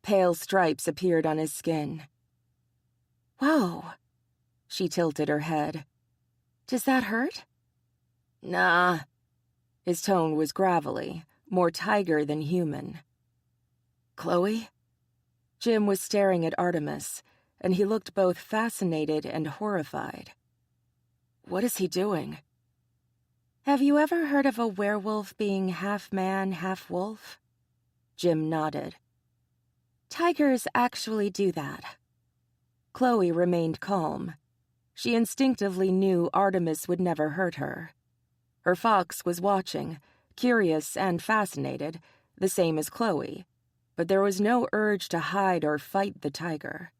Pale stripes appeared on his skin. "Whoa." She tilted her head. "Does that hurt?" "Nah." His tone was gravelly, more tiger than human. "Chloe?" Jim was staring at Artemis, and he looked both fascinated and horrified. "What is he doing?" "Have you ever heard of a werewolf being half man, half wolf?" Jim nodded. "Tigers actually do that." Chloe remained calm. She instinctively knew Artemis would never hurt her. Her fox was watching, curious and fascinated, the same as Chloe, but there was no urge to hide or fight the tiger.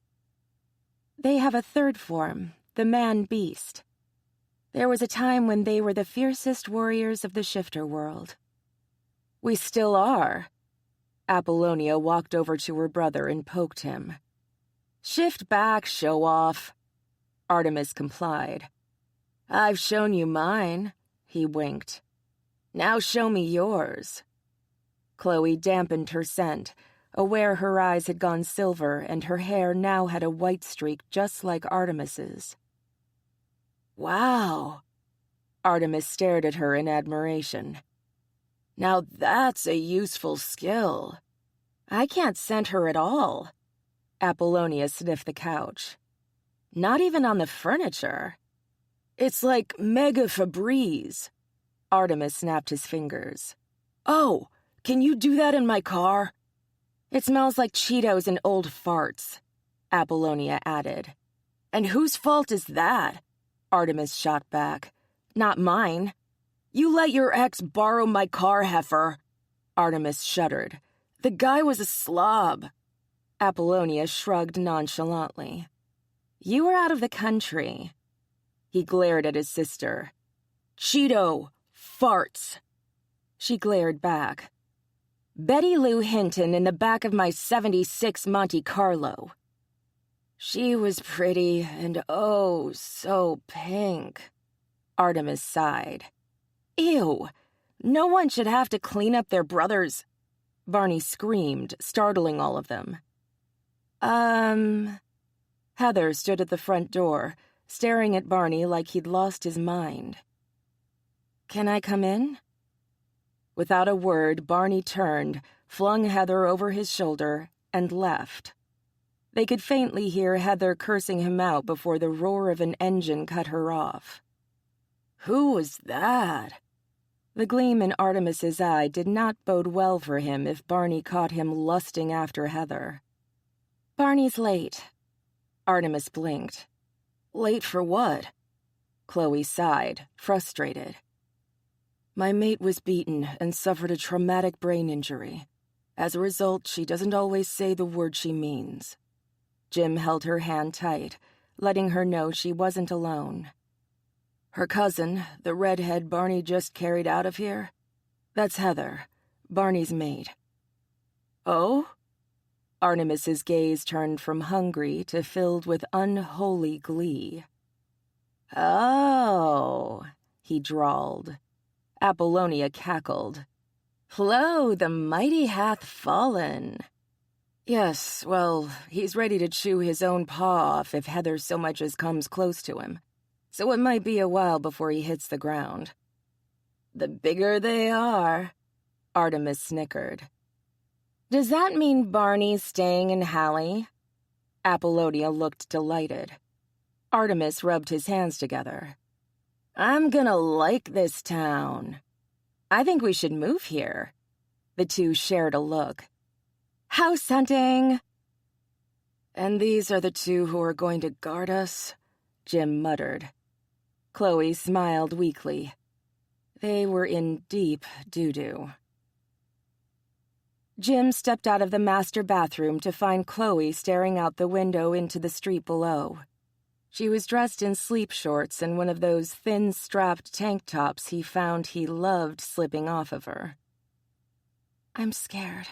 "They have a third form, the man-beast. There was a time when they were the fiercest warriors of the shifter world." "We still are." Apollonia walked over to her brother and poked him. "Shift back, show-off." Artemis complied. "I've shown you mine," he winked. "Now show me yours." Chloe dampened her scent, aware her eyes had gone silver and her hair now had a white streak just like Artemis's. "Wow." Artemis stared at her in admiration. "Now that's a useful skill." "I can't scent her at all." Apollonia sniffed the couch. "Not even on the furniture." "It's like Mega Febreze." Artemis snapped his fingers. "Oh, can you do that in my car?" "It smells like Cheetos and old farts," Apollonia added. "And whose fault is that?" Artemis shot back. "Not mine." "You let your ex borrow my car, heifer." Artemis shuddered. "The guy was a slob." Apollonia shrugged nonchalantly. "You were out of the country." He glared at his sister. "Cheeto, farts." She glared back. "Betty Lou Hinton in the back of my '76 Monte Carlo." "She was pretty and oh, so pink." Artemis sighed. "Ew, no one should have to clean up their brother's—" Barney screamed, startling all of them. Heather stood at the front door, staring at Barney like he'd lost his mind. "Can I come in?" Without a word, Barney turned, flung Heather over his shoulder, and left. They could faintly hear Heather cursing him out before the roar of an engine cut her off. "Who was that?" The gleam in Artemis's eye did not bode well for him if Barney caught him lusting after Heather. "Barney's late." Artemis blinked. "Late for what?" Chloe sighed, frustrated. "My mate was beaten and suffered a traumatic brain injury. As a result, she doesn't always say the word she means." Jim held her hand tight, letting her know she wasn't alone. "Her cousin, the redhead Barney just carried out of here, that's Heather, Barney's maid." "Oh?" Artemis's gaze turned from hungry to filled with unholy glee. "Oh," he drawled. Apollonia cackled. "Lo, the mighty hath fallen." "Yes, well, he's ready to chew his own paw off if Heather so much as comes close to him, so it might be a while before he hits the ground." "The bigger they are," Artemis snickered. "Does that mean Barney's staying in Halle?" Apollonia looked delighted. Artemis rubbed his hands together. "I'm gonna like this town. I think we should move here." The two shared a look. "House hunting!" "And these are the two who are going to guard us?" Jim muttered. Chloe smiled weakly. They were in deep doo-doo. Jim stepped out of the master bathroom to find Chloe staring out the window into the street below. She was dressed in sleep shorts and one of those thin-strapped tank tops he found he loved slipping off of her. I'm scared.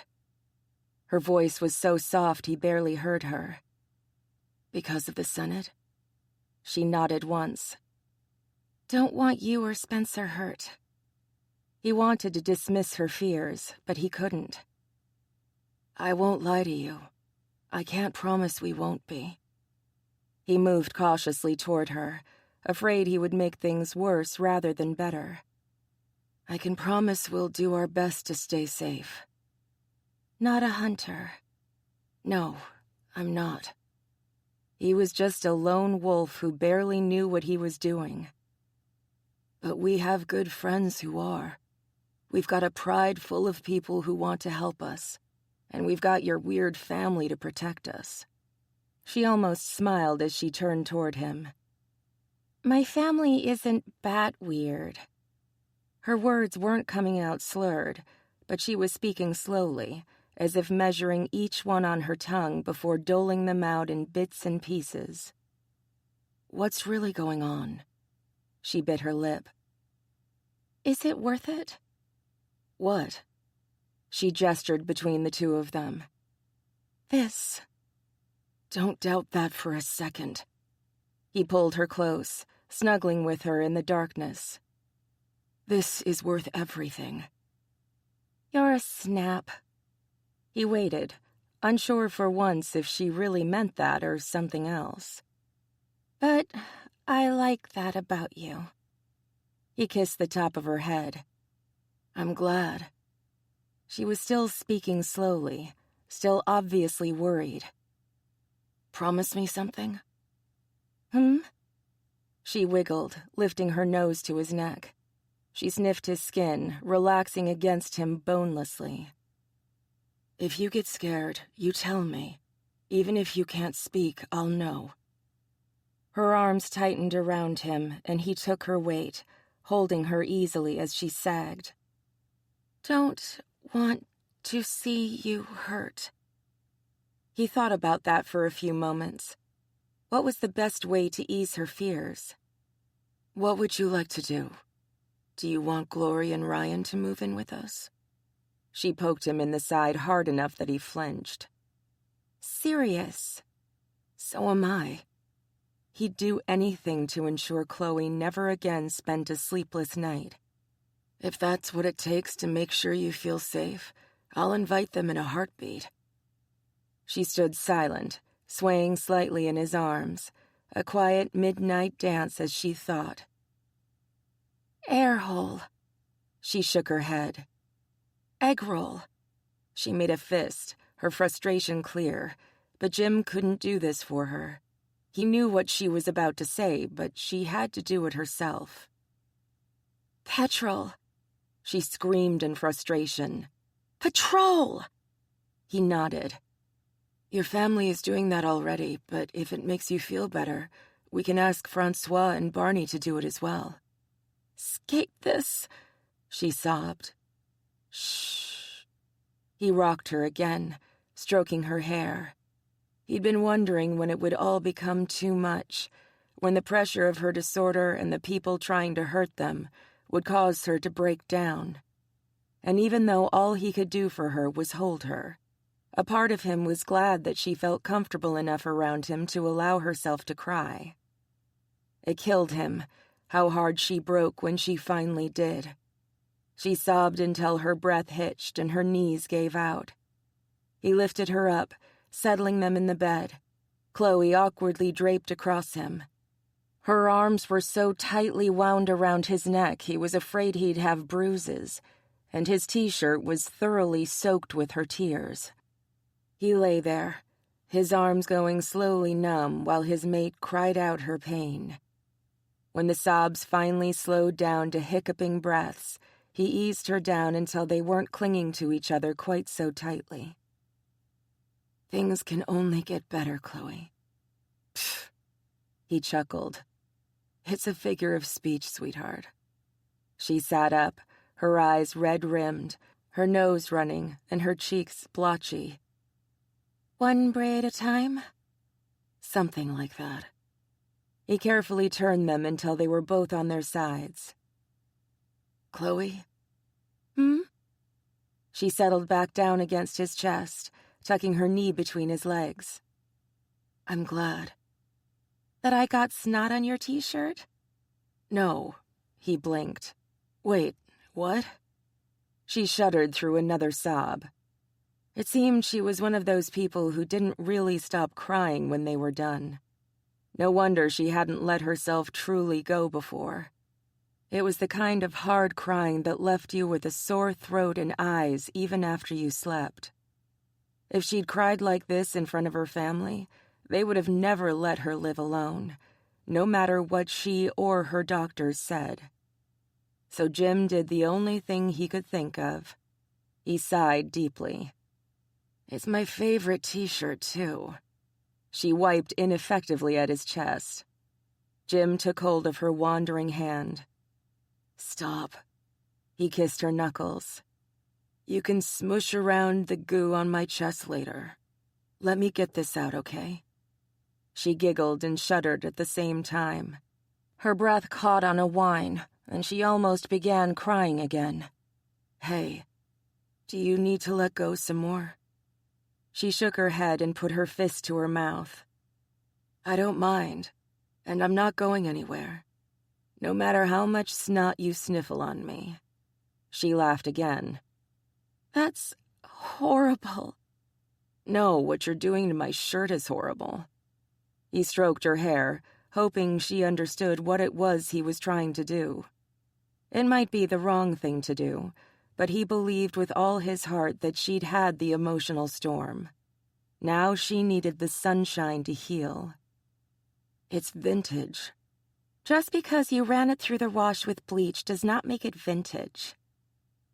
Her voice was so soft he barely heard her. Because of the Senate? She nodded once. Don't want you or Spencer hurt. He wanted to dismiss her fears, but he couldn't. I won't lie to you. I can't promise we won't be. He moved cautiously toward her, afraid he would make things worse rather than better. I can promise we'll do our best to stay safe. Not a hunter. No, I'm not. He was just a lone wolf who barely knew what he was doing. But we have good friends who are. We've got a pride full of people who want to help us. And we've got your weird family to protect us. She almost smiled as she turned toward him. My family isn't bat weird. Her words weren't coming out slurred, but she was speaking slowly, as if measuring each one on her tongue before doling them out in bits and pieces. What's really going on? She bit her lip. Is it worth it? What? She gestured between the two of them. This. Don't doubt that for a second. He pulled her close, snuggling with her in the darkness. This is worth everything. You're a snap. He waited, unsure for once if she really meant that or something else. But I like that about you. He kissed the top of her head. I'm glad. She was still speaking slowly, still obviously worried. Promise me something? She wiggled, lifting her nose to his neck. She sniffed his skin, relaxing against him bonelessly. If you get scared, you tell me. Even if you can't speak, I'll know. Her arms tightened around him, and he took her weight, holding her easily as she sagged. Don't want to see you hurt. He thought about that for a few moments. What was the best way to ease her fears? What would you like to do? Do you want Glory and Ryan to move in with us? She poked him in the side hard enough that he flinched. Serious. So am I. He'd do anything to ensure Chloe never again spent a sleepless night. If that's what it takes to make sure you feel safe, I'll invite them in a heartbeat. She stood silent, swaying slightly in his arms, a quiet midnight dance as she thought. Air hole. She shook her head. Egg roll. She made a fist, her frustration clear, but Jim couldn't do this for her. He knew what she was about to say, but she had to do it herself. Petrol. She screamed in frustration. Patrol! He nodded. Your family is doing that already, but if it makes you feel better, we can ask Francois and Barney to do it as well. Skate this, she sobbed. Shh. He rocked her again, stroking her hair. He'd been wondering when it would all become too much, when the pressure of her disorder and the people trying to hurt them would cause her to break down. And even though all he could do for her was hold her, a part of him was glad that she felt comfortable enough around him to allow herself to cry. It killed him, how hard she broke when she finally did. She sobbed until her breath hitched and her knees gave out. He lifted her up, settling them in the bed, Chloe awkwardly draped across him. Her arms were so tightly wound around his neck he was afraid he'd have bruises, and his t-shirt was thoroughly soaked with her tears. He lay there, his arms going slowly numb while his mate cried out her pain. When the sobs finally slowed down to hiccuping breaths, he eased her down until they weren't clinging to each other quite so tightly. Things can only get better, Chloe. Pfft, he chuckled. It's a figure of speech, sweetheart. She sat up, her eyes red-rimmed, her nose running, and her cheeks blotchy. "One braid at a time?" Something like that. He carefully turned them until they were both on their sides. "Chloe?" "Hmm?" She settled back down against his chest, tucking her knee between his legs. "I'm glad." "That I got snot on your t-shirt?" "No," he blinked. "Wait, what?" She shuddered through another sob. It seemed she was one of those people who didn't really stop crying when they were done. No wonder she hadn't let herself truly go before. It was the kind of hard crying that left you with a sore throat and eyes even after you slept. If she'd cried like this in front of her family, they would have never let her live alone, no matter what she or her doctors said. So Jim did the only thing he could think of. He sighed deeply. "It's my favorite t-shirt, too." She wiped ineffectively at his chest. Jim took hold of her wandering hand. "Stop." He kissed her knuckles. "You can smush around the goo on my chest later. Let me get this out, okay?" She giggled and shuddered at the same time. Her breath caught on a whine, and she almost began crying again. "Hey, do you need to let go some more?" She shook her head and put her fist to her mouth. "I don't mind, and I'm not going anywhere, no matter how much snot you sniffle on me." She laughed again. "That's horrible." "No, what you're doing to my shirt is horrible." He stroked her hair, hoping she understood what it was he was trying to do. It might be the wrong thing to do, but he believed with all his heart that she'd had the emotional storm. Now she needed the sunshine to heal. "It's vintage." "Just because you ran it through the wash with bleach does not make it vintage."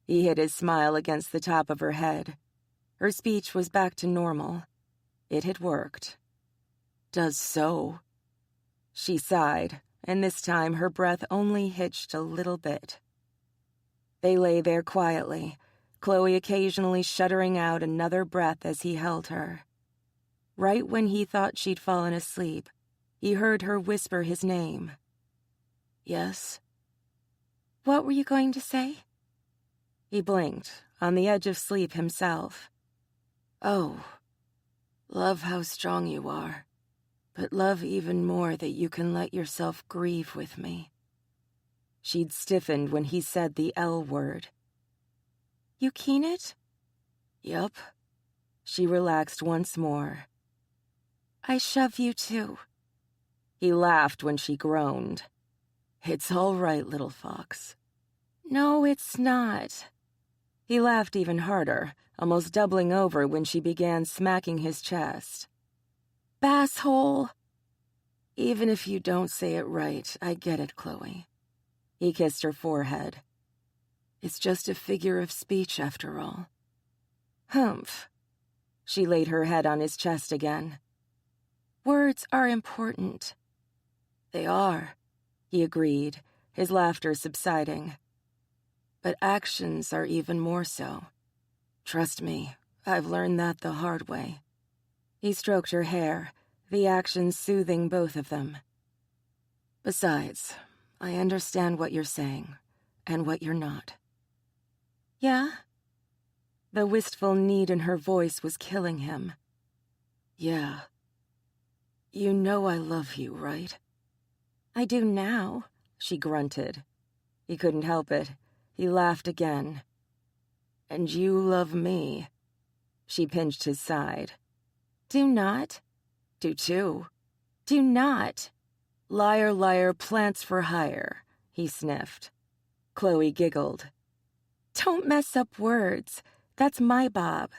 He hid his smile against the top of her head. Her speech was back to normal. It had worked. "Does so?" She sighed, and this time her breath only hitched a little bit. They lay there quietly, Chloe occasionally shuddering out another breath as he held her. Right when he thought she'd fallen asleep, he heard her whisper his name. "Yes?" "What were you going to say?" He blinked, on the edge of sleep himself. "Oh, love how strong you are, but love even more that you can let yourself grieve with me." She'd stiffened when he said the L word. "You keen it?" "Yup." She relaxed once more. "I shove you too." He laughed when she groaned. "It's all right, little fox." "No, it's not." He laughed even harder, almost doubling over when she began smacking his chest. "Basshole." "Even if you don't say it right, I get it, Chloe." He kissed her forehead. "It's just a figure of speech, after all." "Humph." She laid her head on his chest again. "Words are important." "They are," he agreed, his laughter subsiding. "But actions are even more so. Trust me, I've learned that the hard way." He stroked her hair, the action soothing both of them. "Besides, I understand what you're saying, and what you're not." "Yeah?" The wistful need in her voice was killing him. "Yeah. You know I love you, right?" "I do now," she grunted. He couldn't help it. He laughed again. "And you love me." She pinched his side. "Do not." "Do too." "Do not." "Liar, liar, plants for hire," he sniffed. Chloe giggled. "Don't mess up words. That's my Bob."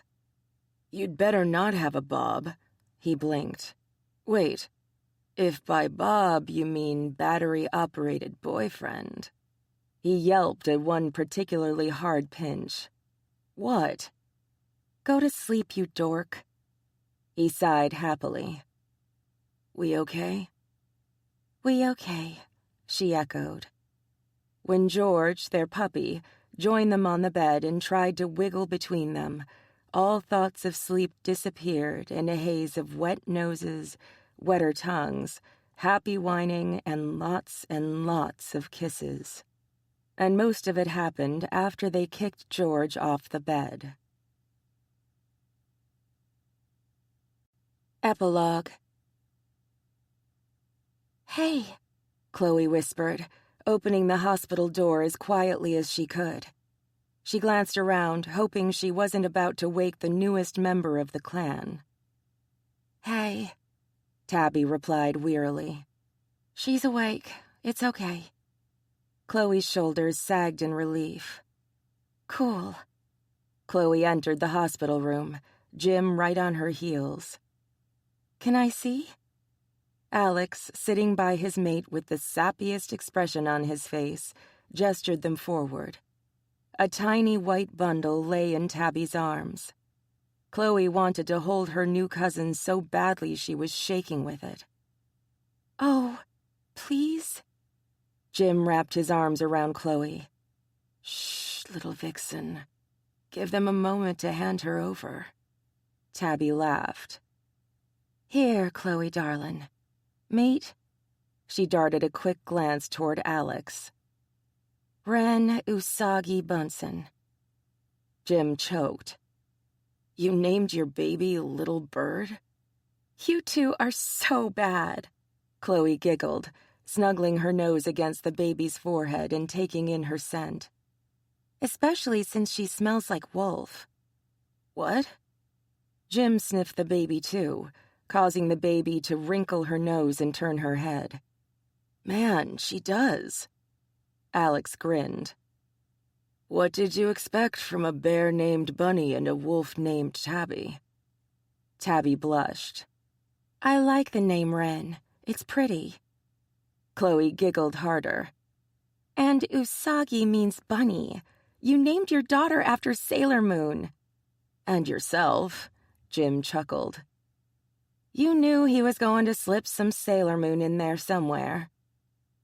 "You'd better not have a Bob." He blinked. "Wait, if by Bob you mean battery-operated boyfriend." He yelped at one particularly hard pinch. "What?" "Go to sleep, you dork." He sighed happily. "We okay?" "We okay," she echoed. when George, their puppy, joined them on the bed and tried to wiggle between them. All thoughts of sleep disappeared in a haze of wet noses, wetter tongues, happy whining, and lots of kisses. And most of it happened after they kicked George off the bed. Epilogue. "Hey," Chloe whispered, opening the hospital door as quietly as she could. She glanced around, hoping she wasn't about to wake the newest member of the clan. "Hey," Tabby replied wearily. "She's awake. It's okay." Chloe's shoulders sagged in relief. "Cool." Chloe entered the hospital room, Jim right on her heels. "Can I see?" Alex, sitting by his mate with the sappiest expression on his face, gestured them forward. A tiny white bundle lay in Tabby's arms. Chloe wanted to hold her new cousin so badly she was shaking with it. "Oh, please?" Jim wrapped his arms around Chloe. "Shh, little vixen. Give them a moment to hand her over." Tabby laughed. "Here, Chloe, darlin'. Mate." She darted a quick glance toward Alex. "Ren Usagi Bunsen." Jim choked. "You named your baby Little Bird?" "You two are so bad." Chloe giggled, snuggling her nose against the baby's forehead and taking in her scent. "Especially since she smells like wolf." "What?" Jim sniffed the baby too, causing the baby to wrinkle her nose and turn her head. "Man, she does." Alex grinned. "What did you expect from a bear named Bunny and a wolf named Tabby?" Tabby blushed. "I like the name Ren. It's pretty." Chloe giggled harder. "And Usagi means bunny. You named your daughter after Sailor Moon." "And yourself," Jim chuckled. "You knew he was going to slip some Sailor Moon in there somewhere."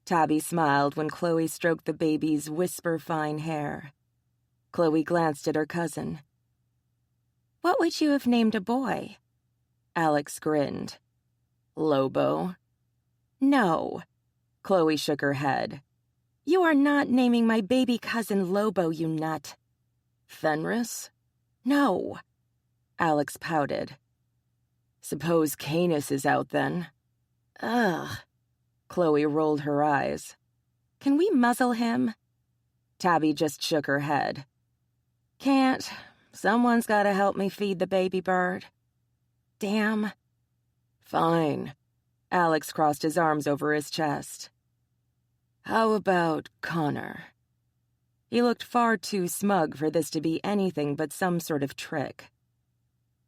Tabby smiled when Chloe stroked the baby's whisper-fine hair. Chloe glanced at her cousin. "What would you have named a boy?" Alex grinned. "Lobo." "No." Chloe shook her head. "You are not naming my baby cousin Lobo, you nut." "Fenris?" "No." Alex pouted. "Suppose Canis is out then." "Ugh." Chloe rolled her eyes. "Can we muzzle him?" Tabby just shook her head. "Can't. Someone's got to help me feed the baby bird." "Damn." "Fine." Alex crossed his arms over his chest. "How about Connor?" He looked far too smug for this to be anything but some sort of trick.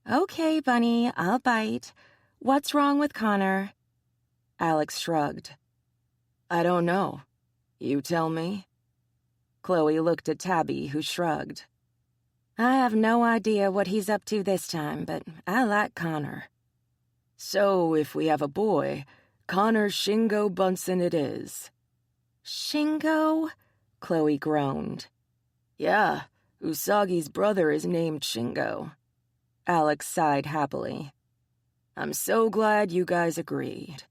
"Okay, Bunny, I'll bite. What's wrong with Connor?" Alex shrugged. "I don't know. You tell me." Chloe looked at Tabby, who shrugged. "I have no idea what he's up to this time, but I like Connor." "So if we have a boy, Connor Shingo Bunsen it is." "Shingo?" Chloe groaned. "Yeah, Usagi's brother is named Shingo." Alex sighed happily. "I'm so glad you guys agreed."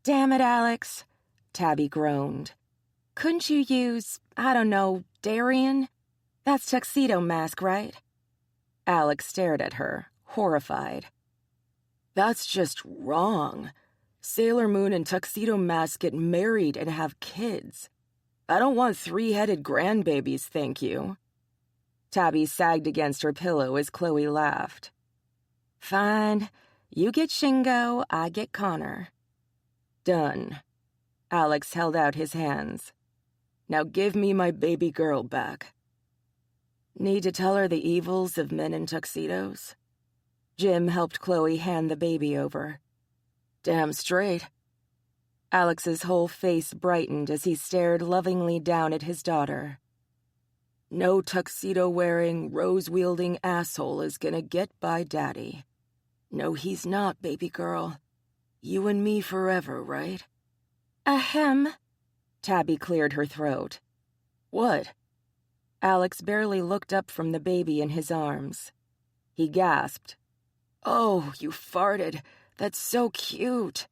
"Damn it, Alex," Tabby groaned. "Couldn't you use, I don't know, Darien? That's Tuxedo Mask, right?" Alex stared at her, horrified. "That's just wrong. Sailor Moon and Tuxedo Mask get married and have kids. I don't want three-headed grandbabies, thank you." Tabby sagged against her pillow as Chloe laughed. "Fine. You get Shingo, I get Connor." "Done." Alex held out his hands. "Now give me my baby girl back." "Need to tell her the evils of men in tuxedos?" Jim helped Chloe hand the baby over. "Damn straight." Alex's whole face brightened as he stared lovingly down at his daughter. "No tuxedo-wearing, rose-wielding asshole is gonna get by Daddy. No, he's not, baby girl. You and me forever, right?" "Ahem." Tabby cleared her throat. What? Alex barely looked up from the baby in his arms. He gasped. Oh, you farted. That's so cute.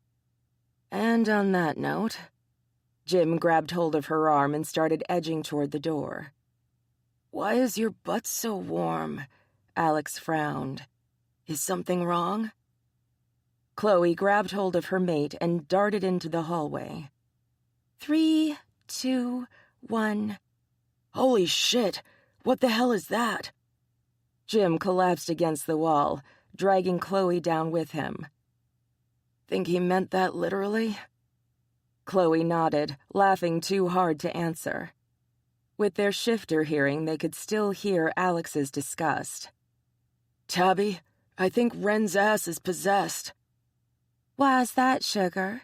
And on that note, Jim grabbed hold of her arm and started edging toward the door. Why is your butt so warm? Alex frowned. Is something wrong? Chloe grabbed hold of her mate and darted into the hallway. 3, 2, 1. Holy shit! What the hell is that? Jim collapsed against the wall, dragging Chloe down with him. Think he meant that literally? Chloe nodded, laughing too hard to answer. With their shifter hearing, they could still hear Alex's disgust. Tabby, I think Wren's ass is possessed. Why's that, sugar?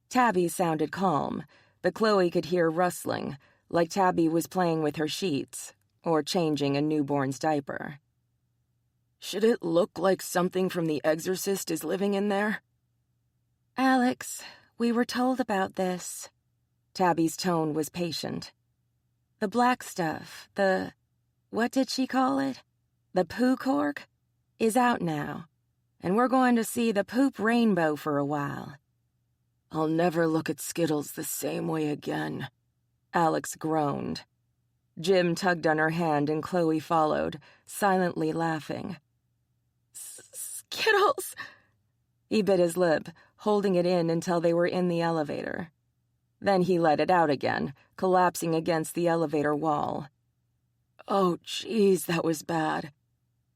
Tabby sounded calm, but Chloe could hear rustling, like Tabby was playing with her sheets, or changing a newborn's diaper. Should it look like something from The Exorcist is living in there? Alex, we were told about this. Tabby's tone was patient. The black stuff, what did she call it? The poo cork, is out now, and we're going to see the poop rainbow for a while. I'll never look at Skittles the same way again. Alex groaned. Jim tugged on her hand and Chloe followed, silently laughing. Skittles! He bit his lip, holding it in until they were in the elevator. Then he let it out again, collapsing against the elevator wall. Oh, geez, that was bad.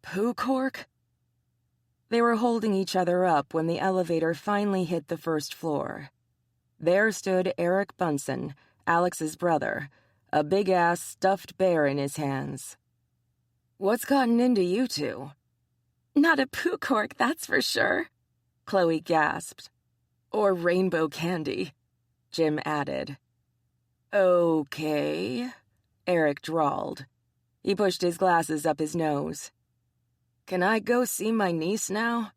Poo cork? They were holding each other up when the elevator finally hit the first floor. There stood Eric Bunsen, Alex's brother, a big-ass stuffed bear in his hands. What's gotten into you two? Not a poo cork, that's for sure, Chloe gasped. Or rainbow candy, Jim added. Okay, Eric drawled. He pushed his glasses up his nose. Can I go see my niece now?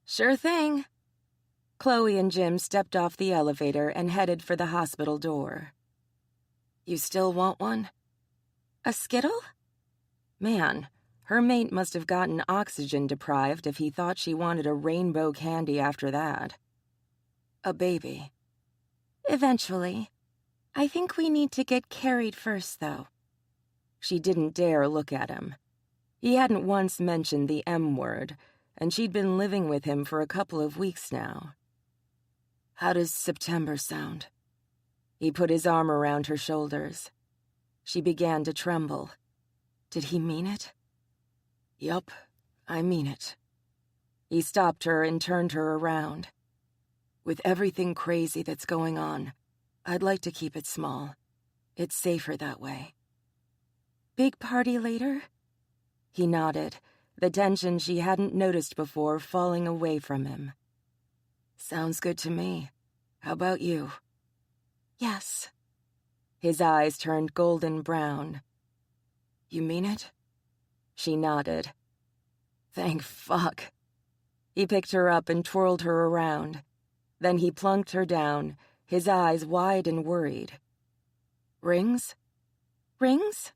Sure thing. Chloe and Jim stepped off the elevator and headed for the hospital door. You still want one? A Skittle? Man, her mate must have gotten oxygen deprived if he thought she wanted a rainbow candy after that. A baby. Eventually. I think we need to get carried first, though. She didn't dare look at him. He hadn't once mentioned the M word, and she'd been living with him for a couple of weeks now. How does September sound? He put his arm around her shoulders. She began to tremble. Did he mean it? Yup, I mean it. He stopped her and turned her around. With everything crazy that's going on, I'd like to keep it small. It's safer that way. Big party later? He nodded, the tension she hadn't noticed before falling away from him. Sounds good to me. How about you? Yes. His eyes turned golden brown. You mean it? She nodded. Thank fuck. He picked her up and twirled her around. Then he plunked her down, his eyes wide and worried. Rings? Rings?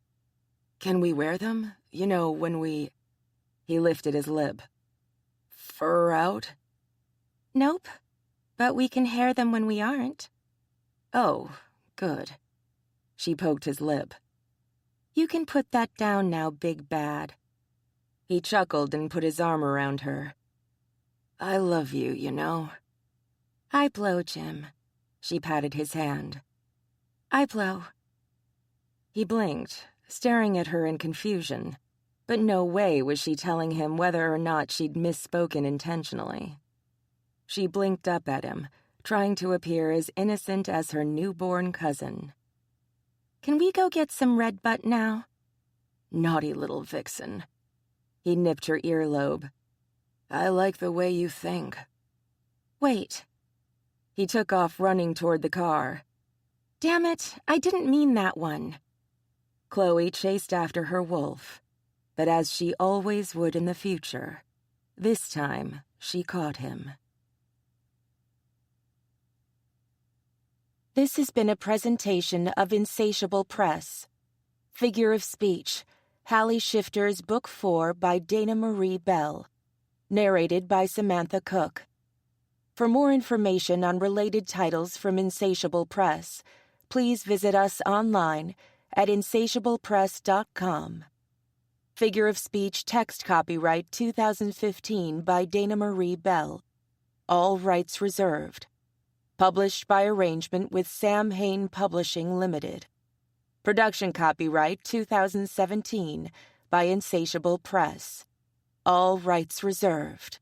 Can we wear them? You know, when we... He lifted his lip. Fur out? Nope. But we can hair them when we aren't. Oh, good. She poked his lip. You can put that down now, Big Bad. He chuckled and put his arm around her. I love you, you know. I blow, Jim. She patted his hand. I blow. He blinked, staring at her in confusion, but no way was she telling him whether or not she'd misspoken intentionally. She blinked up at him, trying to appear as innocent as her newborn cousin. Can we go get some red butt now? Naughty little vixen. He nipped her earlobe. I like the way you think. Wait. He took off running toward the car. Damn it, I didn't mean that one. Chloe chased after her wolf, but as she always would in the future, this time she caught him. This has been a presentation of Insatiable Press. Figure of Speech, Halle Shifters Book 4 by Dana Marie Bell. Narrated by Samantha Cook. For more information on related titles from Insatiable Press, please visit us online at insatiablepress.com. Figure of Speech text copyright 2015 by Dana Marie Bell. All rights reserved. Published by arrangement with Sam Hain Publishing Limited. Production copyright 2017 by Insatiable Press. All rights reserved.